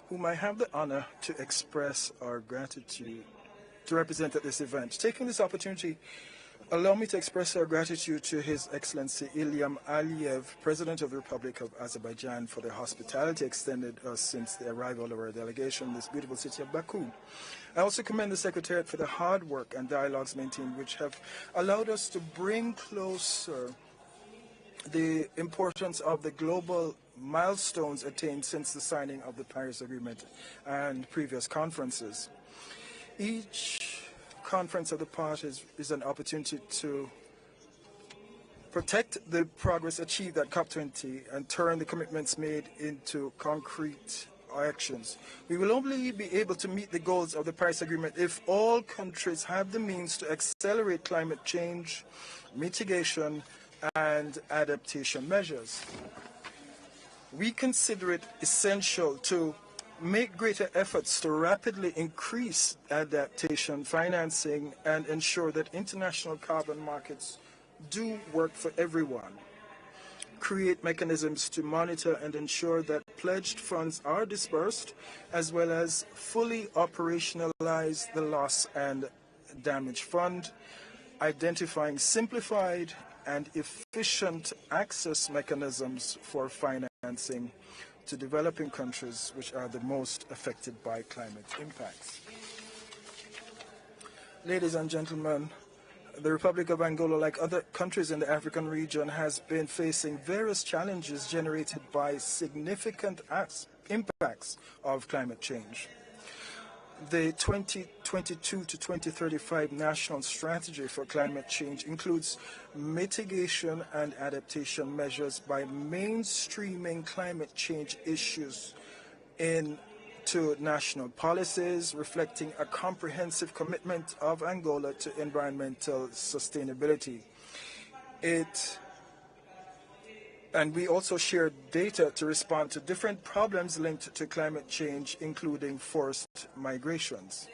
whom I have the honor to express our gratitude to represent at this event. Taking this opportunity, allow me to express our gratitude to His Excellency Ilham Aliyev, President of the Republic of Azerbaijan, for the hospitality extended us since the arrival of our delegation in this beautiful city of Baku. I also commend the Secretariat for the hard work and dialogues maintained, which have allowed us to bring closer the importance of the global milestones attained since the signing of the Paris Agreement and previous conferences. Each conference of the parties is an opportunity to protect the progress achieved at COP20 and turn the commitments made into concrete actions. We will only be able to meet the goals of the Paris Agreement if all countries have the means to accelerate climate change, mitigation, and adaptation measures. We consider it essential to make greater efforts to rapidly increase adaptation financing and ensure that international carbon markets do work for everyone. Create mechanisms to monitor and ensure that pledged funds are dispersed, as well as fully operationalize the loss and damage fund, identifying simplified and efficient access mechanisms for financing to developing countries which are the most affected by climate impacts. Ladies and gentlemen, the Republic of Angola, like other countries in the African region, has been facing various challenges generated by significant impacts of climate change. The 2022 to 2035 National Strategy for Climate Change includes mitigation and adaptation measures by mainstreaming climate change issues into national policies, reflecting a comprehensive commitment of Angola to environmental sustainability. And we also share data to respond to different problems linked to climate change, including forced migrations.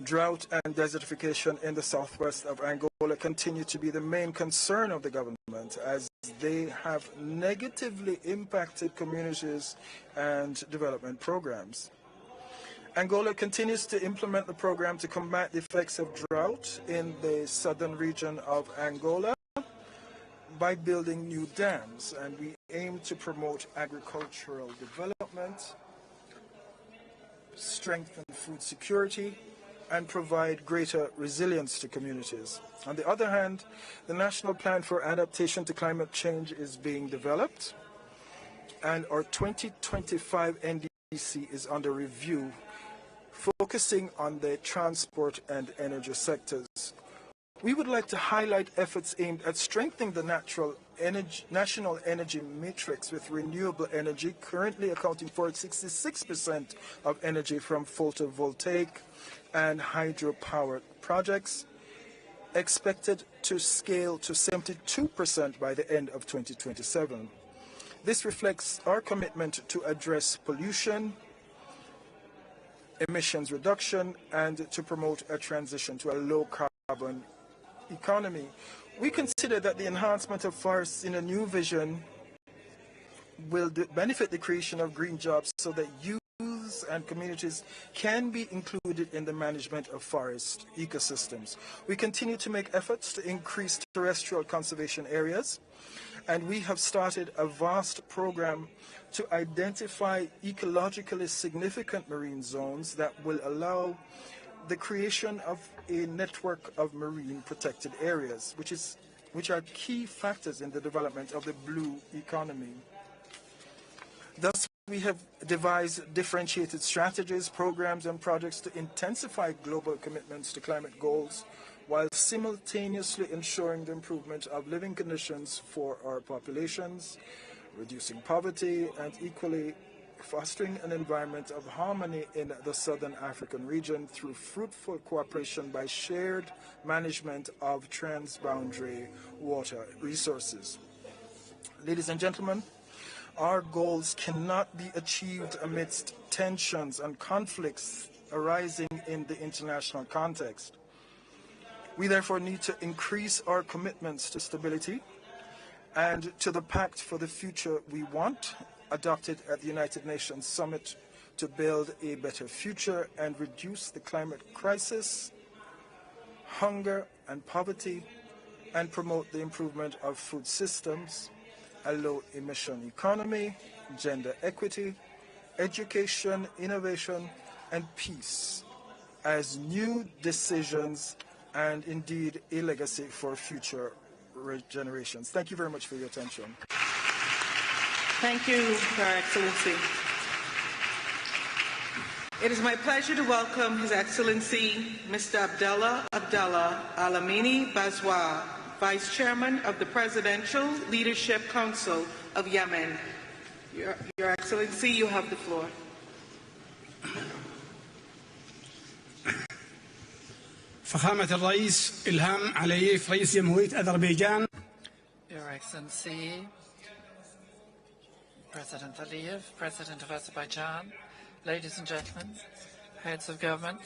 Drought and desertification in the southwest of Angola continue to be the main concern of the government, as they have negatively impacted communities and development programs. Angola continues to implement the program to combat the effects of drought in the southern region of Angola by building new dams, and we aim to promote agricultural development, strengthen food security, and provide greater resilience to communities. On the other hand, the National Plan for Adaptation to Climate Change is being developed, and our 2025 NDC is under review, focusing on the transport and energy sectors. We would like to highlight efforts aimed at strengthening the national energy matrix with renewable energy, currently accounting for 66% of energy from photovoltaic and hydropower projects, expected to scale to 72% by the end of 2027. This reflects our commitment to address pollution, emissions reduction, and to promote a transition to a low-carbon economy. We consider that the enhancement of forests in a new vision will benefit the creation of green jobs so that youths and communities can be included in the management of forest ecosystems. We continue to make efforts to increase terrestrial conservation areas, and we have started a vast program to identify ecologically significant marine zones that will allow the creation of a network of marine protected areas, which are key factors in the development of the blue economy. Thus we have devised differentiated strategies, programs, and projects to intensify global commitments to climate goals while simultaneously ensuring the improvement of living conditions for our populations, reducing poverty, and equally fostering an environment of harmony in the Southern African region through fruitful cooperation by shared management of transboundary water resources. Ladies and gentlemen, our goals cannot be achieved amidst tensions and conflicts arising in the international context. We therefore need to increase our commitments to stability and to the Pact for the Future we Want, adopted at the United Nations Summit to build a better future and reduce the climate crisis, hunger and poverty, and promote the improvement of food systems, a low-emission economy, gender equity, education, innovation, and peace as new decisions and indeed a legacy for future generations. Thank you very much for your attention. Thank you, Your Excellency. It is my pleasure to welcome His Excellency Mr. Abdallah Alamini Bazwa, Vice Chairman of the Presidential Leadership Council of Yemen. Your Excellency, you have the floor. فخامة الرئيس إلهام علييف رئيس جمهورية أذربيجان. Your Excellency, President Aliyev, President of Azerbaijan, ladies and gentlemen, heads of government,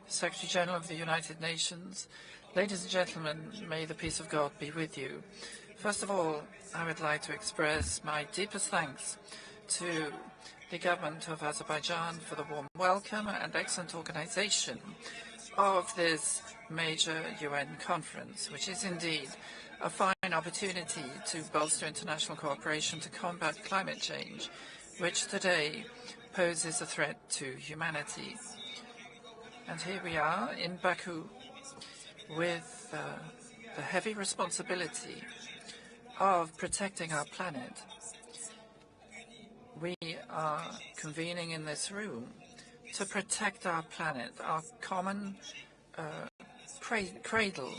Secretary General of the United Nations, ladies and gentlemen, may the peace of God be with you. First of all, I would like to express my deepest thanks to the government of Azerbaijan for the warm welcome and excellent organization of this major UN conference, which is indeed a fine opportunity to bolster international cooperation to combat climate change, which today poses a threat to humanity. And here we are in Baku with the heavy responsibility of protecting our planet. We are convening in this room to protect our planet, our common cradle,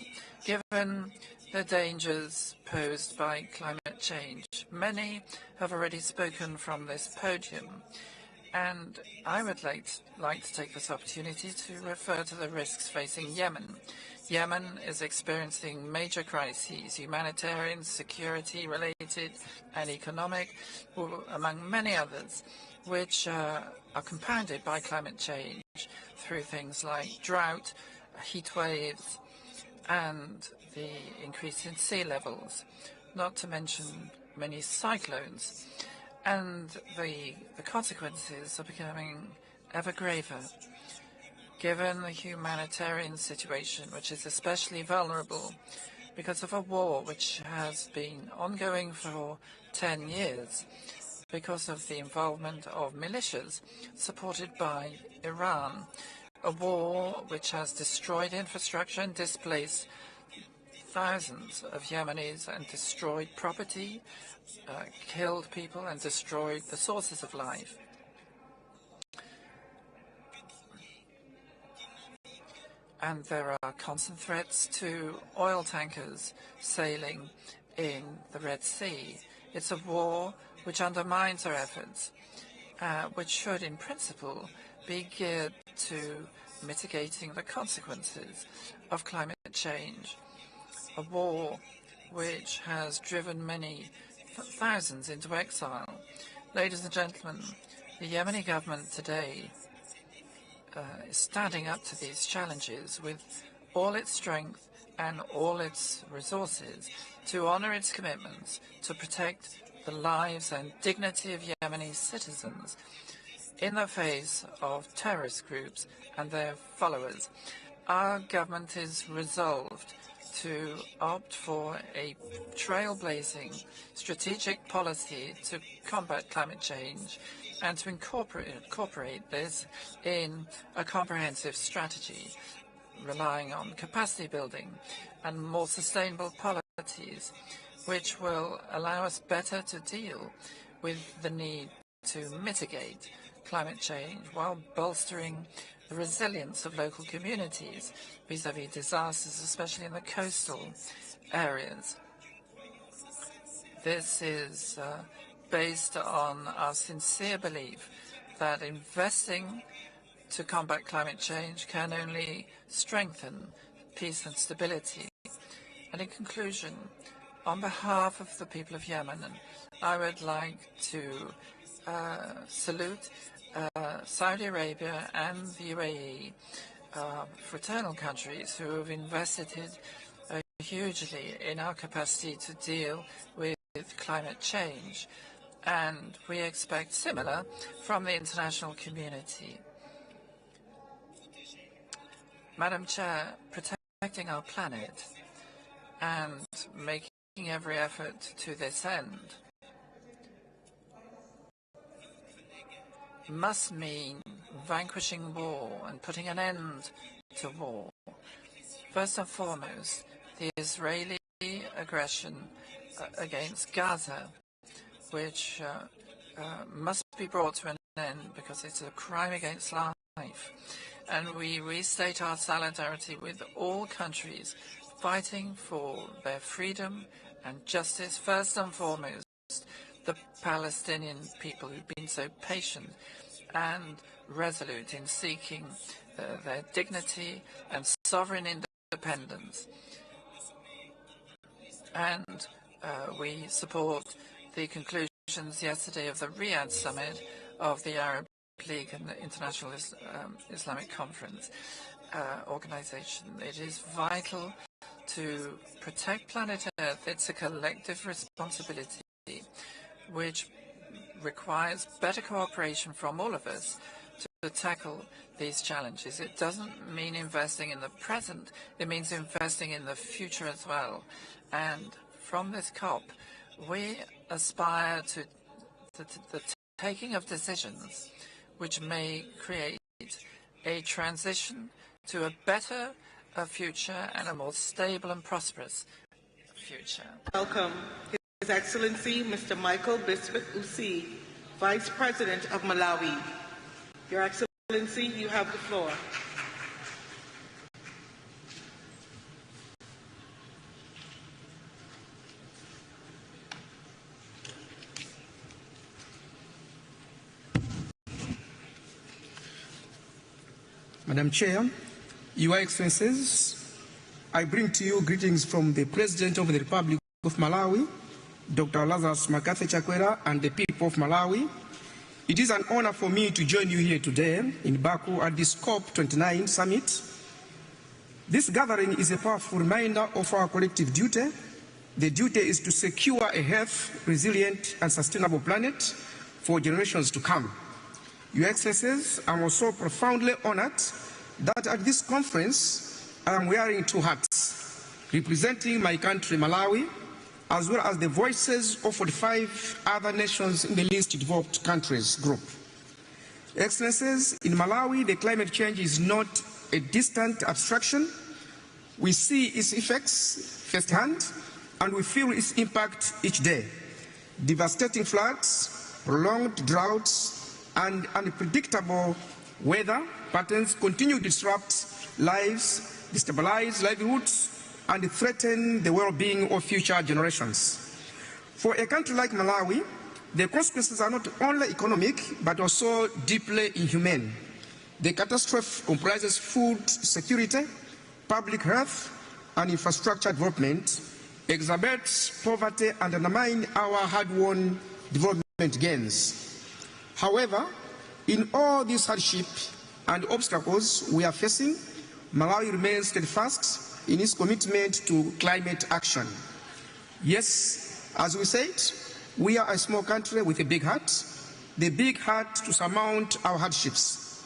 given the dangers posed by climate change. Many have already spoken from this podium, and I would like to take this opportunity to refer to the risks facing Yemen. Yemen is experiencing major crises, humanitarian, security-related, and economic, among many others, which are compounded by climate change through things like drought, heat waves, and the increase in sea levels, not to mention many cyclones. And the consequences are becoming ever graver, given the humanitarian situation, which is especially vulnerable because of a war which has been ongoing for 10 years, because of the involvement of militias supported by Iran, a war which has destroyed infrastructure and displaced thousands of Yemenis and destroyed property, killed people and destroyed the sources of life. And there are constant threats to oil tankers sailing in the Red Sea. It's a war which undermines our efforts, which should, in principle, be geared to mitigating the consequences of climate change. A war which has driven many thousands into exile. Ladies and gentlemen, the Yemeni government today is standing up to these challenges with all its strength and all its resources to honor its commitments to protect the lives and dignity of Yemeni citizens in the face of terrorist groups and their followers. Our government is resolved to opt for a trailblazing strategic policy to combat climate change and to incorporate this in a comprehensive strategy, relying on capacity building and more sustainable policies, which will allow us better to deal with the need to mitigate climate change while bolstering the resilience of local communities vis-à-vis disasters, especially in the coastal areas. This is based on our sincere belief that investing to combat climate change can only strengthen peace and stability. And in conclusion, on behalf of the people of Yemen, I would like to salute Saudi Arabia and the UAE, fraternal countries who have invested hugely in our capacity to deal with climate change. And we expect similar from the international community. Madam Chair, protecting our planet and making every effort to this end must mean vanquishing war and putting an end to war. First and foremost, the Israeli aggression against Gaza, which must be brought to an end because it's a crime against life. And we restate our solidarity with all countries fighting for their freedom and justice, first and foremost, the Palestinian people who've been so patient and resolute in seeking their dignity and sovereign independence. And we support the conclusions yesterday of the Riyadh summit of the Arab League and the International Islamic Conference organization. It is vital to protect planet Earth. It's a collective responsibility which requires better cooperation from all of us to tackle these challenges. It doesn't mean investing in the present, it means investing in the future as well. And from this COP, we aspire to the taking of decisions which may create a transition to a better future and a more stable and prosperous future. Welcome His Excellency Mr. Michael Bismuth Ussi, Vice President of Malawi. Your Excellency, you have the floor. Madam Chair, Your Excellencies, I bring to you greetings from the President of the Republic of Malawi, Dr. Lazarus Makafe Chakwera, and the people of Malawi. It is an honor for me to join you here today in Baku at this COP29 summit. This gathering is a powerful reminder of our collective duty. The duty is to secure a healthy, resilient, and sustainable planet for generations to come. Your Excellencies, I'm also profoundly honored that at this conference I am wearing two hats, representing my country, Malawi, as well as the voices of 45 other nations in the least developed countries group. Excellencies, in Malawi, the climate change is not a distant abstraction. We see its effects firsthand, and we feel its impact each day. Devastating floods, prolonged droughts, and unpredictable weather patterns continue to disrupt lives, destabilize livelihoods, and threaten the well-being of future generations. For a country like Malawi, the consequences are not only economic, but also deeply inhumane. The catastrophe comprises food security, public health, and infrastructure development, exacerbates poverty, and undermines our hard-won development gains. However, in all these hardships and obstacles we are facing, Malawi remains steadfast in its commitment to climate action. Yes, as we said, we are a small country with a big heart, the big heart to surmount our hardships.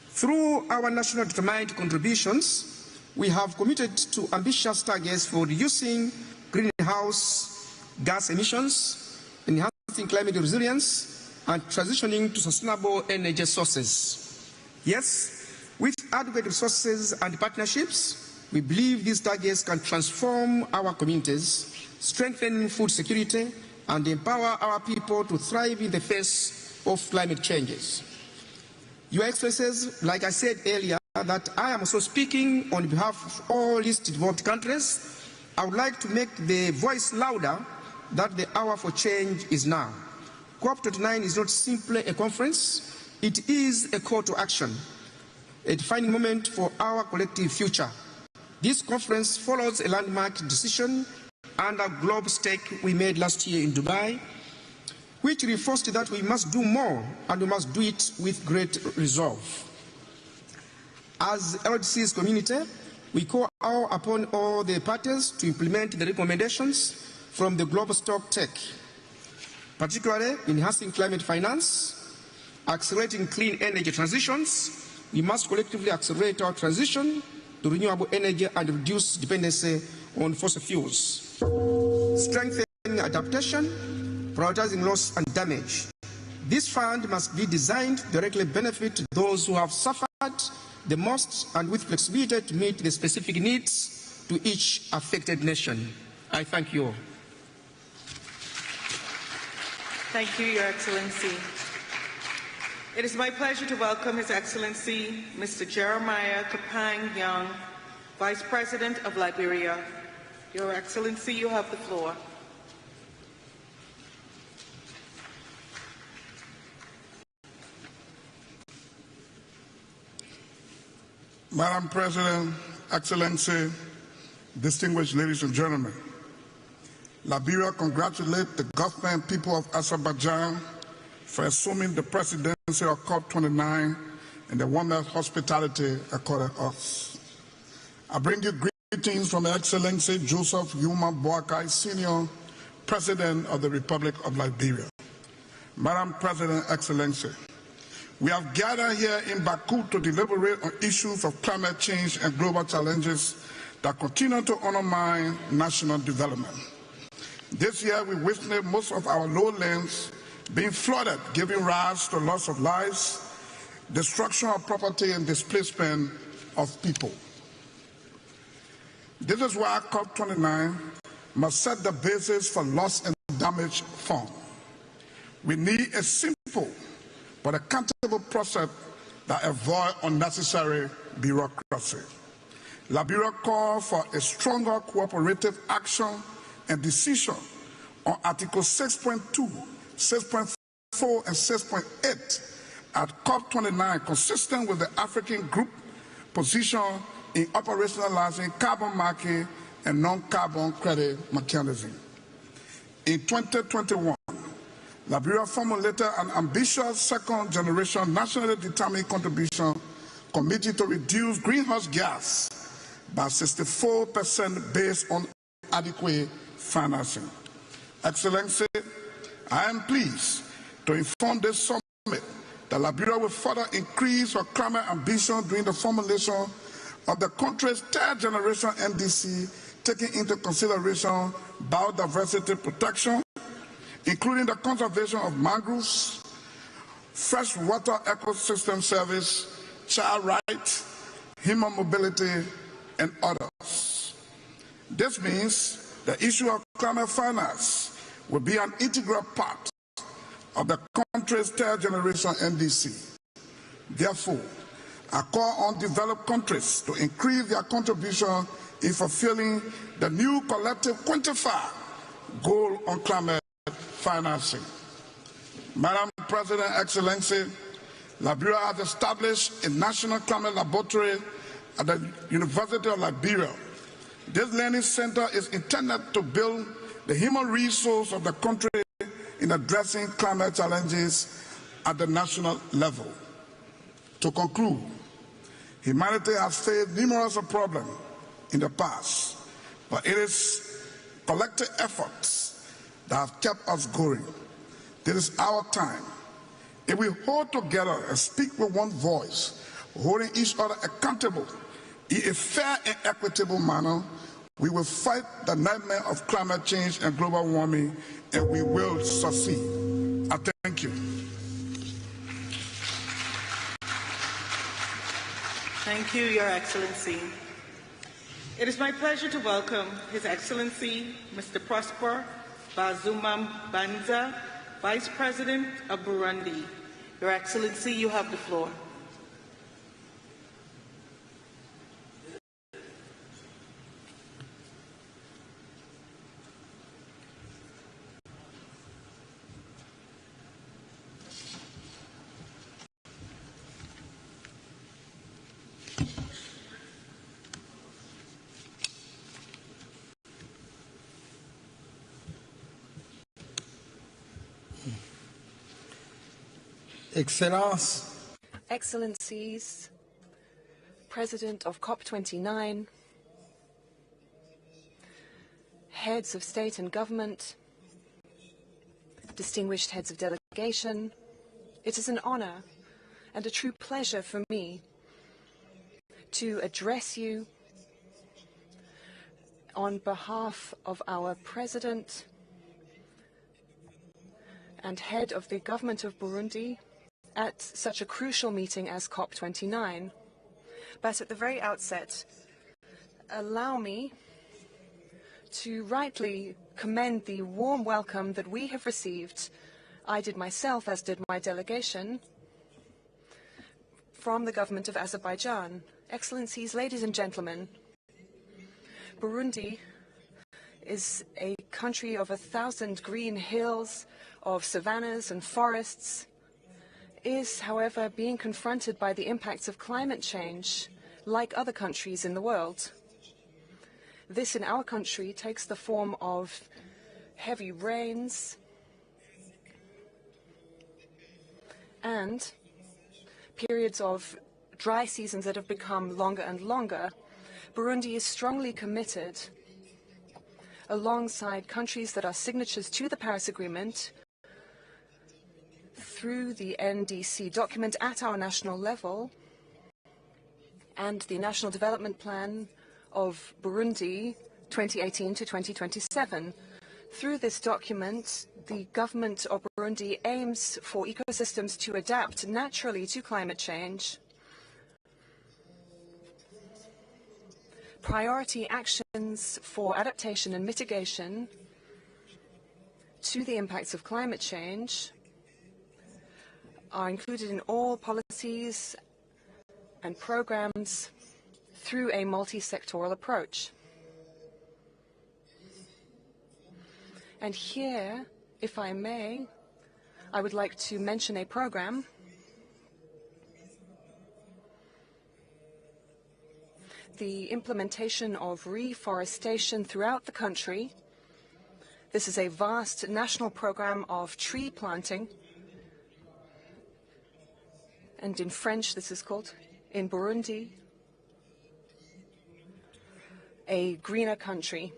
Through our national determined contributions, we have committed to ambitious targets for reducing greenhouse gas emissions, enhancing climate resilience, and transitioning to sustainable energy sources. Yes, with adequate resources and partnerships, we believe these targets can transform our communities, strengthen food security, and empower our people to thrive in the face of climate changes. Your Excellencies, like I said earlier, that I am also speaking on behalf of all least developed countries. I would like to make the voice louder that the hour for change is now. COP29 is not simply a conference, it is a call to action, a defining moment for our collective future. This conference follows a landmark decision and a global stake we made last year in Dubai, which reinforced that we must do more and we must do it with great resolve. As LDC's community, we call upon all the parties to implement the recommendations from the global stock take, particularly enhancing climate finance, accelerating clean energy transitions. We must collectively accelerate our transition to renewable energy and reduce dependency on fossil fuels, strengthening adaptation, prioritizing loss and damage. This fund must be designed to directly benefit those who have suffered the most and with flexibility to meet the specific needs to each affected nation. I thank you all. Thank you, Your Excellency. It is my pleasure to welcome His Excellency Mr. Jeremiah Kapang Young, Vice President of Liberia. Your Excellency, you have the floor. Madam President, Excellency, distinguished ladies and gentlemen, Liberia congratulates the government and people of Azerbaijan for assuming the presidency of COP29 and the warmest hospitality accorded us. I bring you greetings from Excellency Joseph Yuma Boakai, Senior President of the Republic of Liberia. Madam President, Excellency, we have gathered here in Baku to deliberate on issues of climate change and global challenges that continue to undermine national development. This year, we witnessed most of our lowlands being flooded, giving rise to loss of lives, destruction of property, and displacement of people. This is why COP29 must set the basis for loss and damage fund. We need a simple but accountable process that avoids unnecessary bureaucracy. Liberia calls for a stronger cooperative action and decision on Article 6.2, 6.4, and 6.8 at COP29, consistent with the African Group position in operationalizing carbon market and non-carbon credit mechanism. In 2021, Liberia formulated an ambitious second-generation nationally determined contribution committed to reduce greenhouse gas by 64% based on adequate financing. Excellency, I am pleased to inform this summit that Liberia will further increase her climate ambition during the formulation of the country's third-generation NDC, taking into consideration biodiversity protection, including the conservation of mangroves, freshwater ecosystem service, child rights, human mobility, and others. This means the issue of climate finance will be an integral part of the country's third-generation NDC. Therefore, I call on developed countries to increase their contribution in fulfilling the new collective quantified goal on climate financing. Madam President, Excellency, Liberia has established a national climate laboratory at the University of Liberia. This learning center is intended to build the human resource of the country in addressing climate challenges at the national level. To conclude, humanity has faced numerous problems in the past, but it is collective efforts that have kept us going. This is our time. If we hold together and speak with one voice, holding each other accountable in a fair and equitable manner, we will fight the nightmare of climate change and global warming, and we will succeed. I thank you. Thank you, Your Excellency. It is my pleasure to welcome His Excellency Mr. Prosper Bazumam Banza, Vice President of Burundi. Your Excellency, you have the floor. Excellencies, President of COP29, heads of state and government, distinguished heads of delegation, it is an honor and a true pleasure for me to address you on behalf of our President and head of the government of Burundi at such a crucial meeting as COP29. But at the very outset, allow me to rightly commend the warm welcome that we have received, I did myself, as did my delegation, from the government of Azerbaijan. Excellencies, ladies and gentlemen, Burundi is a country of 1,000 green hills, of savannas and forests, is, however, being confronted by the impacts of climate change, like other countries in the world. This, in our country, takes the form of heavy rains and periods of dry seasons that have become longer and longer. Burundi is strongly committed, alongside countries that are signatories to the Paris Agreement, through the NDC document at our national level and the National Development Plan of Burundi 2018 to 2027. Through this document, the government of Burundi aims for ecosystems to adapt naturally to climate change. Priority actions for adaptation and mitigation to the impacts of climate change are included in all policies and programs through a multi-sectoral approach. And here, if I may, I would like to mention a program the implementation of reforestation throughout the country. This is a vast national program of tree planting, and in French this is called, in Burundi, a greener country.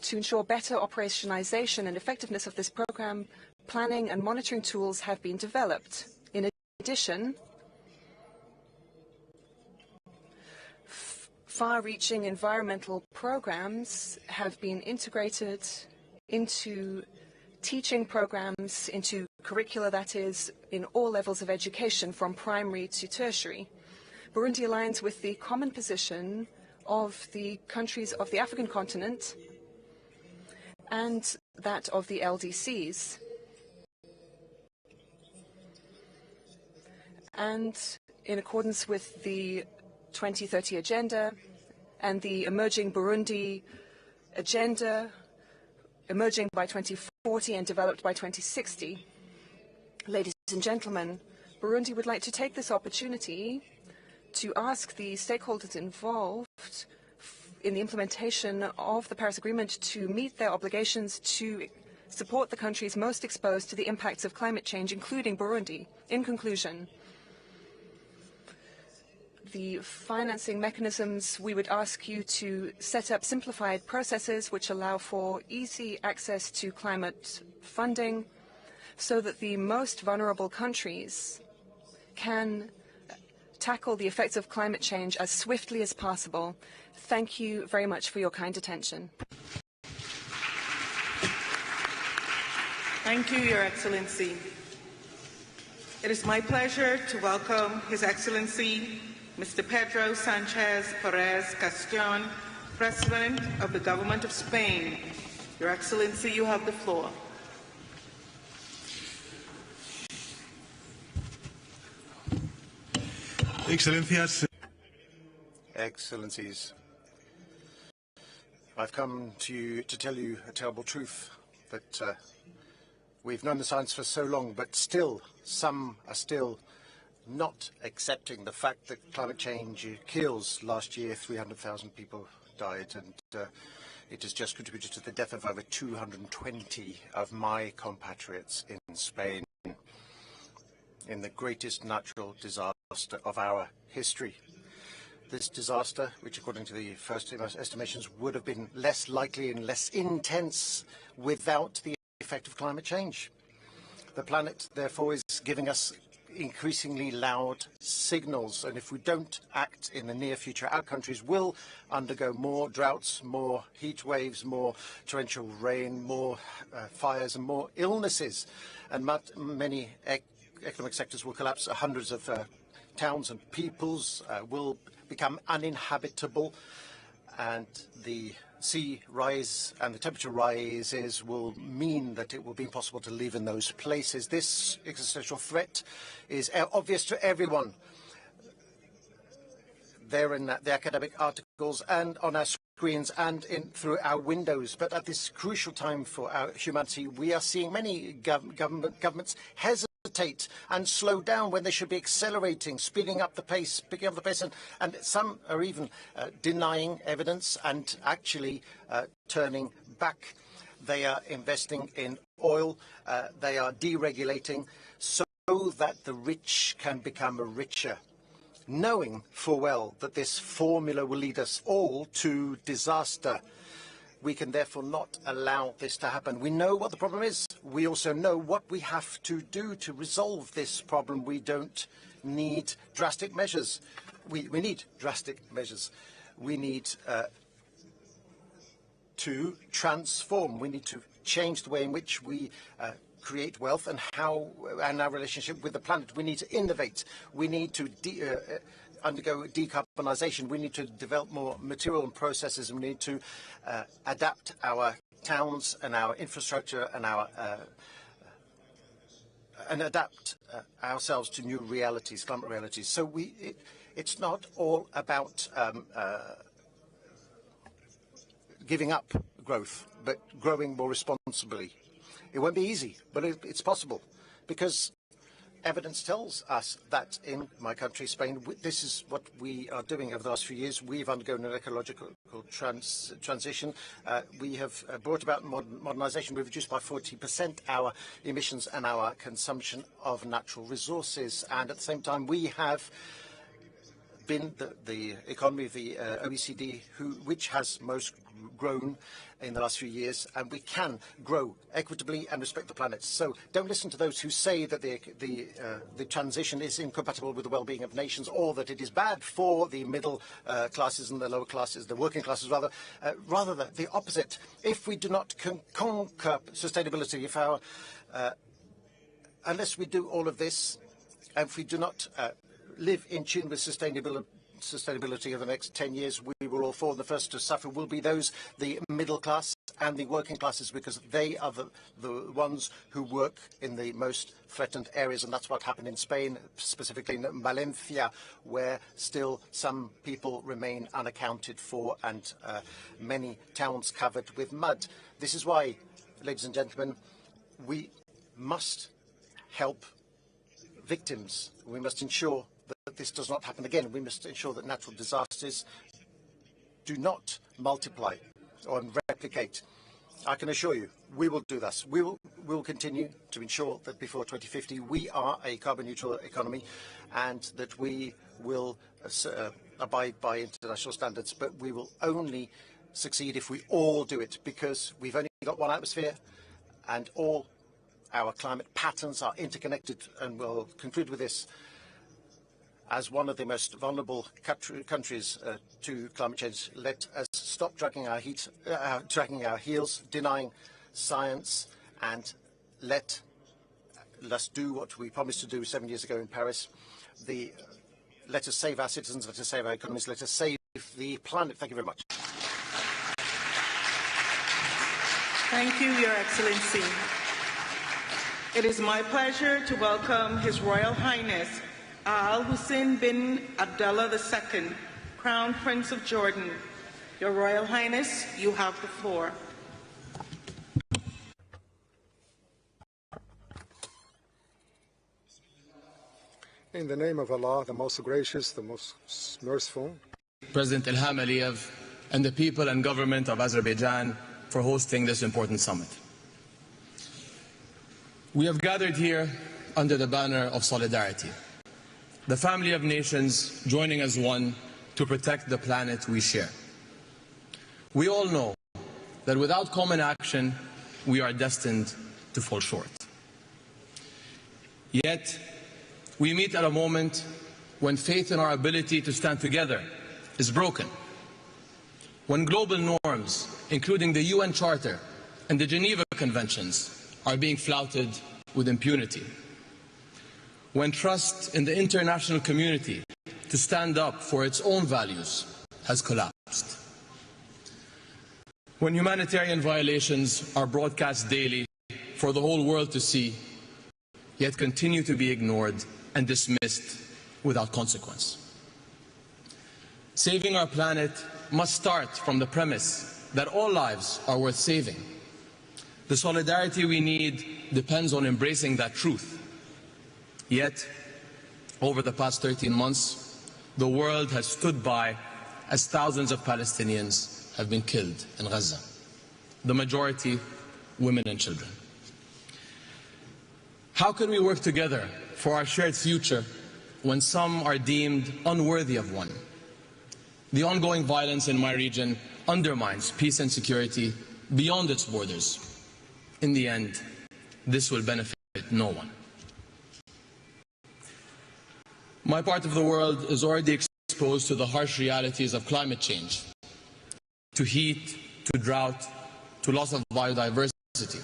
To ensure better operationalization and effectiveness of this program, planning and monitoring tools have been developed. In addition, far-reaching environmental programs have been integrated into teaching programs, into curricula, that is, in all levels of education, from primary to tertiary. Burundi aligns with the common position of the countries of the African continent and that of the LDCs. And in accordance with the 2030 agenda and the emerging Burundi agenda, emerging by 2040 and developed by 2060. Ladies and gentlemen, Burundi would like to take this opportunity to ask the stakeholders involved in the implementation of the Paris Agreement to meet their obligations to support the countries most exposed to the impacts of climate change, including Burundi. In conclusion, the financing mechanisms, we would ask you to set up simplified processes which allow for easy access to climate funding so that the most vulnerable countries can tackle the effects of climate change as swiftly as possible. Thank you very much for your kind attention. Thank you, Your Excellency. It is my pleasure to welcome His Excellency Mr. Pedro Sanchez Perez Castion, President of the Government of Spain. Your Excellency, you have the floor. Excellencies, I've come to you to tell you a terrible truth, that we've known the science for so long, but still, some are still not accepting the fact that climate change kills. Last year, 300,000 people died, and it has just contributed to the death of over 220 of my compatriots in Spain, in the greatest natural disaster of our history. This disaster, which according to the first estimations would have been less likely and less intense without the effect of climate change. The planet, therefore, is giving us increasingly loud signals, and if we don't act in the near future, our countries will undergo more droughts, more heat waves, more torrential rain, more fires and more illnesses, and many economic sectors will collapse. Hundreds of towns and peoples will become uninhabitable, and the sea rise and the temperature rises will mean that it will be impossible to live in those places. This existential threat is obvious to everyone. They're in the academic articles and on our screens and through our windows. But at this crucial time for our humanity, we are seeing many governments hesitate and slow down when they should be accelerating, speeding up the pace, picking up the pace, and some are even denying evidence and actually turning back. They are investing in oil, they are deregulating so that the rich can become richer, knowing full well that this formula will lead us all to disaster. We can therefore not allow this to happen. We know what the problem is. We also know what we have to do to resolve this problem. We don't need drastic measures. We need drastic measures. We need to transform. We need to change the way in which we create wealth and our relationship with the planet. We need to innovate. We need to undergo decarbonisation. We need to develop more material and processes, and we need to adapt our towns and our infrastructure and adapt ourselves to new realities, climate realities. So it's not all about giving up growth, but growing more responsibly. It won't be easy, but it's possible, because evidence tells us that in my country, Spain, this is what we are doing over the last few years. We've undergone an ecological transition. We have brought about modernisation. We've reduced by 40% our emissions and our consumption of natural resources. And at the same time, we have been the economy of the OECD, which has most grown in the last few years, and we can grow equitably and respect the planet. So don't listen to those who say that the transition is incompatible with the well-being of nations, or that it is bad for the middle classes and the lower classes, the working classes rather. Rather the opposite. If we do not conquer sustainability, unless we do all of this, and if we do not live in tune with sustainability over the next 10 years, we will all fall. The first to suffer will be the middle class and the working classes, because they are the ones who work in the most threatened areas. And that's what happened in Spain, specifically in Valencia, where still some people remain unaccounted for, and many towns covered with mud. This is why, ladies and gentlemen, we must help victims. We must ensure that this does not happen again. We must ensure that natural disasters do not multiply or replicate. I can assure you, we will do this. We will continue to ensure that before 2050 we are a carbon neutral economy, and that we will abide by international standards. But we will only succeed if we all do it, because we've only got one atmosphere, and all our climate patterns are interconnected. And we'll conclude with this. As one of the most vulnerable countries to climate change, let us stop dragging our heels, denying science, and let us do what we promised to do 7 years ago in Paris. Let us save our citizens, let us save our economies, let us save the planet. Thank you very much. Thank you, Your Excellency. It is my pleasure to welcome His Royal Highness Al Hussein bin Abdullah II, Crown Prince of Jordan. Your Royal Highness, you have the floor. In the name of Allah, the most gracious, the most merciful, President Ilham Aliyev and the people and government of Azerbaijan for hosting this important summit. We have gathered here under the banner of solidarity, the family of nations joining as one to protect the planet we share. We all know that without common action, we are destined to fall short. Yet, we meet at a moment when faith in our ability to stand together is broken. When global norms, including the UN Charter and the Geneva Conventions, are being flouted with impunity. When trust in the international community to stand up for its own values has collapsed. When humanitarian violations are broadcast daily for the whole world to see, yet continue to be ignored and dismissed without consequence. Saving our planet must start from the premise that all lives are worth saving. The solidarity we need depends on embracing that truth. Yet, over the past 13 months, the world has stood by as thousands of Palestinians have been killed in Gaza, the majority women and children. How can we work together for our shared future when some are deemed unworthy of one? The ongoing violence in my region undermines peace and security beyond its borders. In the end, this will benefit no one. My part of the world is already exposed to the harsh realities of climate change, to heat, to drought, to loss of biodiversity.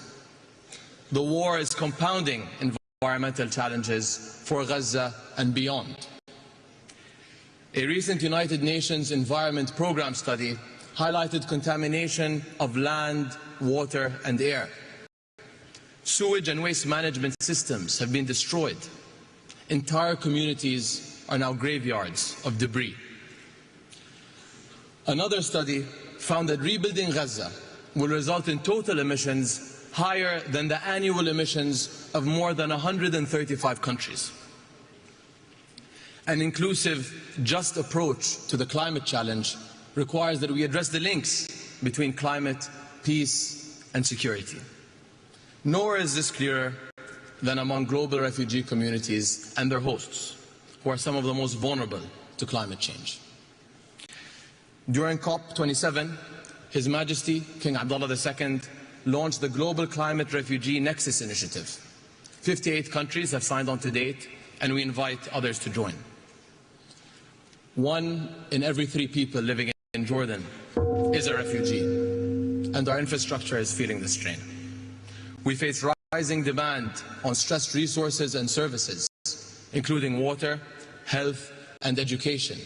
The war is compounding environmental challenges for Gaza and beyond. A recent United Nations Environment Programme study highlighted contamination of land, water and air. Sewage and waste management systems have been destroyed. Entire communities are now graveyards of debris. Another study found that rebuilding Gaza will result in total emissions higher than the annual emissions of more than 135 countries. An inclusive, just approach to the climate challenge requires that we address the links between climate, peace and security. Nowhere is this clearer than among global refugee communities and their hosts, who are some of the most vulnerable to climate change. During COP27, His Majesty King Abdullah II launched the Global Climate Refugee Nexus Initiative. 58 countries have signed on to date, and we invite others to join. 1 in every 3 people living in Jordan is a refugee, and our infrastructure is feeling the strain. We face rising demand on stressed resources and services, including water, health, and education.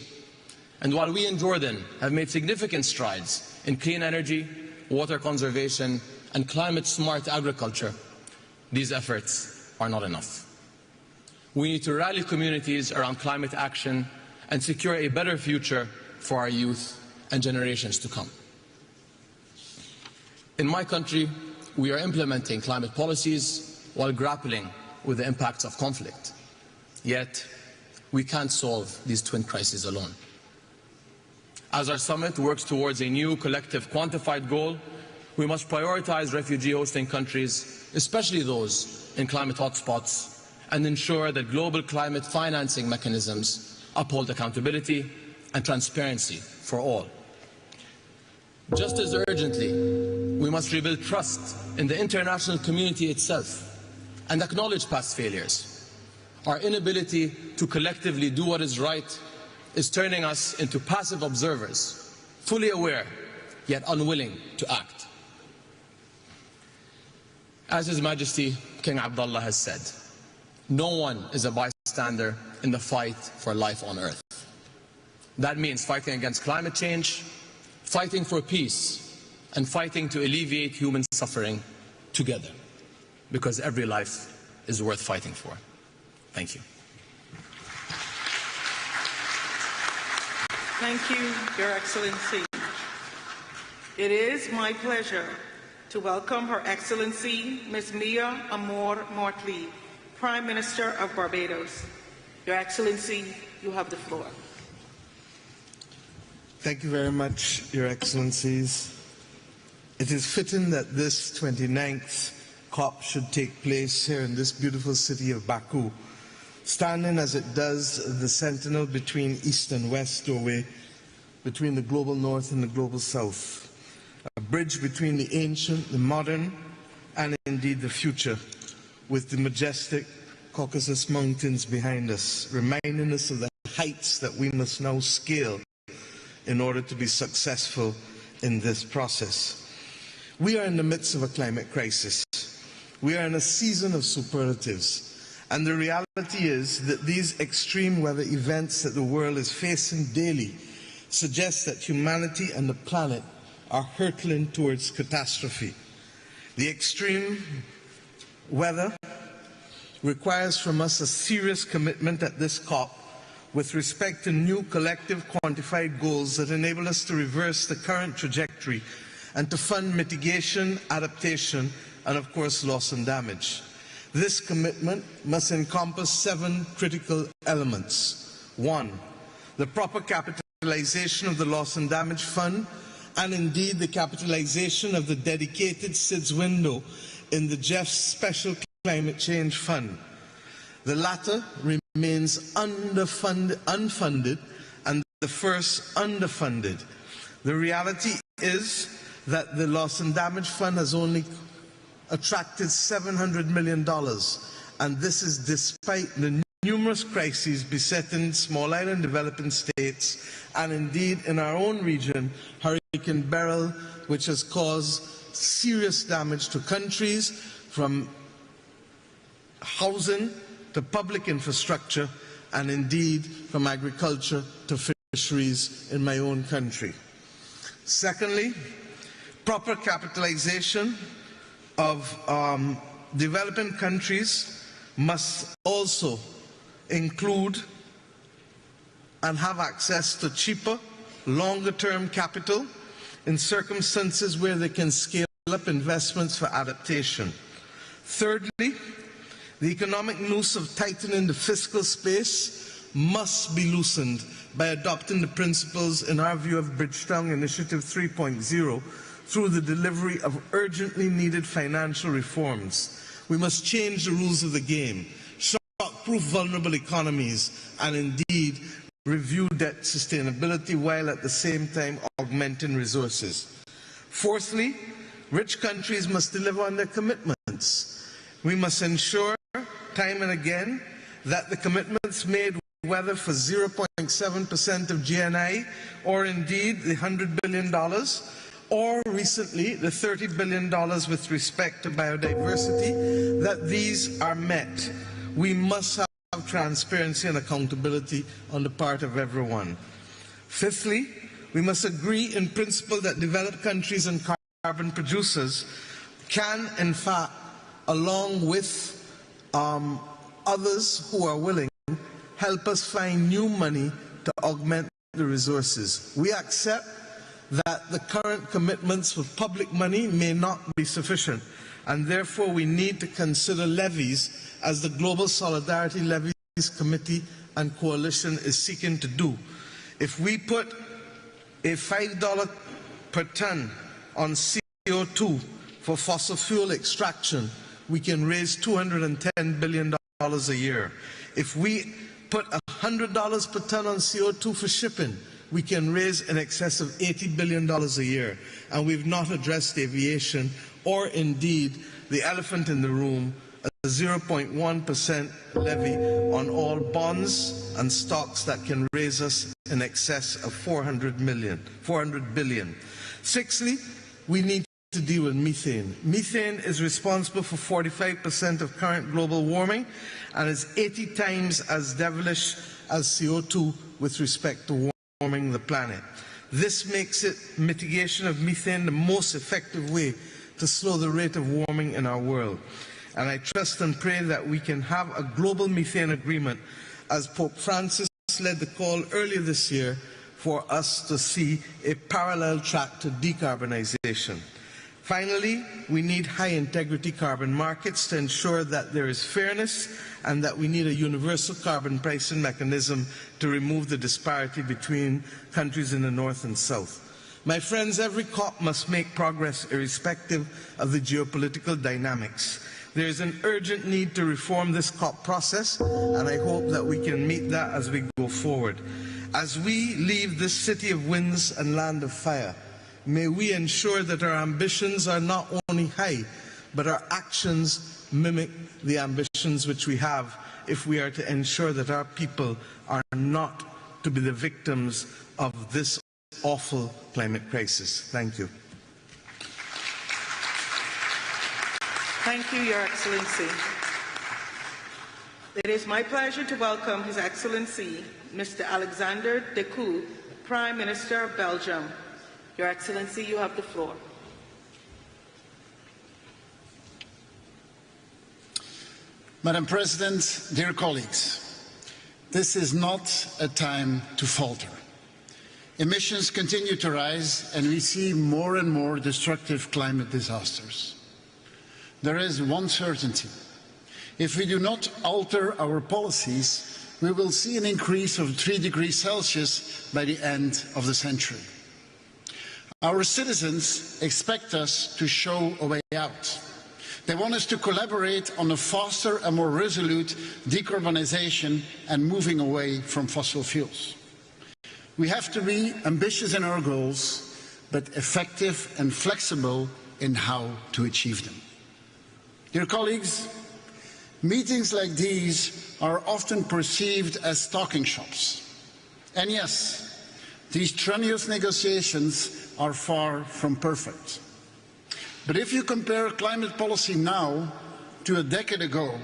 And while we in Jordan have made significant strides in clean energy, water conservation, and climate-smart agriculture, these efforts are not enough. We need to rally communities around climate action and secure a better future for our youth and generations to come. In my country, we are implementing climate policies while grappling with the impacts of conflict. Yet, we can't solve these twin crises alone. As our summit works towards a new collective quantified goal, we must prioritize refugee hosting countries, especially those in climate hotspots, and ensure that global climate financing mechanisms uphold accountability and transparency for all. Just as urgently, we must rebuild trust in the international community itself and acknowledge past failures. Our inability to collectively do what is right is turning us into passive observers, fully aware yet unwilling to act. As His Majesty King Abdullah has said, no one is a bystander in the fight for life on Earth. That means fighting against climate change, fighting for peace, and fighting to alleviate human suffering together, because every life is worth fighting for. Thank you. Thank you, Your Excellency. It is my pleasure to welcome Her Excellency Ms. Mia Amor Mortley, Prime Minister of Barbados. Your Excellency, you have the floor. Thank you very much, Your Excellencies. It is fitting that this 29th COP should take place here in this beautiful city of Baku, standing as it does the sentinel between East and West doorway, between the global North and the global South, a bridge between the ancient, the modern, and indeed the future, with the majestic Caucasus Mountains behind us, reminding us of the heights that we must now scale in order to be successful in this process. We are in the midst of a climate crisis. We are in a season of superlatives. And the reality is that these extreme weather events that the world is facing daily suggest that humanity and the planet are hurtling towards catastrophe. The extreme weather requires from us a serious commitment at this COP with respect to new collective quantified goals that enable us to reverse the current trajectory and to fund mitigation, adaptation, and of course loss and damage. This commitment must encompass 7 critical elements. 1, the proper capitalization of the Loss and Damage Fund, and indeed the capitalization of the dedicated SIDS window in the GEF's Special Climate Change Fund. The latter remains unfunded, and the first underfunded. The reality is that the Loss and Damage Fund has only attracted $700 million, and this is despite the numerous crises besetting small island developing states, and indeed in our own region, Hurricane Beryl, which has caused serious damage to countries, from housing to public infrastructure, and indeed from agriculture to fisheries in my own country. Secondly, proper capitalization of developing countries must also include and have access to cheaper, longer-term capital in circumstances where they can scale up investments for adaptation. Thirdly, the economic noose of tightening the fiscal space must be loosened by adopting the principles, in our view, of Bridgetown Initiative 3.0 through the delivery of urgently needed financial reforms. We must change the rules of the game, shock-proof vulnerable economies, and indeed review debt sustainability while at the same time augmenting resources. Fourthly, rich countries must deliver on their commitments. We must ensure time and again that the commitments made, whether for 0.7% of GNI or indeed the $100 billion, or recently the $30 billion with respect to biodiversity, that these are met. We must have transparency and accountability on the part of everyone. Fifthly, we must agree in principle that developed countries and carbon producers can, in fact, along with others who are willing, help us find new money to augment the resources. We accept that the current commitments with public money may not be sufficient, and therefore we need to consider levies, as the Global Solidarity Levies Committee and Coalition is seeking to do. If we put a $5 per ton on CO2 for fossil fuel extraction, we can raise $210 billion a year. If we put $100 per ton on CO2 for shipping, we can raise in excess of $80 billion a year. And we've not addressed aviation or indeed the elephant in the room, a 0.1% levy on all bonds and stocks that can raise us in excess of $400 billion. Sixthly, we need to deal with methane. Methane is responsible for 45% of current global warming and is 80 times as devilish as CO2 with respect to warming the planet. This makes mitigation of methane the most effective way to slow the rate of warming in our world. And I trust and pray that we can have a global methane agreement, as Pope Francis led the call earlier this year for us to see a parallel track to decarbonization. Finally, we need high-integrity carbon markets to ensure that there is fairness, and that we need a universal carbon pricing mechanism to remove the disparity between countries in the North and South. My friends, every COP must make progress irrespective of the geopolitical dynamics. There is an urgent need to reform this COP process, and I hope that we can meet that as we go forward. As we leave this city of winds and land of fire, may we ensure that our ambitions are not only high, but our actions mimic the ambitions which we have, if we are to ensure that our people are not to be the victims of this awful climate crisis. Thank you. Thank you, Your Excellency. It is my pleasure to welcome His Excellency, Mr. Alexander De Croo, Prime Minister of Belgium. Your Excellency, you have the floor. Madam President, dear colleagues, this is not a time to falter. Emissions continue to rise, and we see more and more destructive climate disasters. There is one certainty. If we do not alter our policies, we will see an increase of 3 degrees Celsius by the end of the century. Our citizens expect us to show a way out. They want us to collaborate on a faster and more resolute decarbonization and moving away from fossil fuels. We have to be ambitious in our goals, but effective and flexible in how to achieve them. Dear colleagues, meetings like these are often perceived as talking shops. And yes, these strenuous negotiations are far from perfect. But if you compare climate policy now to a decade ago,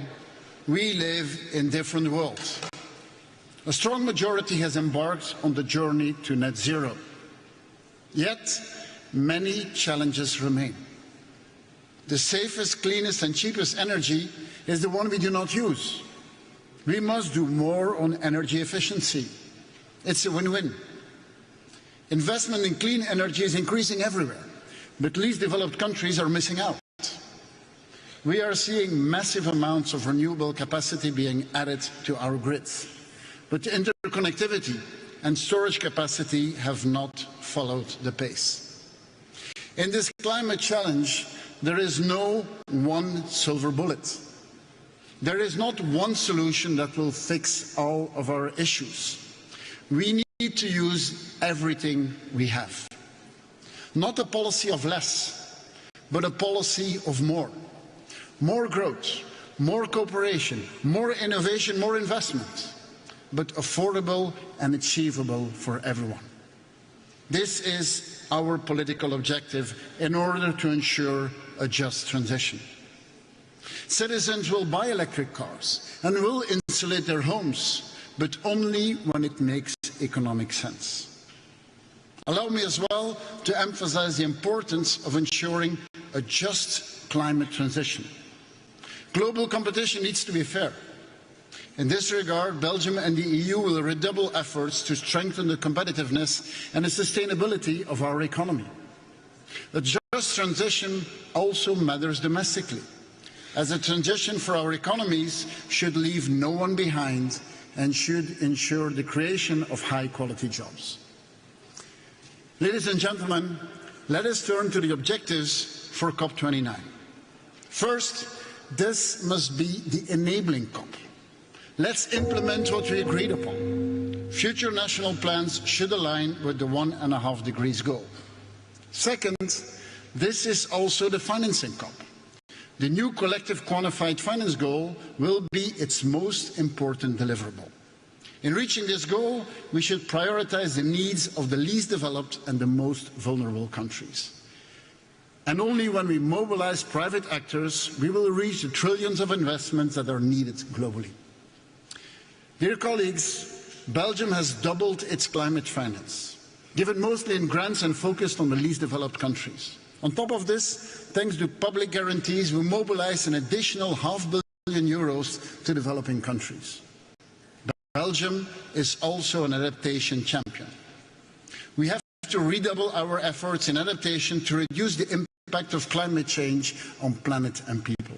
we live in different worlds. A strong majority has embarked on the journey to net zero. Yet, many challenges remain. The safest, cleanest and cheapest energy is the one we do not use. We must do more on energy efficiency. It's a win-win. Investment in clean energy is increasing everywhere, but least developed countries are missing out. We are seeing massive amounts of renewable capacity being added to our grids, but interconnectivity and storage capacity have not followed the pace. In this climate challenge, there is no one silver bullet. There is not one solution that will fix all of our issues. We need to use everything we have. Not a policy of less, but a policy of more. More growth, more cooperation, more innovation, more investment, but affordable and achievable for everyone. This is our political objective in order to ensure a just transition. Citizens will buy electric cars and will insulate their homes, but only when it makes economic sense. Allow me as well to emphasize the importance of ensuring a just climate transition. Global competition needs to be fair. In this regard, Belgium and the EU will redouble efforts to strengthen the competitiveness and the sustainability of our economy. A just transition also matters domestically, as a transition for our economies should leave no one behind and should ensure the creation of high-quality jobs. Ladies and gentlemen, let us turn to the objectives for COP29. First, this must be the enabling COP. Let's implement what we agreed upon. Future national plans should align with the 1.5 degrees goal. Second, this is also the financing COP. The new collective quantified finance goal will be its most important deliverable. In reaching this goal, we should prioritize the needs of the least developed and the most vulnerable countries. And only when we mobilize private actors, we will reach the trillions of investments that are needed globally. Dear colleagues, Belgium has doubled its climate finance. given mostly in grants and focused on the least developed countries. On top of this, thanks to public guarantees, we mobilized an additional €500 million to developing countries. Belgium is also an adaptation champion. We have to redouble our efforts in adaptation to reduce the impact of climate change on planet and people.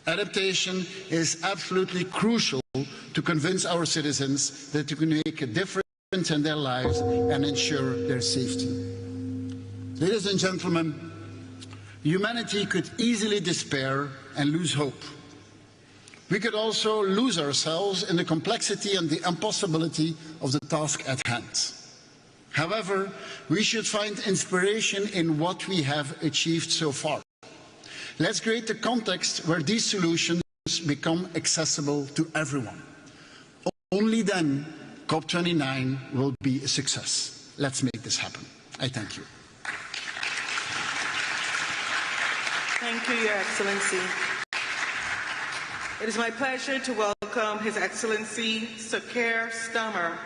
Adaptation is absolutely crucial to convince our citizens that we can make a difference in their lives and ensure their safety. Ladies and gentlemen, humanity could easily despair and lose hope. We could also lose ourselves in the complexity and the impossibility of the task at hand. However, we should find inspiration in what we have achieved so far. Let's create a context where these solutions become accessible to everyone. Only then COP29 will be a success. Let's make this happen. I thank you. Thank you, Your Excellency. It is my pleasure to welcome His Excellency Sir Keir Starmer,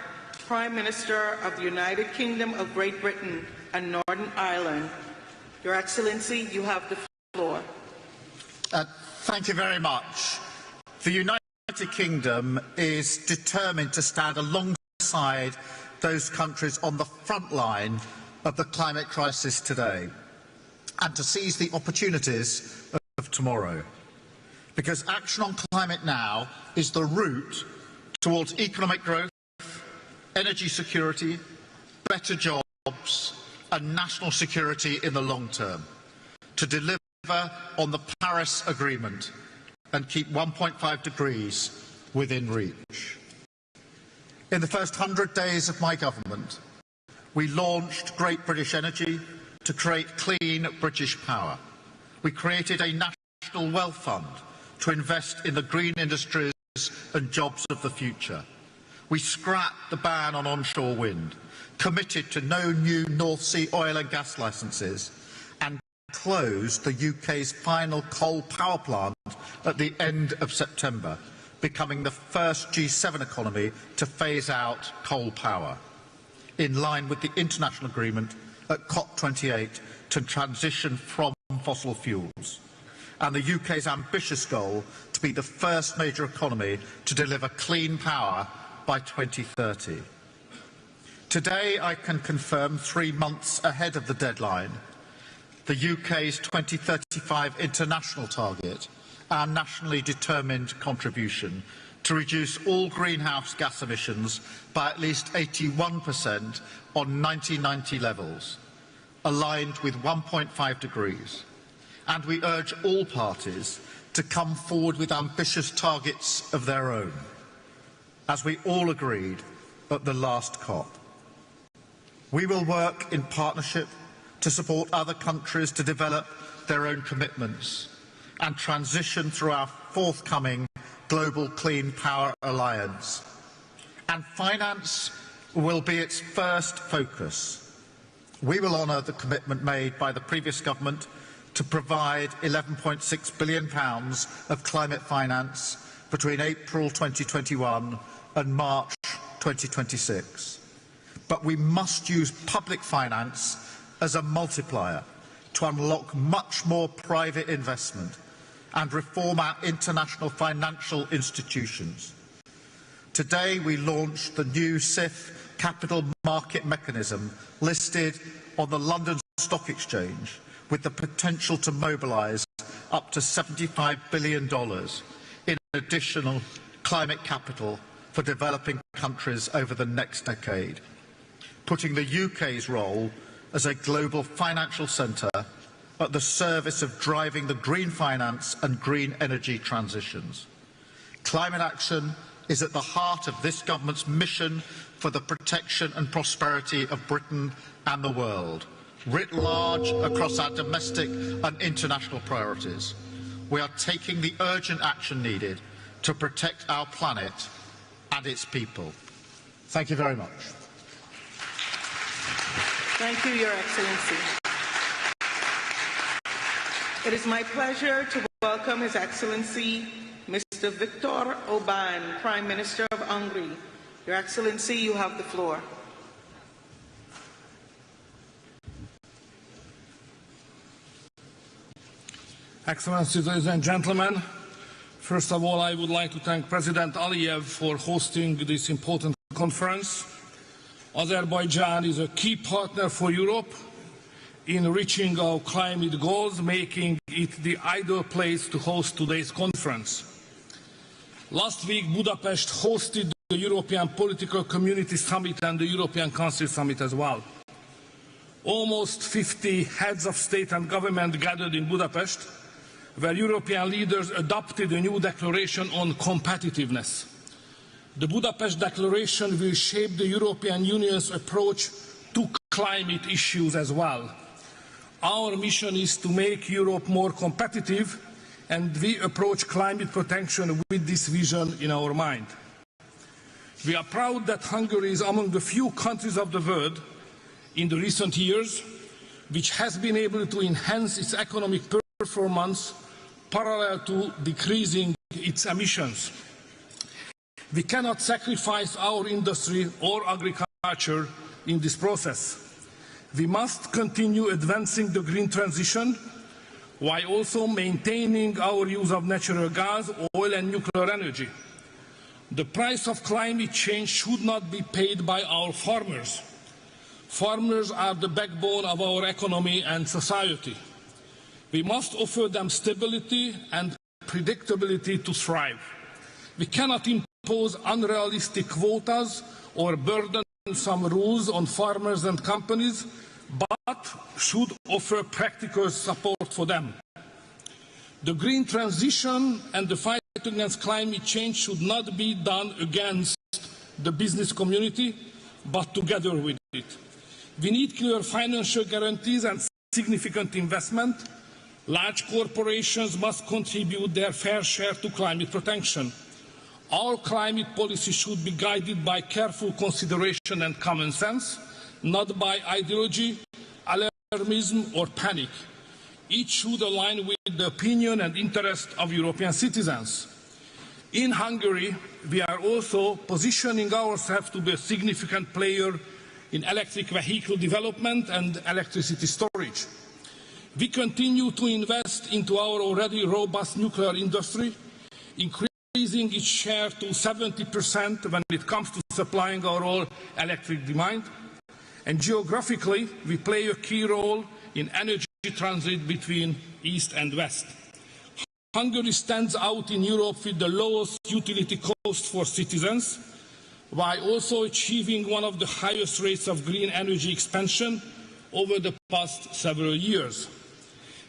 Prime Minister of the United Kingdom of Great Britain and Northern Ireland. Your Excellency, you have the floor. Thank you very much. The United Kingdom is determined to stand alongside those countries on the front line of the climate crisis today and to seize the opportunities of tomorrow. Because action on climate now is the route towards economic growth, energy security, better jobs and national security in the long term, to deliver on the Paris Agreement and keep 1.5 degrees within reach. In the first 100 days of my government, we launched Great British Energy to create clean British power. We created a national wealth fund to invest in the green industries and jobs of the future. We scrapped the ban on onshore wind, committed to no new North Sea oil and gas licences, and closed the UK's final coal power plant at the end of September, becoming the first G7 economy to phase out coal power, in line with the international agreement at COP28 to transition from fossil fuels, and the UK's ambitious goal to be the first major economy to deliver clean power by 2030. Today I can confirm, 3 months ahead of the deadline, the UK's 2035 international target, our nationally determined contribution to reduce all greenhouse gas emissions by at least 81% on 1990 levels, aligned with 1.5 degrees. And we urge all parties to come forward with ambitious targets of their own, as we all agreed at the last COP. We will work in partnership to support other countries to develop their own commitments and transition through our forthcoming Global Clean Power Alliance. And finance will be its first focus. We will honour the commitment made by the previous government to provide £11.6 billion of climate finance between April 2021 and March 2026. But we must use public finance as a multiplier to unlock much more private investment and reform our international financial institutions. Today we launched the new CIF capital market mechanism listed on the London Stock Exchange, with the potential to mobilise up to $75 billion in additional climate capital for developing countries over the next decade, putting the UK's role as a global financial centre at the service of driving the green finance and green energy transitions. Climate action is at the heart of this government's mission for the protection and prosperity of Britain and the world, writ large across our domestic and international priorities. We are taking the urgent action needed to protect our planet and its people. Thank you very much. Thank you, Your Excellency. It is my pleasure to welcome His Excellency Mr. Viktor Orbán, Prime Minister of Hungary. Your Excellency, you have the floor. Excellencies, ladies and gentlemen, first of all, I would like to thank President Aliyev for hosting this important conference. Azerbaijan is a key partner for Europe in reaching our climate goals, making it the ideal place to host today's conference. Last week, Budapest hosted the European Political Community Summit and the European Council Summit as well. Almost 50 heads of state and government gathered in Budapest, where European leaders adopted a new declaration on competitiveness. The Budapest Declaration will shape the European Union's approach to climate issues as well. Our mission is to make Europe more competitive, and we approach climate protection with this vision in our mind. We are proud that Hungary is among the few countries of the world in the recent years which has been able to enhance its economic performance parallel to decreasing its emissions. We cannot sacrifice our industry or agriculture in this process. We must continue advancing the green transition while also maintaining our use of natural gas, oil and nuclear energy. The price of climate change should not be paid by our farmers. Farmers are the backbone of our economy and society. We must offer them stability and predictability to thrive. We cannot impose unrealistic quotas or burdensome rules on farmers and companies, but should offer practical support for them. The green transition and the fight against climate change should not be done against the business community, but together with it. We need clear financial guarantees and significant investment. Large corporations must contribute their fair share to climate protection. Our climate policy should be guided by careful consideration and common sense, not by ideology, alarmism or panic. Each should align with the opinion and interest of European citizens. In Hungary, we are also positioning ourselves to be a significant player in electric vehicle development and electricity storage. We continue to invest into our already robust nuclear industry, increasing its share to 70% when it comes to supplying our all electric demand. And geographically, we play a key role in energy transit between East and West. Hungary stands out in Europe with the lowest utility cost for citizens, while also achieving one of the highest rates of green energy expansion over the past several years.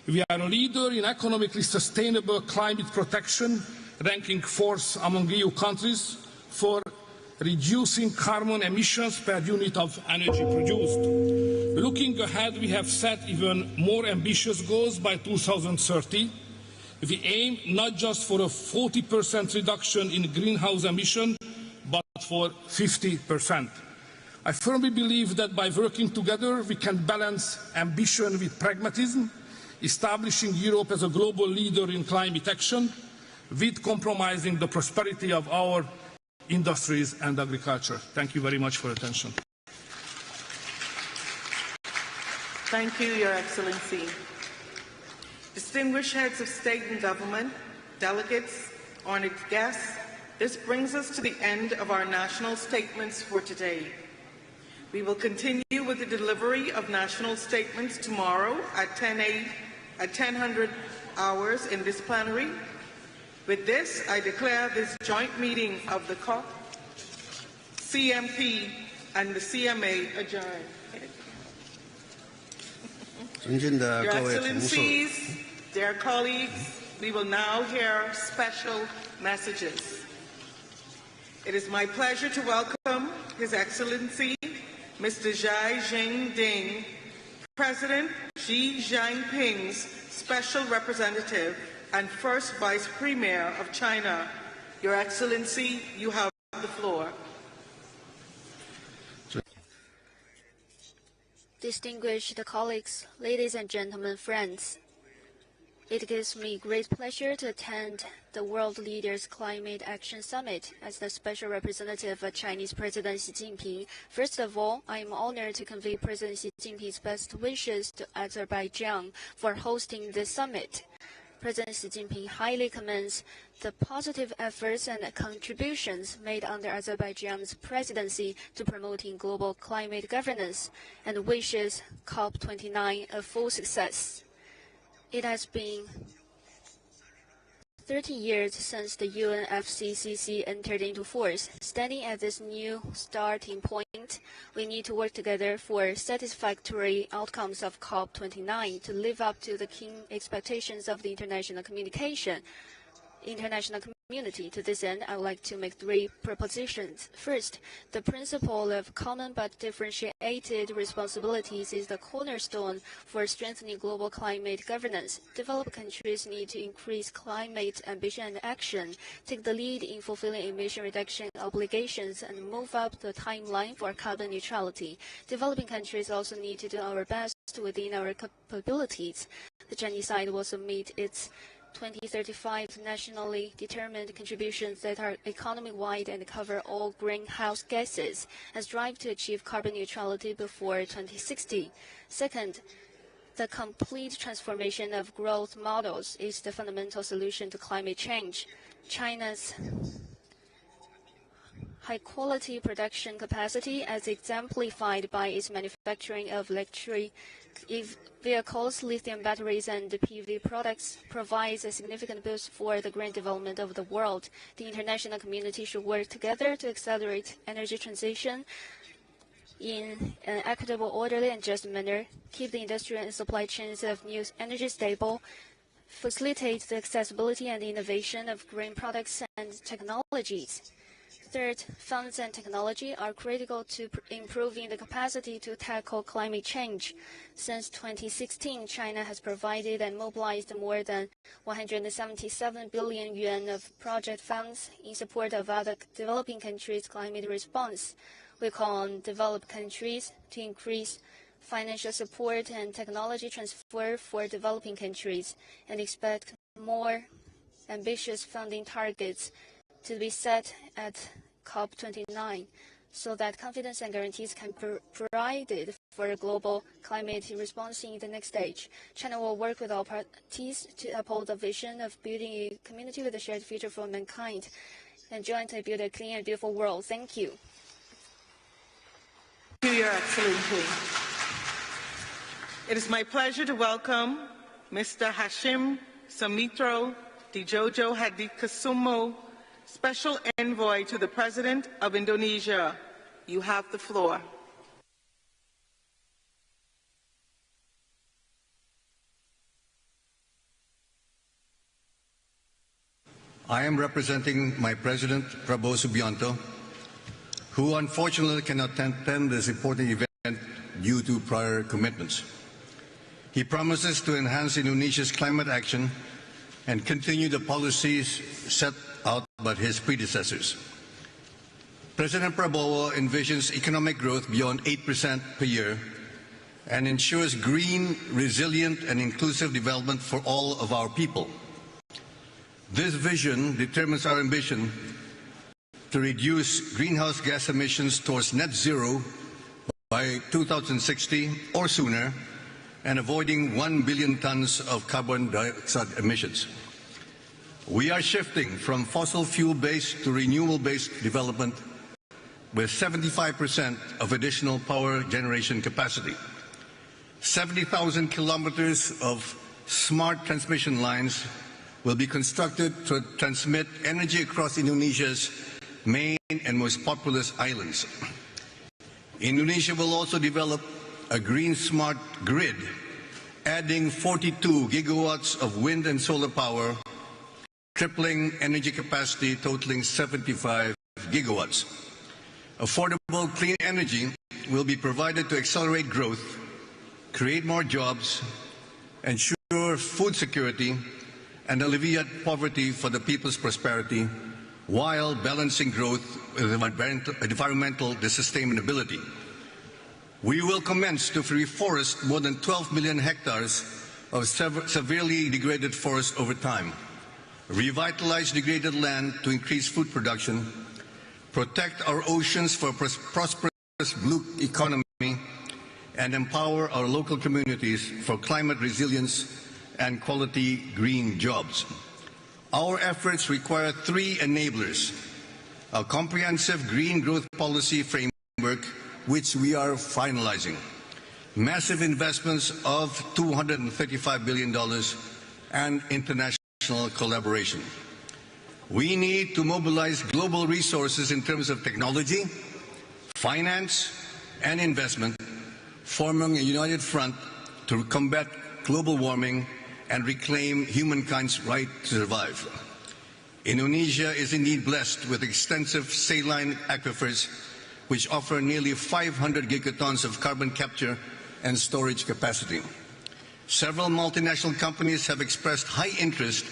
We are a leader in economically sustainable climate protection, ranking fourth among EU countries for reducing carbon emissions per unit of energy produced. Looking ahead, we have set even more ambitious goals by 2030. We aim not just for a 40% reduction in greenhouse emissions, but for 50%. I firmly believe that by working together, we can balance ambition with pragmatism, establishing Europe as a global leader in climate action, with compromising the prosperity of our industries and agriculture. Thank you very much for your attention. Thank you, Your Excellency. Distinguished heads of state and government, delegates, honored guests, this brings us to the end of our national statements for today. We will continue with the delivery of national statements tomorrow at 10:00 hours in this plenary. With this, I declare this joint meeting of the COP, CMP, and the CMA adjourned. Your Excellencies, dear colleagues, we will now hear special messages. It is my pleasure to welcome His Excellency Mr. Xi Jinping, President Xi Jinping's Special Representative and First Vice Premier of China. Your Excellency, you have the floor. Distinguished colleagues, ladies and gentlemen, friends, it gives me great pleasure to attend the World Leaders Climate Action Summit as the special representative of Chinese President Xi Jinping. First of all, I am honored to convey President Xi Jinping's best wishes to Azerbaijan for hosting this summit. President Xi Jinping highly commends the positive efforts and contributions made under Azerbaijan's presidency to promoting global climate governance and wishes COP29 a full success. It has been 30 years since the UNFCCC entered into force. Standing at this new starting point, we need to work together for satisfactory outcomes of COP29 to live up to the keen expectations of the international community. To this end, I would like to make 3 propositions. First, the principle of common but differentiated responsibilities is the cornerstone for strengthening global climate governance. Developed countries need to increase climate ambition and action, take the lead in fulfilling emission reduction obligations, and move up the timeline for carbon neutrality. Developing countries also need to do our best within our capabilities. The Chinese side will submit its 2035 nationally determined contributions that are economy-wide and cover all greenhouse gases and strive to achieve carbon neutrality before 2060. Second, the complete transformation of growth models is the fundamental solution to climate change. China's high-quality production capacity, as exemplified by its manufacturing of electric vehicles, lithium batteries, and PV products, provides a significant boost for the green development of the world. The international community should work together to accelerate energy transition in an equitable, orderly, and just manner, keep the industrial and supply chains of new energy stable, facilitate the accessibility and innovation of green products and technologies. Third, funds and technology are critical to improving the capacity to tackle climate change. Since 2016, China has provided and mobilized more than 177 billion yuan of project funds in support of other developing countries' climate response. We call on developed countries to increase financial support and technology transfer for developing countries and expect more ambitious funding targets to be set at COP29 so that confidence and guarantees can be provided for a global climate response in the next stage. China will work with all parties to uphold the vision of building a community with a shared future for mankind and jointly build a clean and beautiful world. Thank you. Thank you, Your Excellency. It is my pleasure to welcome Mr. Hashim Sumitro Dijojo Hadikusumo, Special Envoy to the President of Indonesia. You have the floor. I am representing my President, Prabowo Subianto, who unfortunately cannot attend this important event due to prior commitments. He promises to enhance Indonesia's climate action and continue the policies set out by his predecessors. President Prabowo envisions economic growth beyond 8% per year and ensures green, resilient, and inclusive development for all of our people. This vision determines our ambition to reduce greenhouse gas emissions towards net zero by 2060 or sooner, and avoiding 1 billion tons of carbon dioxide emissions. We are shifting from fossil fuel-based to renewable-based development with 75% of additional power generation capacity. 70,000 kilometers of smart transmission lines will be constructed to transmit energy across Indonesia's main and most populous islands. Indonesia will also develop a green smart grid, adding 42 gigawatts of wind and solar power, tripling energy capacity totaling 75 gigawatts. Affordable clean energy will be provided to accelerate growth, create more jobs, ensure food security, and alleviate poverty for the people's prosperity, while balancing growth with environmental sustainability. We will commence to reforest more than 12 million hectares of severely degraded forests over time, revitalize degraded land to increase food production, protect our oceans for a prosperous blue economy, and empower our local communities for climate resilience and quality green jobs. Our efforts require three enablers: a comprehensive green growth policy framework, which we are finalizing, massive investments of $235 billion, and international collaboration. We need to mobilize global resources in terms of technology, finance, and investment, forming a united front to combat global warming and reclaim humankind's right to survive. Indonesia is indeed blessed with extensive saline aquifers, which offer nearly 500 gigatons of carbon capture and storage capacity. Several multinational companies have expressed high interest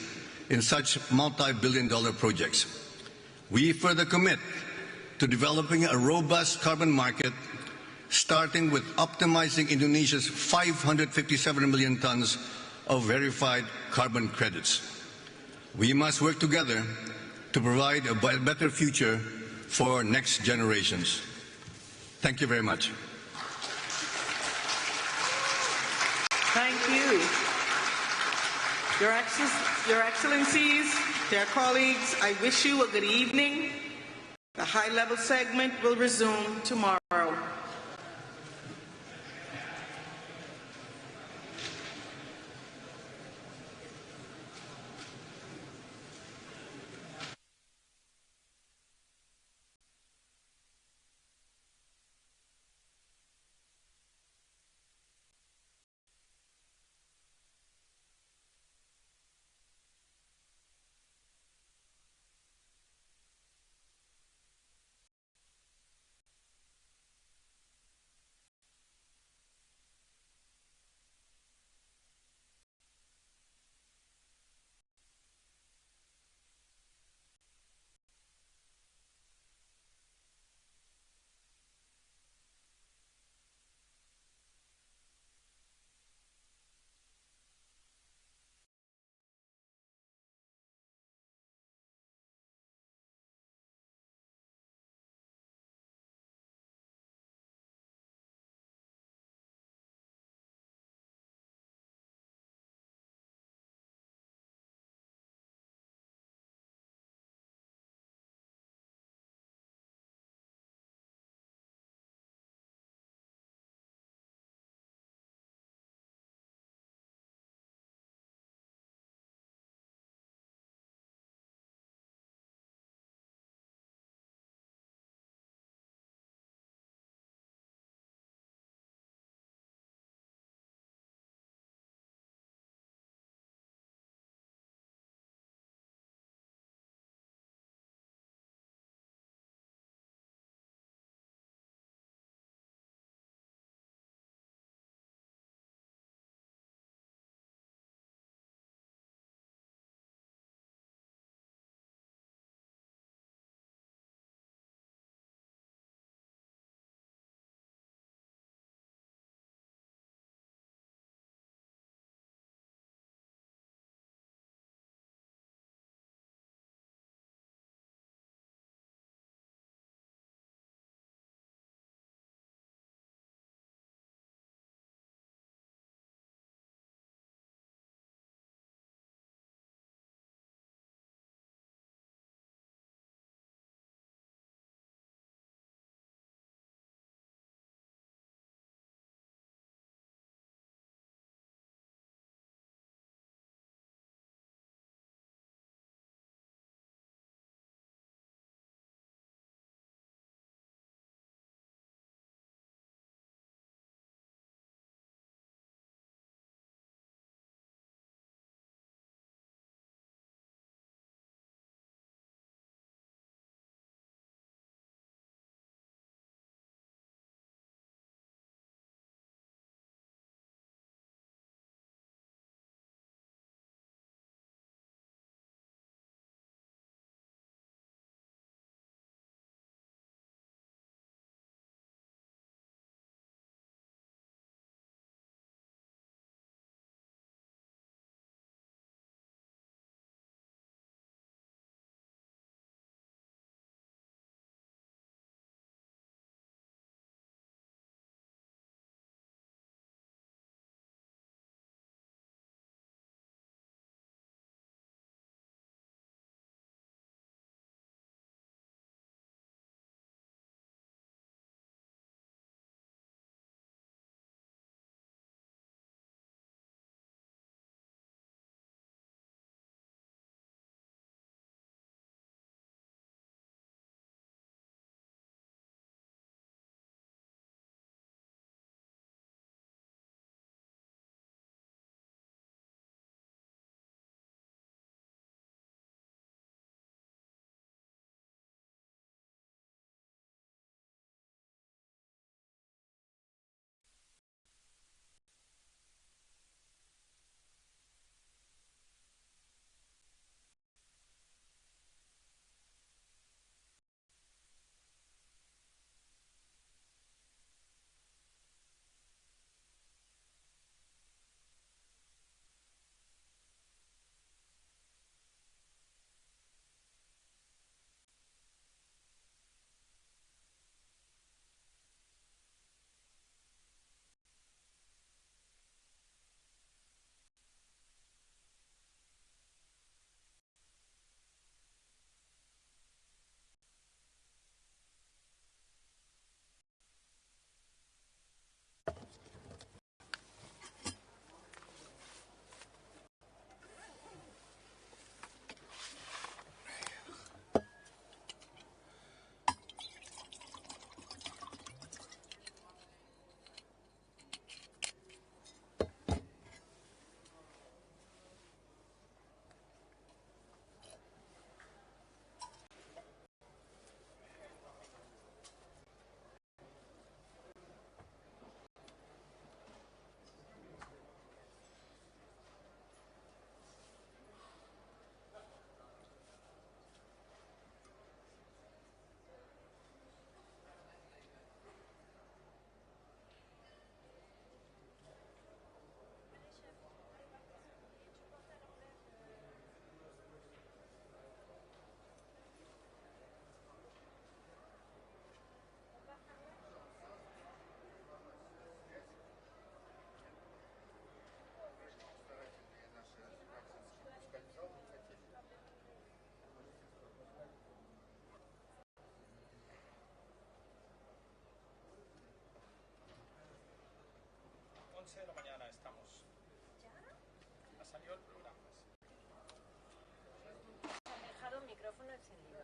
in such multi-billion-dollar projects. We further commit to developing a robust carbon market, starting with optimizing Indonesia's 557 million tons of verified carbon credits. We must work together to provide a better future for next generations. Thank you very much. Thank you. Your Excellencies, dear colleagues, I wish you a good evening. The high-level segment will resume tomorrow. 11 de la mañana estamos. Ha salido el programa. Ha dejado el micrófono encendido.